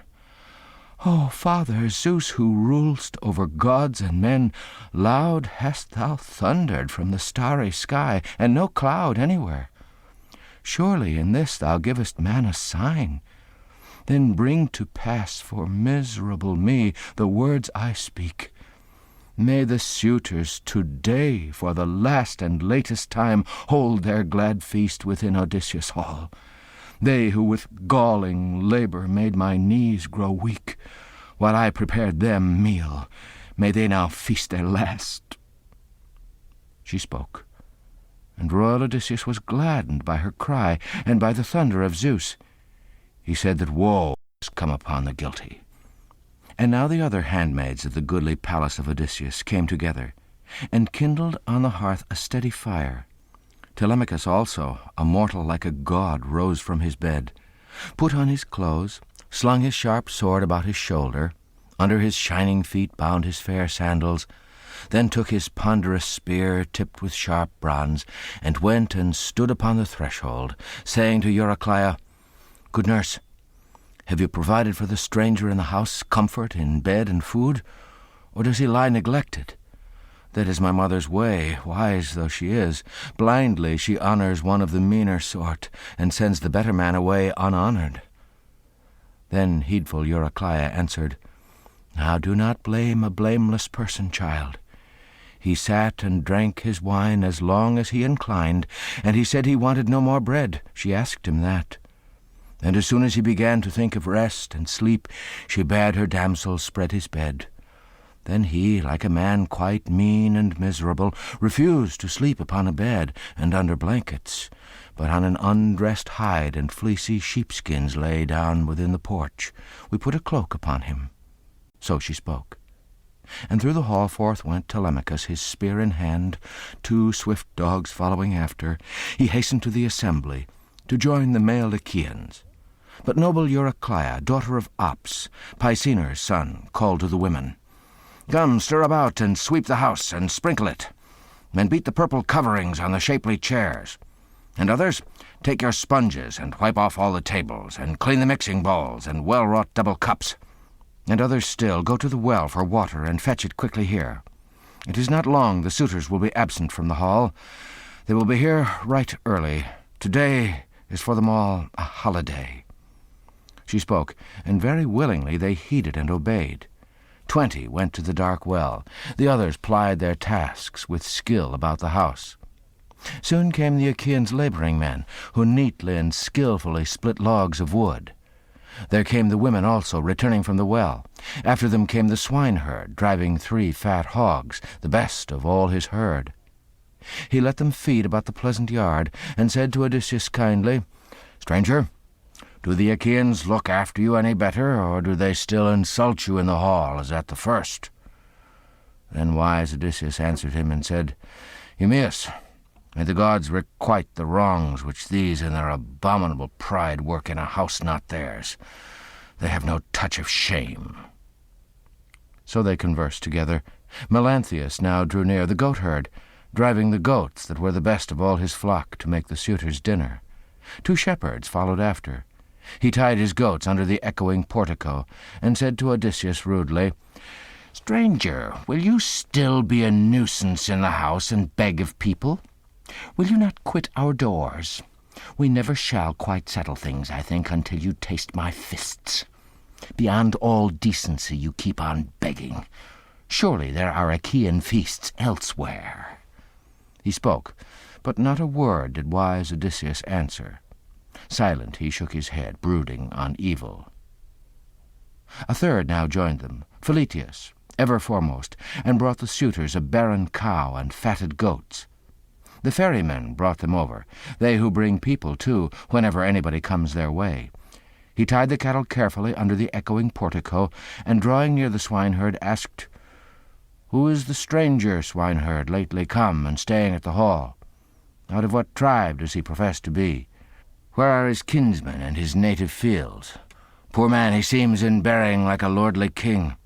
A: O Father Zeus, who rulest over gods and men, loud hast thou thundered from the starry sky, and no cloud anywhere. Surely in this thou givest man a sign. Then bring to pass for miserable me the words I speak. May the suitors today, for the last and latest time, hold their glad feast within Odysseus' hall. They who with galling labor made my knees grow weak, while I prepared them meal, may they now feast their last. She spoke, and royal Odysseus was gladdened by her cry and by the thunder of Zeus. He said that woe has come upon the guilty. And now the other handmaids of the goodly palace of Odysseus came together, and kindled on the hearth a steady fire. Telemachus also, a mortal like a god, rose from his bed, put on his clothes, slung his sharp sword about his shoulder, under his shining feet bound his fair sandals, then took his ponderous spear tipped with sharp bronze, and went and stood upon the threshold, saying to Eurycleia, Good nurse, have you provided for the stranger in the house comfort in bed and food, or does he lie neglected? That is my mother's way, wise though she is. Blindly she honors one of the meaner sort, and sends the better man away unhonored. Then heedful Eurycleia answered, Now do not blame a blameless person, child. He sat and drank his wine as long as he inclined, and he said he wanted no more bread. She asked him that. And as soon as he began to think of rest and sleep, she bade her damsel spread his bed. Then he, like a man quite mean and miserable, refused to sleep upon a bed and under blankets, but on an undressed hide and fleecy sheepskins lay down within the porch. We put a cloak upon him. So she spoke. And through the hall forth went Telemachus, his spear in hand, 2 swift dogs following after. He hastened to the assembly, to join the male Achaeans. But noble Eurycleia, daughter of Ops, Picenor's son, called to the women, Come, stir about, and sweep the house, and sprinkle it, and beat the purple coverings on the shapely chairs. And others, take your sponges, and wipe off all the tables, and clean the mixing bowls, and well-wrought double cups. And others still, go to the well for water, and fetch it quickly here. It is not long the suitors will be absent from the hall. They will be here right early. Today is for them all a holiday. She spoke, and very willingly they heeded and obeyed. 20 went to the dark well. The others plied their tasks with skill about the house. Soon came the Achaeans' laboring men, who neatly and skillfully split logs of wood. There came the women also, returning from the well. After them came the swineherd, driving 3 fat hogs, the best of all his herd. He let them feed about the pleasant yard, and said to Odysseus kindly, Stranger, do the Achaeans look after you any better, or do they still insult you in the hall as at the first? Then wise Odysseus answered him and said, Eumaeus, may the gods requite the wrongs which these in their abominable pride work in a house not theirs. They have no touch of shame. So they conversed together. Melanthius now drew near, the goatherd, driving the goats that were the best of all his flock to make the suitors' dinner. 2 shepherds followed after. He tied his goats under the echoing portico, and said to Odysseus rudely, Stranger, will you still be a nuisance in the house and beg of people?
B: Will you not quit our doors? We never shall quite settle things, I think, until you taste my fists. Beyond all decency you keep on begging. Surely there are Achaean feasts elsewhere." He spoke, but not a word did wise Odysseus answer. Silent he shook his head, brooding on evil. A third now joined them, Philetius, ever foremost, and brought the suitors a barren cow and fatted goats. The ferrymen brought them over, they who bring people, too, whenever anybody comes their way. He tied the cattle carefully under the echoing portico, and drawing near the swineherd, asked, "Who is the stranger, swineherd, lately come and staying at the hall? Out of what tribe does he profess to be? Where are his kinsmen and his native fields? Poor man, he seems in bearing like a lordly king.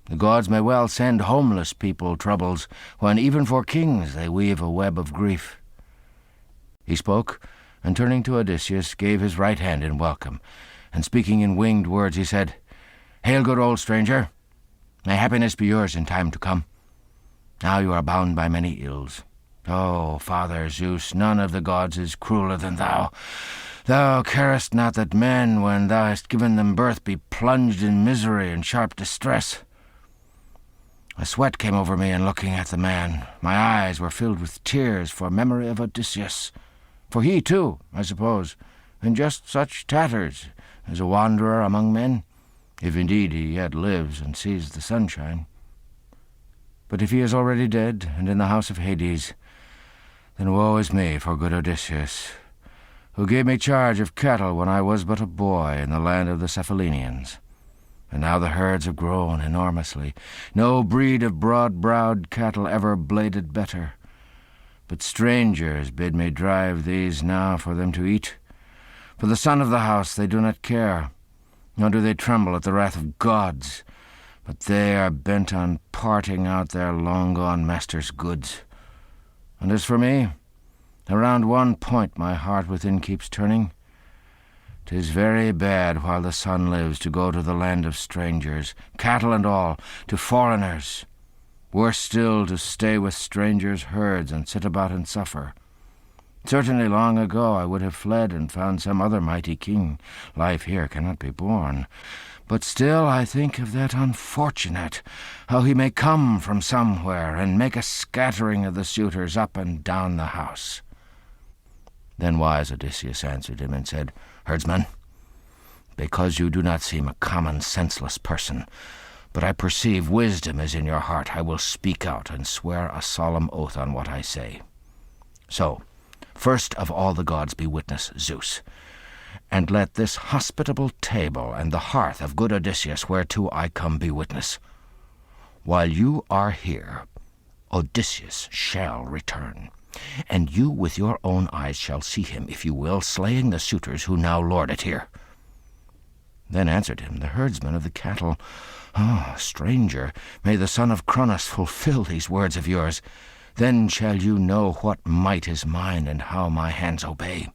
B: The gods may well send homeless people troubles, when even for kings they weave a web of grief." He spoke, and turning to Odysseus, gave his right hand in welcome, and speaking in winged words, he said, "Hail, good old stranger! May happiness be yours in time to come. Now you are bound by many ills. Oh, Father Zeus, none of the gods is crueler than thou. Thou carest not that men, when thou hast given them birth, be plunged in misery and sharp distress." A sweat came over me in looking at the man. My eyes were filled with tears for memory of Odysseus. For he, too, I suppose, in just such tatters, is a wanderer among men, if indeed he yet lives and sees the sunshine. But if he is already dead and in the house of Hades, then woe is me for good Odysseus, who gave me charge of cattle when I was but a boy in the land of the Cephallenians. And now the herds have grown enormously. No breed of broad-browed cattle ever bladed better. But strangers bid me drive these now for them to eat. For the son of the house they do not care, nor do they tremble at the wrath of gods, but they are bent on parting out their long-gone master's goods. And as for me, around one point my heart within keeps turning. 'Tis very bad while the sun lives to go to the land of strangers, cattle and all, to foreigners. Worse still to stay with strangers' herds and sit about and suffer. Certainly long ago I would have fled and found some other mighty king. Life here cannot be borne. But still I think of that unfortunate, how he may come from somewhere and make a scattering of the suitors up and down the house." Then wise Odysseus answered him and said, "Herdsman, because you do not seem a common senseless person, but I perceive wisdom is in your heart, I will speak out and swear a solemn oath on what I say. So, first of all the gods be witness, Zeus, and let this hospitable table and the hearth of good Odysseus whereto I come be witness. While you are here, Odysseus shall return, and you with your own eyes shall see him, if you will, slaying the suitors who now lord it here." Then answered him the herdsman of the cattle, "Ah, stranger, may the son of Cronos fulfill these words of yours. Then shall you know what might is mine, and how my hands obey."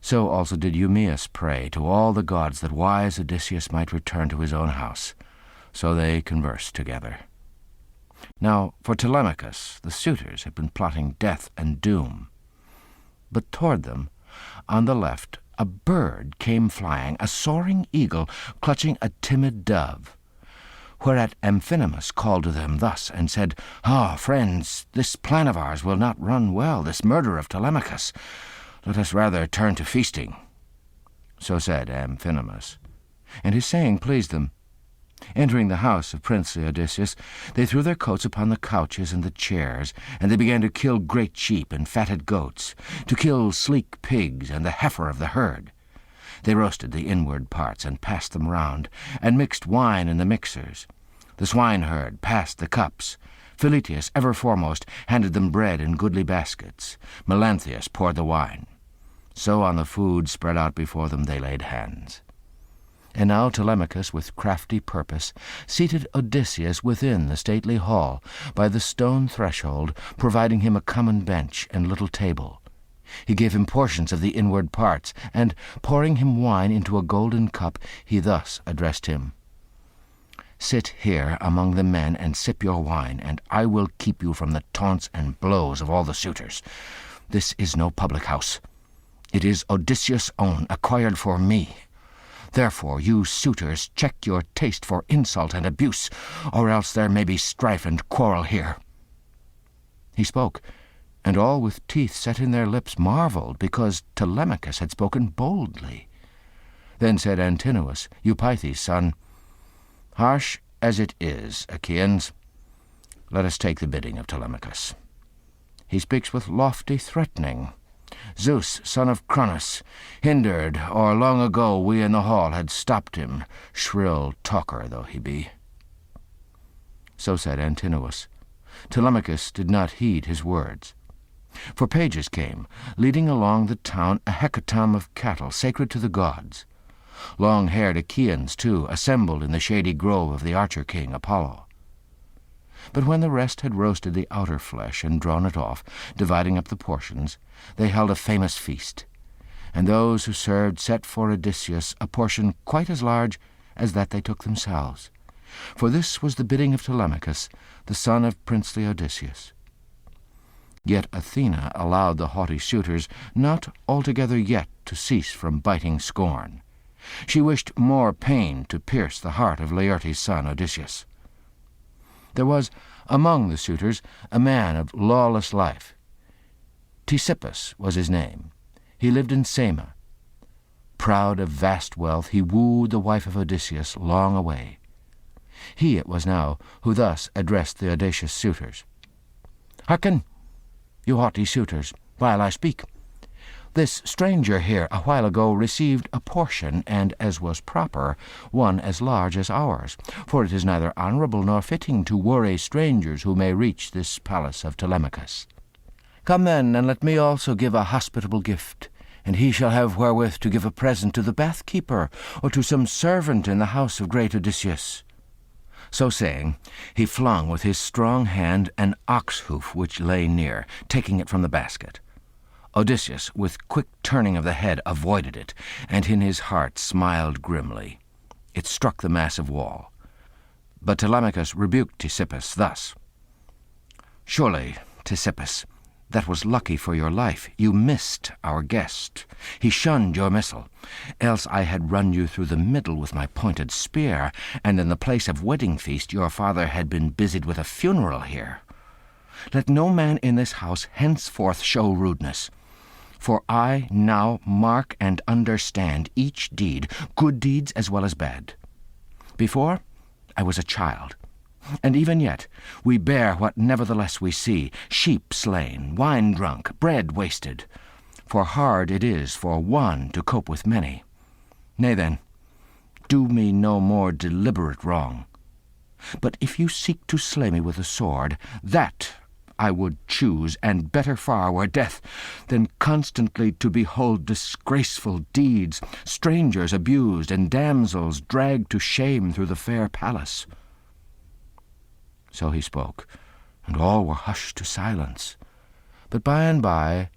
B: So also did Eumaeus pray to all the gods that wise Odysseus might return to his own house. So they conversed together. Now for Telemachus the suitors had been plotting death and doom. But toward them, on the left, a bird came flying, a soaring eagle clutching a timid dove. Whereat Amphinomus called to them thus, and said, "Ah, friends, this plan of ours will not run well, this murder of Telemachus. Let us rather turn to feasting." So said Amphinomus, and his saying pleased them. Entering the house of princely Odysseus, they threw their coats upon the couches and the chairs, and they began to kill great sheep and fatted goats, to kill sleek pigs and the heifer of the herd. They roasted the inward parts and passed them round, and mixed wine in the mixers. The swineherd passed the cups. Philetius, ever foremost, handed them bread in goodly baskets. Melanthius poured the wine. So on the food spread out before them they laid hands. And now Telemachus, with crafty purpose, seated Odysseus within the stately hall, by the stone threshold, providing him a common bench and little table. He gave him portions of the inward parts, and, pouring him wine into a golden cup, he thus addressed him. Sit here among the men and sip your wine, and I will keep you from the taunts and blows of all the suitors. This is no public house. It is Odysseus' own, acquired for me. Therefore, you suitors, check your taste for insult and abuse, or else there may be strife and quarrel here." He spoke, and all with teeth set in their lips marveled, because Telemachus had spoken boldly. Then said Antinous, Eupeithes' son, "Harsh as it is, Achaeans, let us take the bidding of Telemachus. He speaks with lofty threatening. Zeus, son of Cronus, hindered, or long ago we in the hall had stopped him, shrill talker though he be." So said Antinous. Telemachus did not heed his words. For pages came, leading along the town a hecatomb of cattle sacred to the gods. Long-haired Achaeans, too, assembled in the shady grove of the archer-king Apollo. But when the rest had roasted the outer flesh and drawn it off, dividing up the portions, they held a famous feast, and those who served set for Odysseus a portion quite as large as that they took themselves. For this was the bidding of Telemachus, the son of princely Odysseus. Yet Athena allowed the haughty suitors not altogether yet to cease from biting scorn. She wished more pain to pierce the heart of Laertes' son Odysseus. There was among the suitors a man of lawless life. Ctesippus was his name. He lived in Same. Proud of vast wealth, he wooed the wife of Odysseus long away. He it was now who thus addressed the audacious suitors. "Hearken, you haughty suitors, while I speak. This stranger here a while ago received a portion, and, as was proper, one as large as ours, for it is neither honourable nor fitting to worry strangers who may reach this palace of Telemachus. Come then, and let me also give a hospitable gift, and he shall have wherewith to give a present to the bath-keeper, or to some servant in the house of great Odysseus." So saying, he flung with his strong hand an ox-hoof which lay near, taking it from the basket. Odysseus, with quick turning of the head, avoided it, and in his heart smiled grimly. It struck the massive wall. But Telemachus rebuked Ctesippus thus. "Surely, Ctesippus, that was lucky for your life. You missed our guest. He shunned your missile. Else I had run you through the middle with my pointed spear, and in the place of wedding feast your father had been busied with a funeral here. Let no man in this house henceforth show rudeness. For I now mark and understand each deed, good deeds as well as bad. Before, I was a child, and even yet we bear what nevertheless we see, sheep slain, wine drunk, bread wasted. For hard it is for one to cope with many. Nay then, do me no more deliberate wrong. But if you seek to slay me with a sword, that I would choose, and better far were death, than constantly to behold disgraceful deeds, strangers abused, and damsels dragged to shame through the fair palace." So he spoke, and all were hushed to silence. But by and by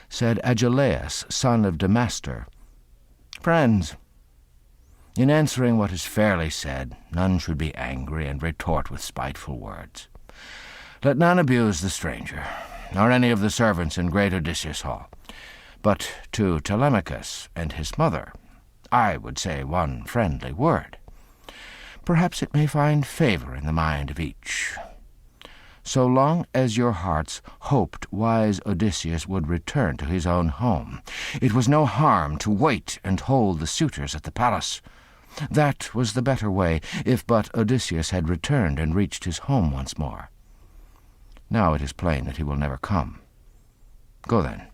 B: said Agelaus, son of Damastor, "Friends, in answering what is fairly said, none should be angry and retort with spiteful words. Let none abuse the stranger, nor any of the servants in great Odysseus' hall. But to Telemachus and his mother I would say one friendly word. Perhaps it may find favour in the mind of each. So long as your hearts hoped wise Odysseus would return to his own home, it was no harm to wait and hold the suitors at the palace. That was the better way, if but Odysseus had returned and reached his home once more. Now it is plain that he will never come. Go then.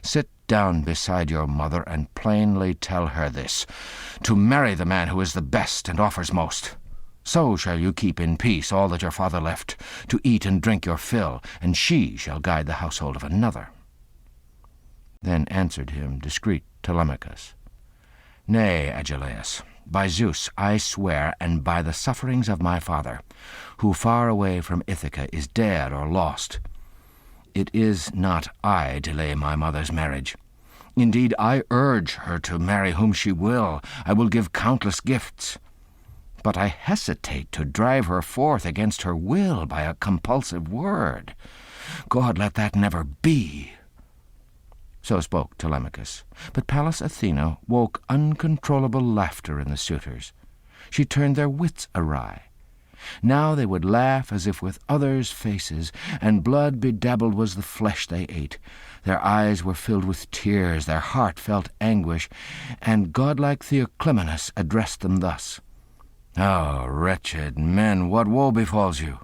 B: Sit down beside your mother and plainly tell her this, to marry the man who is the best and offers most. So shall you keep in peace all that your father left, to eat and drink your fill, and she shall guide the household of another." Then answered him discreet Telemachus, "Nay, Agelaus, by Zeus I swear, and by the sufferings of my father, who far away from Ithaca is dead or lost, it is not I delay my mother's marriage. Indeed, I urge her to marry whom she will. I will give countless gifts. but I hesitate to drive her forth against her will by a compulsive word. God, let that never be." So spoke Telemachus, but Pallas Athena woke uncontrollable laughter in the suitors. She turned their wits awry. Now they would laugh as if with others' faces, and blood-bedabbled was the flesh they ate. Their eyes were filled with tears, their heart felt anguish, and godlike Theoclymenus addressed them thus: "Oh, wretched men, what woe befalls you?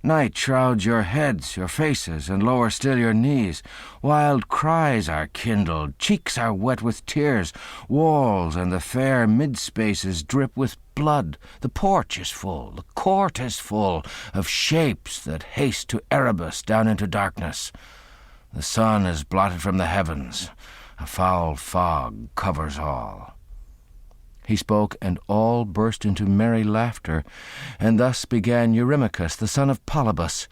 B: Night shrouds your heads, your faces, and lower still your knees. Wild cries are kindled, cheeks are wet with tears, walls and the fair mid-spaces drip with blood. The porch is full, the court is full, of shapes that haste to Erebus down into darkness. The sun is blotted from the heavens, a foul fog covers all." He spoke, and all burst into merry laughter, and thus began Eurymachus, the son of Polybus: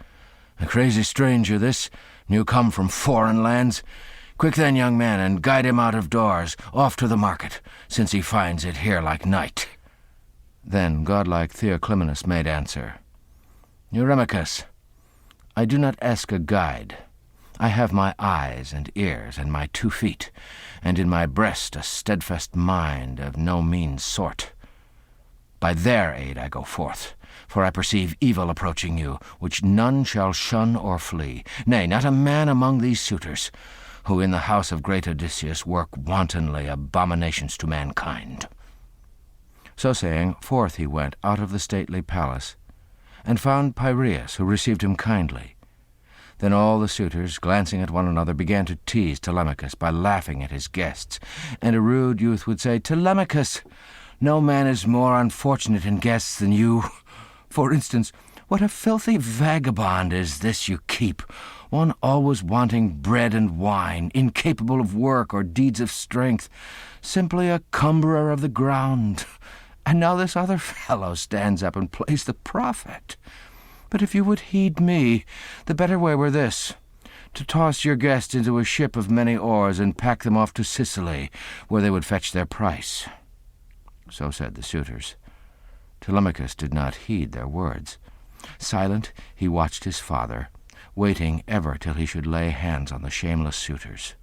B: "A crazy stranger this, new come from foreign lands. Quick then, young man, and guide him out of doors, off to the market, since he finds it here like night." Then godlike Theoclymenus made answer: "Eurymachus, I do not ask a guide. I have my eyes and ears and my 2 feet, and in my breast a steadfast mind of no mean sort. By their aid I go forth, for I perceive evil approaching you, which none shall shun or flee, nay, not a man among these suitors, who in the house of great Odysseus work wantonly abominations to mankind." So saying, forth he went out of the stately palace, and found Piraeus, who received him kindly. Then all the suitors, glancing at one another, began to tease Telemachus by laughing at his guests, and a rude youth would say, "Telemachus, no man is more unfortunate in guests than you. For instance, what a filthy vagabond is this you keep, one always wanting bread and wine, incapable of work or deeds of strength, simply a cumberer of the ground. And now this other fellow stands up and plays the prophet. But if you would heed me, the better way were this: to toss your guests into a ship of many oars and pack them off to Sicily, where they would fetch their price." So said the suitors. Telemachus did not heed their words. Silent, he watched his father, waiting ever till he should lay hands on the shameless suitors.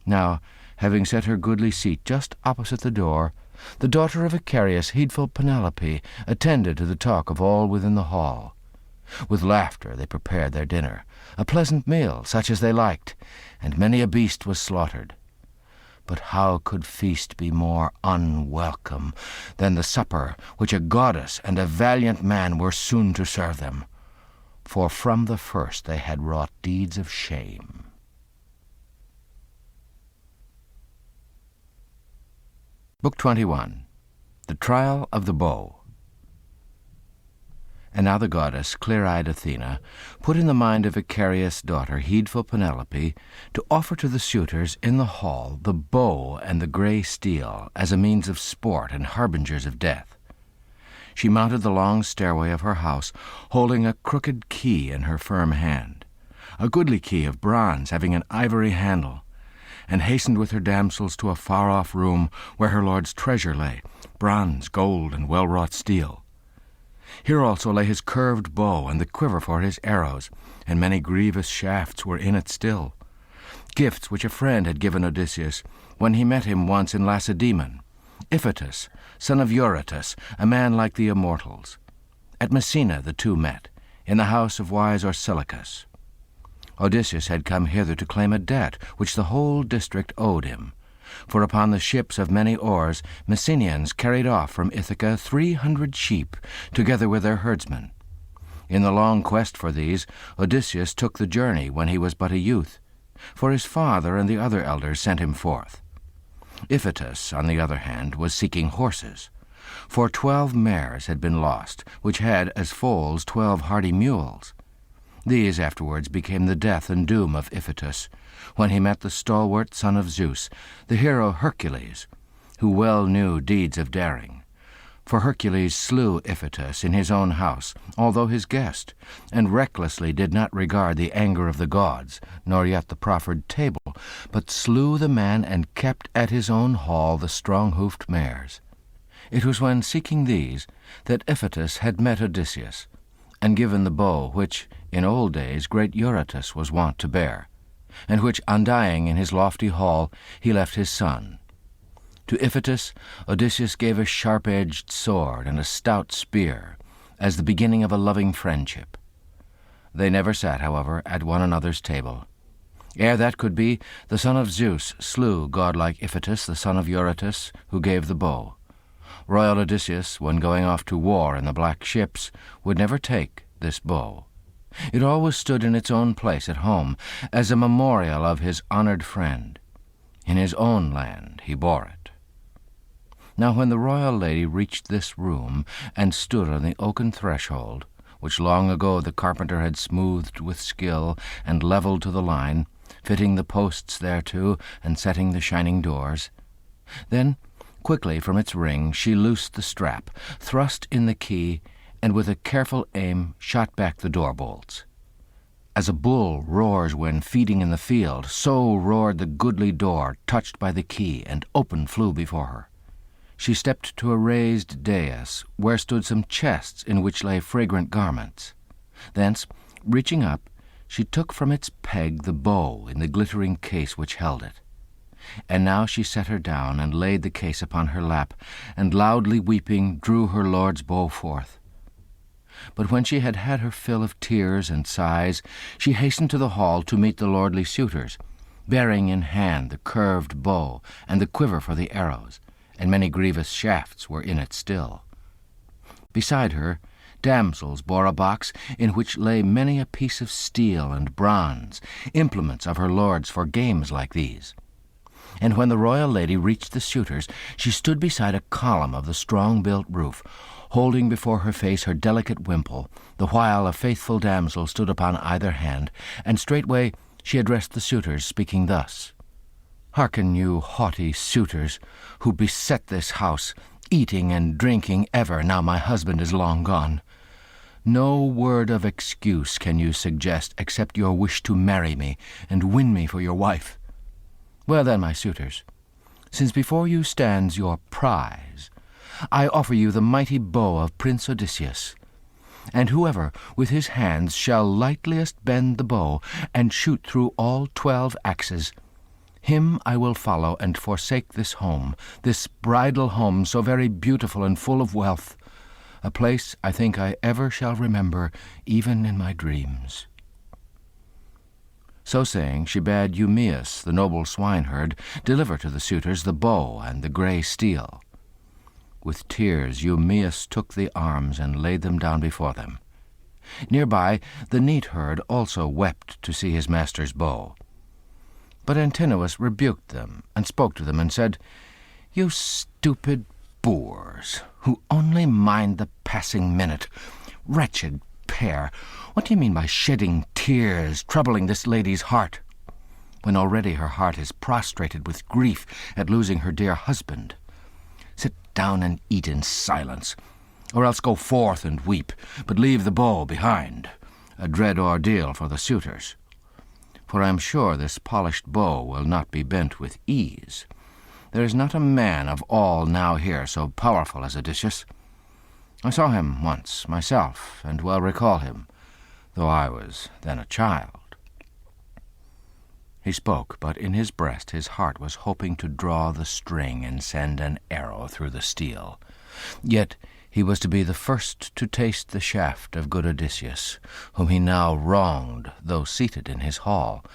B: Now, having set her goodly seat just opposite the door, the daughter of Icarius, heedful Penelope, attended to the talk of all within the hall. With laughter they prepared their dinner, a pleasant meal, such as they liked, and many a beast was slaughtered. But how could feast be more unwelcome than the supper which a goddess and a valiant man were soon to serve them? For from the first they had wrought deeds of shame. Book 21. The Trial of the Bow. And now the goddess, clear-eyed Athena, put in the mind of Icarius' daughter, heedful Penelope, to offer to the suitors in the hall the bow and the grey steel as a means of sport and harbingers of death. She mounted the long stairway of her house, holding a crooked key in her firm hand, a goodly key of bronze having an ivory handle, and hastened with her damsels to a far-off room where her lord's treasure lay, bronze, gold, and well-wrought steel. Here also lay his curved bow and the quiver for his arrows, and many grievous shafts were in it still, gifts which a friend had given Odysseus when he met him once in Lacedaemon, Iphitus, son of Eurytus, a man like the immortals. At Messina the two met, in the house of wise Orsilochus. Odysseus had come hither to claim a debt which the whole district owed him, for upon the ships of many oars Messenians carried off from Ithaca 300 sheep, together with their herdsmen. In the long quest for these, Odysseus took the journey when he was but a youth, for his father and the other elders sent him forth. Iphitus, on the other hand, was seeking horses, for 12 mares had been lost, which had as foals 12 hardy mules. These afterwards became the death and doom of Iphitus, when he met the stalwart son of Zeus, the hero Hercules, who well knew deeds of daring. For Hercules slew Iphitus in his own house, although his guest, and recklessly did not regard the anger of the gods, nor yet the proffered table, but slew the man and kept at his own hall the strong-hoofed mares.
A: It was when seeking these that Iphitus had met Odysseus, and given the bow which, in old days, great Eurytus was wont to bear, and which, undying in his lofty hall, he left his son. To Iphitus Odysseus gave a sharp-edged sword and a stout spear, as the beginning of a loving friendship. They never sat, however, at one another's table. Ere that could be, the son of Zeus slew godlike Iphitus, the son of Eurytus, who gave the bow. Royal Odysseus, when going off to war in the black ships, would never take this bow. It always stood in its own place at home, as a memorial of his honored friend. In his own land he bore it. Now when the royal lady reached this room, and stood on the oaken threshold, which long ago the carpenter had smoothed with skill and levelled to the line, fitting the posts thereto and setting the shining doors, then quickly from its ring she loosed the strap, thrust in the key, and with a careful aim shot back the door bolts. As a bull roars when feeding in the field, so roared the goodly door, touched by the key, and open flew before her. She stepped to a raised dais, where stood some chests in which lay fragrant garments. Thence, reaching up, she took from its peg the bow in the glittering case which held it. And now she set her down, and laid the case upon her lap, and loudly weeping drew her lord's bow forth. But when she had had her fill of tears and sighs, she hastened to the hall to meet the lordly suitors, bearing in hand the curved bow and the quiver for the arrows, and many grievous shafts were in it still. Beside her, damsels bore a box in which lay many a piece of steel and bronze, implements of her lord's for games like these. And when the royal lady reached the suitors, she stood beside a column of the strong-built roof, holding before her face her delicate wimple, the while a faithful damsel stood upon either hand, and straightway she addressed the suitors, speaking thus: "Hearken, you haughty suitors, who beset this house, eating and drinking ever, now my husband is long gone. No word of excuse can you suggest, except your wish to marry me and win me for your wife. Well then, my suitors, since before you stands your prize, I offer you the mighty bow of Prince Odysseus, and whoever with his hands shall lightliest bend the bow and shoot through all 12 axes, him I will follow and forsake this home, this bridal home so very beautiful and full of wealth, a place I think I ever shall remember, even in my dreams." So saying, she bade Eumaeus, the noble swineherd, deliver to the suitors the bow and the grey steel. With tears Eumaeus took the arms and laid them down before them. Nearby the neatherd also wept to see his master's bow. But Antinous rebuked them, and spoke to them, and said, "You stupid boors, who only mind the passing minute, wretched pair, what do you mean by shedding tears, troubling this lady's heart, when already her heart is prostrated with grief at losing her dear husband? Sit down and eat in silence, or else go forth and weep, but leave the bow behind, a dread ordeal for the suitors. For I am sure this polished bow will not be bent with ease. There is not a man of all now here so powerful as Odysseus. I saw him once myself, and well recall him, though I was then a child." He spoke, but in his breast his heart was hoping to draw the string and send an arrow through the steel. Yet he was to be the first to taste the shaft of good Odysseus, whom he now wronged, though seated in his hall,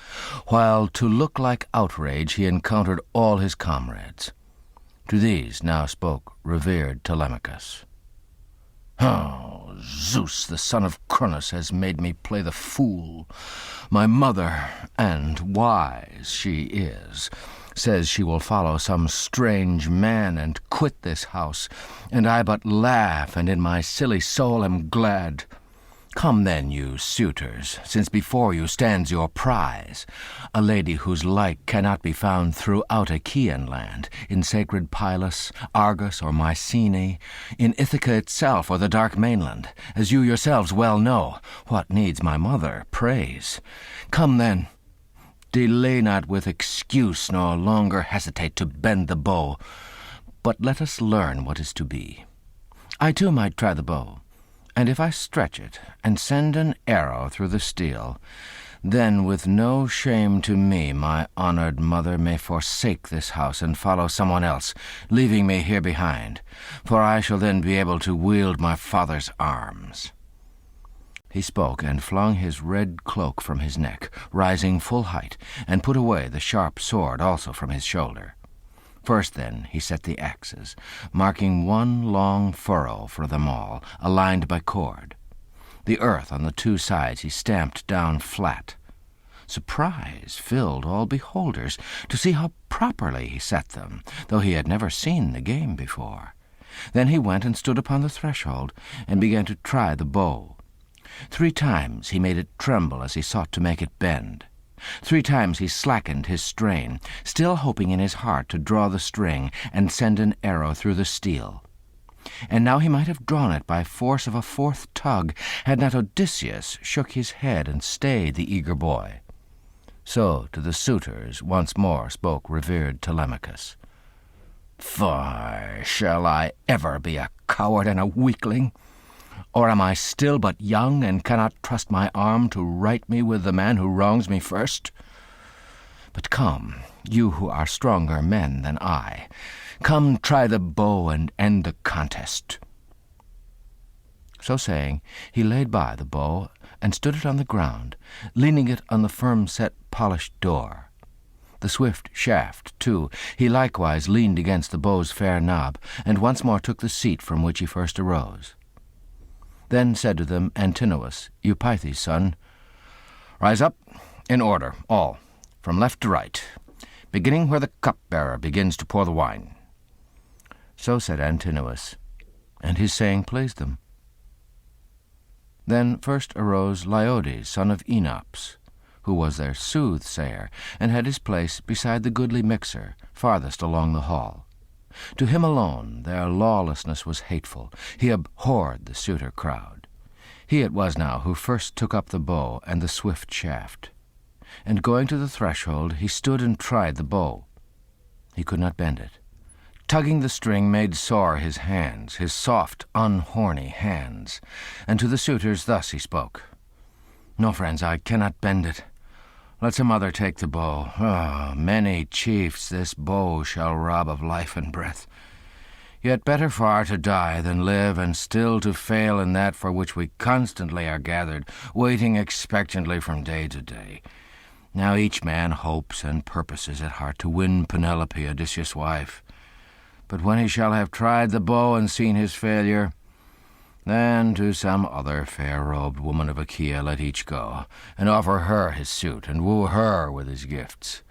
A: while to look like outrage he encountered all his comrades. To these now spoke revered Telemachus. "Oh, Zeus, the son of Cronus, has made me play the fool. My mother, and wise she is, says she will follow some strange man and quit this house, and I but laugh, and in my silly soul am glad. Come then, you suitors, since before you stands your prize, a lady whose like cannot be found throughout Achaean land, in sacred Pylos, Argos, or Mycenae, in Ithaca itself, or the dark mainland, as you yourselves well know. What needs my mother praise? Come then, delay not with excuse, nor longer hesitate to bend the bow.
B: But let us learn what is to be. I too might try the bow, and if I stretch it and send an arrow through the steel, then with no shame to me my honored mother may forsake this house and follow someone else, leaving me here behind, for I shall then be able to wield my father's arms." He spoke and flung his red cloak from his neck, rising full height, and put away the sharp sword also from his shoulder. First, then, he set the axes, marking one long furrow for them all, aligned by cord. The earth on the two sides he stamped down flat. Surprise filled all beholders to see how properly he set them, though he had never seen the game before. Then he went and stood upon the threshold, and began to try the bow. 3 times he made it tremble as he sought to make it bend. 3 times he slackened his strain, still hoping in his heart to draw the string and send an arrow through the steel. And now he might have drawn it by force of a 4th tug, had not Odysseus shook his head and stayed the eager boy. So to the suitors once more spoke revered Telemachus. "Fie, shall I ever be a coward and a weakling? Or am I still but young, and cannot trust my arm to right me with the man who wrongs me first? But come, you who are stronger men than I, come try the bow and end the contest." So saying, he laid by the bow and stood it on the ground, leaning it on the firm-set polished door. The swift shaft, too, he likewise leaned against the bow's fair knob, and once more took the seat from which he first arose. Then said to them Antinous, Eupeithes' son, "Rise up, in order, all, from left to right, beginning where the cupbearer begins to pour the wine." So said Antinous, and his saying pleased them. Then first arose Leiodes, son of Enops, who was their soothsayer, and had his place beside the goodly mixer, farthest along the hall. To him alone their lawlessness was hateful. He abhorred the suitor crowd. He it was now who first took up the bow and the swift shaft. And going to the threshold, he stood and tried the bow. He could not bend it. Tugging the string made sore his hands, his soft, unhorny hands. And to the suitors thus he spoke. "No, friends, I cannot bend it. Let some other take the bow. Many chiefs this bow shall rob of life and breath. Yet better far to die than live, and still to fail in that for which we constantly are gathered, waiting expectantly from day to day. Now each man hopes and purposes at heart to win Penelope, Odysseus' wife. But when he shall have tried the bow and seen his failure, then to some other fair-robed woman of Achaea let each go, and offer her his suit, and woo her with his gifts.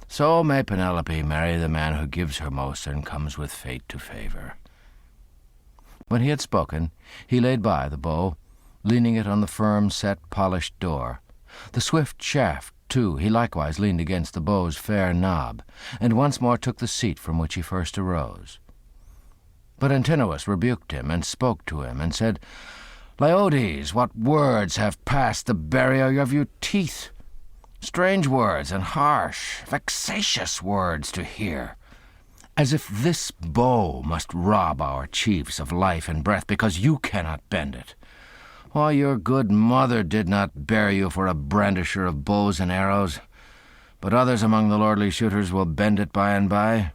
B: So may Penelope marry the man who gives her most and comes with fate to favor." When he had spoken, he laid by the bow, leaning it on the firm-set, polished door. The swift shaft, too, he likewise leaned against the bow's fair knob, and once more took the seat from which he first arose. But Antinous rebuked him, and spoke to him, and said, "Leiodes, what words have passed the barrier of your teeth? Strange words and harsh, vexatious words to hear, as if this bow must rob our chiefs of life and breath because you cannot bend it. Why, your good mother did not bear you for a brandisher of bows and arrows, but others among the lordly shooters will bend it by and by."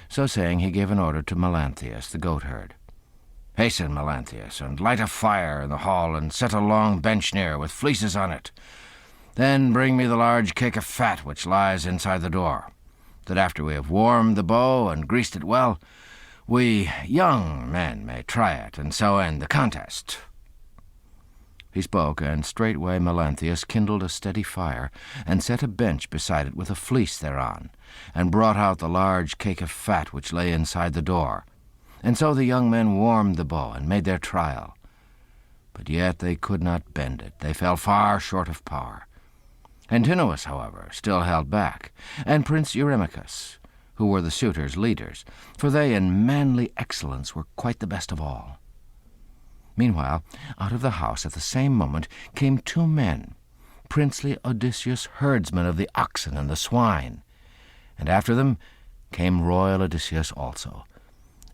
B: So saying, he gave an order to Melanthius, the goatherd. "Hasten, Melanthius, and light a fire in the hall, and set a long bench near, with fleeces on it. Then bring me the large cake of fat which lies inside the door, that after we have warmed the bow and greased it well, we young men may try it, and so end the contest." He spoke, and straightway Melanthius kindled a steady fire, and set a bench beside it with a fleece thereon, and brought out the large cake of fat which lay inside the door. And so the young men warmed the bow, and made their trial. But yet they could not bend it. They fell far short of par. Antinous, however, still held back, and Prince Eurymachus, who were the suitors' leaders, for they in manly excellence were quite the best of all. Meanwhile, out of the house at the same moment came 2 men, princely Odysseus' herdsmen of the oxen and the swine, and after them came royal Odysseus also.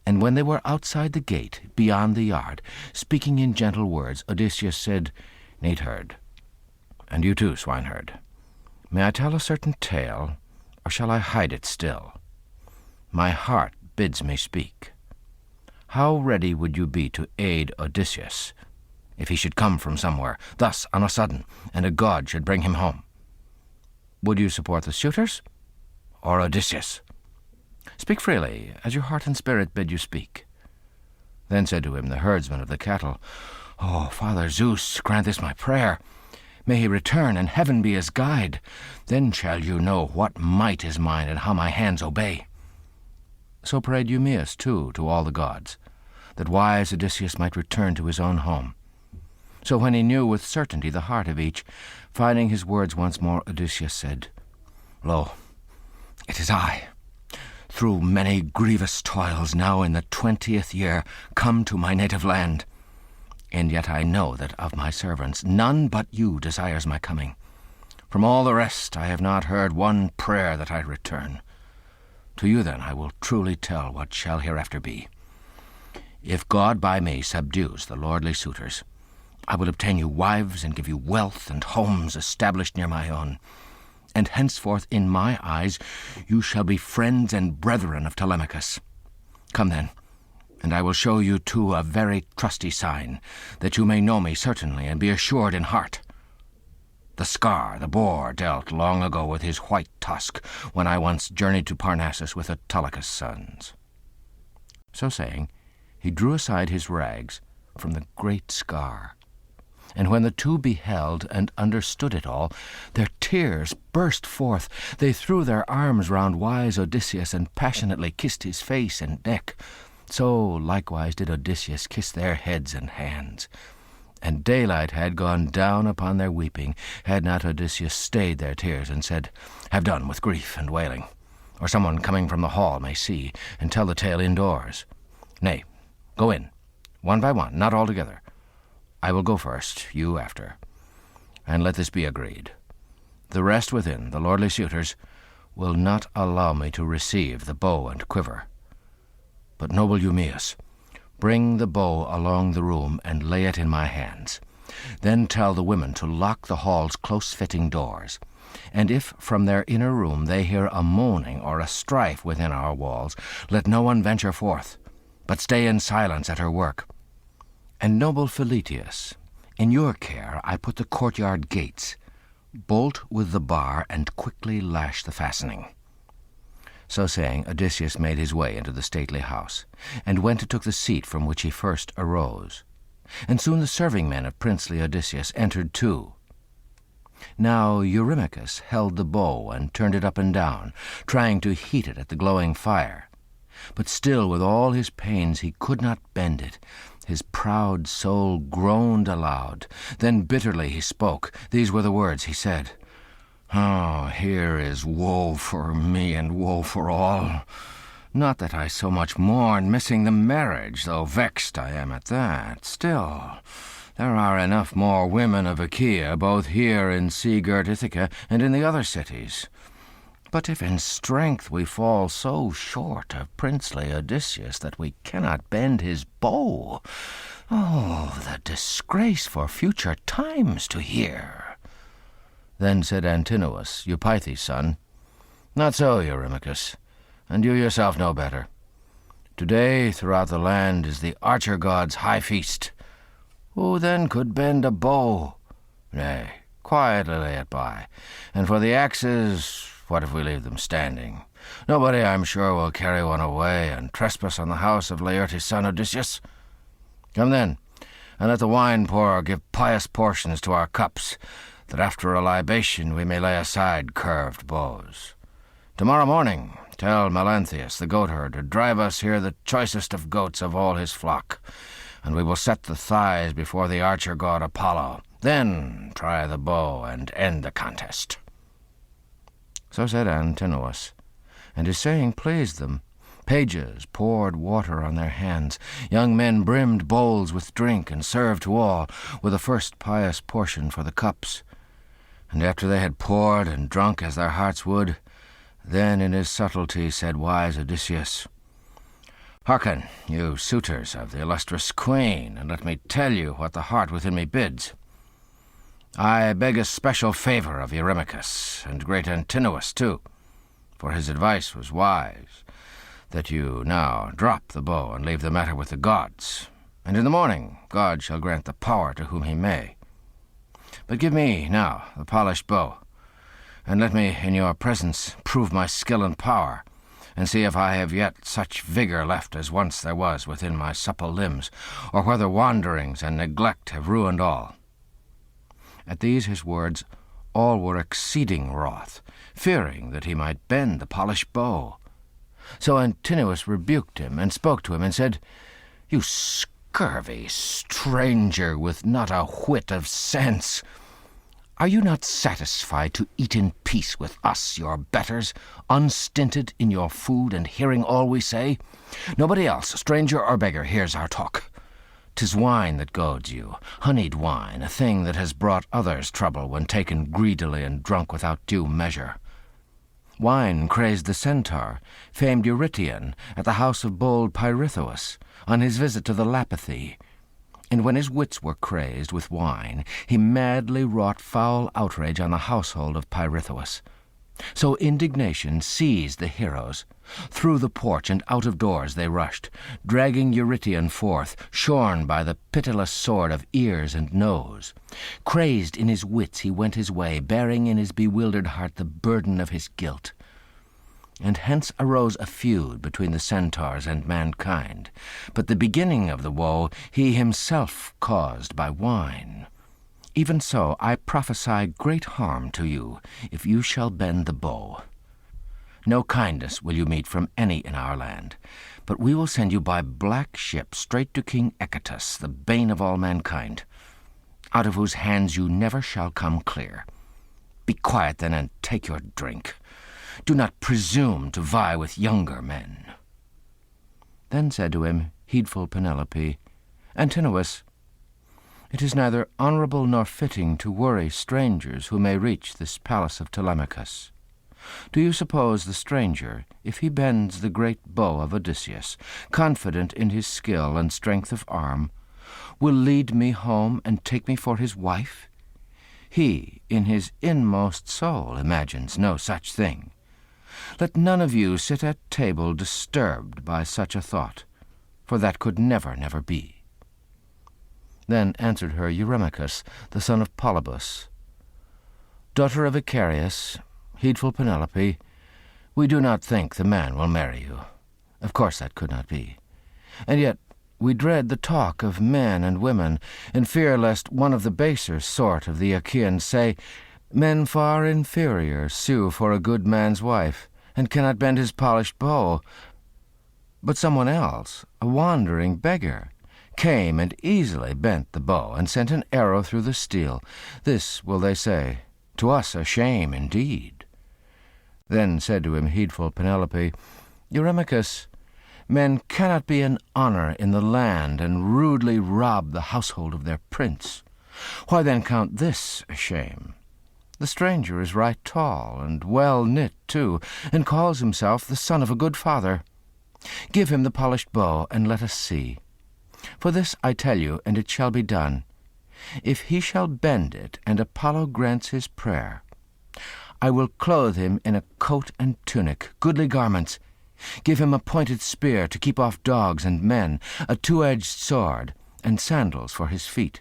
B: And when they were outside the gate, beyond the yard, speaking in gentle words, Odysseus said, "Neatherd, and you too, swineherd, may I tell a certain tale, or shall I hide it still? My heart bids me speak. How ready would you be to aid Odysseus, if he should come from somewhere, thus on a sudden, and a god should bring him home? Would you support the suitors, or Odysseus? Speak freely, as your heart and spirit bid you speak." Then said to him the herdsman of the cattle, "O Father Zeus, grant this my prayer. May he return, and heaven be his guide. Then shall you know what might is mine, and how my hands obey." So prayed Eumaeus, too, to all the gods, that wise Odysseus might return to his own home. So when he knew with certainty the heart of each, finding his words once more, Odysseus said, "Lo, it is I, through many grievous toils, now in the 20th year, come to my native land. And yet I know that of my servants none but you desires my coming. From all the rest I have not heard one prayer that I return. To you then I will truly tell what shall hereafter be. If God by me subdues the lordly suitors, I will obtain you wives and give you wealth and homes established near my own. And henceforth in my eyes you shall be friends and brethren of Telemachus. Come then, and I will show you too a very trusty sign, that you may know me certainly and be assured in heart. The scar the boar dealt long ago with his white tusk, when I once journeyed to Parnassus with Autolycus' sons." So saying, he drew aside his rags from the great scar. And when the two beheld and understood it all, their tears burst forth. They threw their arms round wise Odysseus, and passionately kissed his face and neck. So likewise did Odysseus kiss their heads and hands. And daylight had gone down upon their weeping, had not Odysseus stayed their tears, and said, "Have done with grief and wailing, or someone coming from the hall may see, and tell the tale indoors. Nay, go in, one by one, not all together. I will go first, you after. And let this be agreed. The rest within, the lordly suitors, will not allow me to receive the bow and quiver. But noble Eumaeus, bring the bow along the room and lay it in my hands. Then tell the women to lock the hall's close-fitting doors. And if from their inner room they hear a moaning or a strife within our walls, let no one venture forth, but stay in silence at her work. And noble Philetius, in your care I put the courtyard gates. Bolt with the bar and quickly lash the fastening." So saying, Odysseus made his way into the stately house, and went and took the seat from which he first arose. And soon the serving men of princely Odysseus entered too. Now Eurymachus held the bow and turned it up and down, trying to heat it at the glowing fire. But still with all his pains he could not bend it. His proud soul groaned aloud. Then bitterly he spoke. These were the words he said, "Oh, here is woe for me and woe for all. Not that I so much mourn missing the marriage, though vexed I am at that. Still, there are enough more women of Achaea, both here in sea-girt Ithaca and in the other cities. But if in strength we fall so short of princely Odysseus that we cannot bend his bow, oh, the disgrace for future times to hear." Then said Antinous, Eupeithes' son, "Not so, Eurymachus, and you yourself know better. Today throughout the land is the archer god's high feast. Who then could bend a bow? Nay, quietly lay it by, and for the axes, what if we leave them standing? Nobody, I'm sure, will carry one away and trespass on the house of Laertes' son Odysseus. Come then, and let the wine-pourer give pious portions to our cups, that after a libation we may lay aside curved bows. Tomorrow morning tell Melanthius the goatherd to drive us here the choicest of goats of all his flock, and we will set the thighs before the archer god Apollo. Then try the bow and end the contest." So said Antinous, and his saying pleased them. Pages poured water on their hands. Young men brimmed bowls with drink and served to all, with a first pious portion for the cups. And after they had poured and drunk as their hearts would,
A: Then in his subtlety said wise Odysseus, "Hearken, you suitors of the illustrious queen, and let me tell you what the heart within me bids. I beg a special favour of Eurymachus, and great Antinous too, for his advice was wise, that you now drop the bow and leave the matter with the gods, and in the morning God shall grant the power to whom he may. But give me now the polished bow, and let me in your presence prove my skill and power, and see if I have yet such vigour left as once there was within my supple limbs, or whether wanderings and neglect have ruined all." At these his words all were exceeding wroth, fearing that he might bend the polished bow. So Antinous rebuked him, and spoke to him, and said, "You scurvy stranger with not a whit of sense! Are you not satisfied to eat in peace with us, your betters, unstinted in your food and hearing all we say? Nobody else, stranger or beggar, hears our talk. 'Tis wine that goads you, honeyed wine, a thing that has brought others trouble when taken greedily and drunk without due measure. Wine crazed the centaur, famed Eurytion, at the house of bold Pirithous, on his visit to the Lapithae. And when his wits were crazed with wine, he madly wrought foul outrage on the household of Pirithous. So indignation seized the heroes. Through the porch and out of doors they rushed, dragging Eurytion forth, shorn by the pitiless sword of ears and nose. Crazed in his wits he went his way, bearing in his bewildered heart the burden of his guilt. And hence arose a feud between the centaurs and mankind. But the beginning of the woe he himself caused by wine. Even so I prophesy great harm to you, if you shall bend the bow. No kindness will you meet from any in our land, but we will send you by black ship straight to King Echetus, the bane of all mankind, out of whose hands you never shall come clear. Be quiet then, and take your drink. Do not presume to vie with younger men." Then said to him heedful Penelope, "Antinous, it is neither honourable nor fitting to worry strangers who may reach this palace of Telemachus. Do you suppose the stranger, if he bends the great bow of Odysseus, confident in his skill and strength of arm, will lead me home and take me for his wife? He, in his inmost soul, imagines no such thing. Let none of you sit at table disturbed by such a thought, for that could never, never be." Then answered her Eurymachus, the son of Polybus, "Daughter of Icarius, heedful Penelope, we do not think the man will marry you. Of course that could not be. And yet we dread the talk of men and women, and fear lest one of the baser sort of the Achaeans say, 'Men far inferior sue for a good man's wife, and cannot bend his polished bow.' But someone else, a wandering beggar, came and easily bent the bow, and sent an arrow through the steel. This will they say, to us a shame indeed." Then said to him heedful Penelope, "Eurymachus, men cannot be an honour in the land, and rudely rob the household of their prince. Why then count this a shame? The stranger is right tall, and well knit too, and calls himself the son of a good father. Give him the polished bow, and let us see. For this I tell you, and it shall be done, if he shall bend it, and Apollo grants his prayer, I will clothe him in a coat and tunic, goodly garments, give him a pointed spear to keep off dogs and men, a two-edged sword, and sandals for his feet,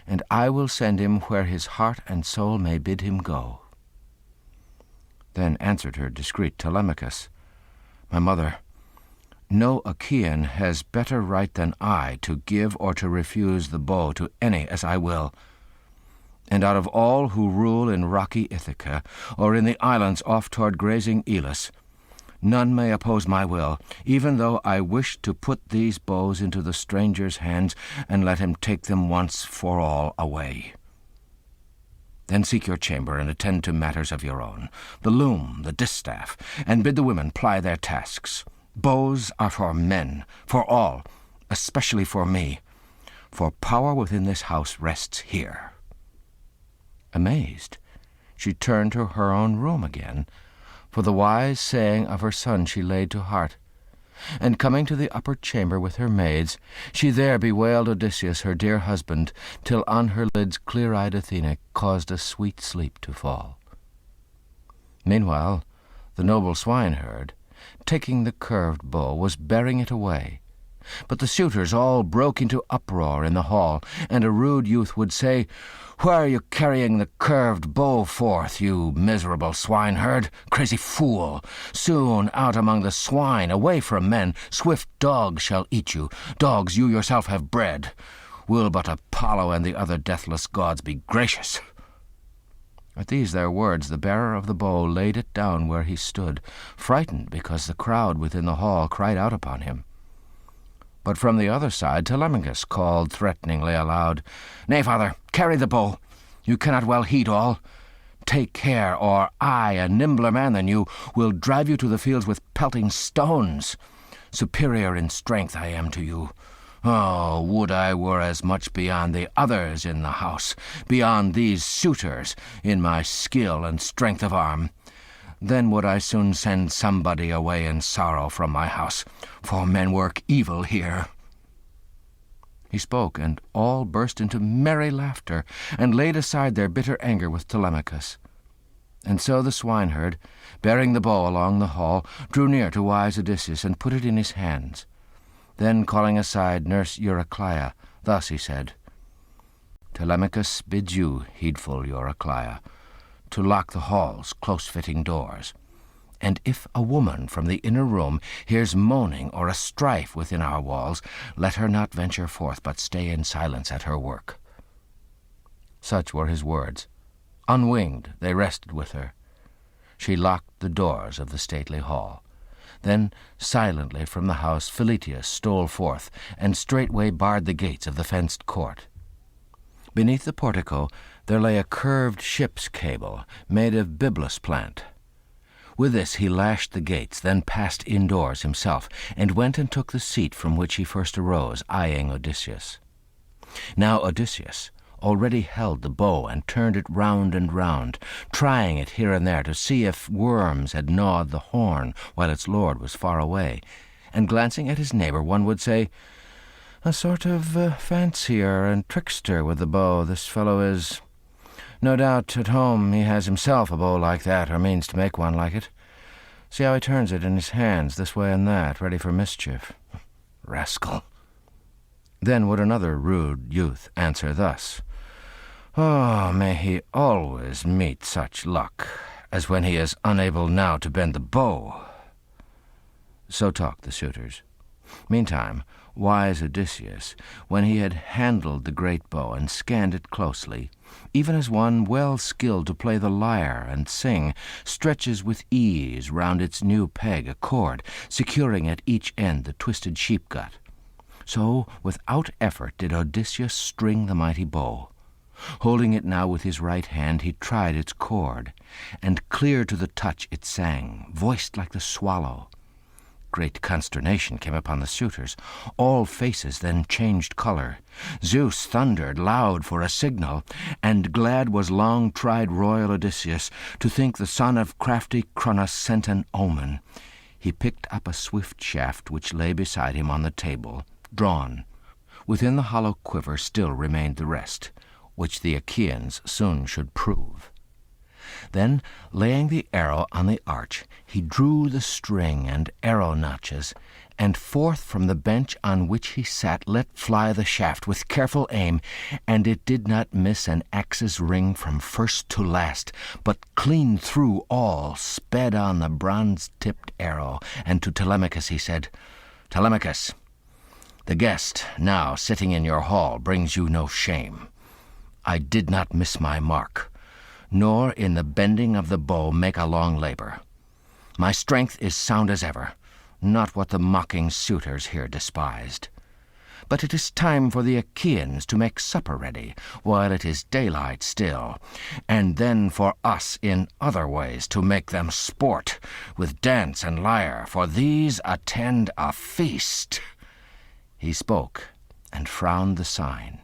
A: and I will send him where his heart and soul may bid him go." Then answered her discreet Telemachus, "My mother, no Achaean has better right than I to give or to refuse the bow to any as I will. And out of all who rule in rocky Ithaca, or in the islands off toward grazing Elis, none may oppose my will, even though I wish to put these bows into the stranger's hands and let him take them once for all away. Then seek your chamber and attend to matters of your own, the loom, the distaff, and bid the women ply their tasks. Bows are for men, for all, especially for me, for power within this house rests here." Amazed, she turned to her own room again, for the wise saying of her son she laid to heart. And coming to the upper chamber with her maids, she there bewailed Odysseus her dear husband, till on her lids clear-eyed Athene caused a sweet sleep to fall. Meanwhile, the noble swineherd, taking the curved bow, was bearing it away. But the suitors all broke into uproar in the hall, and a rude youth would say, "Where are you carrying the curved bow forth, you miserable swineherd? Crazy fool! Soon out among the swine, away from men, swift dogs shall eat you, dogs you yourself have bred. Will but Apollo and the other deathless gods be gracious!" At these their words the bearer of the bow laid it down where he stood, frightened because the crowd within the hall cried out upon him. But from the other side Telemachus called threateningly aloud, "Nay, father, carry the bow. You cannot well heed all. Take care, or I, a nimbler man than you, will drive you to the fields with pelting stones. Superior in strength I am to you. Oh, would I were as much beyond the others in the house, beyond these suitors, in my skill and strength of arm. Then would I soon send somebody away in sorrow from my house, for men work evil here." He spoke, and all burst into merry laughter, and laid aside their bitter anger with Telemachus. And so the swineherd, bearing the bow along the hall, drew near to wise Odysseus, and put it in his hands. Then, calling aside nurse Eurycleia, thus he said, "Telemachus bids you, heedful Eurycleia, to lock the hall's close-fitting doors. And if a woman from the inner room hears moaning or a strife within our walls, let her not venture forth, but stay in silence at her work." Such were his words. Unwinged they rested with her. She locked the doors of the stately hall. Then silently from the house Philetius stole forth, and straightway barred the gates of the fenced court. Beneath the portico there lay a curved ship's cable made of byblos plant. With this he lashed the gates, then passed indoors himself, and went and took the seat from which he first arose, eyeing Odysseus. Now Odysseus already held the bow and turned it round and round, trying it here and there to see if worms had gnawed the horn while its lord was far away, and glancing at his neighbour one would say, "A sort of fancier and trickster with the bow this fellow is. No doubt at home he has himself a bow like that, or means to make one like it. See how he turns it in his hands this way and that, ready for mischief. Rascal." Then would another rude youth answer thus, "Oh, may he always meet such luck as when he is unable now to bend the bow." So talked the suitors. Meantime, wise Odysseus, when he had handled the great bow and scanned it closely, even as one well skilled to play the lyre and sing, stretches with ease round its new peg a cord, securing at each end the twisted sheep-gut. So, without effort, did Odysseus string the mighty bow. Holding it now with his right hand, he tried its chord, and clear to the touch it sang, voiced like the swallow. Great consternation came upon the suitors. All faces then changed colour. Zeus thundered loud for a signal, and glad was long-tried royal Odysseus to think the son of crafty Cronos sent an omen. He picked up a swift shaft which lay beside him on the table, drawn. Within the hollow quiver still remained the rest, which the Achaeans soon should prove. Then, laying the arrow on the arch, he drew the string and arrow notches, and forth from the bench on which he sat let fly the shaft with careful aim, and it did not miss an axe's ring from first to last, but clean through all sped on the bronze-tipped arrow, and to Telemachus he said, "Telemachus, the guest now sitting in your hall brings you no shame. I did not miss my mark, nor in the bending of the bow make a long labour. My strength is sound as ever, not what the mocking suitors here despised. But it is time for the Achaeans to make supper ready, while it is daylight still, and then for us in other ways to make them sport, with dance and lyre, for these attend a feast." He spoke, and frowned the sign.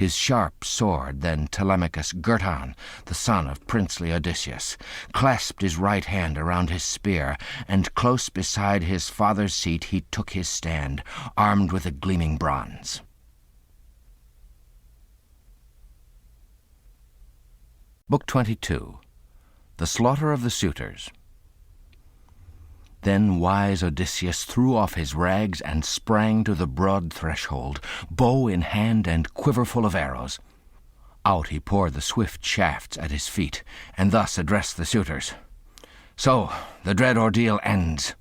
B: his sharp sword. Then Telemachus girt on, the son of princely Odysseus, clasped his right hand around his spear, and close beside his father's seat he took his stand, armed with a gleaming bronze. Book 22. The Slaughter of the Suitors. Then wise Odysseus threw off his rags and sprang to the broad threshold, bow in hand and quiver full of arrows. Out he poured the swift shafts at his feet, and thus addressed the suitors. So the dread ordeal ends.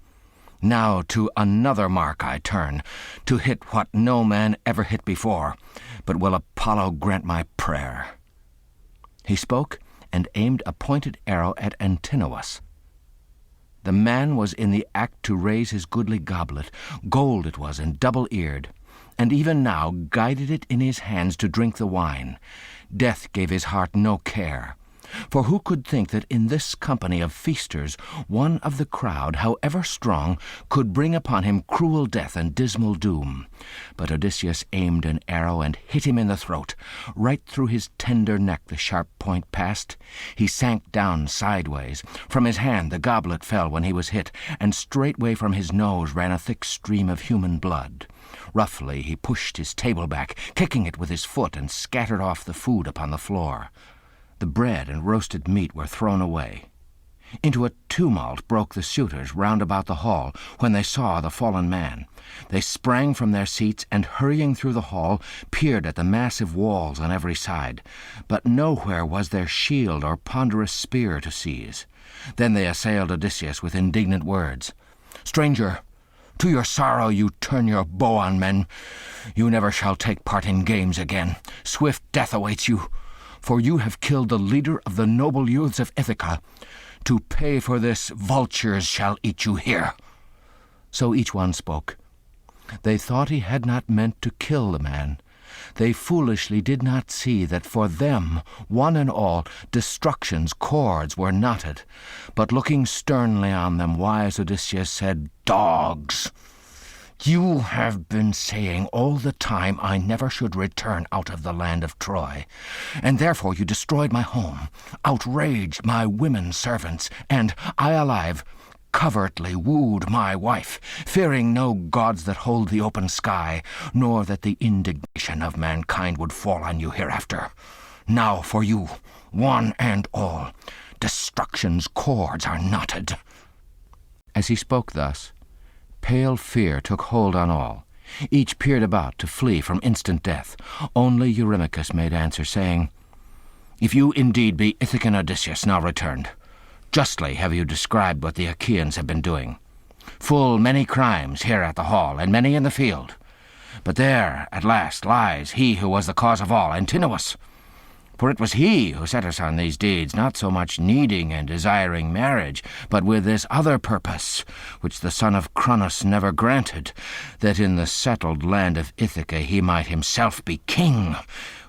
B: Now to another mark I turn, to hit what no man ever hit before, but will Apollo grant my prayer. He spoke, and aimed a pointed arrow at Antinous. The man was in the act to raise his goodly goblet. Gold it was and double-eared, and even now guided it in his hands to drink the wine. Death gave his heart no care. For who could think that in this company of feasters one of the crowd, however strong, could bring upon him cruel death and dismal doom? But Odysseus aimed an arrow and hit him in the throat. Right through his tender neck the sharp point passed. He sank down sideways. From his hand the goblet fell when he was hit, and straightway from his nose ran a thick stream of human blood. Roughly he pushed his table back, kicking it with his foot, and scattered off the food upon the floor. The bread and roasted meat were thrown away. Into a tumult broke the suitors round about the hall when they saw the fallen man. They sprang from their seats and, hurrying through the hall, peered at the massive walls on every side. But nowhere was there shield or ponderous spear to seize. Then they assailed Odysseus with indignant words. "Stranger, to your sorrow you turn your bow on men. You never shall take part in games again. Swift death awaits you. For you have killed the leader of the noble youths of Ithaca. To pay for this, vultures shall eat you here." So each one spoke. They thought he had not meant to kill the man. They foolishly did not see that for them, one and all, destruction's cords were knotted. But looking sternly on them, wise Odysseus said, "Dogs! You have been saying all the time I never should return out of the land of Troy, and therefore you destroyed my home, outraged my women servants, and, I alive, covertly wooed my wife, fearing no gods that hold the open sky, nor that the indignation of mankind would fall on you hereafter. Now for you, one and all, destruction's cords are knotted." As he spoke thus, pale fear took hold on all. Each peered about to flee from instant death. Only Eurymachus made answer, saying, "If you indeed be Ithacan Odysseus, now returned, justly have you described what the Achaeans have been doing. Full many crimes here at the hall, and many in the field. But there, at last, lies he who was the cause of all, Antinous. For it was he who set us on these deeds, not so much needing and desiring marriage, but with this other purpose, which the son of Cronos never granted, that in the settled land of Ithaca he might himself be king,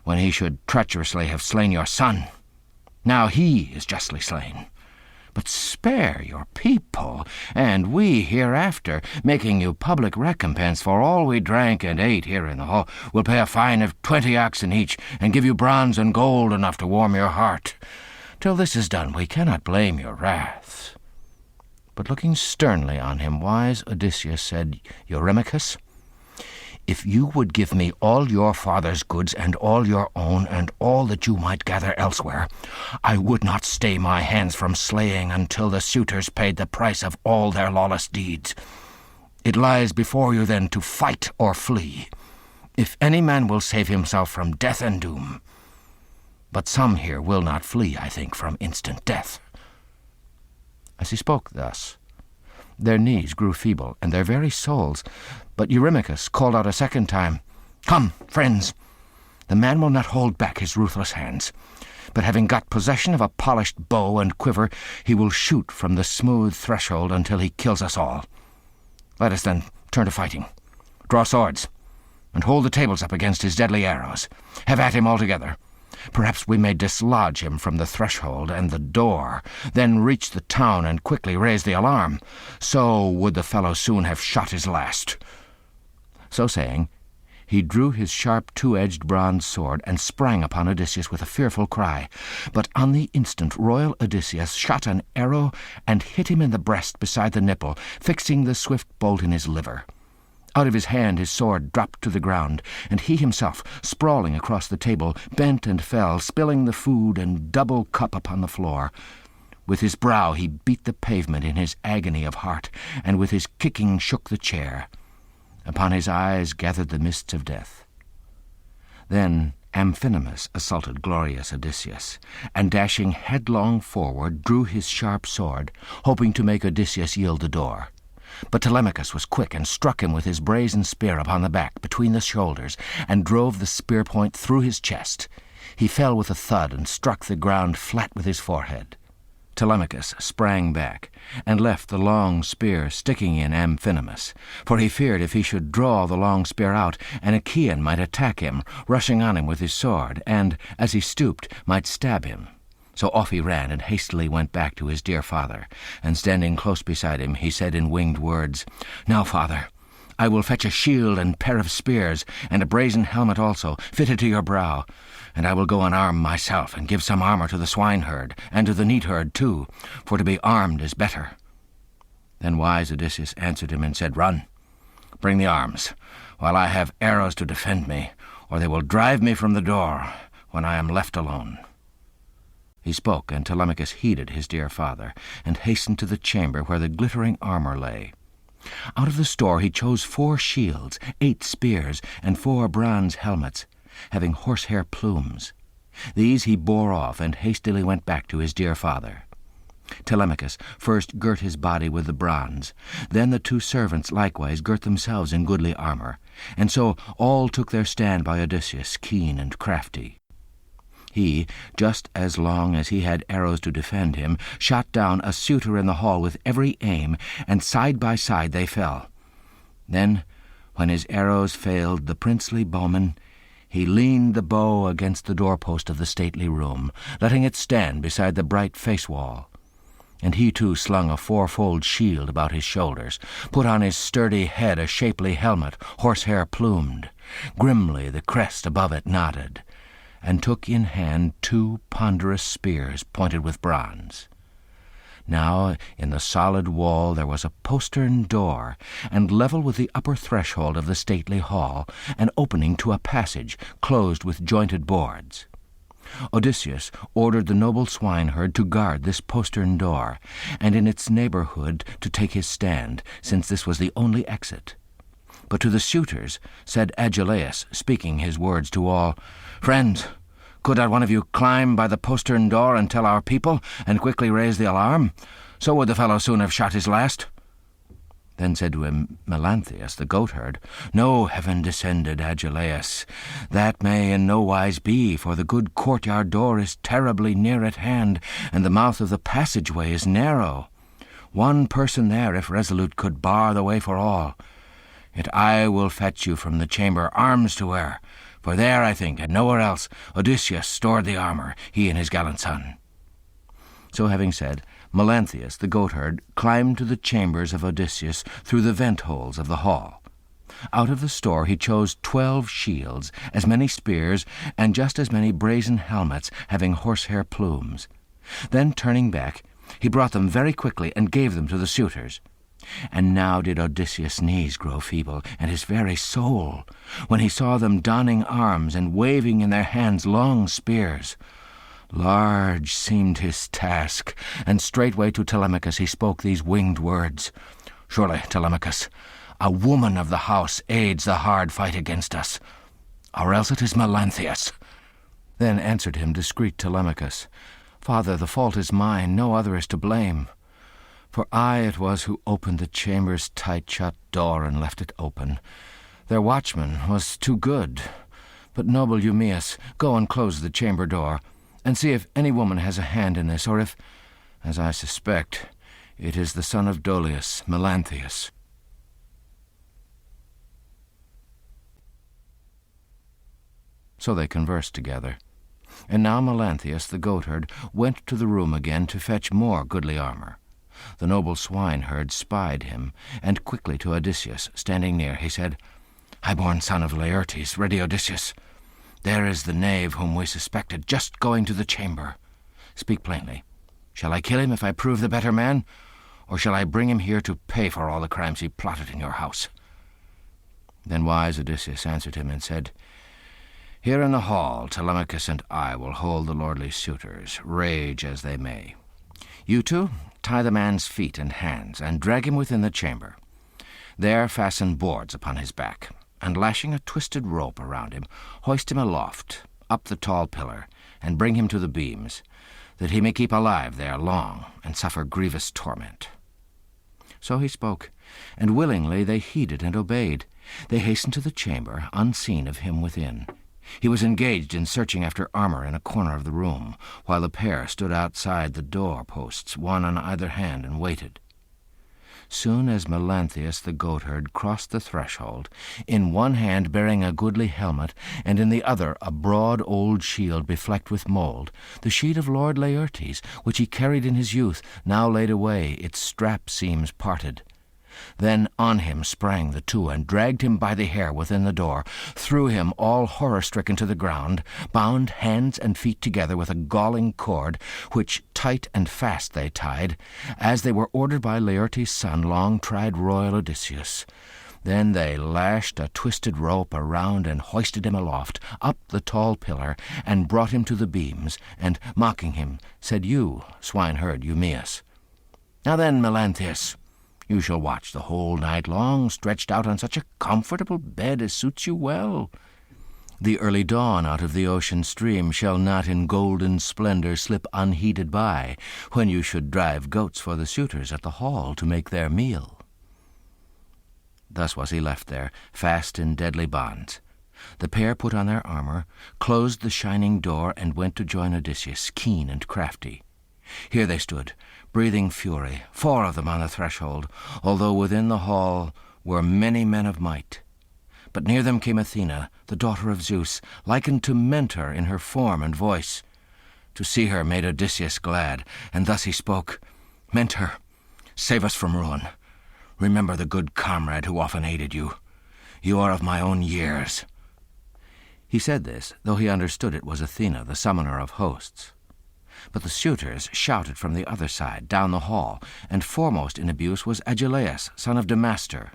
B: when he should treacherously have slain your son. Now he is justly slain. But spare your people, and we hereafter, making you public recompense for all we drank and ate here in the hall, will pay a fine of 20 oxen each, and give you bronze and gold enough to warm your heart. Till this is done, we cannot blame your wrath." But looking sternly on him, wise Odysseus said, "Eurymachus, if you would give me all your father's goods and all your own and all that you might gather elsewhere, I would not stay my hands from slaying until the suitors paid the price of all their lawless deeds. It lies before you then to fight or flee, if any man will save himself from death and doom. But some here will not flee, I think, from instant death." As he spoke thus, their knees grew feeble, and their very souls. But Eurymachus called out a second time, "Come, friends! The man will not hold back his ruthless hands, but having got possession of a polished bow and quiver, he will shoot from the smooth threshold until he kills us all. Let us then turn to fighting. Draw swords, and hold the tables up against his deadly arrows. Have at him altogether. Perhaps we may dislodge him from the threshold and the door, then reach the town and quickly raise the alarm. So would the fellow soon have shot his last." So saying, he drew his sharp two-edged bronze sword and sprang upon Odysseus with a fearful cry. But on the instant royal Odysseus shot an arrow and hit him in the breast beside the nipple, fixing the swift bolt in his liver. Out of his hand his sword dropped to the ground, and he himself, sprawling across the table, bent and fell, spilling the food and double cup upon the floor. With his brow he beat the pavement in his agony of heart, and with his kicking shook the chair. Upon his eyes gathered the mists of death. Then Amphinomus assaulted glorious Odysseus, and dashing headlong forward drew his sharp sword, hoping to make Odysseus yield the door. But Telemachus was quick and struck him with his brazen spear upon the back, between the shoulders, and drove the spear point through his chest. He fell with a thud and struck the ground flat with his forehead. Telemachus sprang back, and left the long spear sticking in Amphinomus, for he feared if he should draw the long spear out, an Achaean might attack him, rushing on him with his sword, and, as he stooped, might stab him. So off he ran and hastily went back to his dear father, and standing close beside him, he said in winged words, "Now, father, I will fetch a shield and pair of spears, and a brazen helmet also, fitted to your brow, and I will go unarmed myself, and give some armor to the swineherd, and to the neatherd too, for to be armed is better." Then wise Odysseus answered him and said, "Run, bring the arms, while I have arrows to defend me, or they will drive me from the door when I am left alone." He spoke, and Telemachus heeded his dear father, and hastened to the chamber where the glittering armor lay. Out of the store he chose 4 shields, 8 spears, and 4 bronze helmets, having horsehair plumes. These he bore off, and hastily went back to his dear father. Telemachus first girt his body with the bronze. Then the 2 servants likewise girt themselves in goodly armor, and so all took their stand by Odysseus, keen and crafty. He, just as long as he had arrows to defend him, shot down a suitor in the hall with every aim, and side by side they fell. Then, when his arrows failed the princely bowman, he leaned the bow against the doorpost of the stately room, letting it stand beside the bright face-wall. And he too slung a 4-fold shield about his shoulders, put on his sturdy head a shapely helmet, horsehair plumed. Grimly the crest above it nodded, and took in hand 2 ponderous spears pointed with bronze. Now in the solid wall there was a postern door, and level with the upper threshold of the stately hall, an opening to a passage closed with jointed boards. Odysseus ordered the noble swineherd to guard this postern door, and in its neighborhood to take his stand, since this was the only exit. But to the suitors said Agelaus, speaking his words to all, "Friends, could not one of you climb by the postern door and tell our people, and quickly raise the alarm? So would the fellow soon have shot his last." Then said to him Melanthius the goatherd, "No, heaven-descended Agelaus, that may in no wise be, for the good courtyard door is terribly near at hand, and the mouth of the passageway is narrow. One person there, if resolute, could bar the way for all. Yet I will fetch you from the chamber arms to wear, for there, I think, and nowhere else, Odysseus stored the armor, he and his gallant son." So having said, Melanthius the goatherd climbed to the chambers of Odysseus through the vent-holes of the hall. Out of the store he chose 12 shields, as many spears, and just as many brazen helmets having horsehair plumes. Then, turning back, he brought them very quickly and gave them to the suitors. And now did Odysseus' knees grow feeble, and his very soul, when he saw them donning arms and waving in their hands long spears. Large seemed his task, and straightway to Telemachus he spoke these winged words. "Surely, Telemachus, a woman of the house aids the hard fight against us, or else it is Melanthius." Then answered him discreet Telemachus, "Father, the fault is mine, no other is to blame. For I it was who opened the chamber's tight-shut door and left it open. Their watchman was too good. But, noble Eumaeus, go and close the chamber door, and see if any woman has a hand in this, or if, as I suspect, it is the son of Dolius, Melanthius." So they conversed together. And now Melanthius the goatherd went to the room again to fetch more goodly armor. The noble swineherd spied him, and quickly to Odysseus, standing near, he said, high-born son of Laertes, ready Odysseus. There is the knave whom we suspected, just going to the chamber. Speak plainly. Shall I kill him if I prove the better man, or shall I bring him here to pay for all the crimes he plotted in your house?" Then wise Odysseus answered him and said, "Here in the hall Telemachus and I will hold the lordly suitors, rage as they may. You two tie the man's feet and hands, and drag him within the chamber. There fasten boards upon his back, and lashing a twisted rope around him, hoist him aloft, up the tall pillar, and bring him to the beams, that he may keep alive there long, and suffer grievous torment." So he spoke, and willingly they heeded and obeyed. They hastened to the chamber, unseen of him within. He was engaged in searching after armor in a corner of the room, while the pair stood outside the door-posts, one on either hand, and waited. Soon as Melanthius the goatherd crossed the threshold, in one hand bearing a goodly helmet, and in the other a broad old shield beflecked with mould, the sheet of Lord Laertes, which he carried in his youth, now laid away, its strap seams parted. Then on him sprang the two, and dragged him by the hair within the door, threw him all horror-stricken to the ground, bound hands and feet together with a galling cord, which tight and fast they tied, as they were ordered by Laertes' son, long-tried royal Odysseus. Then they lashed a twisted rope around and hoisted him aloft, up the tall pillar, and brought him to the beams, and, mocking him, said, "You, swineherd Eumaeus. Now then, Melanthius, you shall watch the whole night long, stretched out on such a comfortable bed as suits you well. The early dawn out of the ocean stream shall not in golden splendor slip unheeded by, when you should drive goats for the suitors at the hall to make their meal." Thus was he left there, fast in deadly bonds. The pair put on their armor, closed the shining door, and went to join Odysseus, keen and crafty. Here they stood, breathing fury, 4 of them on the threshold, although within the hall were many men of might. But near them came Athena, the daughter of Zeus, likened to Mentor in her form and voice. To see her made Odysseus glad, and thus he spoke, "Mentor, save us from ruin. Remember the good comrade who often aided you. You are of my own years." He said this, though he understood it was Athena, the summoner of hosts. But the suitors shouted from the other side, down the hall, and foremost in abuse was Agelaus, son of Damastor.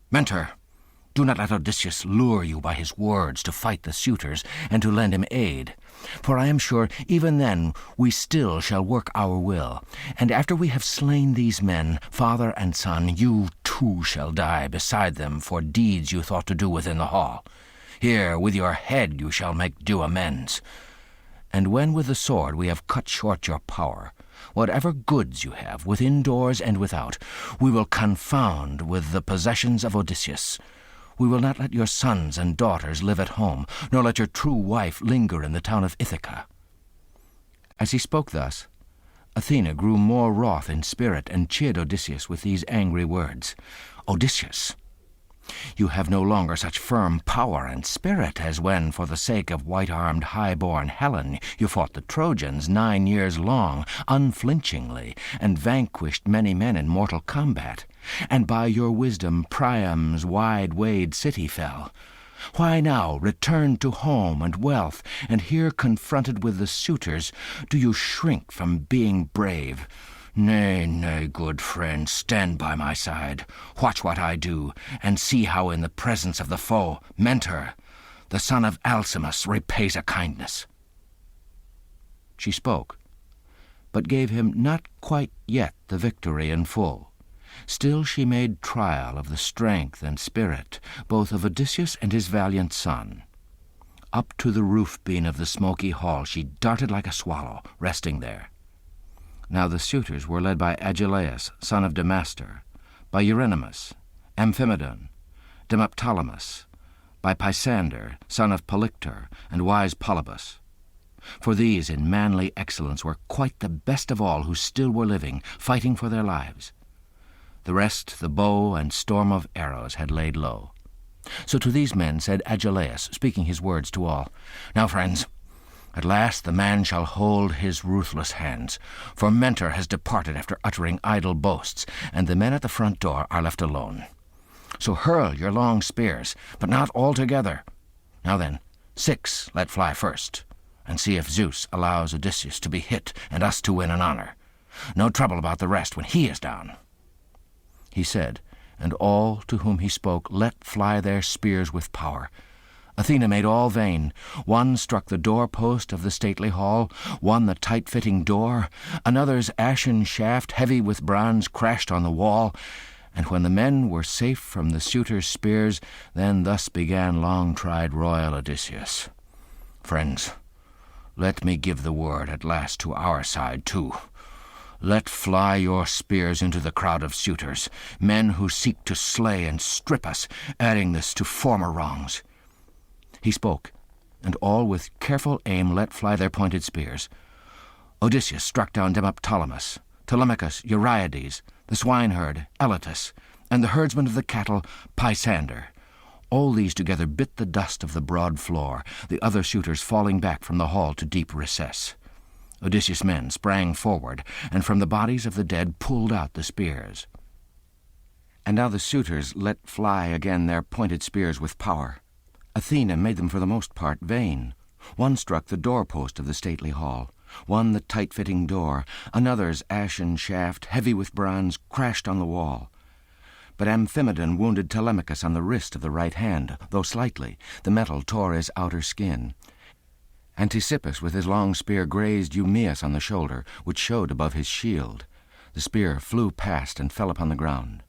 B: "Mentor, do not let Odysseus lure you by his words to fight the suitors and to lend him aid. For I am sure even then we still shall work our will, and after we have slain these men, father and son, you too shall die beside them for deeds you thought to do within the hall. Here with your head you shall make due amends. And when with the sword we have cut short your power, whatever goods you have, within doors and without, we will confound with the possessions of Odysseus. We will not let your sons and daughters live at home, nor let your true wife linger in the town of Ithaca." As he spoke thus, Athena grew more wroth in spirit, and chid Odysseus with these angry words, "Odysseus, you have no longer such firm power and spirit as when, for the sake of white-armed, high-born Helen, you fought the Trojans 9 years long, unflinchingly, and vanquished many men in mortal combat, and by your wisdom Priam's wide-wayed city fell. Why now, returned to home and wealth, and here confronted with the suitors, do you shrink from being brave? Nay, nay, good friend, stand by my side. Watch what I do, and see how in the presence of the foe, Mentor, the son of Alcimus, repays a kindness." She spoke, but gave him not quite yet the victory in full. Still she made trial of the strength and spirit, both of Odysseus and his valiant son. Up to the roof-beam of the smoky hall she darted like a swallow, resting there. Now the suitors were led by Agelaus, son of Damastor, by Eurynomus, Amphimedon, Demoptolemus, by Pisander, son of Polyctor, and wise Polybus. For these in manly excellence were quite the best of all who still were living, fighting for their lives. The rest the bow and storm of arrows had laid low. So to these men said Agelaus, speaking his words to all, "Now, friends, at last the man shall hold his ruthless hands, for Mentor has departed after uttering idle boasts, and the men at the front door are left alone. So hurl your long spears, but not all together. Now then, 6 let fly first, and see if Zeus allows Odysseus to be hit and us to win an honor. No trouble about the rest when he is down." He said, and all to whom he spoke let fly their spears with power. Athena made all vain. One struck the door-post of the stately hall, one the tight-fitting door, another's ashen shaft, heavy with bronze, crashed on the wall, and when the men were safe from the suitors' spears, then thus began long-tried royal Odysseus. "Friends, let me give the word at last to our side, too. Let fly your spears into the crowd of suitors, men who seek to slay and strip us, adding this to former wrongs." He spoke, and all with careful aim let fly their pointed spears. Odysseus struck down Demoptolemus, Telemachus, Euryades, the swineherd, Elatus, and the herdsman of the cattle, Pisander. All these together bit the dust of the broad floor, the other suitors falling back from the hall to deep recess. Odysseus' men sprang forward, and from the bodies of the dead pulled out the spears. And now the suitors let fly again their pointed spears with power. Athena made them for the most part vain. One struck the door-post of the stately hall, one the tight-fitting door, another's ashen shaft, heavy with bronze, crashed on the wall. But Amphimedon wounded Telemachus on the wrist of the right hand, though slightly. The metal tore his outer skin. Anticippus with his long spear grazed Eumaeus on the shoulder, which showed above his shield. The spear flew past and fell upon the ground.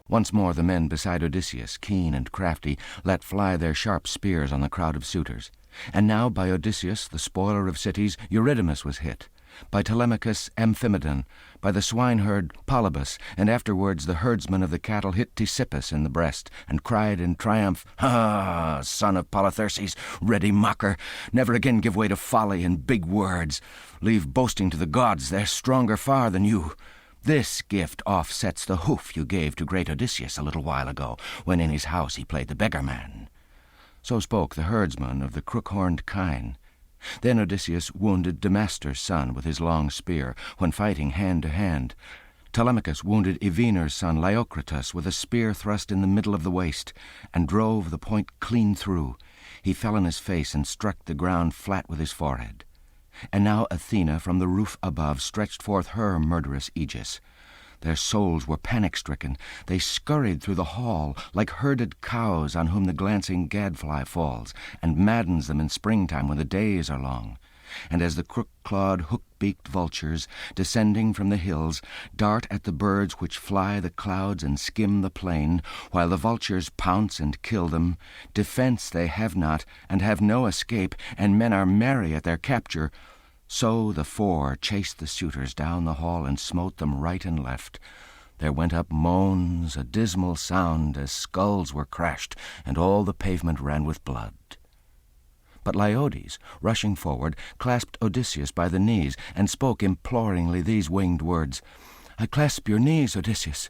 B: Once more the men beside Odysseus, keen and crafty, let fly their sharp spears on the crowd of suitors. And now by Odysseus, the spoiler of cities, Eurydamas was hit, by Telemachus, Amphimedon, by the swineherd, Polybus, and afterwards the herdsman of the cattle hit Ctesippus in the breast, and cried in triumph, "Ha, son of Polytherses, ready mocker, never again give way to folly and big words. Leave boasting to the gods, they're stronger far than you. This gift offsets the hoof you gave to great Odysseus a little while ago, when in his house he played the beggar-man." So spoke the herdsman of the crook-horned kine. Then Odysseus wounded Damastor's son with his long spear, when fighting hand to hand. Telemachus wounded Evenor's son Leiocritus with a spear thrust in the middle of the waist, and drove the point clean through. He fell on his face and struck the ground flat with his forehead. And now Athena from the roof above stretched forth her murderous aegis. Their souls were panic-stricken. They scurried through the hall like herded cows on whom the glancing gadfly falls, and maddens them in springtime when the days are long. And as the crook-clawed, hook-beaked vultures, descending from the hills, dart at the birds which fly the clouds and skim the plain, while the vultures pounce and kill them, defence they have not, and have no escape, and men are merry at their capture, so the four chased the suitors down the hall and smote them right and left. There went up moans, a dismal sound, as skulls were crashed, and all the pavement ran with blood. But Leiodes, rushing forward, clasped Odysseus by the knees, and spoke imploringly these winged words, "I clasp your knees, Odysseus.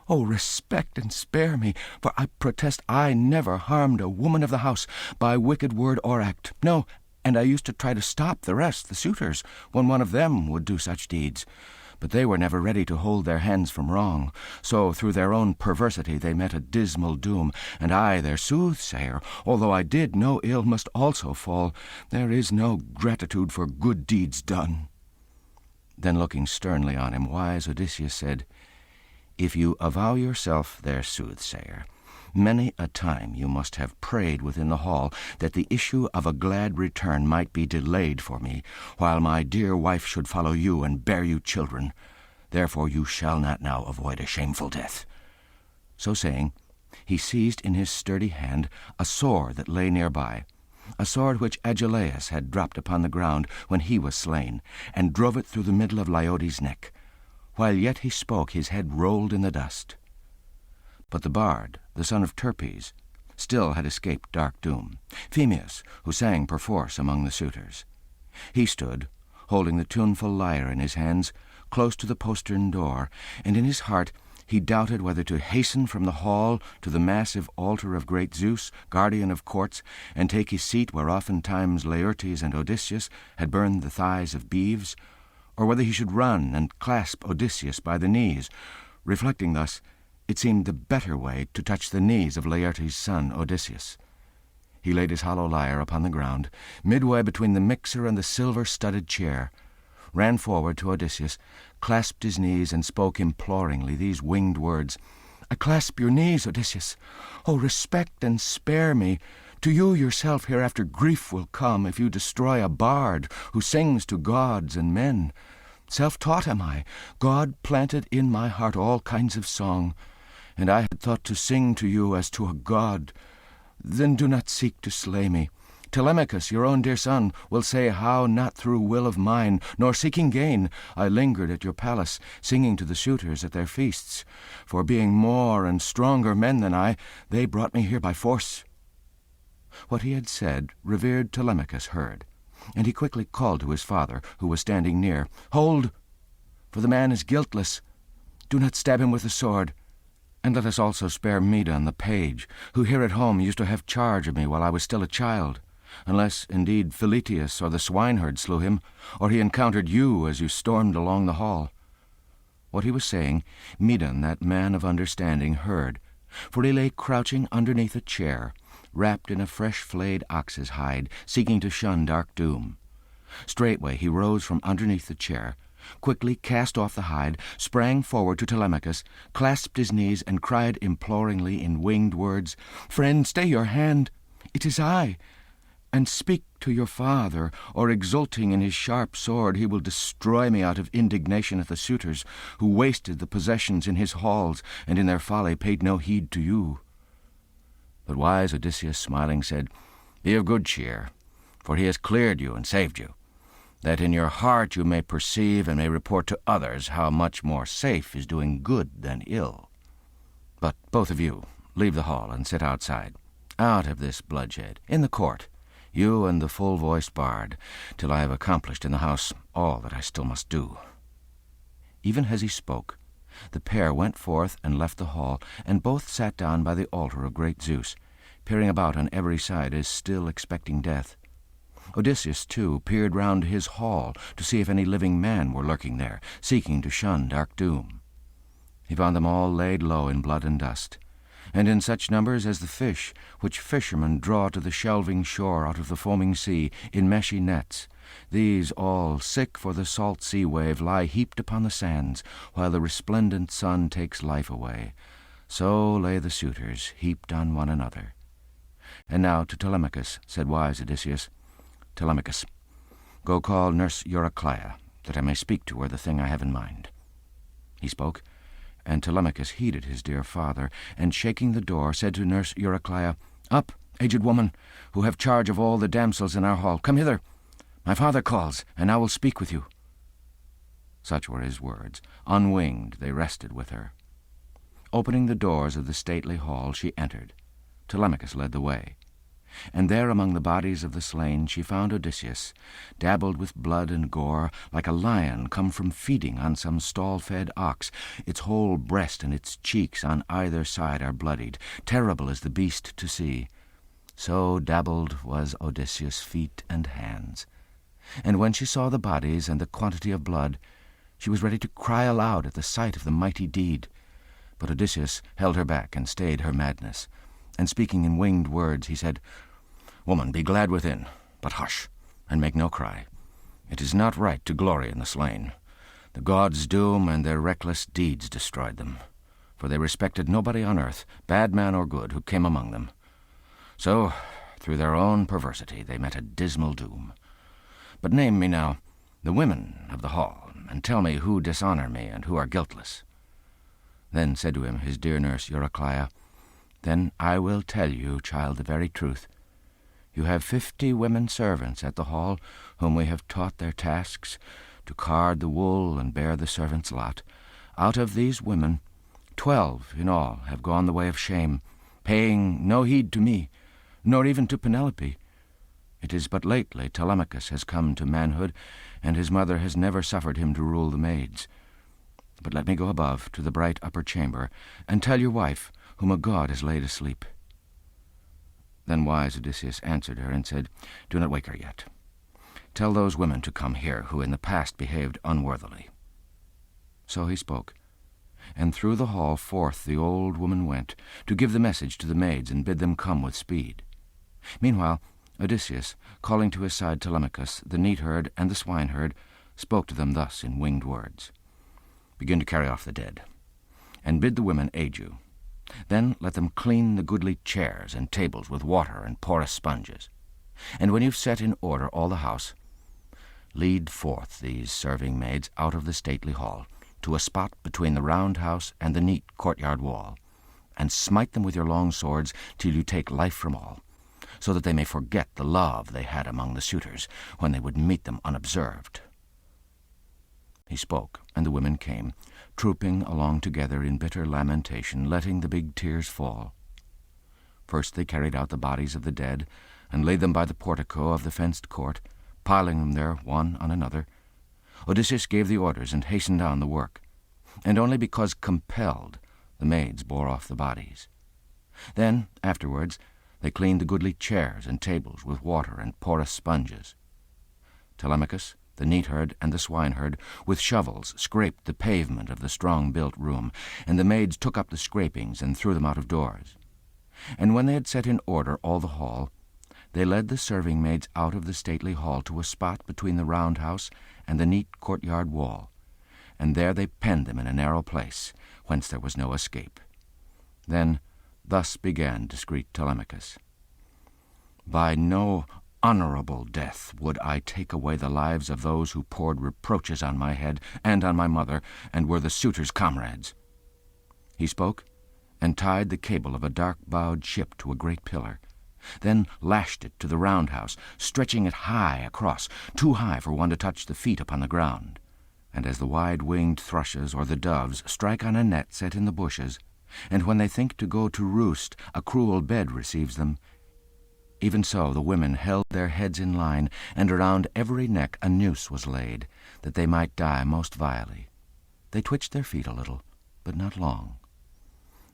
B: Oh, respect and spare me, for I protest I never harmed a woman of the house by wicked word or act. No, and I used to try to stop the rest, the suitors, when one of them would do such deeds. But they were never ready to hold their hands from wrong. So through their own perversity they met a dismal doom, and I, their soothsayer, although I did no ill, must also fall. There is no gratitude for good deeds done." Then looking sternly on him, wise Odysseus said, "If you avow yourself their soothsayer, many a time you must have prayed within the hall that the issue of a glad return might be delayed for me, while my dear wife should follow you and bear you children. Therefore you shall not now avoid a shameful death." So saying, he seized in his sturdy hand a sword that lay near by, a sword which Agelaus had dropped upon the ground when he was slain, and drove it through the middle of Leiodes' neck. While yet he spoke, his head rolled in the dust. But the bard, the son of Terpes, still had escaped dark doom, Phemius, who sang perforce among the suitors. He stood, holding the tuneful lyre in his hands, close to the postern door, and in his heart he doubted whether to hasten from the hall to the massive altar of great Zeus, guardian of courts, and take his seat where oftentimes Laertes and Odysseus had burned the thighs of beeves, or whether he should run and clasp Odysseus by the knees, reflecting thus,
A: It seemed the better way to touch the knees of Laertes' son Odysseus. He laid his hollow lyre upon the ground, midway between the mixer and the silver-studded chair, ran forward to Odysseus, clasped his knees, and spoke imploringly these winged words: "I clasp your knees, Odysseus. Oh, respect and spare me. To you yourself hereafter grief will come if you destroy a bard who sings to gods and men. Self-taught am I. God planted in my heart all kinds of song, and I had thought to sing to you as to a god. Then do not seek to slay me. Telemachus, your own dear son, will say how not through will of mine, nor seeking gain, I lingered at your palace, singing to the suitors at their feasts. For being more and stronger men than I, they brought me here by force." What he had said, revered Telemachus heard, and he quickly called to his father, who was standing near, "Hold, for the man is guiltless. Do not stab him with the sword. And let us also spare Medon the page, who here at home used to have charge of me while I was still a child, unless, indeed, Philetius or the swineherd slew him, or he encountered you as you stormed along the hall." What he was saying, Medon, that man of understanding, heard, for he lay crouching underneath a chair, wrapped in a fresh-flayed ox's hide, seeking to shun dark doom. Straightway he rose from underneath the chair, quickly cast off the hide, sprang forward to Telemachus, clasped his knees, and cried imploringly in winged words, "Friend, stay your hand. It is I. And speak to your father, or exulting in his sharp sword, he will destroy me out of indignation at the suitors, who wasted the possessions in his halls, and in their folly paid no heed to you." But wise Odysseus, smiling, said, "Be of good cheer, for he has cleared you and saved you, that in your heart you may perceive and may report to others how much more safe is doing good than ill. But both of you, leave the hall and sit outside, out of this bloodshed, in the court, you and the full-voiced bard, till I have accomplished in the house all that I still must do." Even as he spoke, the pair went forth and left the hall, and both sat down by the altar of great Zeus, peering about on every side as still expecting death. Odysseus, too, peered round his hall to see if any living man were lurking there, seeking to shun dark doom. He found them all laid low in blood and dust, and in such numbers as the fish which fishermen draw to the shelving shore out of the foaming sea in meshy nets. These all, sick for the salt sea wave, lie heaped upon the sands, while the resplendent sun takes life away. So lay the suitors, heaped on one another. And now to Telemachus, said wise Odysseus, "Telemachus, go call nurse Eurycleia, that I may speak to her the thing I have in mind." He spoke, and Telemachus heeded his dear father, and shaking the door, said to nurse Eurycleia, "Up, aged woman, who have charge of all the damsels in our hall, come hither. My father calls, and I will speak with you." Such were his words. Unwinged they rested with her. Opening the doors of the stately hall, she entered. Telemachus led the way. And there among the bodies of the slain she found Odysseus, dabbled with blood and gore, like a lion come from feeding on some stall-fed ox. Its whole breast and its cheeks on either side are bloodied, terrible as the beast to see. So dabbled was Odysseus' feet and hands. And when she saw the bodies and the quantity of blood, she was ready to cry aloud at the sight of the mighty deed. But Odysseus held her back and stayed her madness. And speaking in winged words, he said, "Woman, be glad within, but hush, and make no cry. It is not right to glory in the slain. The gods' doom and their reckless deeds destroyed them, for they respected nobody on earth, bad man or good, who came among them. So, through their own perversity, they met a dismal doom. But name me now the women of the hall, and tell me who dishonor me and who are guiltless." Then said to him his dear nurse Eurycleia, "Then I will tell you, child, the very truth. You have 50 women servants at the hall, whom we have taught their tasks, to card the wool and bear the servants' lot. Out of these women, 12 in all have gone the way of shame, paying no heed to me, nor even to Penelope. It is but lately Telemachus has come to manhood, and his mother has never suffered him to rule the maids. But let me go above to the bright upper chamber, and tell your wife, whom a god has laid asleep." Then wise Odysseus answered her and said, "Do not wake her yet. Tell those women to come here, who in the past behaved unworthily." So he spoke, And through the hall forth the old woman went, to give the message to the maids and bid them come with speed. Meanwhile Odysseus, calling to his side Telemachus, the neatherd and the swineherd, spoke to them thus in winged words. Begin to carry off the dead, and bid the women aid you. Then let them clean the goodly chairs and tables with water and porous sponges. And when you've set in order all the house, lead forth these serving maids out of the stately hall, to a spot between the round house and the neat courtyard wall, and smite them with your long swords till you take life from all, so that they may forget the love they had among the suitors, when they would meet them unobserved. He spoke, and the women came, trooping along together in bitter lamentation, letting the big tears fall. First they carried out the bodies of the dead, and laid them by the portico of the fenced court, piling them there one on another. Odysseus gave the orders and hastened on the work, and only because compelled the maids bore off the bodies. Then, afterwards, they cleaned the goodly chairs and tables with water and porous sponges. Telemachus, the neatherd and the swineherd, with shovels scraped the pavement of the strong-built room, and the maids took up the scrapings and threw them out of doors. And when they had set in order all the hall, they led the serving maids out of the stately hall to a spot between the round house and the neat courtyard wall, and there they penned them in a narrow place, whence there was no escape. Then thus began discreet Telemachus. By no honorable death would I take away the lives of those who poured reproaches on my head and on my mother, and were the suitors' comrades. He spoke, and tied the cable of a dark-bowed ship to a great pillar, then lashed it to the round house, stretching it high across, too high for one to touch the feet upon the ground. And as the wide-winged thrushes or the doves strike on a net set in the bushes, and when they think to go to roost a cruel bed receives them, even so the women held their heads in line, and around every neck a noose was laid, that they might die most vilely. They twitched their feet a little, but not long.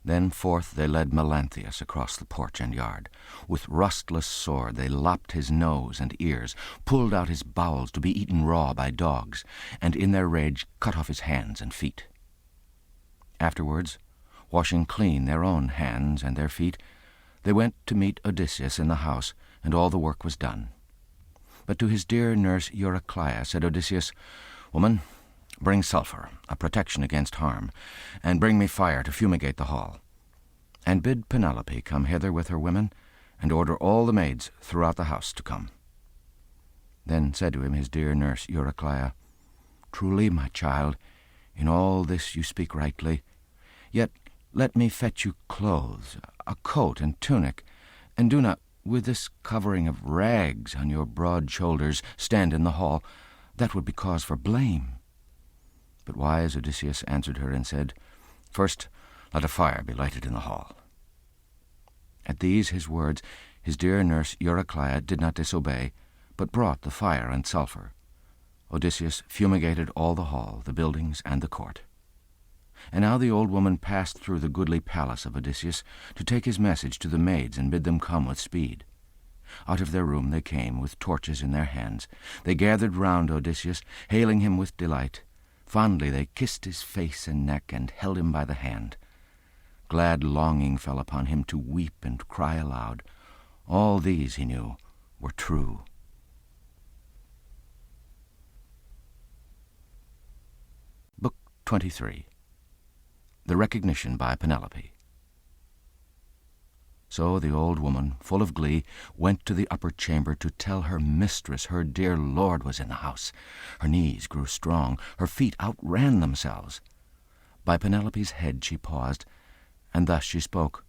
A: Then forth they led Melanthius across the porch and yard. With rustless sword they lopped his nose and ears, pulled out his bowels to be eaten raw by dogs, and in their rage cut off his hands and feet. Afterwards, washing clean their own hands and their feet, they went to meet Odysseus in the house, and all the work was done. But to his dear nurse Eurycleia said Odysseus, Woman, bring sulphur, a protection against harm, and bring me fire to fumigate the hall. And bid Penelope come hither with her women, and order all the maids throughout the house to come. Then said to him his dear nurse Eurycleia, Truly, my child, in all this you speak rightly. Yet let me fetch you clothes, a coat and tunic, and do not, with this covering of rags on your broad shoulders, stand in the hall. That would be cause for blame. But wise Odysseus answered her and said, First let a fire be lighted in the hall. At these his words his dear nurse Eurycleia did not disobey, but brought the fire and sulphur. Odysseus fumigated all the hall, the buildings, and the court. And now the old woman passed through the goodly palace of Odysseus to take his message to the maids and bid them come with speed. Out of their room they came, with torches in their hands. They gathered round Odysseus, hailing him with delight. Fondly they kissed his face and neck and held him by the hand. Glad longing fell upon him to weep and cry aloud. All these, he knew, were true. Book 23. The Recognition by Penelope. So the old woman, full of glee, went to the upper chamber to tell her mistress her dear lord was in the house. Her knees grew strong, her feet outran themselves. By Penelope's head she paused, and thus she spoke.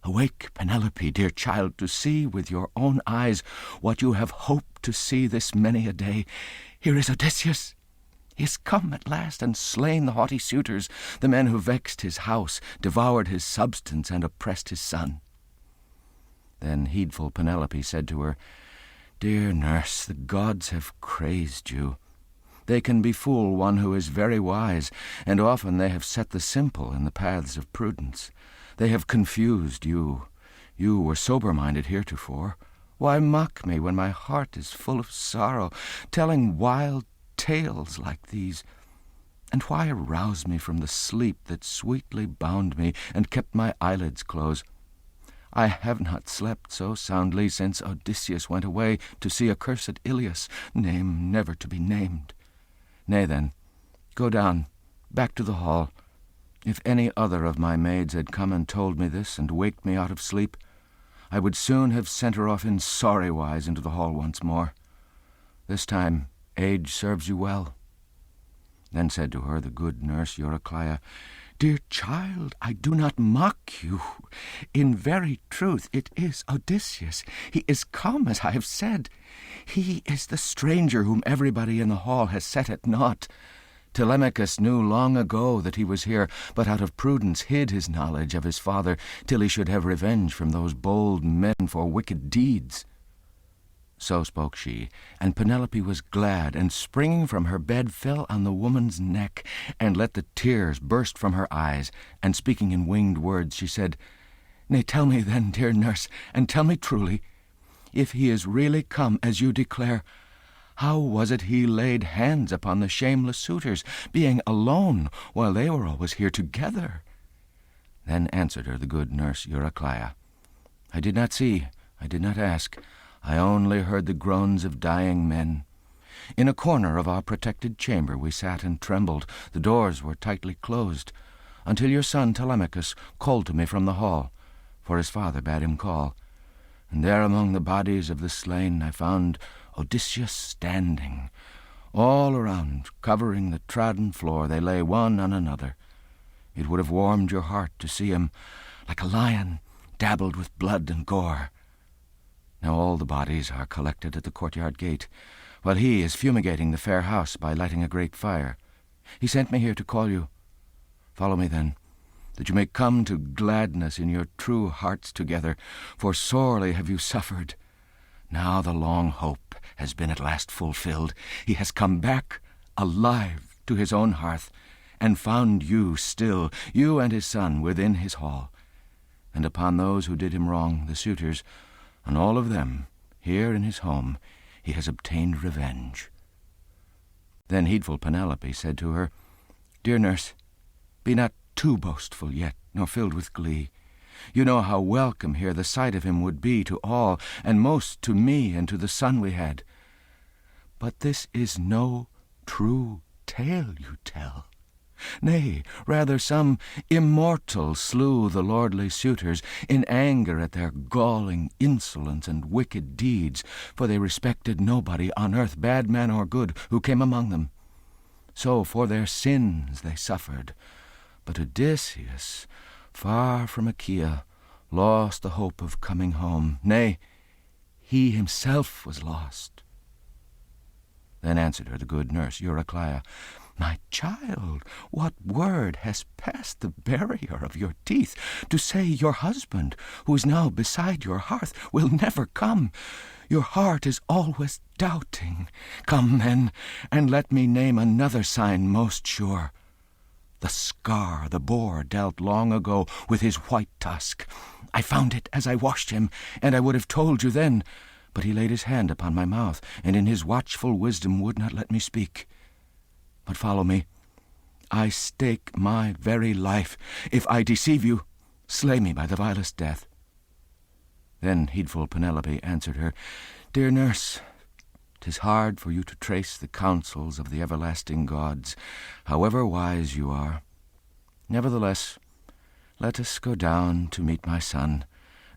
A: Awake, Penelope, dear child, to see with your own eyes what you have hoped to see this many a day. Here is Odysseus. He is come at last, and slain the haughty suitors, the men who vexed his house, devoured his substance, and oppressed his son. Then heedful Penelope said to her, Dear nurse, the gods have crazed you. They can befool one who is very wise, and often they have set the simple in the paths of prudence. They have confused you. You were sober-minded heretofore. Why mock me when my heart is full of sorrow, telling wild tales like these?
B: And why arouse me from the sleep that sweetly bound me and kept my eyelids close? I have not slept so soundly since Odysseus went away to see accursed Ilius, name never to be named. Nay, then, go down, back to the hall. If any other of my maids had come and told me this and waked me out of sleep, I would soon have sent her off in sorry wise into the hall once more. This time age serves you well. Then said to her the good nurse Eurycleia, Dear child, I do not mock you. In very truth it is Odysseus. He is come, as I have said. He is the stranger whom everybody in the hall has set at naught. Telemachus knew long ago that he was here, but out of prudence hid his knowledge of his father till he should have revenge from those bold men for wicked deeds. So spoke she, and Penelope was glad, and springing from her bed fell on the woman's neck, and let the tears burst from her eyes, and speaking in winged words, she said, Nay, tell me then, dear nurse, and tell me truly, if he is really come, as you declare, how was it he laid hands upon the shameless suitors, being alone, while they were always here together? Then answered her the good nurse Eurycleia, I did not see, I did not ask, I only heard the groans of dying men. In a corner of our protected chamber we sat and trembled. The doors were tightly closed, until your son Telemachus called to me from the hall, for his father bade him call. And there among the bodies of the slain I found Odysseus standing. All around, covering the trodden floor, they lay one on another. It would have warmed your heart to see him, like a lion dabbled with blood and gore. Now all the bodies are collected at the courtyard gate, while he is fumigating the fair house by lighting a great fire. He sent me here to call you. Follow me, then, that you may come to gladness in your true hearts together, for sorely have you suffered. Now the long hope has been at last fulfilled. He has come back, alive, to his own hearth, and found you still, you and his son, within his hall. And upon those who did him wrong, the suitors, on all of them, here in his home, he has obtained revenge. Then heedful Penelope said to her, Dear nurse, be not too boastful yet, nor filled with glee. You know how welcome here the sight of him would be to all, and most to me and to the son we had. But this is no true tale you tell. Nay, rather some immortal slew the lordly suitors in anger at their galling insolence and wicked deeds, for they respected nobody on earth, bad man or good, who came among them. So for their sins they suffered. But Odysseus, far from Achaea, lost the hope of coming home. Nay, he himself was lost. Then answered her the good nurse Eurycleia, My child, what word has passed the barrier of your teeth to say your husband, who is now beside your hearth, will never come? Your heart is always doubting. Come, then, and let me name another sign most sure. The scar the boar dealt long ago with his white tusk. I found it as I washed him, and I would have told you then, but he laid his hand upon my mouth, and in his watchful wisdom would not let me speak. But follow me. I stake my very life. If I deceive you, slay me by the vilest death. Then heedful Penelope answered her, Dear nurse, 'tis hard for you to trace the counsels of the everlasting gods, however wise you are. Nevertheless, let us go down to meet my son,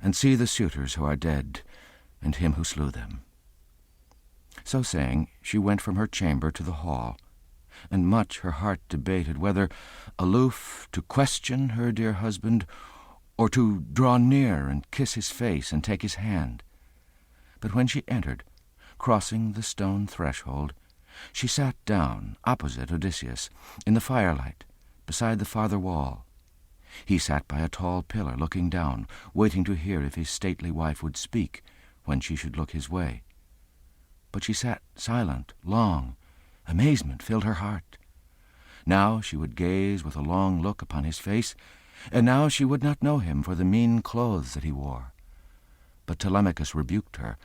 B: and see the suitors who are dead, and him who slew them. So saying, she went from her chamber to the hall, and much her heart debated whether aloof to question her dear husband, or to draw near and kiss his face and take his hand. But when she entered, crossing the stone threshold, she sat down opposite Odysseus, in the firelight, beside the farther wall. He sat by a tall pillar, looking down, waiting to hear if his stately wife would speak when she should look his way. But she sat silent, long. Amazement filled her heart. Now she would gaze with a long look upon his face, and now she would not know him for the mean clothes that he wore. But Telemachus rebuked her,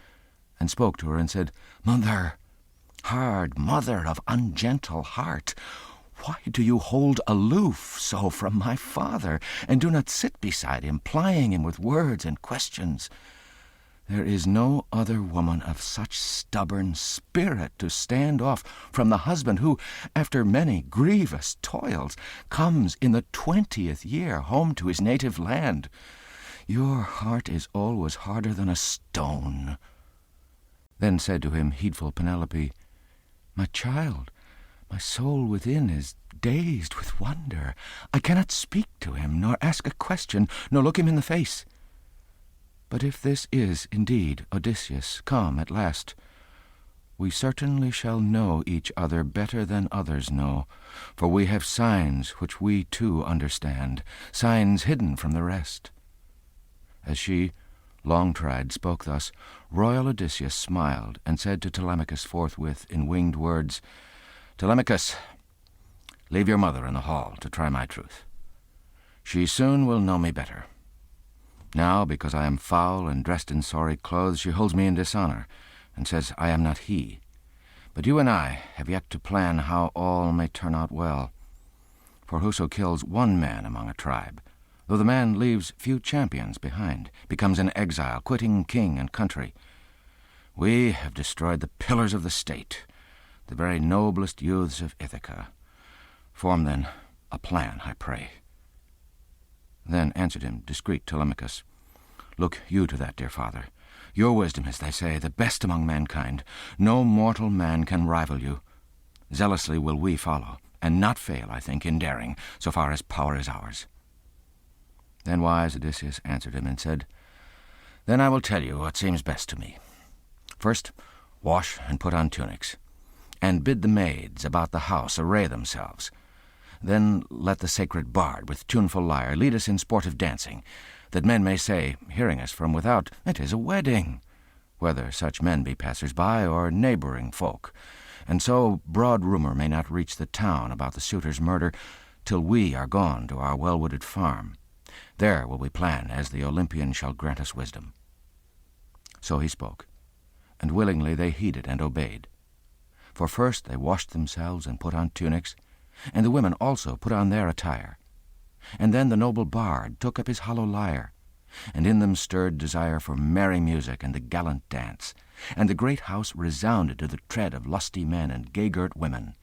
B: and spoke to her, and said, Mother, hard mother of ungentle heart, Why do you hold aloof so from my father, and do not sit beside him, plying him with words and questions? There is no other woman of such stubborn spirit to stand off from the husband who, after many grievous toils, comes in the 20th year home to his native land. Your heart is always harder than a stone. Then said to him heedful Penelope, My child, my soul within is dazed with wonder. I cannot speak to him, nor ask a question, nor look him in the face. But if this is indeed Odysseus come at last, we certainly shall know each other better than others know, for we have signs which we too understand, signs hidden from the rest. As she, long-tried, spoke thus, royal Odysseus smiled, and said to Telemachus forthwith in winged words, Telemachus, leave your mother in the hall to try my truth. She soon will know me better. Now, because I am foul and dressed in sorry clothes, she holds me in dishonor, and says I am not he. But you and I have yet to plan how all may turn out well. For whoso kills one man among a tribe, though the man leaves few champions behind, becomes an exile, quitting king and country. We have destroyed the pillars of the state, the very noblest youths of Ithaca. Form, then, a plan, I pray. Then answered him discreet Telemachus, Look you to that, dear father. Your wisdom is, they say, the best among mankind. No mortal man can rival you. Zealously will we follow, and not fail, I think, in daring, so far as power is ours. Then wise Odysseus answered him and said, Then I will tell you what seems best to me. First, wash and put on tunics, and bid the maids about the house array themselves. Then let the sacred bard with tuneful lyre lead us in sportive dancing, that men may say, hearing us from without, It is a wedding, whether such men be passers-by or neighbouring folk, and so broad rumour may not reach the town about the suitor's murder till we are gone to our well-wooded farm. There will we plan, as the Olympian shall grant us wisdom. So he spoke, and willingly they heeded and obeyed. For first they washed themselves and put on tunics, and the women also put on their attire. And then the noble bard took up his hollow lyre, and in them stirred desire for merry music and the gallant dance, and the great house resounded to the tread of lusty men and gay-girt women.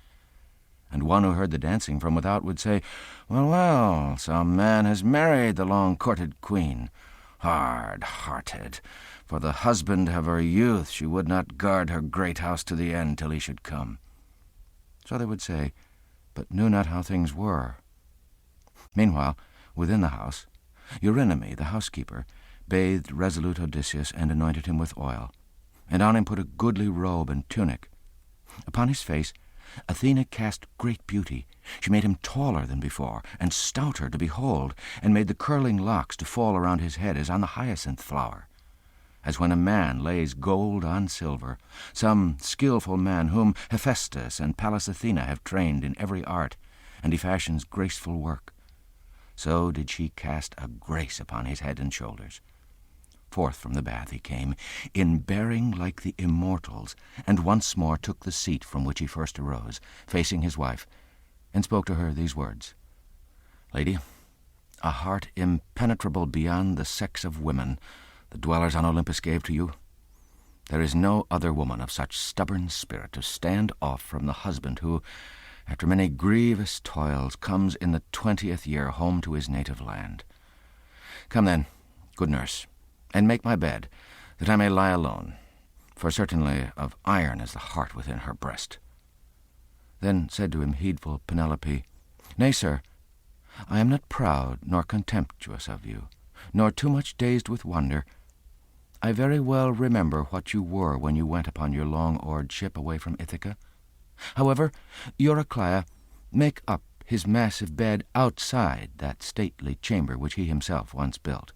B: And one who heard the dancing from without would say, Well, well, some man has married the long-courted queen. Hard-hearted, for the husband of her youth she would not guard her great house to the end till he should come. So they would say, but knew not how things were. Meanwhile, within the house, Eurynome, the housekeeper, bathed resolute Odysseus and anointed him with oil, and on him put a goodly robe and tunic. Upon his face Athena cast great beauty. She made him taller than before, and stouter to behold, and made the curling locks to fall around his head as on the hyacinth flower. As when a man lays gold on silver, some skilful man whom Hephaestus and Pallas Athena have trained in every art, and he fashions graceful work. So did she cast a grace upon his head and shoulders. Forth from the bath he came, in bearing like the immortals, and once more took the seat from which he first arose, facing his wife, and spoke to her these words, Lady, a heart impenetrable beyond the sex of women the dwellers on Olympus gave to you. There is no other woman of such stubborn spirit to stand off from the husband who, after many grievous toils, comes in the 20th year home to his native land. Come then, good nurse, and make my bed, that I may lie alone, for certainly of iron is the heart within her breast. Then said to him heedful Penelope, Nay, sir, I am not proud nor contemptuous of you, nor too much dazed with wonder. I very well remember what you were when you went upon your long-oared ship away from Ithaca. However, Eurycleia, make up his massive bed outside that stately chamber which he himself once built.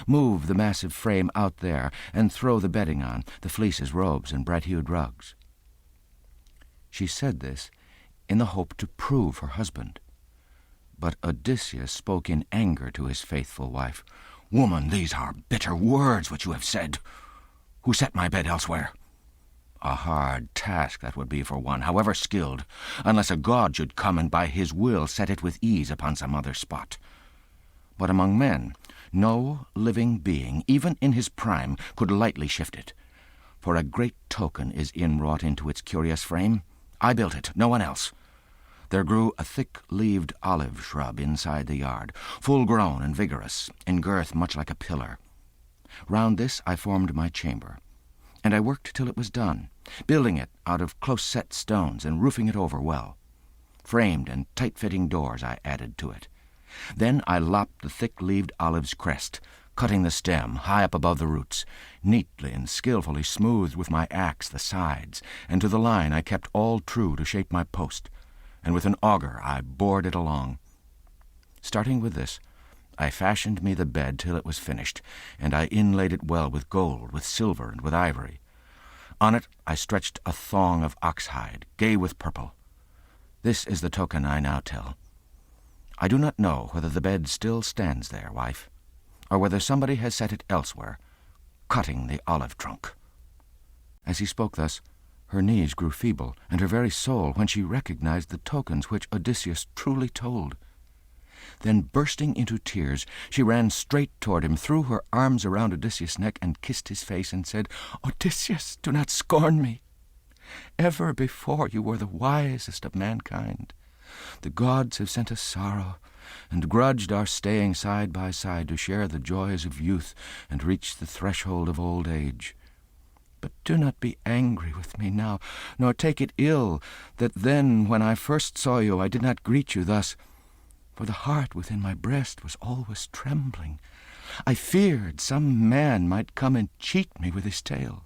B: Move the massive frame out there, and throw the bedding on, the fleeces, robes, and bright-hued rugs. She said this in the hope to prove her husband. But Odysseus spoke in anger to his faithful wife. Woman, these are bitter words which you have said. Who set my bed elsewhere? A hard task that would be for one, however skilled, unless a god should come and by his will set it with ease upon some other spot. But among men, no living being, even in his prime, could lightly shift it, for a great token is inwrought into its curious frame. I built it, no one else. There grew a thick-leaved olive shrub inside the yard, full-grown and vigorous, in girth much like a pillar. Round this I formed my chamber, and I worked till it was done, building it out of close-set stones and roofing it over well. Framed and tight-fitting doors I added to it. Then I lopped the thick-leaved olive's crest, cutting the stem high up above the roots, neatly and skilfully smoothed with my axe the sides, and to the line I kept all true to shape my post, and with an auger I bored it along. Starting with this, I fashioned me the bed till it was finished, and I inlaid it well with gold, with silver, and with ivory. On it I stretched a thong of oxhide, gay with purple. This is the token I now tell. I do not know whether the bed still stands there, wife, or whether somebody has set it elsewhere, cutting the olive trunk." As he spoke thus, her knees grew feeble, and her very soul, when she recognized the tokens which Odysseus truly told. Then, bursting into tears, she ran straight toward him, threw her arms around Odysseus' neck, and kissed his face, and said, "Odysseus, do not scorn me. Ever before you were the wisest of mankind. The gods have sent us sorrow, and grudged our staying side by side to share the joys of youth and reach the threshold of old age. But do not be angry with me now, nor take it ill that then, when I first saw you, I did not greet you thus, for the heart within my breast was always trembling. I feared some man might come and cheat me with his tale.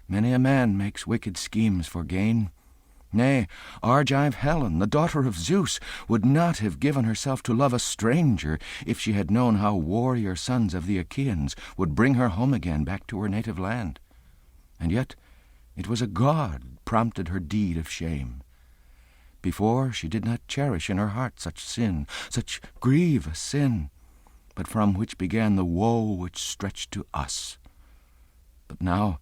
B: Many a man makes wicked schemes for gain. Nay, Argive Helen, the daughter of Zeus, would not have given herself to love a stranger if she had known how warrior sons of the Achaeans would bring her home again back to her native land. And yet it was a god prompted her deed of shame. Before she did not cherish in her heart such sin, such grievous sin, but from which began the woe which stretched to us. But now,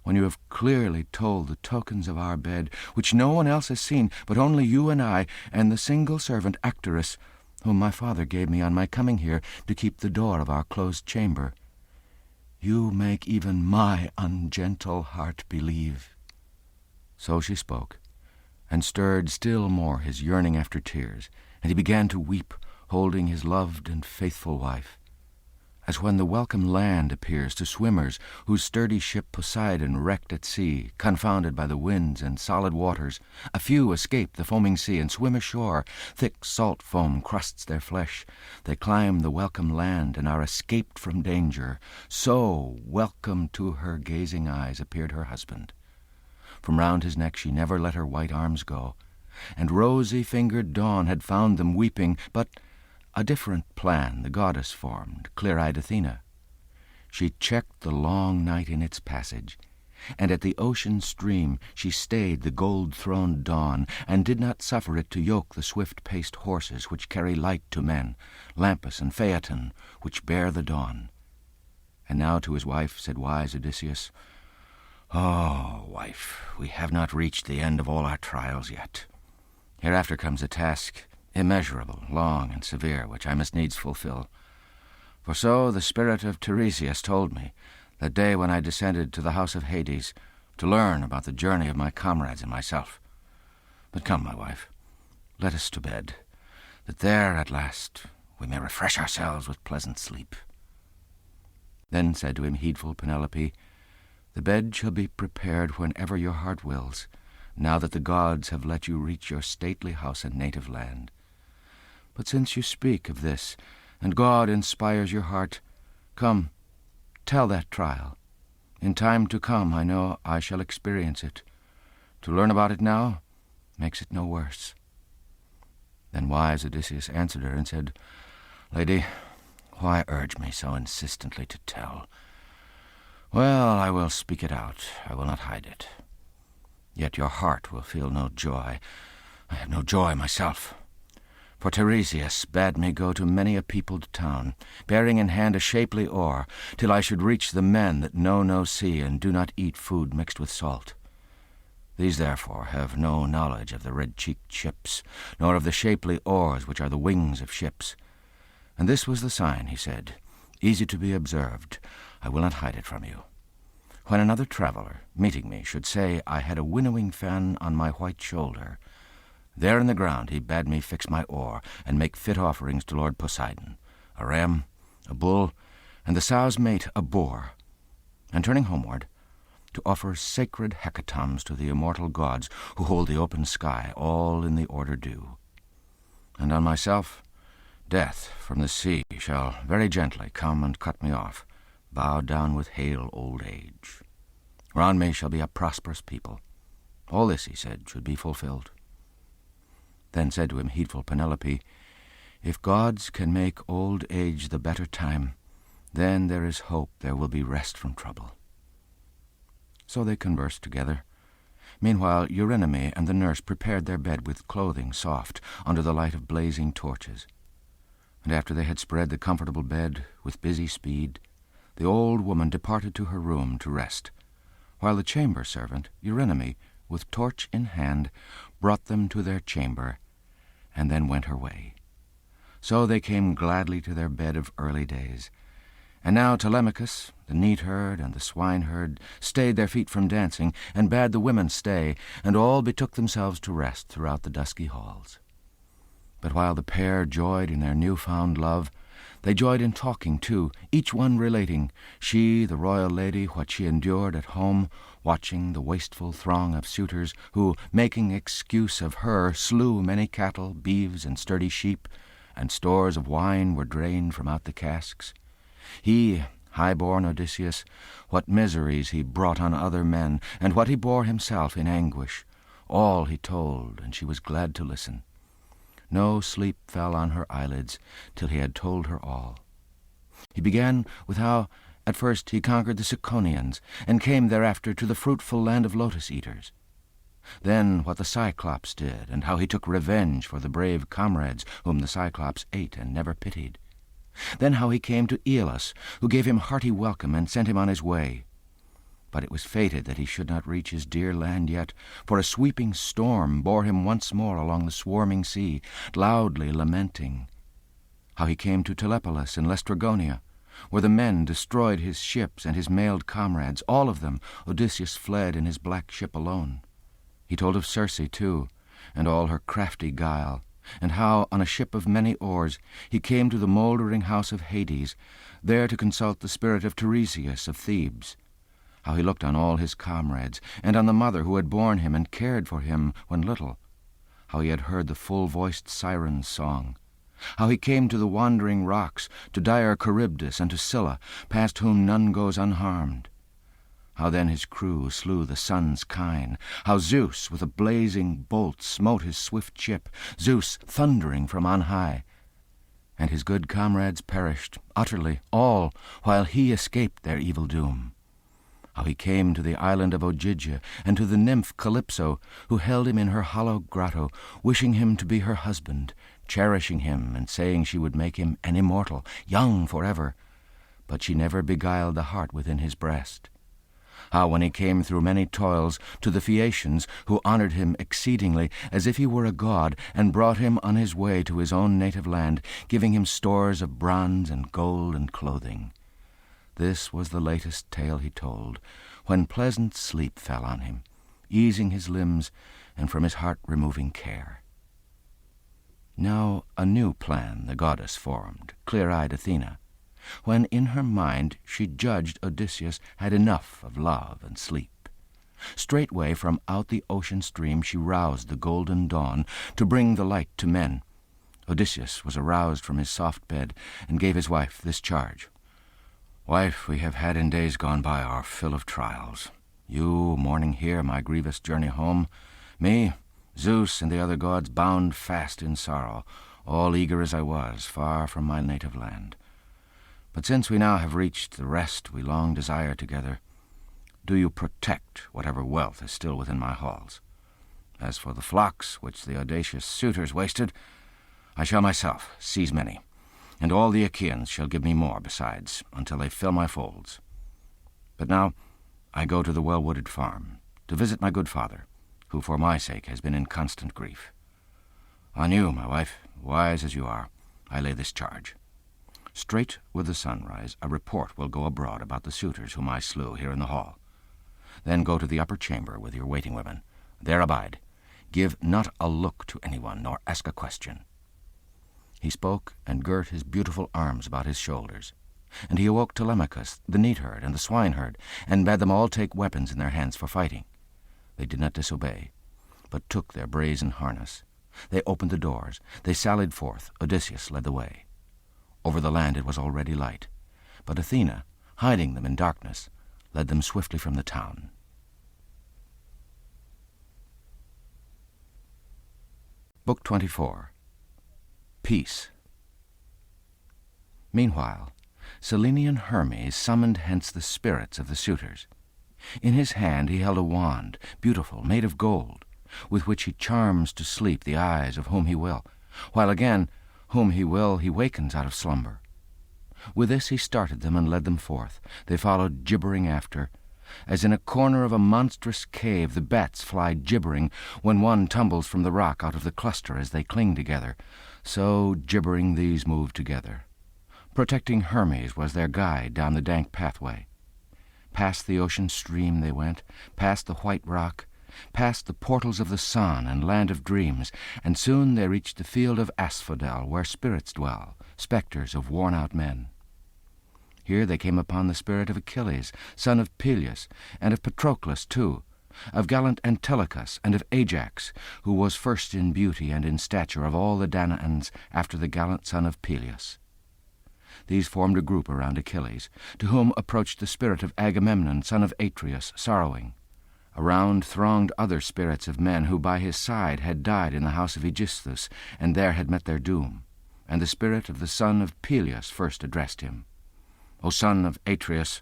B: when you have clearly told the tokens of our bed, which no one else has seen but only you and I, and the single servant Actorus, whom my father gave me on my coming here to keep the door of our closed chamber, you make even my ungentle heart believe." So she spoke, and stirred still more his yearning after tears, and he began to weep, holding his loved and faithful wife. As when the welcome land appears to swimmers whose sturdy ship Poseidon wrecked at sea, confounded by the winds and solid waters, a few escape the foaming sea and swim ashore. Thick salt foam crusts their flesh. They climb the welcome land and are escaped from danger. So welcome to her gazing eyes appeared her husband. From round his neck she never let her white arms go, and rosy-fingered Dawn had found them weeping, but a different plan the goddess formed, clear-eyed Athena. She checked the long night in its passage, and at the ocean stream she stayed the gold-throned Dawn, and did not suffer it to yoke the swift-paced horses which carry light to men, Lampus and Phaeton, which bear the dawn. And now to his wife said wise Odysseus, "Oh, wife, we have not reached the end of all our trials yet. Hereafter comes a task immeasurable, long, and severe, which I must needs fulfill. For so the spirit of Tiresias told me, that day when I descended to the house of Hades, to learn about the journey of my comrades and myself. But come, my wife, let us to bed, that there at last we may refresh ourselves with pleasant sleep." Then said to him heedful Penelope, "The bed shall be prepared whenever your heart wills, now that the gods have let you reach your stately house and native land. But since you speak of this, and God inspires your heart, come, tell that trial. In time to come I know I shall experience it. To learn about it now makes it no worse." Then wise Odysseus answered her and said, "Lady, why urge me so insistently to tell? Well, I will speak it out, I will not hide it. Yet your heart will feel no joy. I have no joy myself.
A: For Tiresias bade me go to many a peopled town, bearing in hand a shapely oar, till I should reach the men that know no sea, and do not eat food mixed with salt. These therefore have no knowledge of the red-cheeked ships, nor of the shapely oars which are the wings of ships. And this was the sign, he said, easy to be observed. I will not hide it from you. When another traveller, meeting me, should say I had a winnowing fan on my white shoulder, there in the ground he bade me fix my oar, and make fit offerings to Lord Poseidon, a ram, a bull, and the sow's mate a boar, and turning homeward, to offer sacred hecatombs to the immortal gods who hold the open sky, all in the order due. And on myself, death from the sea shall very gently come and cut me off, bowed down with hale old age. Round me shall be a prosperous people. All this, he said, should be fulfilled. Then said to him heedful Penelope, If gods can make old age the better time, then there is hope there will be rest from trouble. So they conversed together. Meanwhile Eurynome and the nurse prepared their bed with clothing soft, under the light of blazing torches. And after they had spread the comfortable bed with busy speed, the old woman departed to her room to rest, while the chamber servant, Eurynome, with torch in hand, brought them to their chamber, and then went her way. So they came gladly to their bed of early days. And now Telemachus, the neatherd and the swineherd, stayed their feet from dancing, and bade the women stay, and all betook themselves to rest throughout the dusky halls. But while the pair joyed in their new-found love, they joyed in talking too, each one relating, she, the royal lady, what she endured at home, watching the wasteful throng of suitors, who, making excuse of her, slew many cattle, beeves, and sturdy sheep, and stores of wine were drained from out the casks. He, high-born Odysseus, what miseries he brought on other men, and what he bore himself in anguish, all he told, and she was glad to listen. No sleep fell on her eyelids till he had told her all. He began with how, at first, he conquered the Ciconians, and came thereafter to the fruitful land of lotus-eaters. Then what the Cyclops did, and how he took revenge for the brave comrades whom the Cyclops ate and never pitied. Then how he came to Aeolus, who gave him hearty welcome and sent him on his way. But it was fated that he should not reach his dear land yet, for a sweeping storm bore him once more along the swarming sea, loudly lamenting. How he came to Telepolis in Laestrygonia, where the men destroyed his ships and his mailed comrades, all of them. Odysseus fled in his black ship alone. He told of Circe, too, and all her crafty guile, and how, on a ship of many oars, he came to the mouldering house of Hades, there to consult the spirit of Tiresias of Thebes. How he looked on all his comrades, and on the mother who had borne him and cared for him when little. How he had heard the full-voiced siren's song. How he came to the wandering rocks, to dire Charybdis and to Scylla, past whom none goes unharmed. How then his crew slew the sun's kine. How Zeus with a blazing bolt smote his swift ship, Zeus thundering from on high. And his good comrades perished, utterly, all, while he escaped their evil doom. How he came to the island of Ogygia, and to the nymph Calypso, who held him in her hollow grotto, wishing him to be her husband, cherishing him, and saying she would make him an immortal, young forever. But she never beguiled the heart within his breast. How, when he came through many toils to the Phaeacians, who honored him exceedingly, as if he were a god, and brought him on his way to his own native land, giving him stores of bronze and gold and clothing. This was the latest tale he told, when pleasant sleep fell on him, easing his limbs, and from his heart removing care. Now a new plan the goddess formed, clear-eyed Athena, when in her mind she judged Odysseus had enough of love and sleep. Straightway from out the ocean stream she roused the golden dawn, to bring the light to men. Odysseus was aroused from his soft bed, and gave his wife this charge. Wife, we have had in days gone by our fill of trials. You mourning here my grievous journey home, me, Zeus, and the other gods bound fast in sorrow, all eager as I was, far from my native land. But since we now have reached the rest we long desire together, do you protect whatever wealth is still within my halls. As for the flocks which the audacious suitors wasted, I shall myself seize many, and all the Achaeans shall give me more besides, until they fill my folds. But now I go to the well-wooded farm, to visit my good father, who for my sake has been in constant grief. On you, my wife, wise as you are, I lay this charge. Straight with the sunrise a report will go abroad about the suitors whom I slew here in the hall. Then go to the upper chamber with your waiting women. There abide. Give not a look to anyone, nor ask a question. He spoke, and girt his beautiful arms about his shoulders. And he awoke Telemachus, the neatherd, and the swineherd, and bade them all take weapons in their hands for fighting. They did not disobey, but took their brazen harness. They opened the doors. They sallied forth. Odysseus led the way. Over the land it was already light, but Athena, hiding them in darkness, led them swiftly from the town. Book 24. Peace. Meanwhile, Cyllenian Hermes summoned hence the spirits of the suitors. In his hand he held a wand, beautiful, made of gold, with which he charms to sleep the eyes of whom he will, while again, whom he will, he wakens out of slumber. With this he started them and led them forth. They followed gibbering after. As in a corner of a monstrous cave the bats fly gibbering when one tumbles from the rock out of the cluster as they cling together, so gibbering these moved together. Protecting Hermes was their guide down the dank pathway. Past the ocean stream they went, past the white rock, past the portals of the sun and land of dreams, and soon they reached the field of asphodel, where spirits dwell, spectres of worn-out men. Here they came upon the spirit of Achilles, son of Peleus, and of Patroclus too, of gallant Antilochus, and of Ajax, who was first in beauty and in stature of all the Danaans after the gallant son of Peleus. These formed a group around Achilles, to whom approached the spirit of Agamemnon, son of Atreus, sorrowing. Around thronged other spirits of men who by his side had died in the house of Aegisthus, and there had met their doom. And the spirit of the son of Peleus first addressed him. O son of Atreus,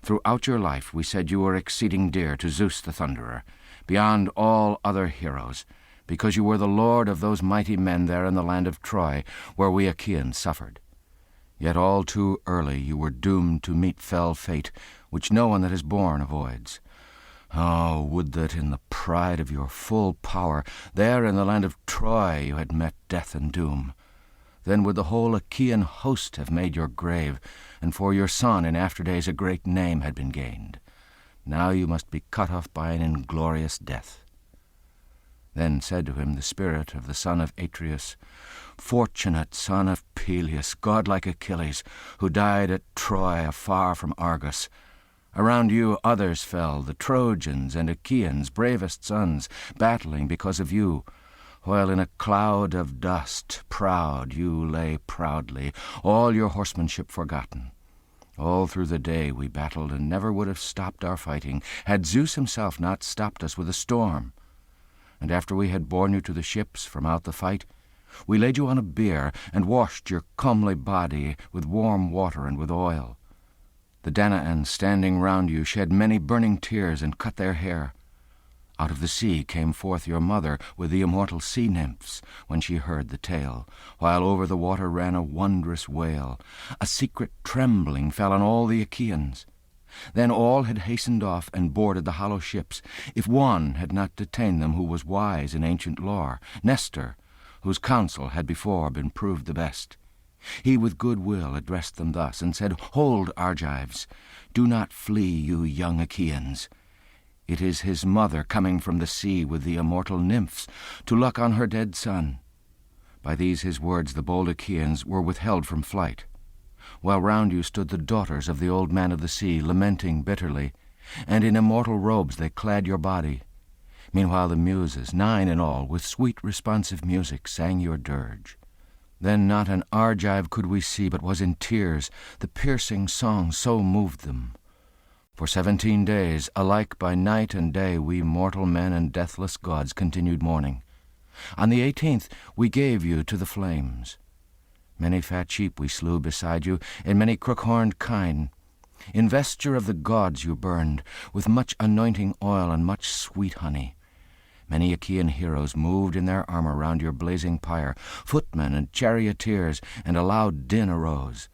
A: throughout your life we said you were exceeding dear to Zeus the Thunderer, beyond all other heroes, because you were the lord of those mighty men there in the land of Troy, where we Achaeans suffered. Yet all too early you were doomed to meet fell fate, which no one that is born avoids. Oh, would that in the pride of your full power, there in the land of Troy, you had met death and doom. Then would the whole Achaean host have made your grave, and for your son in after days a great name had been gained. Now you must be cut off by an inglorious death. Then said to him the spirit of the son of Atreus, Fortunate son of Peleus, godlike Achilles, who died at Troy afar from Argos. Around you others fell, the Trojans and Achaeans, bravest sons, battling because of you, while in a cloud of dust, proud, you lay proudly, all your horsemanship forgotten. All through the day we battled, and never would have stopped our fighting, had Zeus himself not stopped us with a storm. And after we had borne you to the ships from out the fight, we laid you on a bier, and washed your comely body with warm water and with oil. The Danaans standing round you shed many burning tears and cut their hair. Out of the sea came forth your mother with the immortal sea nymphs when she heard the tale, while over the water ran a wondrous wail. A secret trembling fell on all the Achaeans. Then all had hastened off and boarded the hollow ships, if one had not detained them who was wise in ancient lore, Nestor, whose counsel had before been proved the best. He with good will addressed them thus, and said, Hold, Argives, do not flee, you young Achaeans. It is his mother coming from the sea with the immortal nymphs to look on her dead son. By these his words the bold Achaeans were withheld from flight, while round you stood the daughters of the old man of the sea, lamenting bitterly, and in immortal robes they clad your body. Meanwhile the Muses, 9 in all, with sweet responsive music sang your dirge. Then not an Argive could we see but was in tears, the piercing song so moved them. For 17 days, alike by night and day, we mortal men and deathless gods continued mourning. On the 18th we gave you to the flames. Many fat sheep we slew beside you, and many crook-horned kine. In vesture of the gods you burned, with much anointing oil and much sweet honey. Many Achaean heroes moved in their armor round your blazing pyre, footmen and charioteers, and a loud din arose.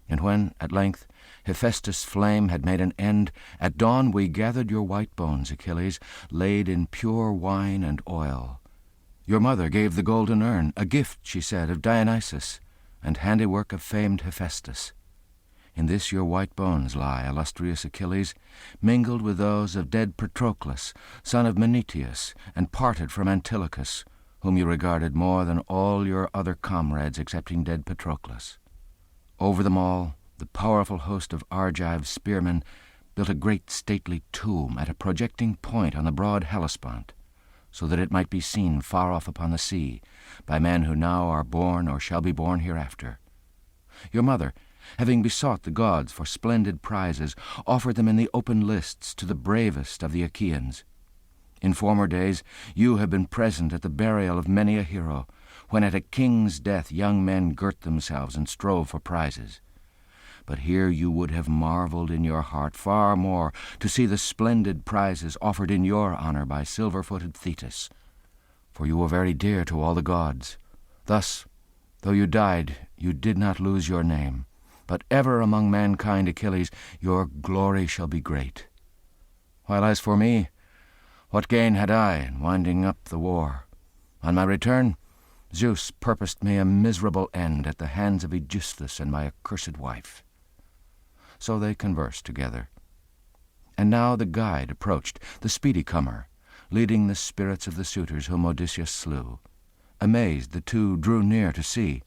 A: And when, at length, Hephaestus' flame had made an end, at dawn we gathered your white bones, Achilles, laid in pure wine and oil. Your mother gave the golden urn, a gift, she said, of Dionysus, and handiwork of famed Hephaestus. In this your white bones lie, illustrious Achilles, mingled with those of dead Patroclus, son of Menetius, and parted from Antilochus, whom you regarded more than all your other comrades excepting dead Patroclus. Over them all, the powerful host of Argive spearmen built a great stately tomb at a projecting point on the broad Hellespont, so that it might be seen far off upon the sea by men who now are born or shall be born hereafter. Your mother, having besought the gods for splendid prizes, offered them in the open lists to the bravest of the Achaeans. In former days you have been present at the burial of many a hero, when at a king's death young men girt themselves and strove for prizes. But here you would have marveled in your heart far more to see the splendid prizes offered in your honor by silver-footed Thetis, for you were very dear to all the gods. Thus, though you died, you did not lose your name, but ever among mankind, Achilles, your glory shall be great. While as for me, what gain had I in winding up the war? On my return, Zeus purposed me a miserable end at the hands of Aegisthus and my accursed wife. So they conversed together. And now the guide approached, the speedy comer, leading the spirits of the suitors whom Odysseus slew. Amazed, the two drew near to see,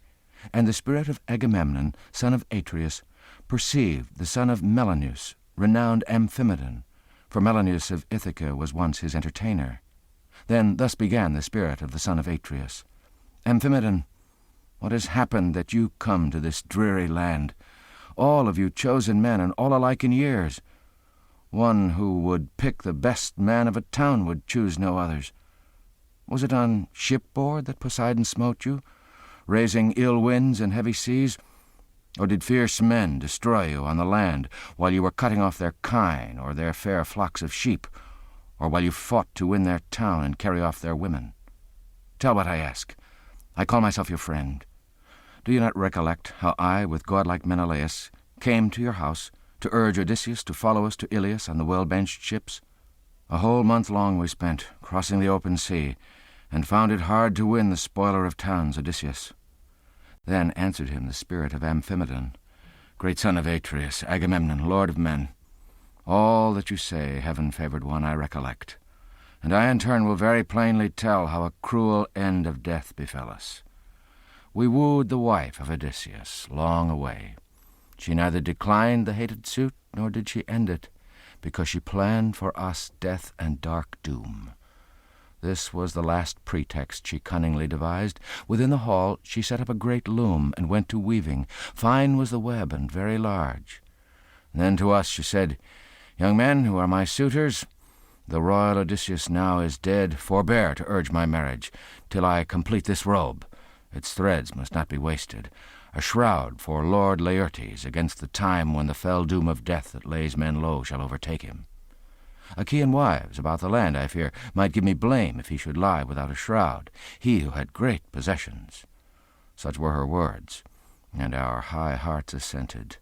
A: and the spirit of Agamemnon, son of Atreus, perceived the son of Melanius, renowned Amphimedon, for Melanius of Ithaca was once his entertainer. Then thus began the spirit of the son of Atreus. Amphimedon, what has happened that you come to this dreary land, all of you chosen men and all alike in years? One who would pick the best man of a town would choose no others. Was it on shipboard that Poseidon smote you, raising ill winds and heavy seas? Or did fierce men destroy you on the land while you were cutting off their kine or their fair flocks of sheep, or while you fought to win their town and carry off their women? Tell what I ask. I call myself your friend. Do you not recollect how I, with godlike Menelaus, came to your house to urge Odysseus to follow us to Ilios on the well-benched ships? A whole month long we spent, crossing the open sea, and found it hard to win the spoiler of towns, Odysseus. Then answered him the spirit of Amphimedon, great son of Atreus, Agamemnon, lord of men. All that you say, heaven-favored one, I recollect, and I in turn will very plainly tell how a cruel end of death befell us. We wooed the wife of Odysseus, long away. She neither declined the hated suit, nor did she end it, because she planned for us death and dark doom. This was the last pretext she cunningly devised. Within the hall she set up a great loom, and went to weaving. Fine was the web, and very large. Then to us she said, Young men, who are my suitors, the royal Odysseus now is dead. Forbear to urge my marriage, till I complete this robe. Its threads must not be wasted. A shroud for Lord Laertes against the time when the fell doom of death that lays men low shall overtake him. Achaean wives about the land, I fear, might give me blame if he should lie without a shroud, he who had great possessions. Such were her words, and our high hearts assented.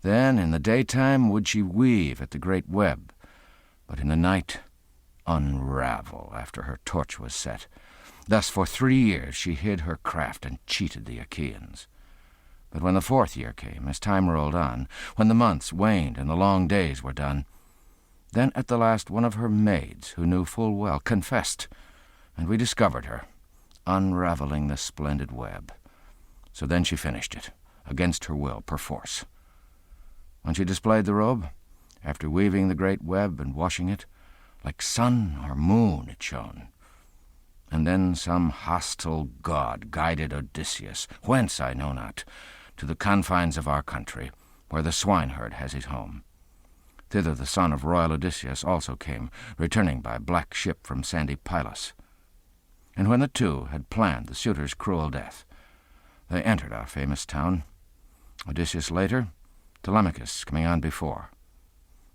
A: Then in the daytime would she weave at the great web, but in the night unravel after her torch was set. Thus for 3 years she hid her craft and cheated the Achaeans. But when the 4th year came, as time rolled on, when the months waned and the long days were done, then at the last one of her maids, who knew full well, confessed, and we discovered her, unraveling the splendid web. So then she finished it, against her will, perforce. When she displayed the robe, after weaving the great web and washing it, like sun or moon it shone. And then some hostile god guided Odysseus, whence I know not, to the confines of our country, where the swineherd has his home. Thither the son of royal Odysseus also came, returning by black ship from sandy Pylos. And when the two had planned the suitor's cruel death, they entered our famous town, Odysseus later, Telemachus coming on before.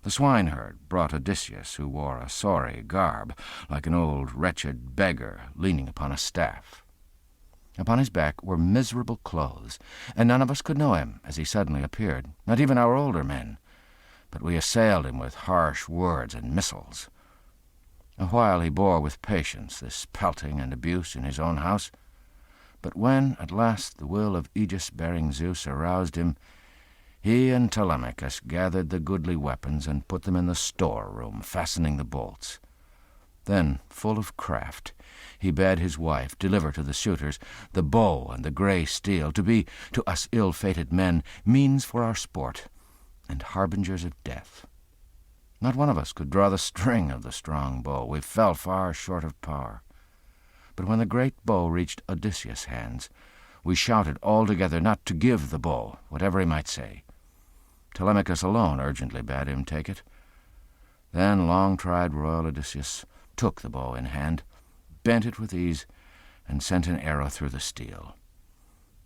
A: The swineherd brought Odysseus, who wore a sorry garb, like an old wretched beggar leaning upon a staff. Upon his back were miserable clothes, and none of us could know him as he suddenly appeared, not even our older men, but we assailed him with harsh words and missiles. A while he bore with patience this pelting and abuse in his own house, but when at last the will of Aegis-bearing Zeus aroused him, he and Telemachus gathered the goodly weapons and put them in the store-room, fastening the bolts. Then, full of craft, he bade his wife deliver to the suitors the bow and the grey steel, to be, to us ill-fated men, means for our sport, and harbingers of death. Not one of us could draw the string of the strong bow. We fell far short of power. But when the great bow reached Odysseus' hands, we shouted all together not to give the bow, whatever he might say. Telemachus alone urgently bade him take it. Then long-tried royal Odysseus took the bow in hand, bent it with ease, and sent an arrow through the steel.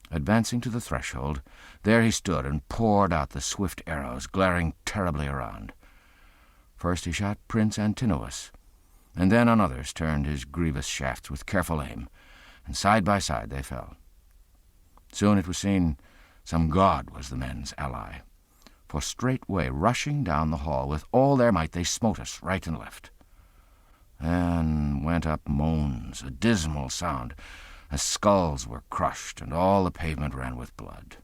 A: Advancing to the threshold, there he stood and poured out the swift arrows, glaring terribly around. First he shot Prince Antinous, and then on others turned his grievous shafts with careful aim, and side by side they fell. Soon it was seen some god was the men's ally, for straightway rushing down the hall with all their might they smote us right and left. Then went up moans, a dismal sound, as skulls were crushed and all the pavement ran with blood.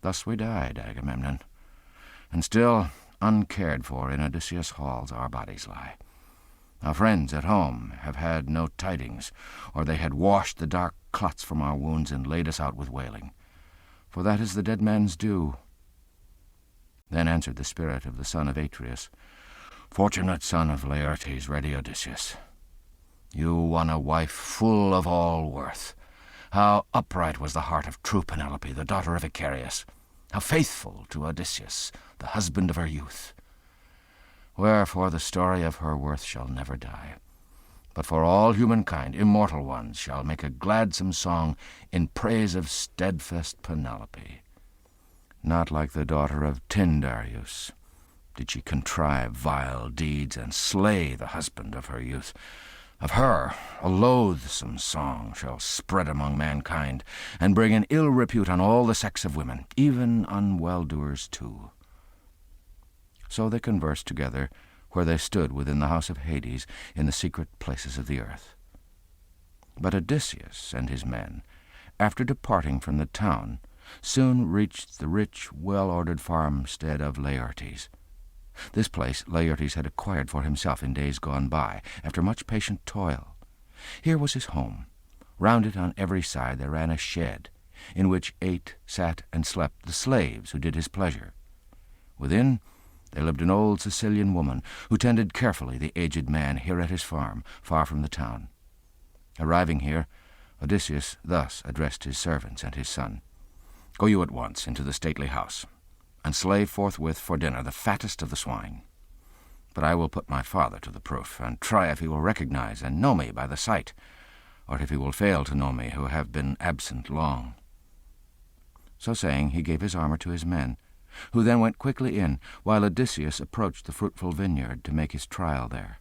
A: Thus we died, Agamemnon, and still uncared for in Odysseus' halls our bodies lie. Our friends at home have had no tidings, or they had washed the dark clots from our wounds and laid us out with wailing, for that is the dead man's due. Then answered the spirit of the son of Atreus, "Fortunate son of Laertes, ready Odysseus, you won a wife full of all worth. How upright was the heart of true Penelope, the daughter of Icarius! How faithful to Odysseus, the husband of her youth! Wherefore the story of her worth shall never die, but for all humankind, immortal ones, shall make a gladsome song in praise of steadfast Penelope. Not like the daughter of Tyndareus did she contrive vile deeds and slay the husband of her youth. Of her a loathsome song shall spread among mankind, and bring an ill repute on all the sex of women, even on well-doers too." So they conversed together where they stood within the house of Hades in the secret places of the earth. But Odysseus and his men, after departing from the town, soon reached the rich, well-ordered farmstead of Laertes. This place Laertes had acquired for himself in days gone by, after much patient toil. Here was his home. Round it on every side there ran a shed, in which ate, sat, and slept the slaves who did his pleasure. Within there lived an old Sicilian woman, who tended carefully the aged man here at his farm, far from the town. Arriving here, Odysseus thus addressed his servants and his son, "Go you at once into the stately house, and slay forthwith for dinner the fattest of the swine. But I will put my father to the proof, and try if he will recognize and know me by the sight, or if he will fail to know me who have been absent long." So saying, he gave his armor to his men, who then went quickly in, while Odysseus approached the fruitful vineyard to make his trial there.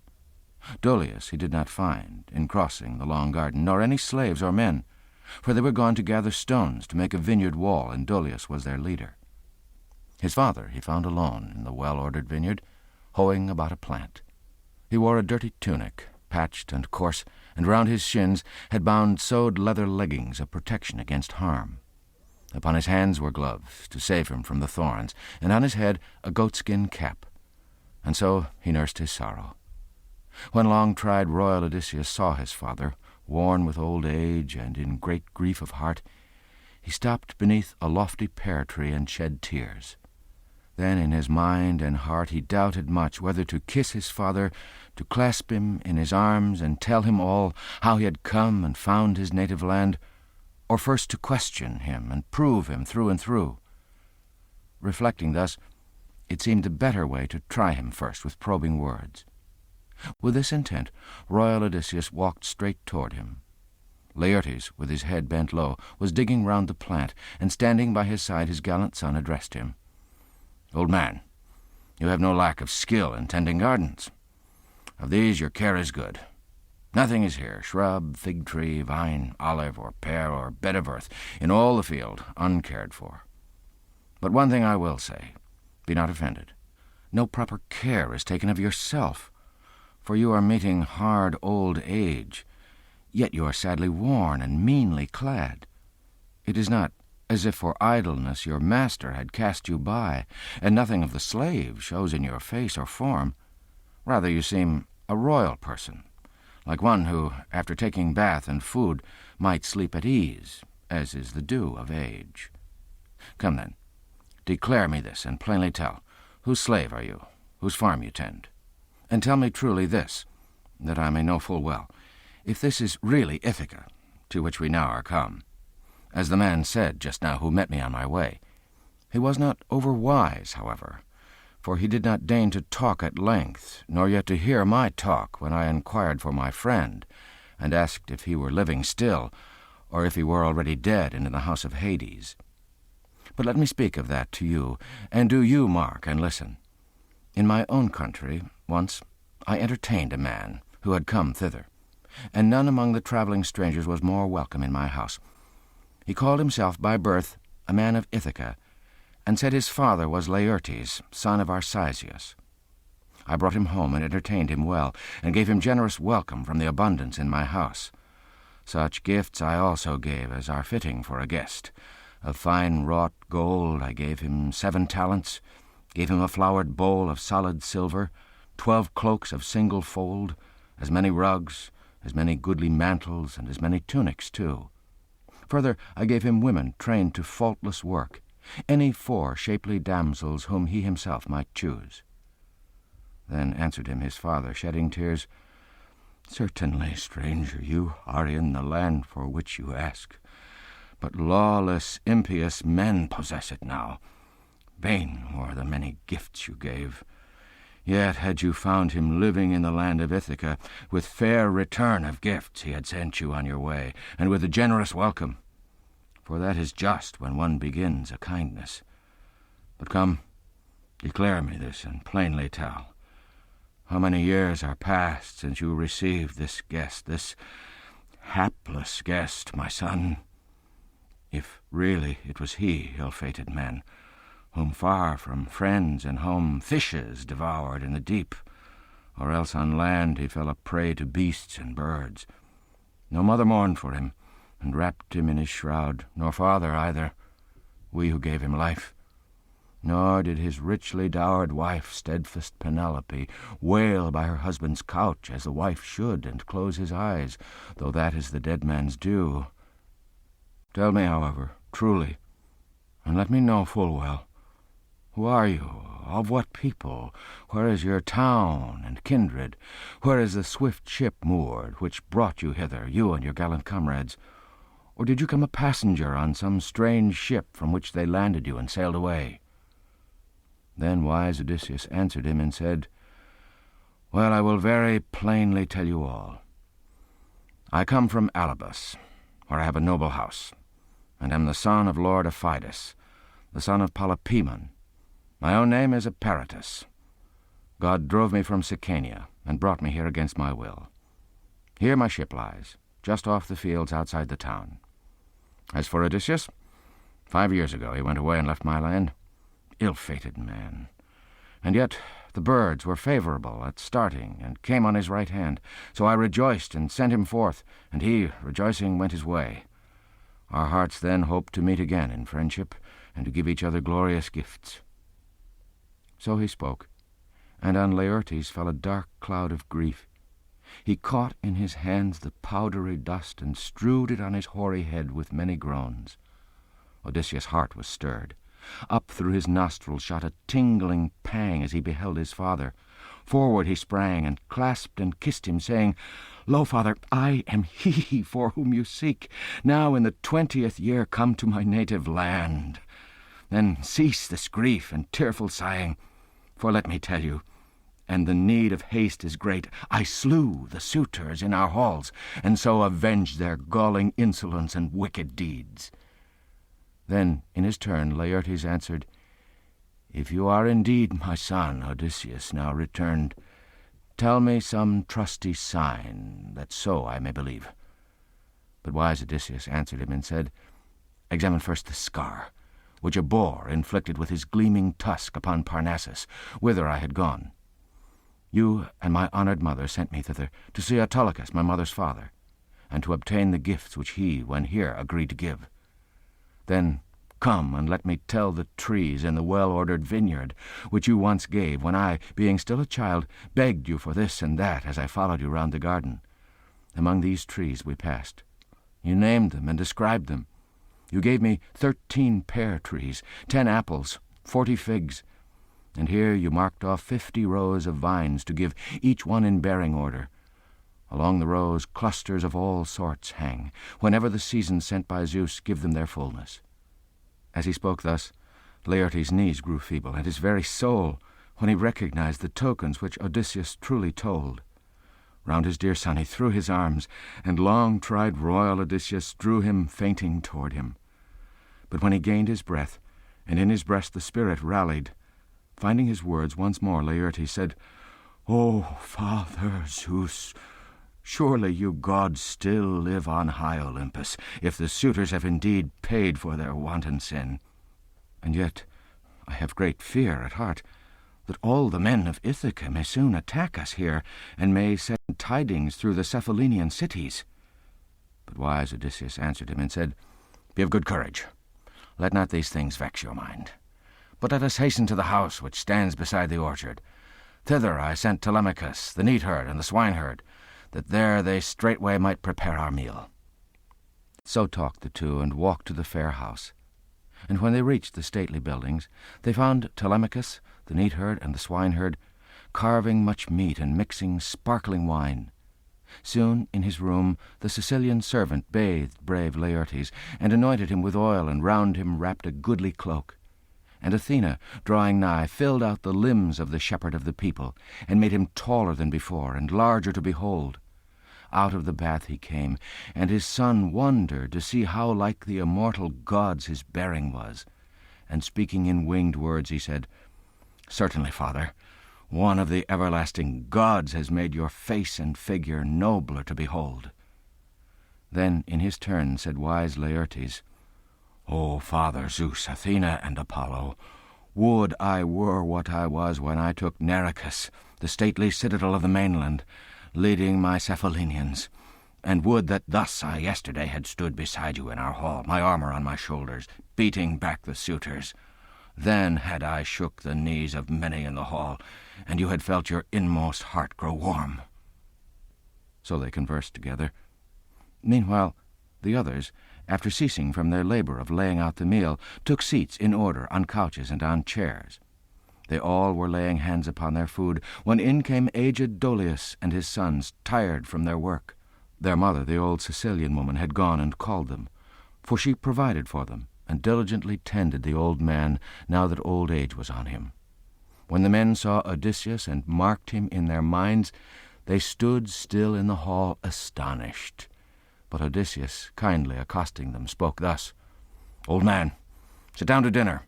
A: Dolius he did not find, in crossing the long garden, nor any slaves or men, for they were gone to gather stones to make a vineyard wall, and Dolius was their leader. His father he found alone in the well-ordered vineyard, hoeing about a plant. He wore a dirty tunic, patched and coarse, and round his shins had bound sewed leather leggings of protection against harm. Upon his hands were gloves, to save him from the thorns, and on his head a goatskin cap. And so he nursed his sorrow. When long-tried royal Odysseus saw his father, worn with old age and in great grief of heart, he stopped beneath a lofty pear-tree and shed tears. Then in his mind and heart he doubted much whether to kiss his father, to clasp him in his arms and tell him all, how he had come and found his native land, or first to question him and prove him through and through. Reflecting thus, it seemed the better way to try him first with probing words. With this intent, royal Odysseus walked straight toward him. Laertes, with his head bent low, was digging round the plant, and standing by his side his gallant son addressed him. "Old man, You have no lack of skill in tending gardens. Of these your care is good. Nothing is here, shrub, fig tree, vine, olive, or pear, or bed of earth, in all the field, uncared for. But one thing I will say, be not offended. No proper care is taken of yourself, for you are meeting hard old age, yet you are sadly worn and meanly clad. It is not as if for idleness your master had cast you by, and nothing of the slave shows in your face or form. Rather you seem a royal person, like one who, after taking bath and food, might sleep at ease, as is the due of age. Come then, declare me this, and plainly tell, whose slave are you, whose farm you tend? And tell me truly this, that I may know full well, if this is really Ithaca, to which we now are come. As the man said just now who met me on my way. He was not over-wise, however, for he did not deign to talk at length, nor yet to hear my talk when I inquired for my friend, and asked if he were living still, or if he were already dead and in the house of Hades. But let me speak of that to you, and do you mark and listen. In my own country, once, I entertained a man who had come thither, and none among the travelling strangers was more welcome in my house. He called himself by birth a man of Ithaca, and said his father was Laertes, son of Arcesius. I brought him home and entertained him well, and gave him generous welcome from the abundance in my house. Such gifts I also gave as are fitting for a guest. Of fine wrought gold I gave him 7 talents, gave him a flowered bowl of solid silver, 12 cloaks of single fold, as many rugs, as many goodly mantles, and as many tunics too. Further, I gave him women trained to faultless work, any 4 shapely damsels whom he himself might choose. Then answered him his father, shedding tears, Certainly, stranger, you are in the land for which you ask, but lawless, impious men possess it now. Vain were the many gifts you gave. Yet had you found him living in the land of Ithaca, with fair return of gifts he had sent you on your way, and with a generous welcome. For that is just when one begins a kindness. But come, declare me this, and plainly tell. How many years are past since you received this guest, this hapless guest, my son? If really it was he, ill-fated man, whom far from friends and home fishes devoured in the deep, or else on land he fell a prey to beasts and birds. No mother mourned for him, and wrapped him in his shroud, nor father either, we who gave him life. Nor did his richly dowered wife, steadfast Penelope, wail by her husband's couch as the wife should, and close his eyes, though that is the dead man's due. Tell me, however, truly, and let me know full well, who are you? Of what people? Where is your town and kindred? Where is the swift ship moored, which brought you hither, you and your gallant comrades? Or did you come a passenger on some strange ship from which they landed you and sailed away? Then wise Odysseus answered him and said, Well, I will very plainly tell you all. I come from Alybus, where I have a noble house, and am the son of Lord Aphidus, the son of Polypemon. My own name is Eperitus. God drove me from Sicania, and brought me here against my will. Here my ship lies, just off the fields outside the town. As for Odysseus, 5 years ago he went away and left my land. Ill-fated man. And yet the birds were favorable at starting, and came on his right hand. So I rejoiced and sent him forth, and he, rejoicing, went his way. Our hearts then hoped to meet again in friendship, and to give each other glorious gifts. So he spoke, and on Laertes fell a dark cloud of grief. He caught in his hands the powdery dust, and strewed it on his hoary head with many groans. Odysseus' heart was stirred. Up through his nostrils shot a tingling pang as he beheld his father. Forward he sprang, and clasped and kissed him, saying, Lo, father, I am he for whom you seek. Now in the 20th year come to my native land. Then cease this grief and tearful sighing, for let me tell you, and the need of haste is great, I slew the suitors in our halls, and so avenged their galling insolence and wicked deeds. Then, in his turn, Laertes answered,
B: If you are indeed my son, Odysseus, now returned, tell me some trusty sign, that so I may believe. But wise Odysseus answered him and said, Examine first the scar, which a boar inflicted with his gleaming tusk upon Parnassus, whither I had gone. You and my honoured mother sent me thither to see Autolycus, my mother's father, and to obtain the gifts which he, when here, agreed to give. Then come and let me tell the trees in the well-ordered vineyard, which you once gave, when I, being still a child, begged you for this and that as I followed you round the garden. Among these trees we passed. You named them and described them. You gave me 13 pear trees, 10 apples, 40 figs, and here you marked off 50 rows of vines to give each one in bearing order. Along the rows clusters of all sorts hang, whenever the season sent by Zeus give them their fullness. As he spoke thus, Laertes' knees grew feeble, and his very soul, when he recognized the tokens which Odysseus truly told. Round his dear son he threw his arms, and long-tried royal Odysseus drew him fainting toward him. But when he gained his breath, and in his breast the spirit rallied, finding his words once more, Laertes said, O Father Zeus, surely you gods still live on high Olympus, if the suitors have indeed paid for their wanton sin. And yet I have great fear at heart that all the men of Ithaca may soon attack us here, and may send tidings through the Cephallenian cities. But wise Odysseus answered him and said, Be of good courage. Let not these things vex your mind. But let us hasten to the house which stands beside the orchard. Thither I sent Telemachus, the neatherd, and the swineherd, that there they straightway might prepare our meal. So talked the two, and walked to the fair house. And when they reached the stately buildings, they found Telemachus, the neatherd, and the swineherd, carving much meat and mixing sparkling wine. Soon in his room the Sicilian servant bathed brave Laertes, and anointed him with oil, and round him wrapped a goodly cloak. And Athena, drawing nigh, filled out the limbs of the shepherd of the people, and made him taller than before, and larger to behold. Out of the bath he came, and his son wondered to see how like the immortal gods his bearing was. And speaking in winged words, he said, Certainly, father, one of the everlasting gods has made your face and figure nobler to behold. Then in his turn said wise Laertes, O Father Zeus, Athena, and Apollo, would I were what I was when I took Nericus, the stately citadel of the mainland, leading my Cephallenians, and would that thus I yesterday had stood beside you in our hall, my armour on my shoulders, beating back the suitors. Then had I shook the knees of many in the hall, and you had felt your inmost heart grow warm. So they conversed together. Meanwhile, the others, after ceasing from their labour of laying out the meal, took seats in order on couches and on chairs. They all were laying hands upon their food, when in came aged Dolius and his sons, tired from their work. Their mother, the old Sicilian woman, had gone and called them, for she provided for them, and diligently tended the old man, now that old age was on him. When the men saw Odysseus and marked him in their minds, they stood still in the hall astonished. But Odysseus, kindly accosting them, spoke thus, Old man, sit down to dinner,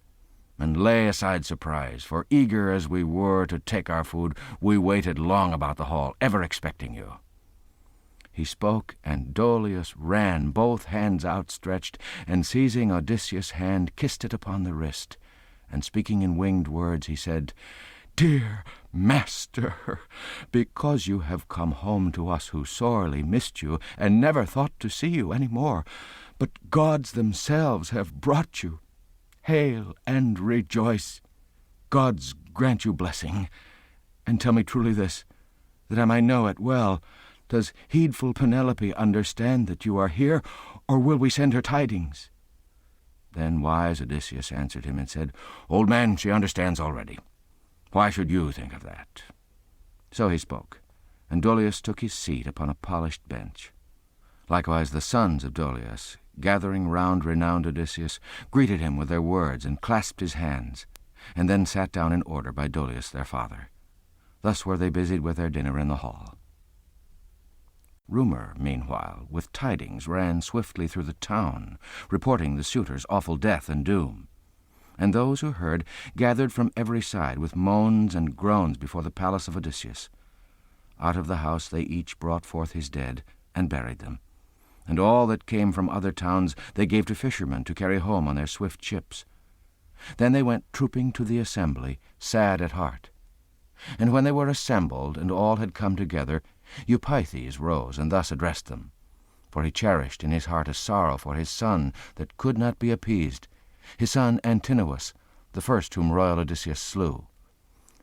B: and lay aside surprise, for eager as we were to take our food, we waited long about the hall, ever expecting you. He spoke, and Dolius ran, both hands outstretched, and seizing Odysseus' hand, kissed it upon the wrist, and speaking in winged words, he said, Dear master, because you have come home to us who sorely missed you, and never thought to see you any more, but gods themselves have brought you. Hail and rejoice. Gods grant you blessing. And tell me truly this, that I may know it well. Does heedful Penelope understand that you are here, or will we send her tidings? Then wise Odysseus answered him and said, Old man, she understands already. Why should you think of that? So he spoke, and Dolius took his seat upon a polished bench. Likewise the sons of Dolius, gathering round renowned Odysseus, greeted him with their words and clasped his hands, and then sat down in order by Dolius their father. Thus were they busied with their dinner in the hall. Rumour, meanwhile, with tidings ran swiftly through the town, reporting the suitors' awful death and doom.
A: And those who heard gathered from every side with moans and groans before the palace of Odysseus. Out of the house they each brought forth his dead, and buried them. And all that came from other towns they gave to fishermen to carry home on their swift ships. Then they went trooping to the assembly, sad at heart. And when they were assembled, and all had come together, Eupeithes rose and thus addressed them. For he cherished in his heart a sorrow for his son that could not be appeased, his son Antinous, the first whom royal Odysseus slew.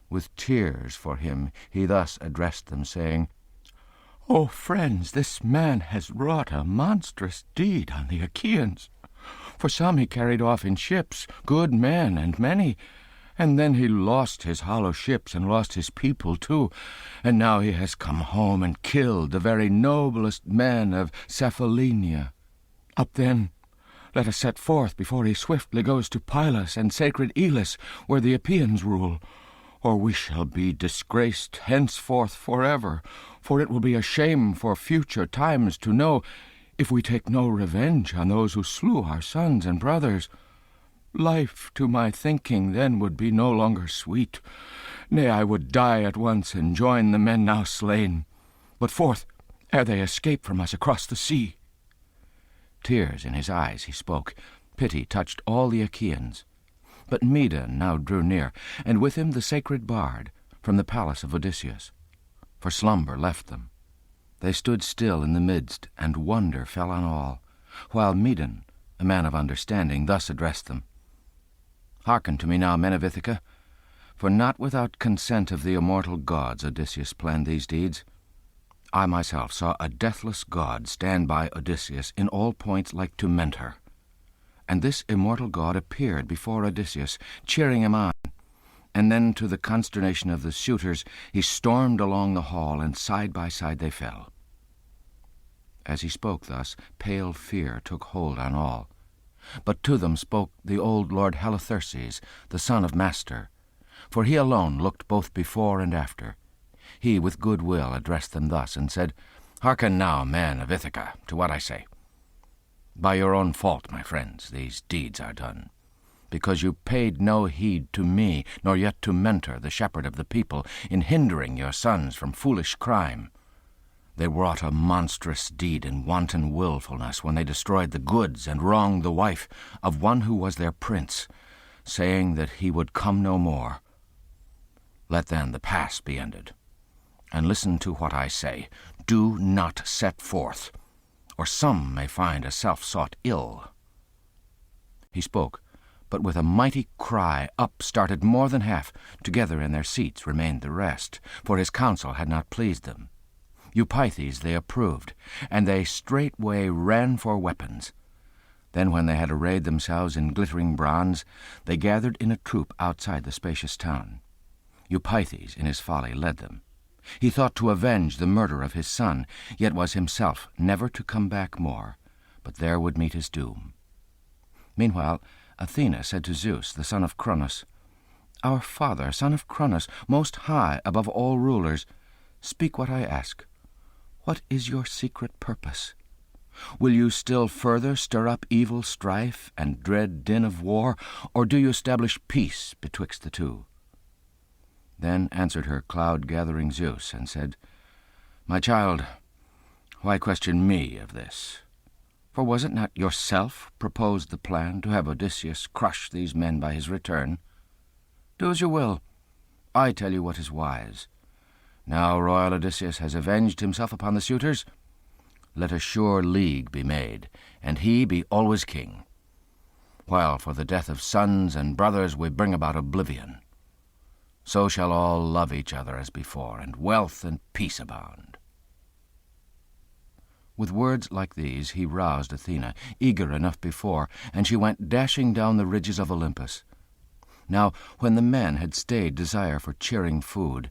A: With tears for him he thus addressed them, saying, "O friends, this man has wrought a monstrous deed on the Achaeans. For some he carried off in ships, good men and many, and then he lost his hollow ships and lost his people too, and now he has come home and killed the very noblest men of Cephallenia. Up then, let us set forth before he swiftly goes to Pylos and sacred Elis, where the Epeans rule, or we shall be disgraced henceforth forever, for it will be a shame for future times to know, if we take no revenge on those who slew our sons and brothers. Life, to my thinking, then would be no longer sweet. Nay, I would die at once and join the men now slain. But forth, ere they escape from us across the sea." Tears in his eyes he spoke. Pity touched all the Achaeans. But Medon now drew near, and with him the sacred bard, from the palace of Odysseus. For slumber left them. They stood still in the midst, and wonder fell on all, while Medon, a man of understanding, thus addressed them. "Hearken to me now, men of Ithaca, for not without consent of the immortal gods Odysseus planned these deeds. I myself saw a deathless god stand by Odysseus in all points like to Mentor. And this immortal god appeared before Odysseus, cheering him on, and then to the consternation of the suitors he stormed along the hall, and side by side they fell." As he spoke thus, pale fear took hold on all. But to them spoke the old lord Halitherses, the son of Mastor, for he alone looked both before and after. He with good will addressed them thus, and said, "Hearken now, men of Ithaca, to what I say. By your own fault, my friends, these deeds are done, because you paid no heed to me, nor yet to Mentor, the shepherd of the people, in hindering your sons from foolish crime. They wrought a monstrous deed in wanton willfulness when they destroyed the goods and wronged the wife of one who was their prince, saying that he would come no more. Let then the past be ended, and listen to what I say. Do not set forth, or some may find a self-sought ill." He spoke, but with a mighty cry up started more than half. Together in their seats remained the rest, for his counsel had not pleased them. Eupeithes they approved, and they straightway ran for weapons. Then when they had arrayed themselves in glittering bronze, they gathered in a troop outside the spacious town. Eupeithes in his folly led them. He thought to avenge the murder of his son, yet was himself never to come back more, but there would meet his doom. Meanwhile Athena said to Zeus, the son of Cronos, "Our father, son of Cronos, most high above all rulers, speak what I ask. What is your secret purpose? Will you still further stir up evil strife and dread din of war, or do you establish peace betwixt the two?" Then answered her cloud-gathering Zeus, and said, "My child, why question me of this? For was it not yourself proposed the plan to have Odysseus crush these men by his return? Do as you will. I tell you what is wise. Now royal Odysseus has avenged himself upon the suitors. Let a sure league be made, and he be always king, while for the death of sons and brothers we bring about oblivion. So shall all love each other as before, and wealth and peace abound." With words like these he roused Athena, eager enough before, and she went dashing down the ridges of Olympus. Now when the men had stayed desire for cheering food,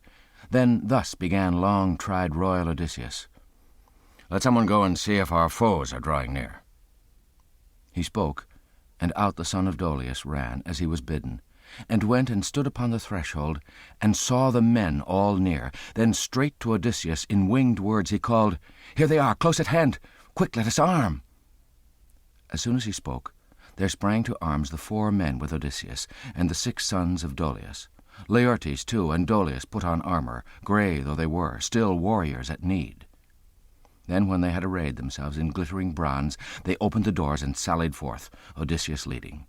A: then thus began long-tried royal Odysseus, "Let someone go and see if our foes are drawing near." He spoke, and out the son of Dolius ran, as he was bidden, and went and stood upon the threshold, and saw the men all near. Then straight to Odysseus in winged words he called, "Here they are, close at hand! Quick, let us arm!" As soon as he spoke, there sprang to arms the 4 men with Odysseus, and the 6 sons of Dolius. Laertes, too, and Dolius put on armour, grey though they were, still warriors at need. Then, when they had arrayed themselves in glittering bronze, they opened the doors and sallied forth, Odysseus leading.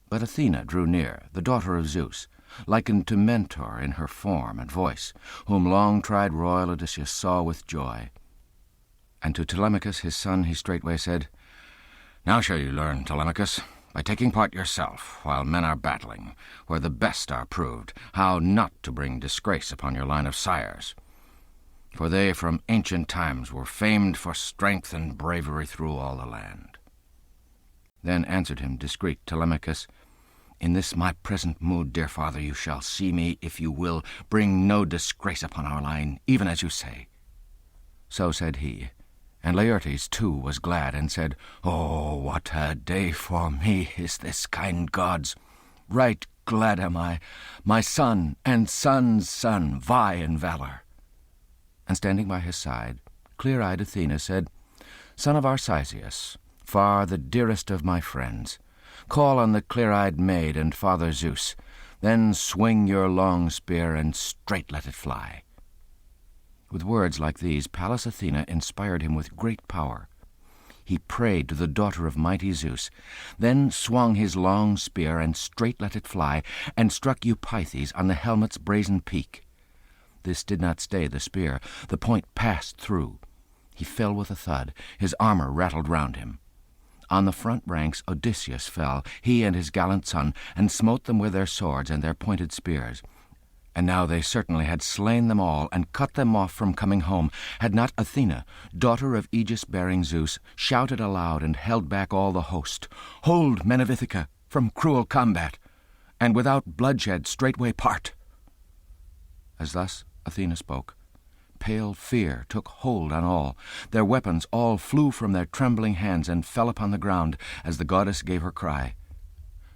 A: But Athena drew near, the daughter of Zeus, likened to Mentor in her form and voice, whom long-tried royal Odysseus saw with joy. And to Telemachus his son he straightway said, "Now shall you learn, Telemachus, by taking part yourself, while men are battling, where the best are proved, how not to bring disgrace upon your line of sires. For they from ancient times were famed for strength and bravery through all the land." Then answered him discreet Telemachus, "In this my present mood, dear father, you shall see me, if you will, bring no disgrace upon our line, even as you say." So said he, and Laertes too was glad, and said, "Oh, what a day for me is this, kind gods! Right glad am I, my son and son's son vie in valour." And standing by his side, clear-eyed Athena said, "Son of Arceisius, far the dearest of my friends, call on the clear-eyed maid and Father Zeus, then swing your long spear and straight let it fly." With words like these, Pallas Athena inspired him with great power. He prayed to the daughter of mighty Zeus, then swung his long spear and straight let it fly, and struck Eupeithes on the helmet's brazen peak. This did not stay the spear. The point passed through. He fell with a thud. His armour rattled round him. On the front ranks Odysseus fell, he and his gallant son, and smote them with their swords and their pointed spears. And now they certainly had slain them all, and cut them off from coming home, had not Athena, daughter of aegis-bearing Zeus, shouted aloud and held back all the host, "Hold, men of Ithaca, from cruel combat, and without bloodshed straightway part." As thus Athena spoke, pale fear took hold on all. Their weapons all flew from their trembling hands and fell upon the ground as the goddess gave her cry.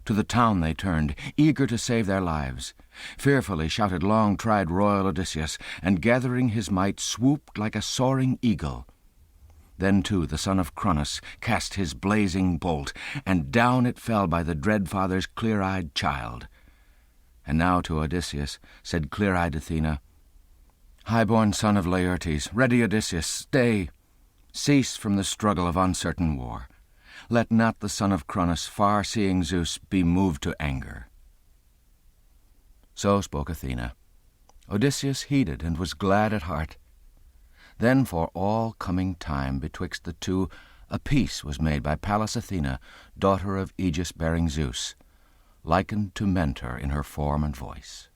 A: To the town they turned, eager to save their lives. Fearfully shouted long-tried royal Odysseus, and gathering his might swooped like a soaring eagle. Then, too, the son of Cronos cast his blazing bolt, and down it fell by the dread father's clear-eyed child. And now to Odysseus said clear-eyed Athena, "High-born son of Laertes, ready Odysseus, stay! Cease from the struggle of uncertain war. Let not the son of Cronos, far-seeing Zeus, be moved to anger." So spoke Athena. Odysseus heeded and was glad at heart. Then for all coming time betwixt the two a peace was made by Pallas Athena, daughter of aegis-bearing Zeus, likened to Mentor in her form and voice.